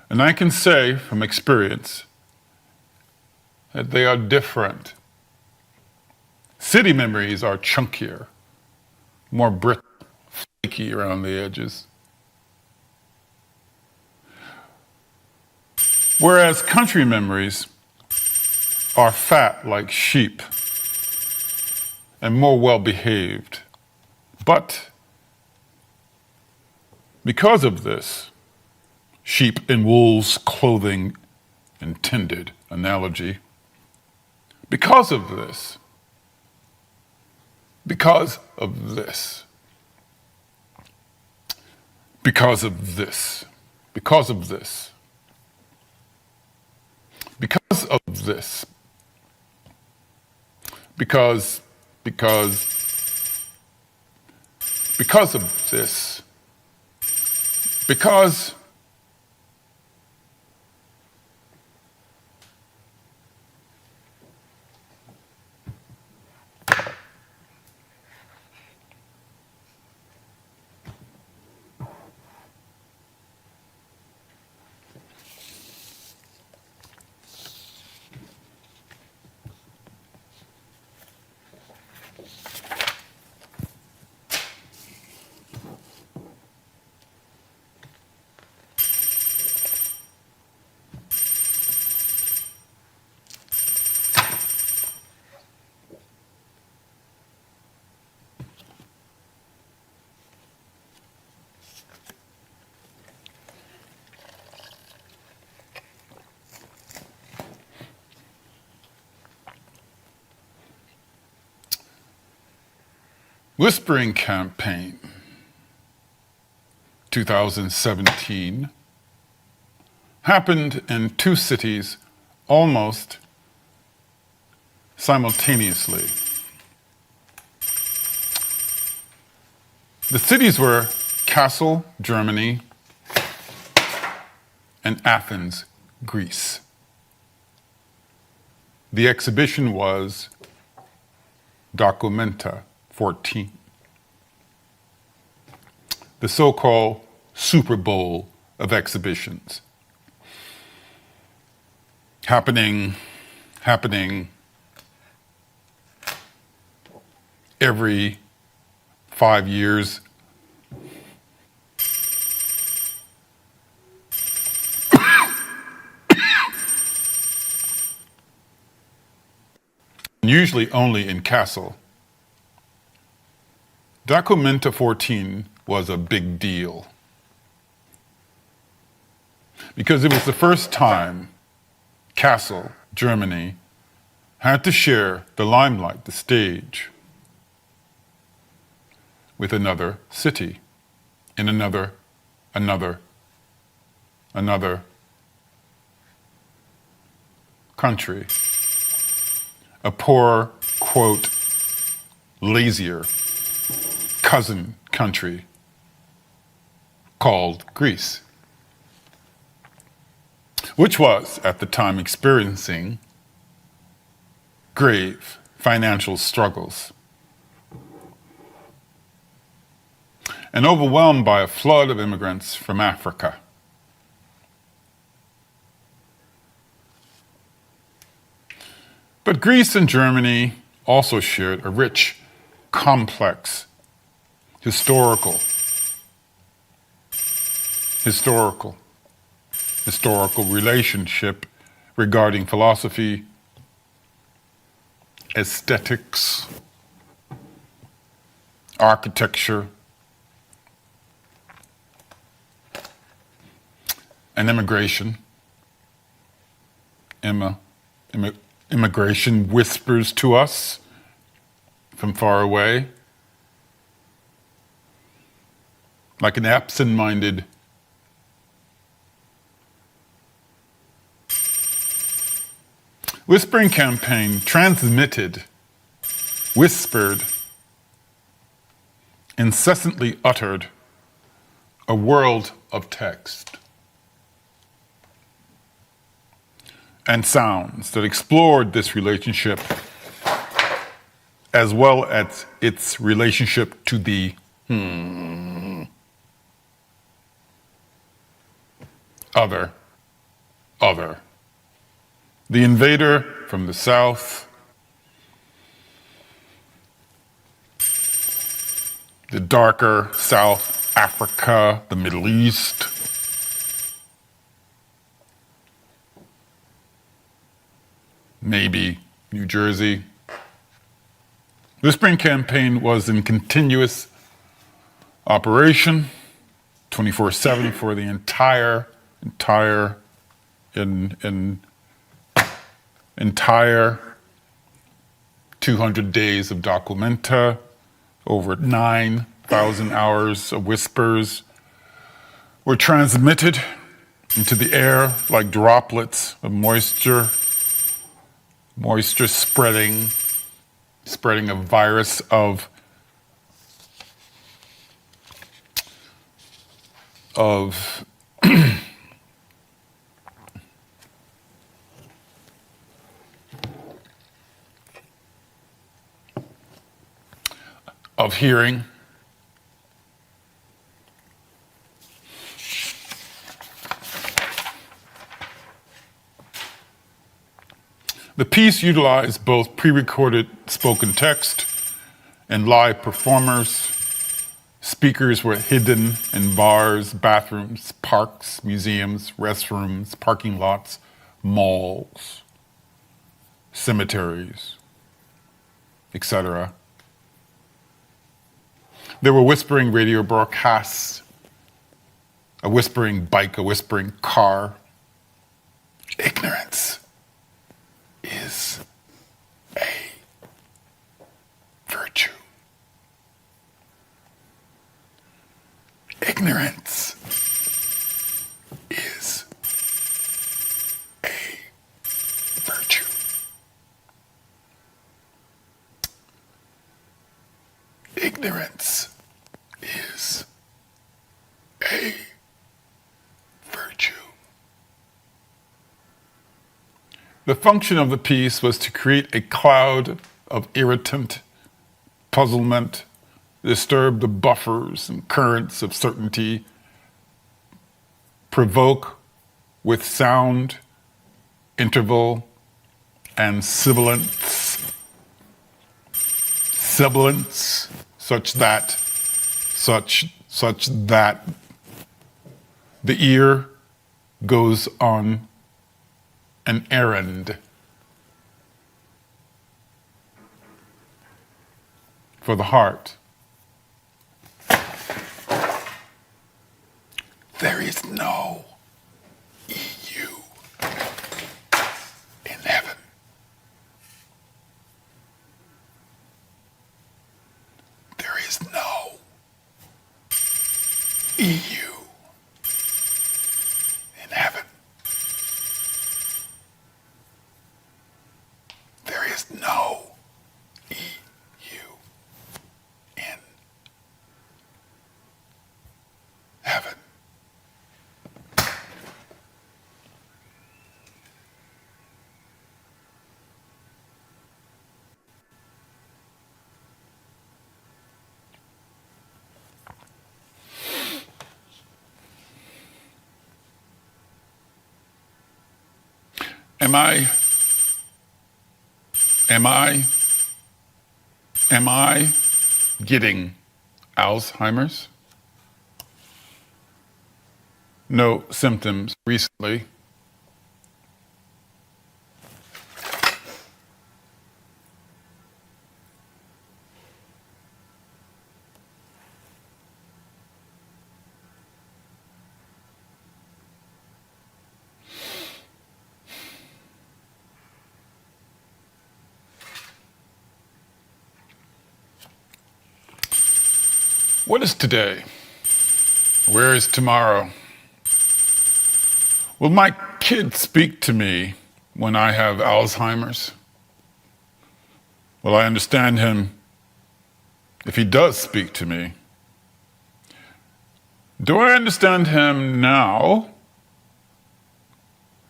And I can say from experience that they are different. City memories are chunkier, more brittle, flaky around the edges. Whereas country memories are fat like sheep and more well-behaved. But because of this, sheep in wolves' clothing intended analogy, because of this, because of this, because of this, because of this, because of this, because of this, because Whispering Campaign 2017 happened in two cities almost simultaneously. The cities were Kassel, Germany, and Athens, Greece. The exhibition was Documenta 14, the so-called Super Bowl of exhibitions, happening every 5 years. Usually only in Kassel. Documenta 14 was a big deal because it was the first time Kassel, Germany, had to share the limelight, the stage, with another city in another country. A poor, quote, lazier cousin country called Greece, which was at the time experiencing grave financial struggles and overwhelmed by a flood of immigrants from Africa. But Greece and Germany also shared a rich, complex, historical relationship regarding philosophy, aesthetics, architecture, and immigration. Immigration whispers to us from far away, like an absent-minded whispering campaign transmitted, whispered, incessantly uttered a world of text and sounds that explored this relationship as well as its relationship to the other. The invader from the south, the darker South Africa, the Middle East, maybe New Jersey. The Spring Campaign was in continuous operation, 24/7 for the entire 200 days of documenta, over 9,000 hours of whispers were transmitted into the air like droplets of moisture spreading a virus of of hearing. The piece utilized both pre-recorded spoken text and live performers. Speakers were hidden in bars, bathrooms, parks, museums, restrooms, parking lots, malls, cemeteries, etc. There were whispering radio broadcasts, a whispering bike, a whispering car. Ignorance is a virtue. Ignorance is a virtue. Ignorance is a virtue. The function of the piece was to create a cloud of irritant puzzlement, disturb the buffers and currents of certainty, provoke with sound, interval, and sibilance, such that the ear goes on an errand for the heart. There is no EU in heaven. There is no EU in heaven. There is no EU in heaven. Am I Am I getting Alzheimer's? No symptoms recently. What is today? Where is tomorrow? Will my kid speak to me when I have Alzheimer's? Will I understand him if he does speak to me? Do I understand him now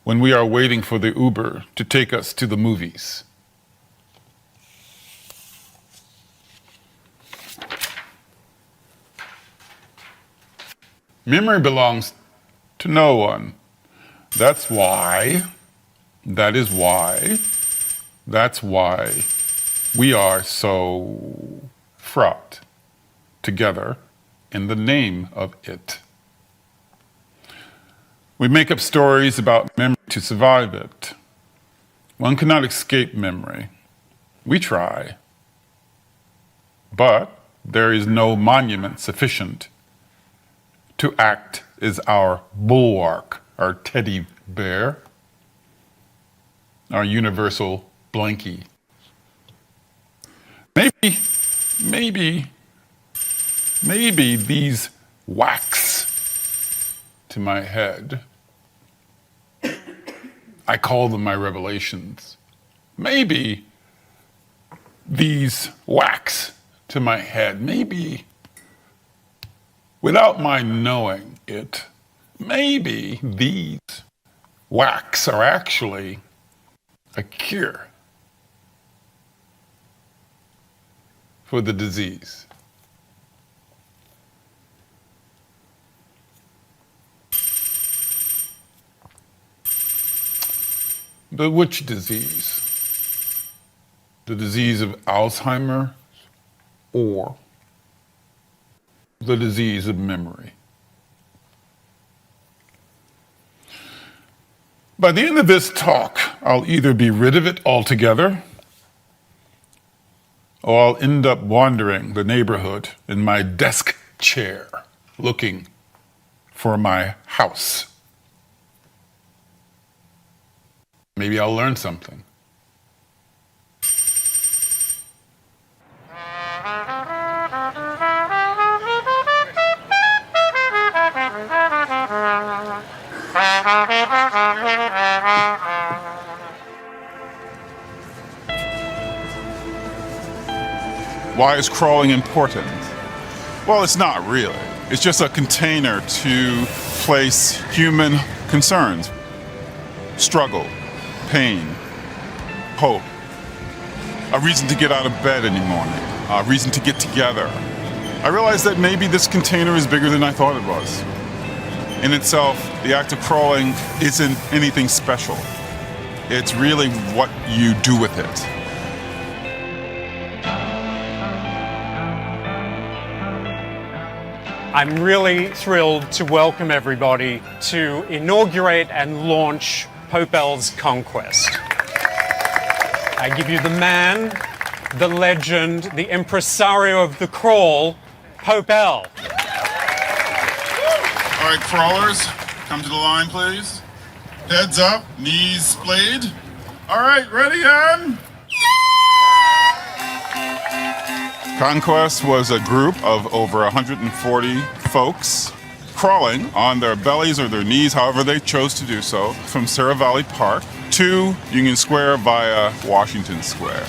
when we are waiting for the Uber to take us to the movies? Memory belongs to no one. That's why we are so fraught together in the name of it. We make up stories about memory to survive it. One cannot escape memory. We try. But there is no monument sufficient to act as our bulwark, our teddy bear, our universal blankie. Maybe these whacks to my head, I call them my revelations. Maybe these whacks to my head, maybe without my knowing it, maybe these whacks are actually a cure for the disease. But which disease? The disease of Alzheimer's or the disease of memory? By the end of this talk, I'll either be rid of it altogether, or I'll end up wandering the neighborhood in my desk chair, looking for my house. Maybe I'll learn something. Why is crawling important? Well, it's not really. It's just a container to place human concerns. Struggle, pain, hope. A reason to get out of bed in the morning. A reason to get together. I realized that maybe this container is bigger than I thought it was. In itself, the act of crawling isn't anything special. It's really what you do with it. I'm really thrilled to welcome everybody to inaugurate and launch Popel's Conquest. I give you the man, the legend, the impresario of the crawl, Popel. All right, crawlers, come to the line, please. Heads up, knees splayed. All right, ready, on? Conquest was a group of over 140 folks crawling on their bellies or their knees, however they chose to do so, from Sarah Valley Park to Union Square via Washington Square.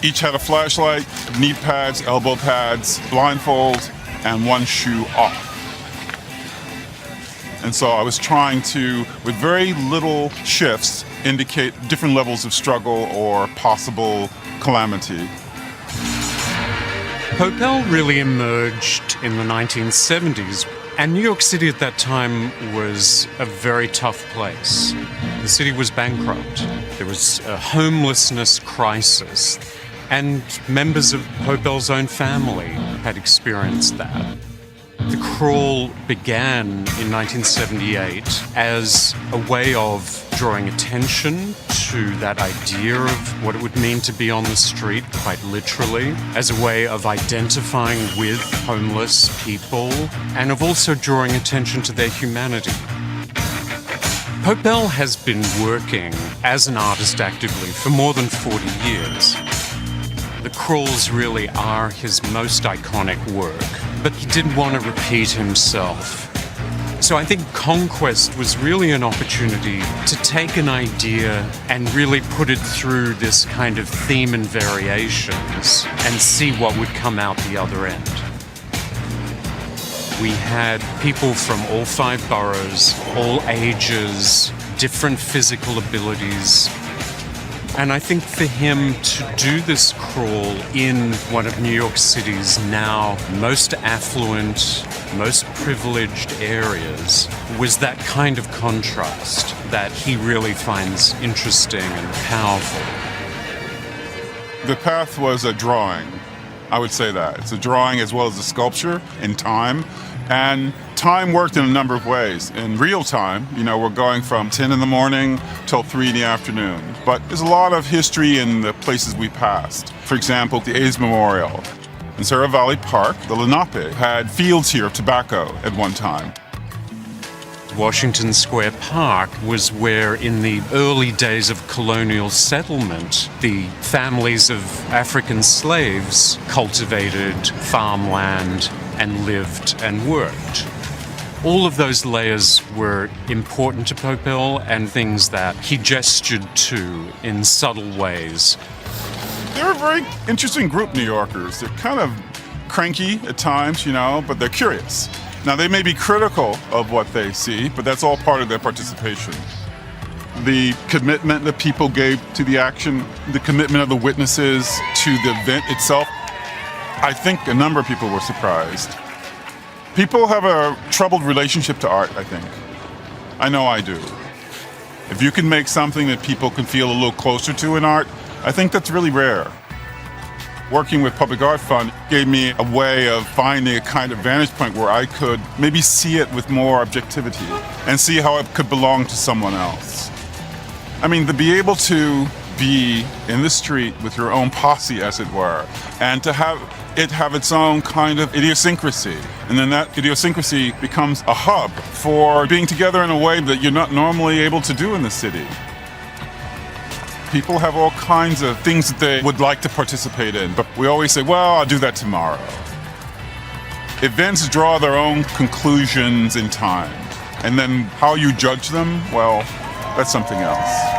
Each had a flashlight, knee pads, elbow pads, blindfold, and one shoe off. And so I was trying to, with very little shifts, indicate different levels of struggle or possible calamity. Popel really emerged in the 1970s, and New York City at that time was a very tough place. The city was bankrupt. There was a homelessness crisis, and members of Popel's own family had experienced that. The crawl began in 1978 as a way of drawing attention to that idea of what it would mean to be on the street, quite literally, as a way of identifying with homeless people, and of also drawing attention to their humanity. Popel has been working as an artist actively for more than 40 years. The crawls really are his most iconic work, but he didn't want to repeat himself. So I think Conquest was really an opportunity to take an idea and really put it through this kind of theme and variations and see what would come out the other end. We had people from all 5 boroughs, all ages, different physical abilities. And I think for him to do this crawl in one of New York City's now most affluent, most privileged areas was that kind of contrast that he really finds interesting and powerful. The path was a drawing. I would say that. It's a drawing as well as a sculpture in time. And time worked in a number of ways. In real time, we're going from 10 in the morning till 3 in the afternoon. But there's a lot of history in the places we passed. For example, the A's Memorial. In Sarah Valley Park, the Lenape had fields here of tobacco at one time. Washington Square Park was where, in the early days of colonial settlement, the families of African slaves cultivated farmland and lived and worked. All of those layers were important to Popel and things that he gestured to in subtle ways. They're a very interesting group, New Yorkers. They're kind of cranky at times, but they're curious. Now, they may be critical of what they see, but that's all part of their participation. The commitment that people gave to the action, the commitment of the witnesses to the event itself, I think a number of people were surprised. People have a troubled relationship to art, I think. I know I do. If you can make something that people can feel a little closer to in art, I think that's really rare. Working with Public Art Fund gave me a way of finding a kind of vantage point where I could maybe see it with more objectivity and see how it could belong to someone else. I mean, to be able to be in the street with your own posse, as it were, and to have it have its own kind of idiosyncrasy. And then that idiosyncrasy becomes a hub for being together in a way that you're not normally able to do in the city. People have all kinds of things that they would like to participate in, but we always say, well, I'll do that tomorrow. Events draw their own conclusions in time. And then how you judge them, well, that's something else.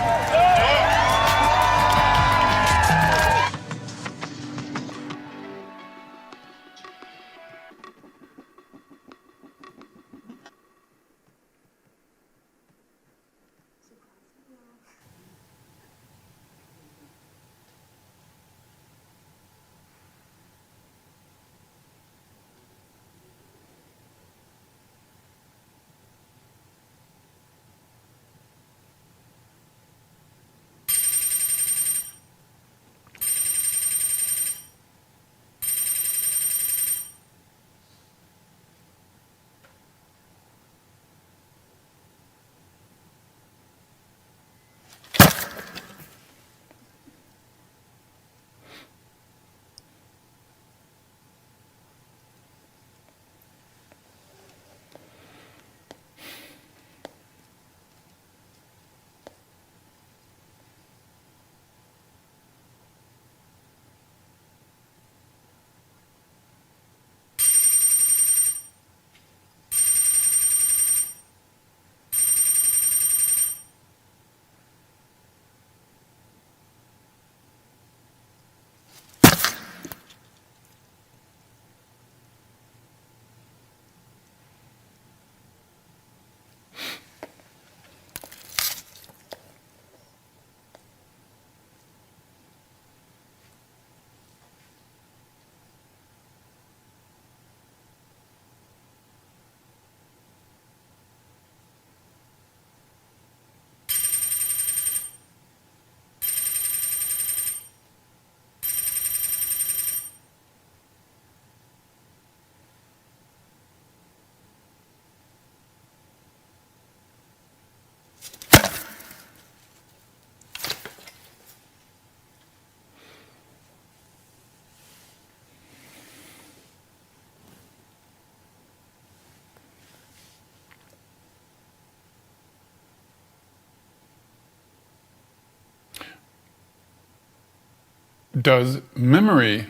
Does memory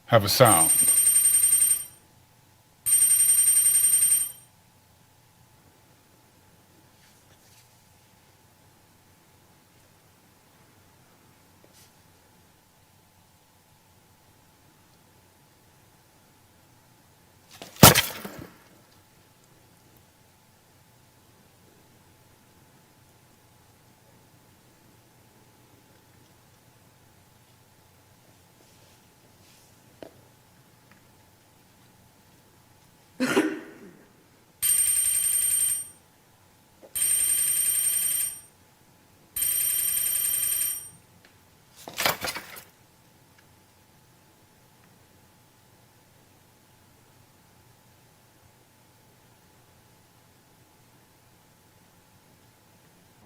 have a sound?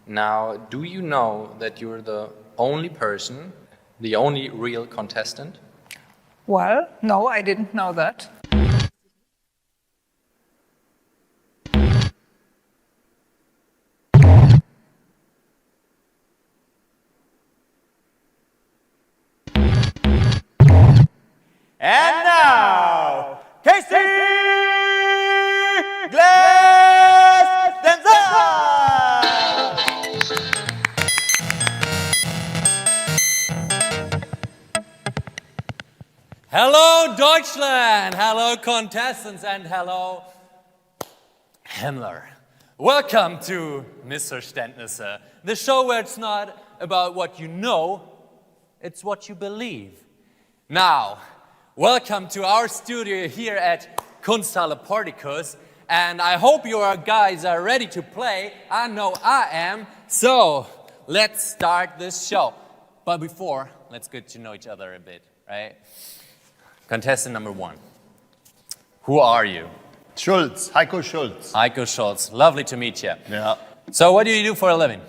Now, do you know that you're the only person, the only real contestant? Well, no, I didn't know that. And now, Casey Glass Denzer! Hello Deutschland, hello contestants, and hello Himmler. Welcome to Missverständnisse, the show where it's not about what you know, it's what you believe. Now, welcome to our studio here at Kunsthalle Portikus, and I hope you guys are ready to play. I know I am, so let's start this show. But before, let's get to know each other a bit, right? Contestant number 1. Who are you? Schulz, Heiko Schulz. Heiko Schulz, lovely to meet you. Yeah. So what do you do for a living?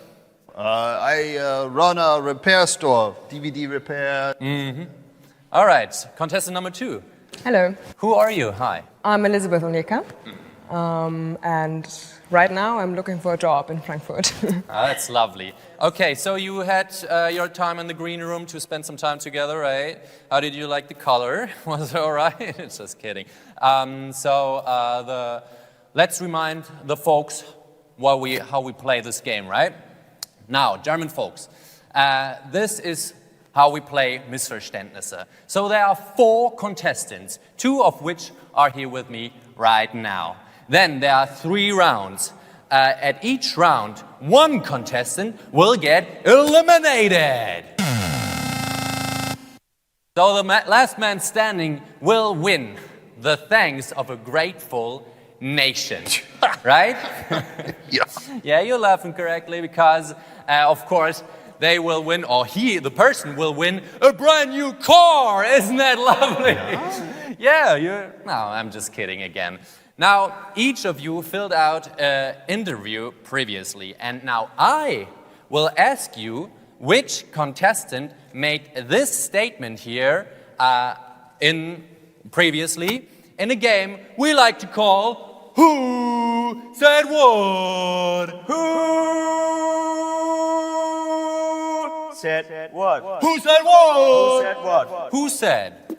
I run a repair store, DVD repair. Mm-hmm. All right, contestant number 2. Hello. Who are you? Hi. I'm Elizabeth Onyeka, and right now I'm looking for a job in Frankfurt. That's lovely. Okay, so you had your time in the green room to spend some time together, right? How did you like the color? Was it all right? Just kidding. Let's remind the folks how we play this game, right? Now, German folks, this is how we play Missverständnisse. So there are 4 contestants, 2 of which are here with me right now. Then there are 3 rounds. At each round, 1 contestant will get eliminated. So the last man standing will win the thanks of a grateful nation, right? Yeah. Yeah, you're laughing correctly because, of course, they will win, or the person will win a brand new car. Isn't that lovely? Yeah, no, I'm just kidding again. Now, each of you filled out an interview previously, and now I will ask you which contestant made this statement here previously in a game we like to call Who Said What? Who said what? Who said what? Who said what? Who said?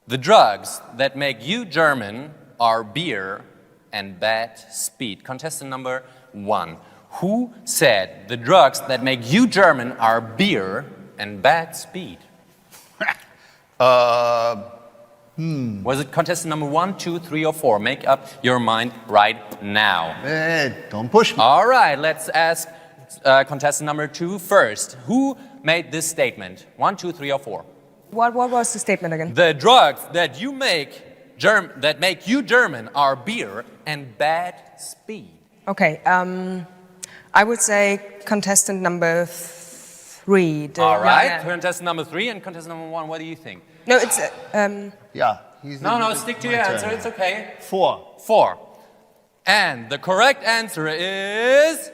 The drugs that make you German are beer and bad speed. Contestant number 1. Who said the drugs that make you German are beer and bad speed? Was it contestant number 1, 2, 3, or 4? Make up your mind right now. Hey, don't push me. All right, let's ask contestant number 2 first. Who made this statement? 1, 2, 3, or 4? What was the statement again? The drugs that make you German are beer and bad speed. Okay, I would say contestant number 3. All right, contestant number 3 and contestant number 1, what do you think? No, it's... Yeah. No, stick to your answer, it's okay. 4. 4. And the correct answer is...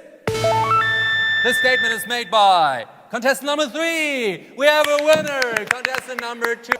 The statement is made by contestant number 3. We have a winner, contestant number 2.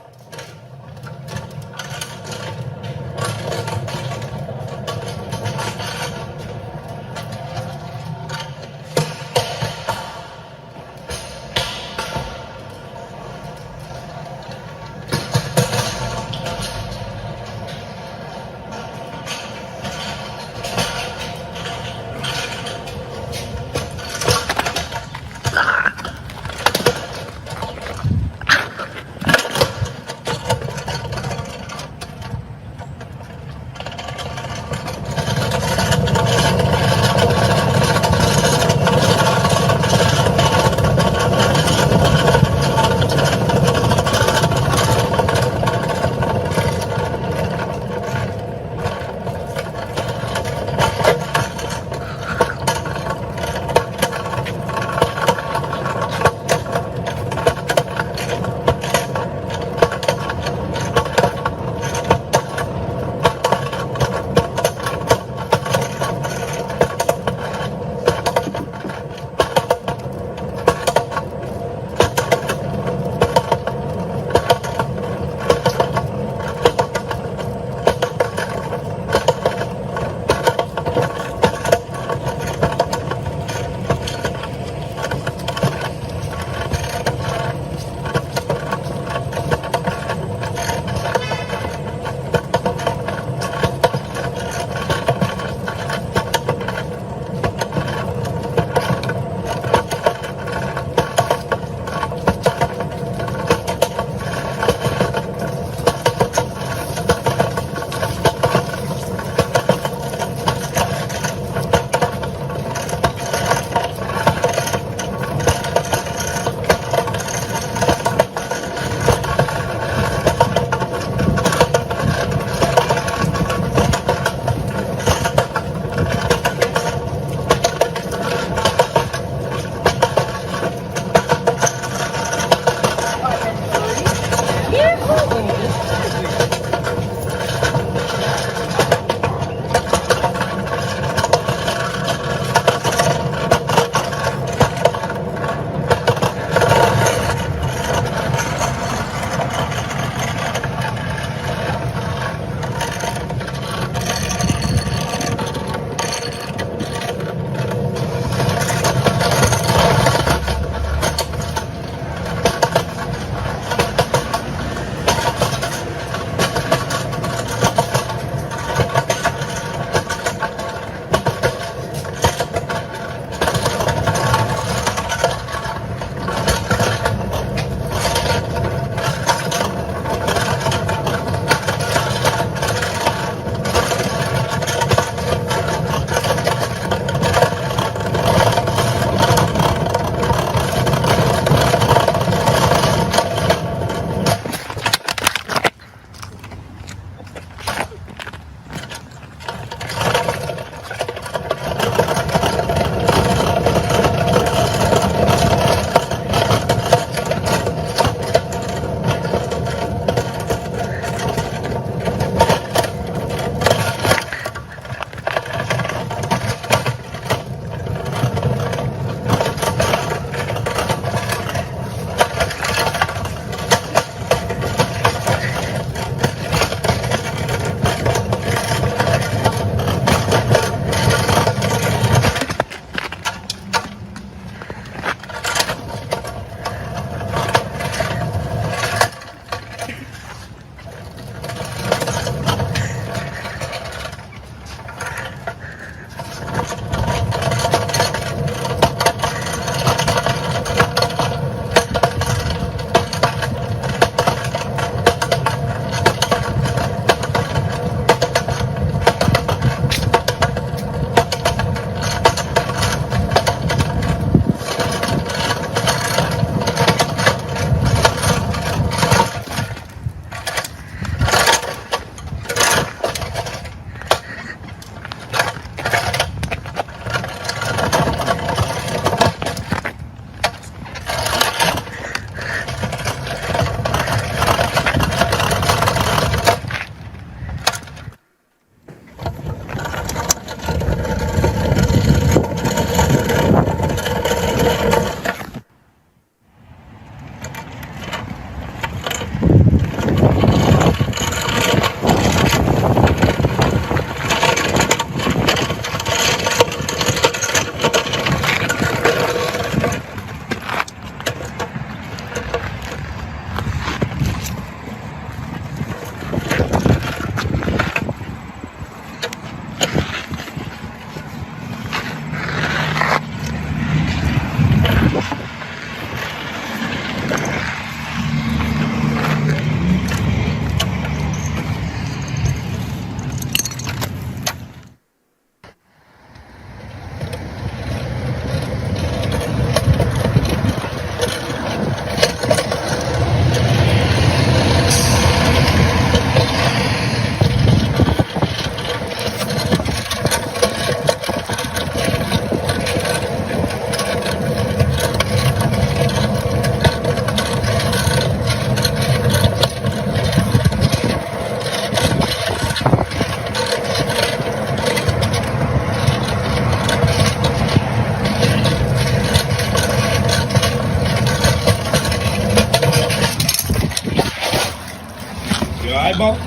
eyeball?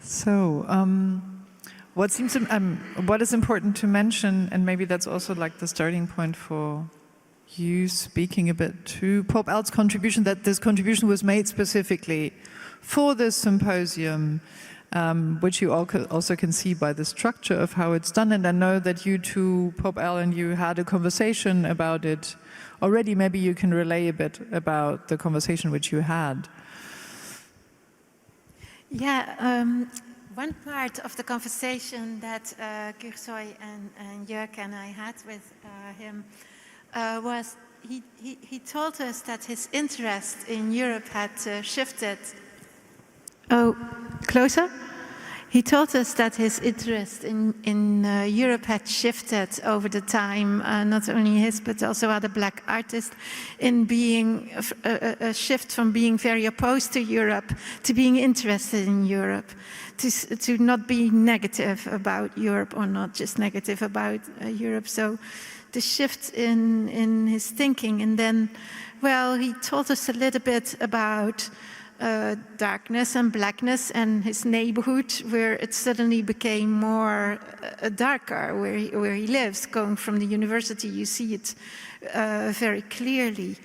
So, what is important to mention, and maybe that's also like the starting point for you speaking a bit to Pope Al's contribution, that this contribution was made specifically for this symposium, which you also can see by the structure of how it's done. And I know that you two, Pope Al, and you had a conversation about it already. Maybe you can relay a bit about the conversation which you had. Yeah, one part of the conversation that Gursoy and Jörg and I had with him was he told us that his interest in Europe had shifted. Oh, closer? He told us that his interest in Europe had shifted over the time, not only his, but also other black artists, in being a shift from being very opposed to Europe to being interested in Europe, to not be negative about Europe or not just negative about Europe. So the shift in his thinking. And then, well, he told us a little bit about darkness and blackness and his neighborhood, where it suddenly became more darker where he lives. Going from the university, you see it very clearly.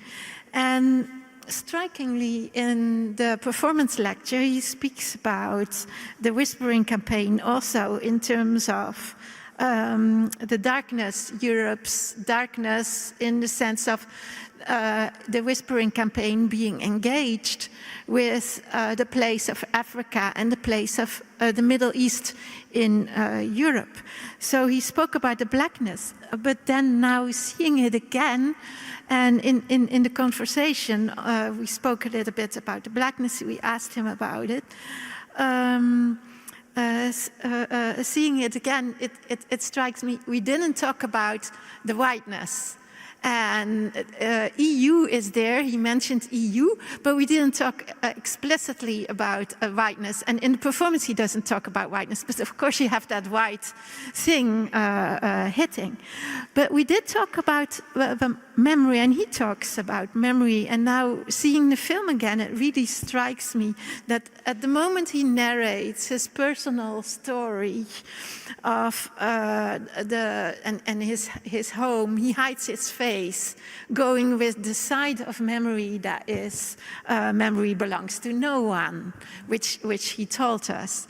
And strikingly, in the performance lecture, he speaks about the Whispering campaign also in terms of the darkness, Europe's darkness, in the sense of the Whispering campaign being engaged with the place of Africa and the place of the Middle East in Europe. So he spoke about the blackness, but then now seeing it again, and in the conversation, we spoke a little bit about the blackness, we asked him about it. Seeing it again, it strikes me, we didn't talk about the whiteness. And EU is there, he mentioned EU, but we didn't talk explicitly about whiteness. And in the performance he doesn't talk about whiteness, but of course you have that white thing hitting. But we did talk about memory, and he talks about memory. And now seeing the film again, it really strikes me that at the moment he narrates his personal story of his home, he hides his face, going with the side of memory that is memory belongs to no one, which he told us,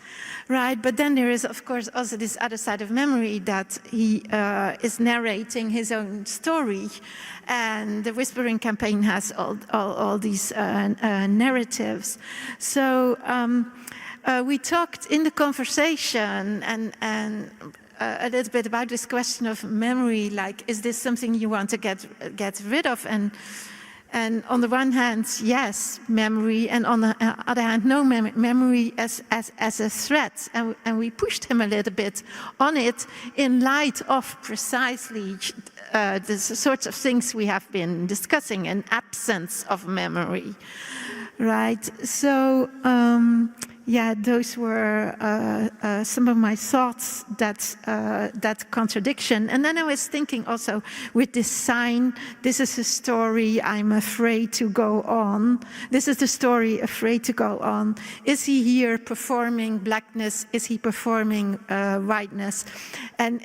right? But then there is, of course, also this other side of memory that he is narrating his own story, and the Whispering campaign has all these narratives. So we talked in the conversation and a little bit about this question of memory, like, is this something you want to get rid of? And And on the one hand, yes, memory, and on the other hand, no memory as a threat. And we pushed him a little bit on it in light of precisely the sorts of things we have been discussing, an absence of memory, right? So, yeah, those were some of my thoughts, that contradiction. And then I was thinking also with this sign, this is a story, I'm afraid to go on. This is the story, afraid to go on. Is he here performing blackness? Is he performing whiteness? And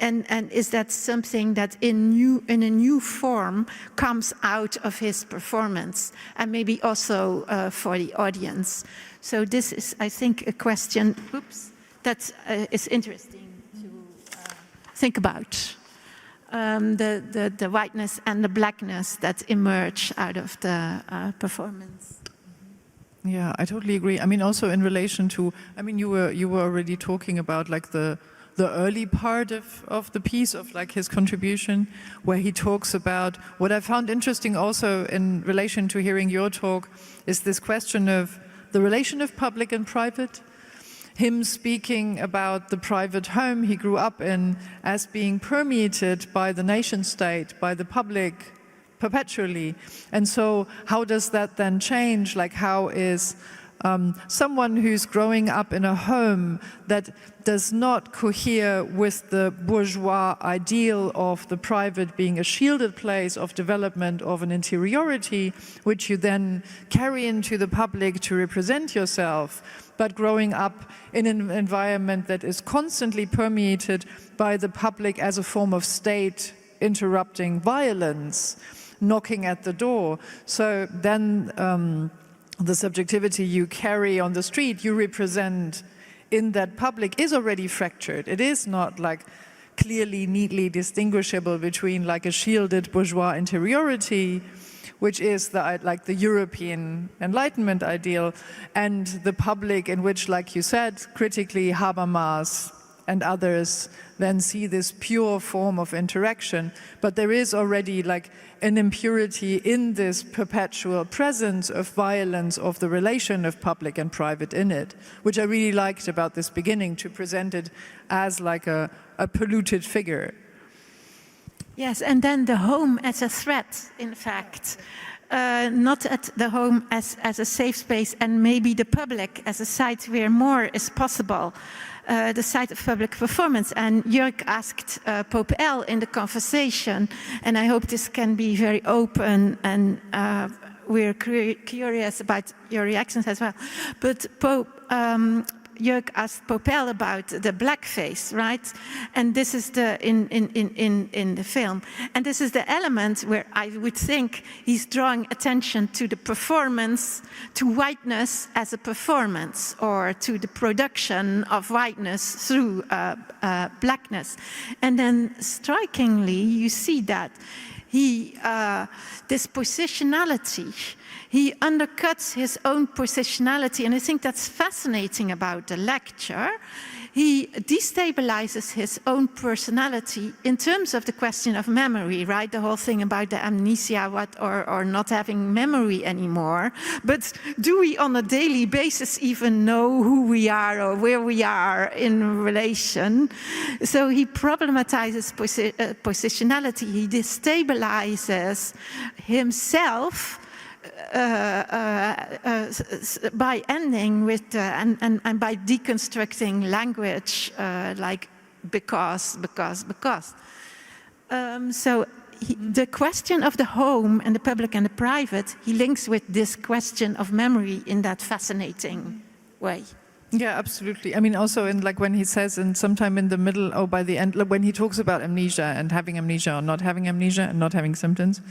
is that something that in a new form comes out of his performance? And maybe also for the audience. So this is, I think, a question that is interesting to think about. The whiteness and the blackness that emerge out of the performance. Yeah, I totally agree. I mean, also in relation to, I mean, you were already talking about like the early part of the piece, of like his contribution, where he talks about, what I found interesting also in relation to hearing your talk, is this question of the relation of public and private, him speaking about the private home he grew up in as being permeated by the nation state, by the public perpetually. And so how does that then change? Like, how is someone who's growing up in a home that does not cohere with the bourgeois ideal of the private being a shielded place of development of an interiority, which you then carry into the public to represent yourself, but growing up in an environment that is constantly permeated by the public as a form of state interrupting violence, knocking at the door. So then the subjectivity you carry on the street, you represent in that public, is already fractured. It is not like clearly, neatly distinguishable between like a shielded bourgeois interiority, which is like the European Enlightenment ideal, and the public in which, like you said, critically Habermas and others then see this pure form of interaction. But there is already like an impurity in this perpetual presence of violence of the relation of public and private in it, which I really liked about this beginning, to present it as like a polluted figure. Yes, and then the home as a threat, in fact. Not at the home as a safe space, and maybe the public as a site where more is possible. The site of public performance. And Jörg asked Pope L in the conversation, and I hope this can be very open, and we're curious about your reactions as well. But Jörg asked Pope L about the blackface, right? And this is in the film. And this is the element where I would think he's drawing attention to the performance, to whiteness as a performance, or to the production of whiteness through blackness. And then strikingly, you see that this positionality, he undercuts his own positionality, and I think that's fascinating about the lecture. He destabilizes his own personality in terms of the question of memory, right? The whole thing about the amnesia, or not having memory anymore. But do we on a daily basis even know who we are or where we are in relation? So he problematizes positionality. He destabilizes himself by ending with and by deconstructing language, like because. So the question of the home and the public and the private, he links with this question of memory in that fascinating way. Yeah, absolutely. I mean, also in like when he says, and sometime in the middle, or by the end, when he talks about amnesia and having amnesia or not having amnesia and not having symptoms,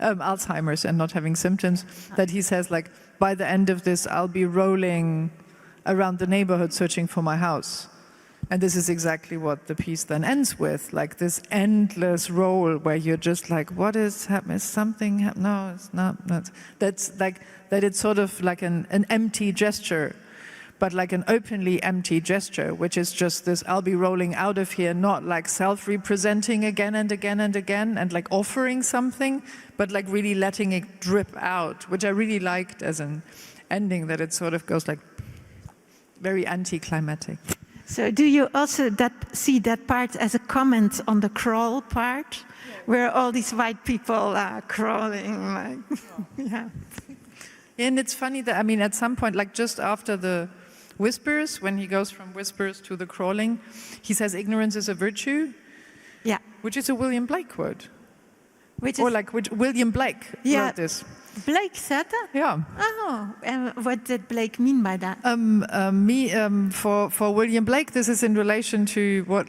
Alzheimer's and not having symptoms, that he says like, by the end of this, I'll be rolling around the neighborhood searching for my house. And this is exactly what the piece then ends with, like this endless roll where you're just like, what is happening? Is something happening? No, it's not. That's like, that it's sort of like an empty gesture. but like an openly empty gesture, which is just this, I'll be rolling out of here, not like self-representing again and again and again, and like offering something, but like really letting it drip out, which I really liked as an ending, that it sort of goes like very anticlimactic. So do you also see that part as a comment on the crawl part, where all these white people are crawling, like, yeah. And it's funny that, I mean, at some point, like just after the whispers, when he goes from whispers to the crawling, he says ignorance is a virtue. Yeah. Which is a William Blake quote. Which William Blake wrote this. Blake said that? Yeah. Oh, and what did Blake mean by that? For William Blake, this is in relation to what,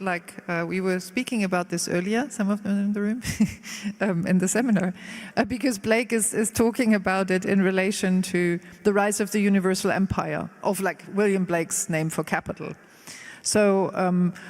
we were speaking about this earlier, some of them in the room, in the seminar, because Blake is talking about it in relation to the rise of the Universal Empire, of like William Blake's name for capital. So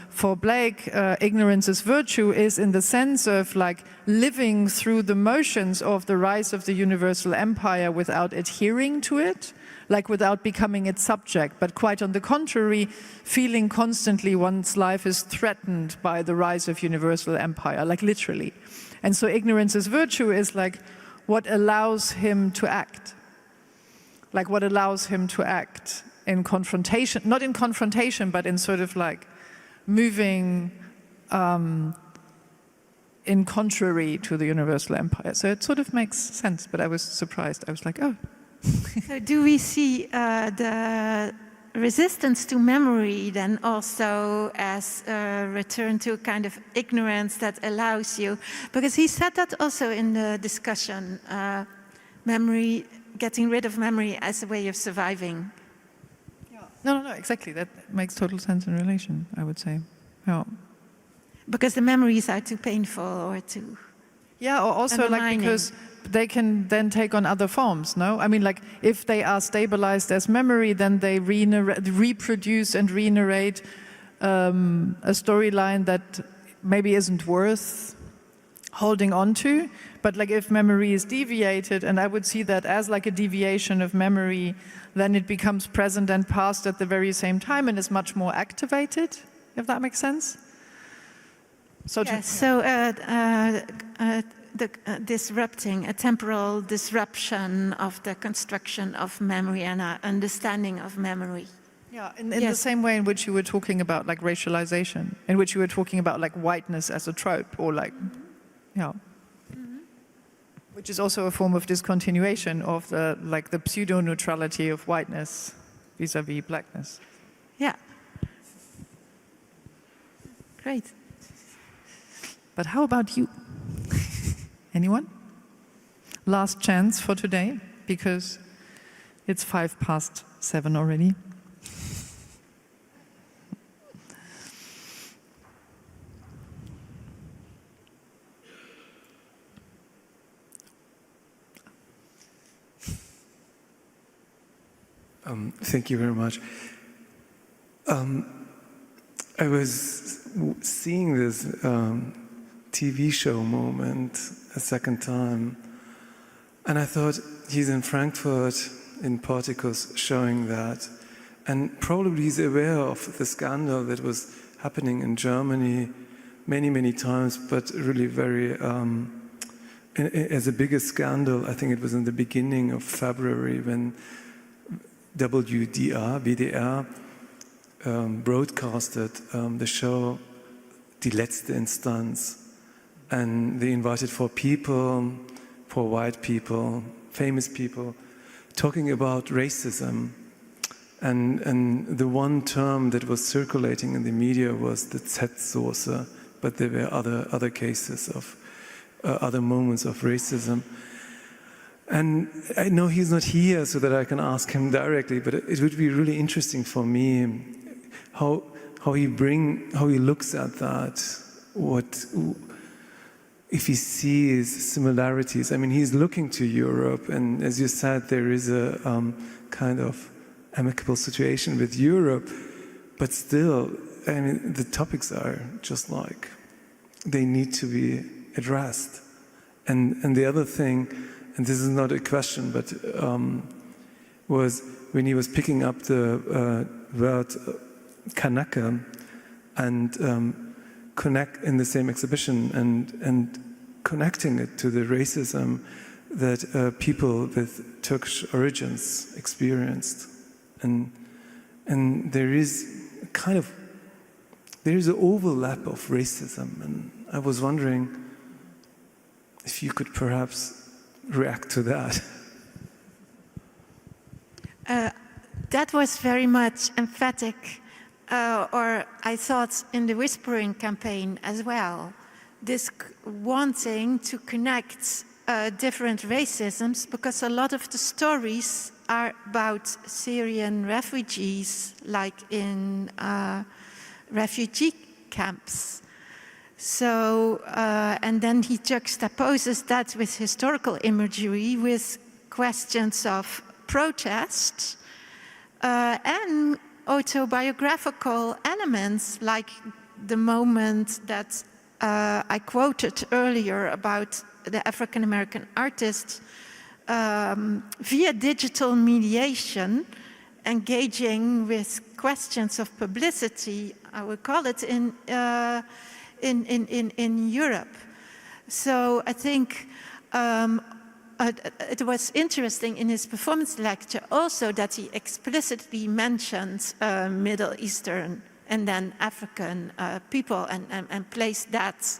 for Blake, ignorance is virtue is in the sense of like living through the motions of the rise of the Universal Empire without adhering to it, like without becoming its subject, but quite on the contrary, feeling constantly one's life is threatened by the rise of Universal Empire, like literally. And so ignorance is virtue is like what allows him to act, like what allows him to act in confrontation, not in confrontation, but in sort of like moving in contrary to the Universal Empire. So it sort of makes sense, but I was surprised. I was like, oh. So do we see the resistance to memory then also as a return to a kind of ignorance that allows you, because he said that also in the discussion, memory, getting rid of memory as a way of surviving. No, exactly. That makes total sense in relation, I would say. Yeah. Because the memories are too painful or too... Yeah, or also like because they can then take on other forms, no? I mean, like if they are stabilized as memory, then they reproduce and re-narrate a storyline that maybe isn't worth holding on to. But like if memory is deviated, and I would see that as like a deviation of memory, then it becomes present and past at the very same time and is much more activated, if that makes sense. So, disrupting, a temporal disruption of the construction of memory and our understanding of memory. Yeah, in the same way in which you were talking about like racialization, in which you were talking about like whiteness as a trope, or like, which is also a form of discontinuation of the pseudo-neutrality of whiteness vis-a-vis blackness. Yeah. Great. But how about you? Anyone? Last chance for today, because it's 7:05 already. Thank you very much. I was seeing this TV show moment a second time, and I thought he's in Frankfurt in Porticus showing that, and probably he's aware of the scandal that was happening in Germany many times, but really very as a biggest scandal. I think it was in the beginning of February when WDR broadcasted the show Die letzte Instanz, and they invited four white people, famous people, talking about racism, and the one term that was circulating in the media was the Z-Soße, but there were other cases of other moments of racism. And I know he's not here so that I can ask him directly, but it would be really interesting for me how he looks at that, if he sees similarities. I mean, he's looking to Europe, and as you said, there is a kind of amicable situation with Europe, but still, I mean, the topics are just like, they need to be addressed. And the other thing, and this is not a question, but was when he was picking up the word Kanake and connect in the same exhibition and connecting it to the racism that people with Turkish origins experienced, and there is an overlap of racism, and I was wondering if you could perhaps react to that. That was very much emphatic, or I thought in the Whispering campaign as well, this wanting to connect different racisms, because a lot of the stories are about Syrian refugees, like in refugee camps. So, and then he juxtaposes that with historical imagery, with questions of protest, and autobiographical elements, like the moment that I quoted earlier about the African-American artist via digital mediation, engaging with questions of publicity, I would call it, in Europe. So I think it was interesting in his performance lecture also that he explicitly mentioned Middle Eastern and then African people and placed that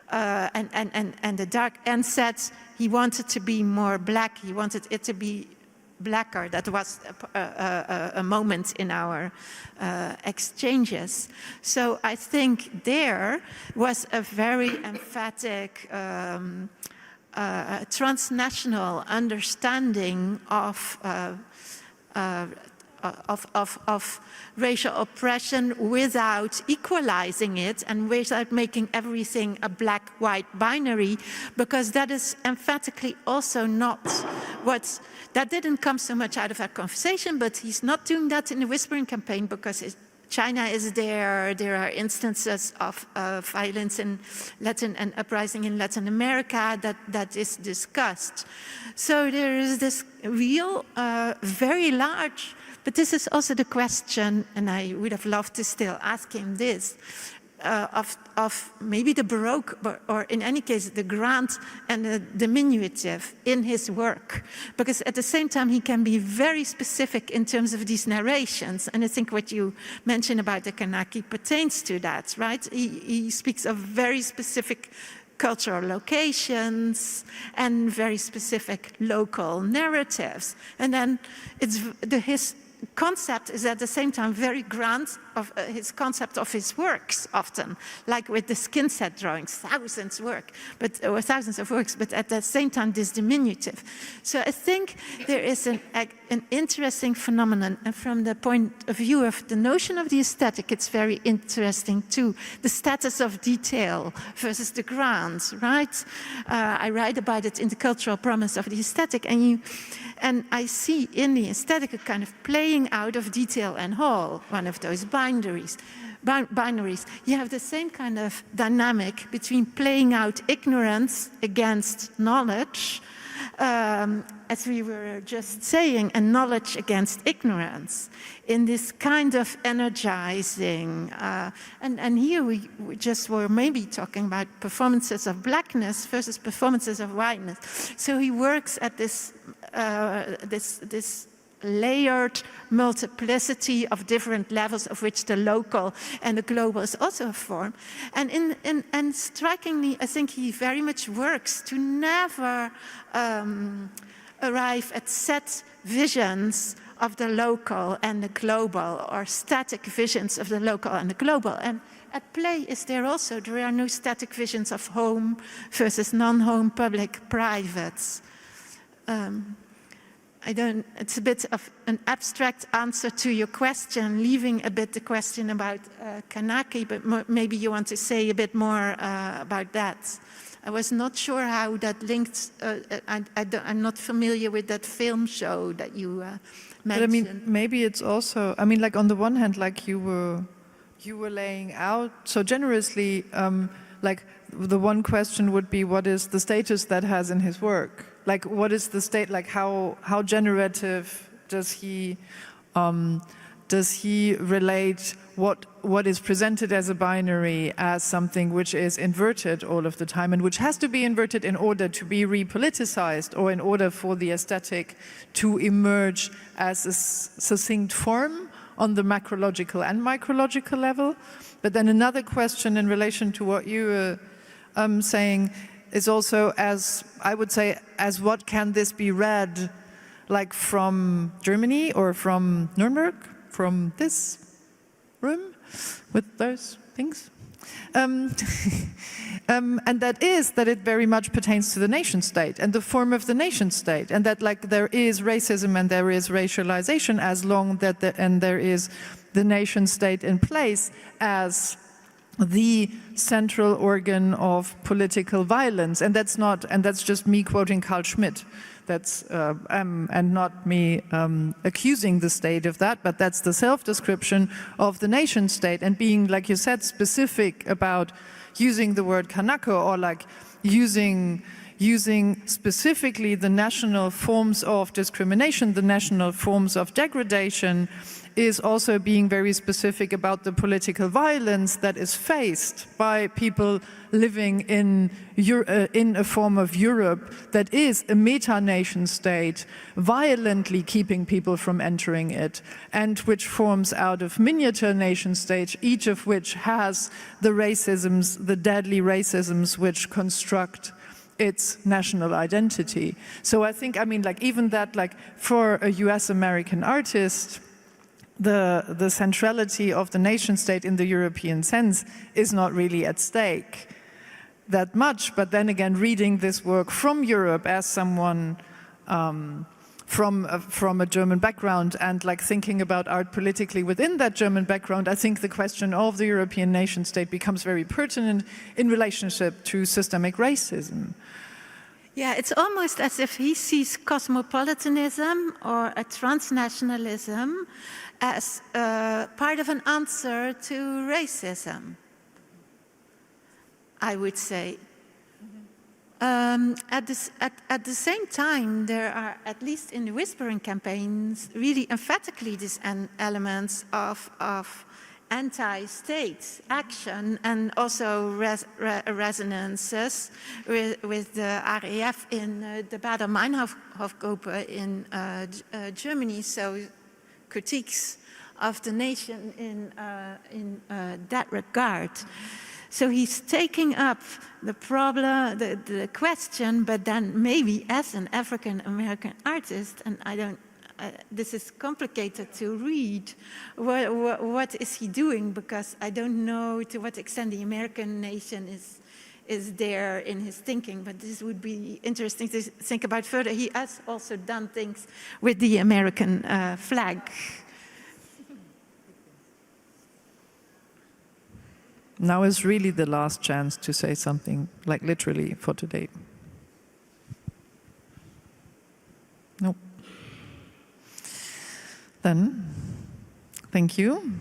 and the dark, and said he wanted to be more black, he wanted it to be blacker. That was a moment in our exchanges. So I think there was a very emphatic transnational understanding of racial oppression without equalizing it and without making everything a black-white binary, because that is emphatically also not what, that didn't come so much out of our conversation, but he's not doing that in the Whispering campaign because China is there are instances of violence in Latin and uprising in Latin America that is discussed. So there is this real, very large, but this is also the question, and I would have loved to still ask him this, of maybe the Baroque, or in any case, the grand and the diminutive in his work. Because at the same time, he can be very specific in terms of these narrations. And I think what you mentioned about the Kanake pertains to that, right? He speaks of very specific cultural locations and very specific local narratives. And then his concept is at the same time very grand of his concept of his works often, like with the skin set drawings, thousands of works, but at the same time this diminutive. So I think there is an interesting phenomenon, and from the point of view of the notion of the aesthetic, it's very interesting too, the status of detail versus the grand, right? I write about it in The Cultural Promise of the Aesthetic, and I see in the aesthetic a kind of playing out of detail and whole, one of those binaries. You have the same kind of dynamic between playing out ignorance against knowledge, as we were just saying, and knowledge against ignorance, in this kind of energizing. And here we just were maybe talking about performances of blackness versus performances of whiteness. So he works at this layered multiplicity of different levels of which the local and the global is also a form. And strikingly, I think he very much works to never arrive at set visions of the local and the global, or static visions of the local and the global. And at play is there also, there are no static visions of home versus non-home, public, private. It's a bit of an abstract answer to your question, leaving a bit the question about Kanake, but maybe you want to say a bit more about that. I was not sure how that linked. I'm not familiar with that film show that you mentioned. But I mean, maybe it's also, I mean, like on the one hand, like you were laying out so generously, like the one question would be, what is the status that has in his work? Like, what is the state, like how generative does he relate what is presented as a binary as something which is inverted all of the time and which has to be inverted in order to be repoliticized or in order for the aesthetic to emerge as a succinct form on the macrological and micrological level? But then another question in relation to what you were saying is also, as I would say, as what can this be read like from Germany or from Nuremberg, from this room with those things? And that is that it very much pertains to the nation state and the form of the nation state, and that like there is racism and there is racialization as long that there is the nation state in place as the central organ of political violence. And that's just me quoting Carl Schmitt. That's and not me accusing the state of that, but that's the self-description of the nation state, and being, like you said, specific about using the word Kanako, or like using specifically the national forms of discrimination, the national forms of degradation, is also being very specific about the political violence that is faced by people living in a form of Europe that is a meta-nation state, violently keeping people from entering it, and which forms out of miniature nation states, each of which has the racisms, the deadly racisms which construct its national identity. So I think, I mean, like even that, like for a US-American artist, the centrality of the nation state in the European sense is not really at stake that much. But then again, reading this work from Europe as someone from a German background and like thinking about art politically within that German background, I think the question of the European nation state becomes very pertinent in relationship to systemic racism. Yeah, it's almost as if he sees cosmopolitanism or a transnationalism as part of an answer to racism, I would say. At the same time, there are, at least in the whispering campaigns, really emphatically these elements of anti-state action, and also resonances with the RAF in the Baader-Meinhof-Gruppe in Germany, so critiques of the nation in that regard. So he's taking up the problem, the question, but then maybe as an African-American artist, and this is complicated to read. What is he doing? Because I don't know to what extent the American nation is there in his thinking, but this would be interesting to think about further. He has also done things with the American flag. Now is really the last chance to say something, like literally for today. Nope. Then, thank you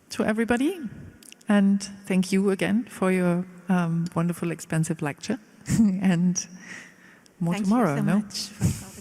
to everybody, and thank you again for your wonderful, expensive lecture, and more tomorrow, Thank you so much for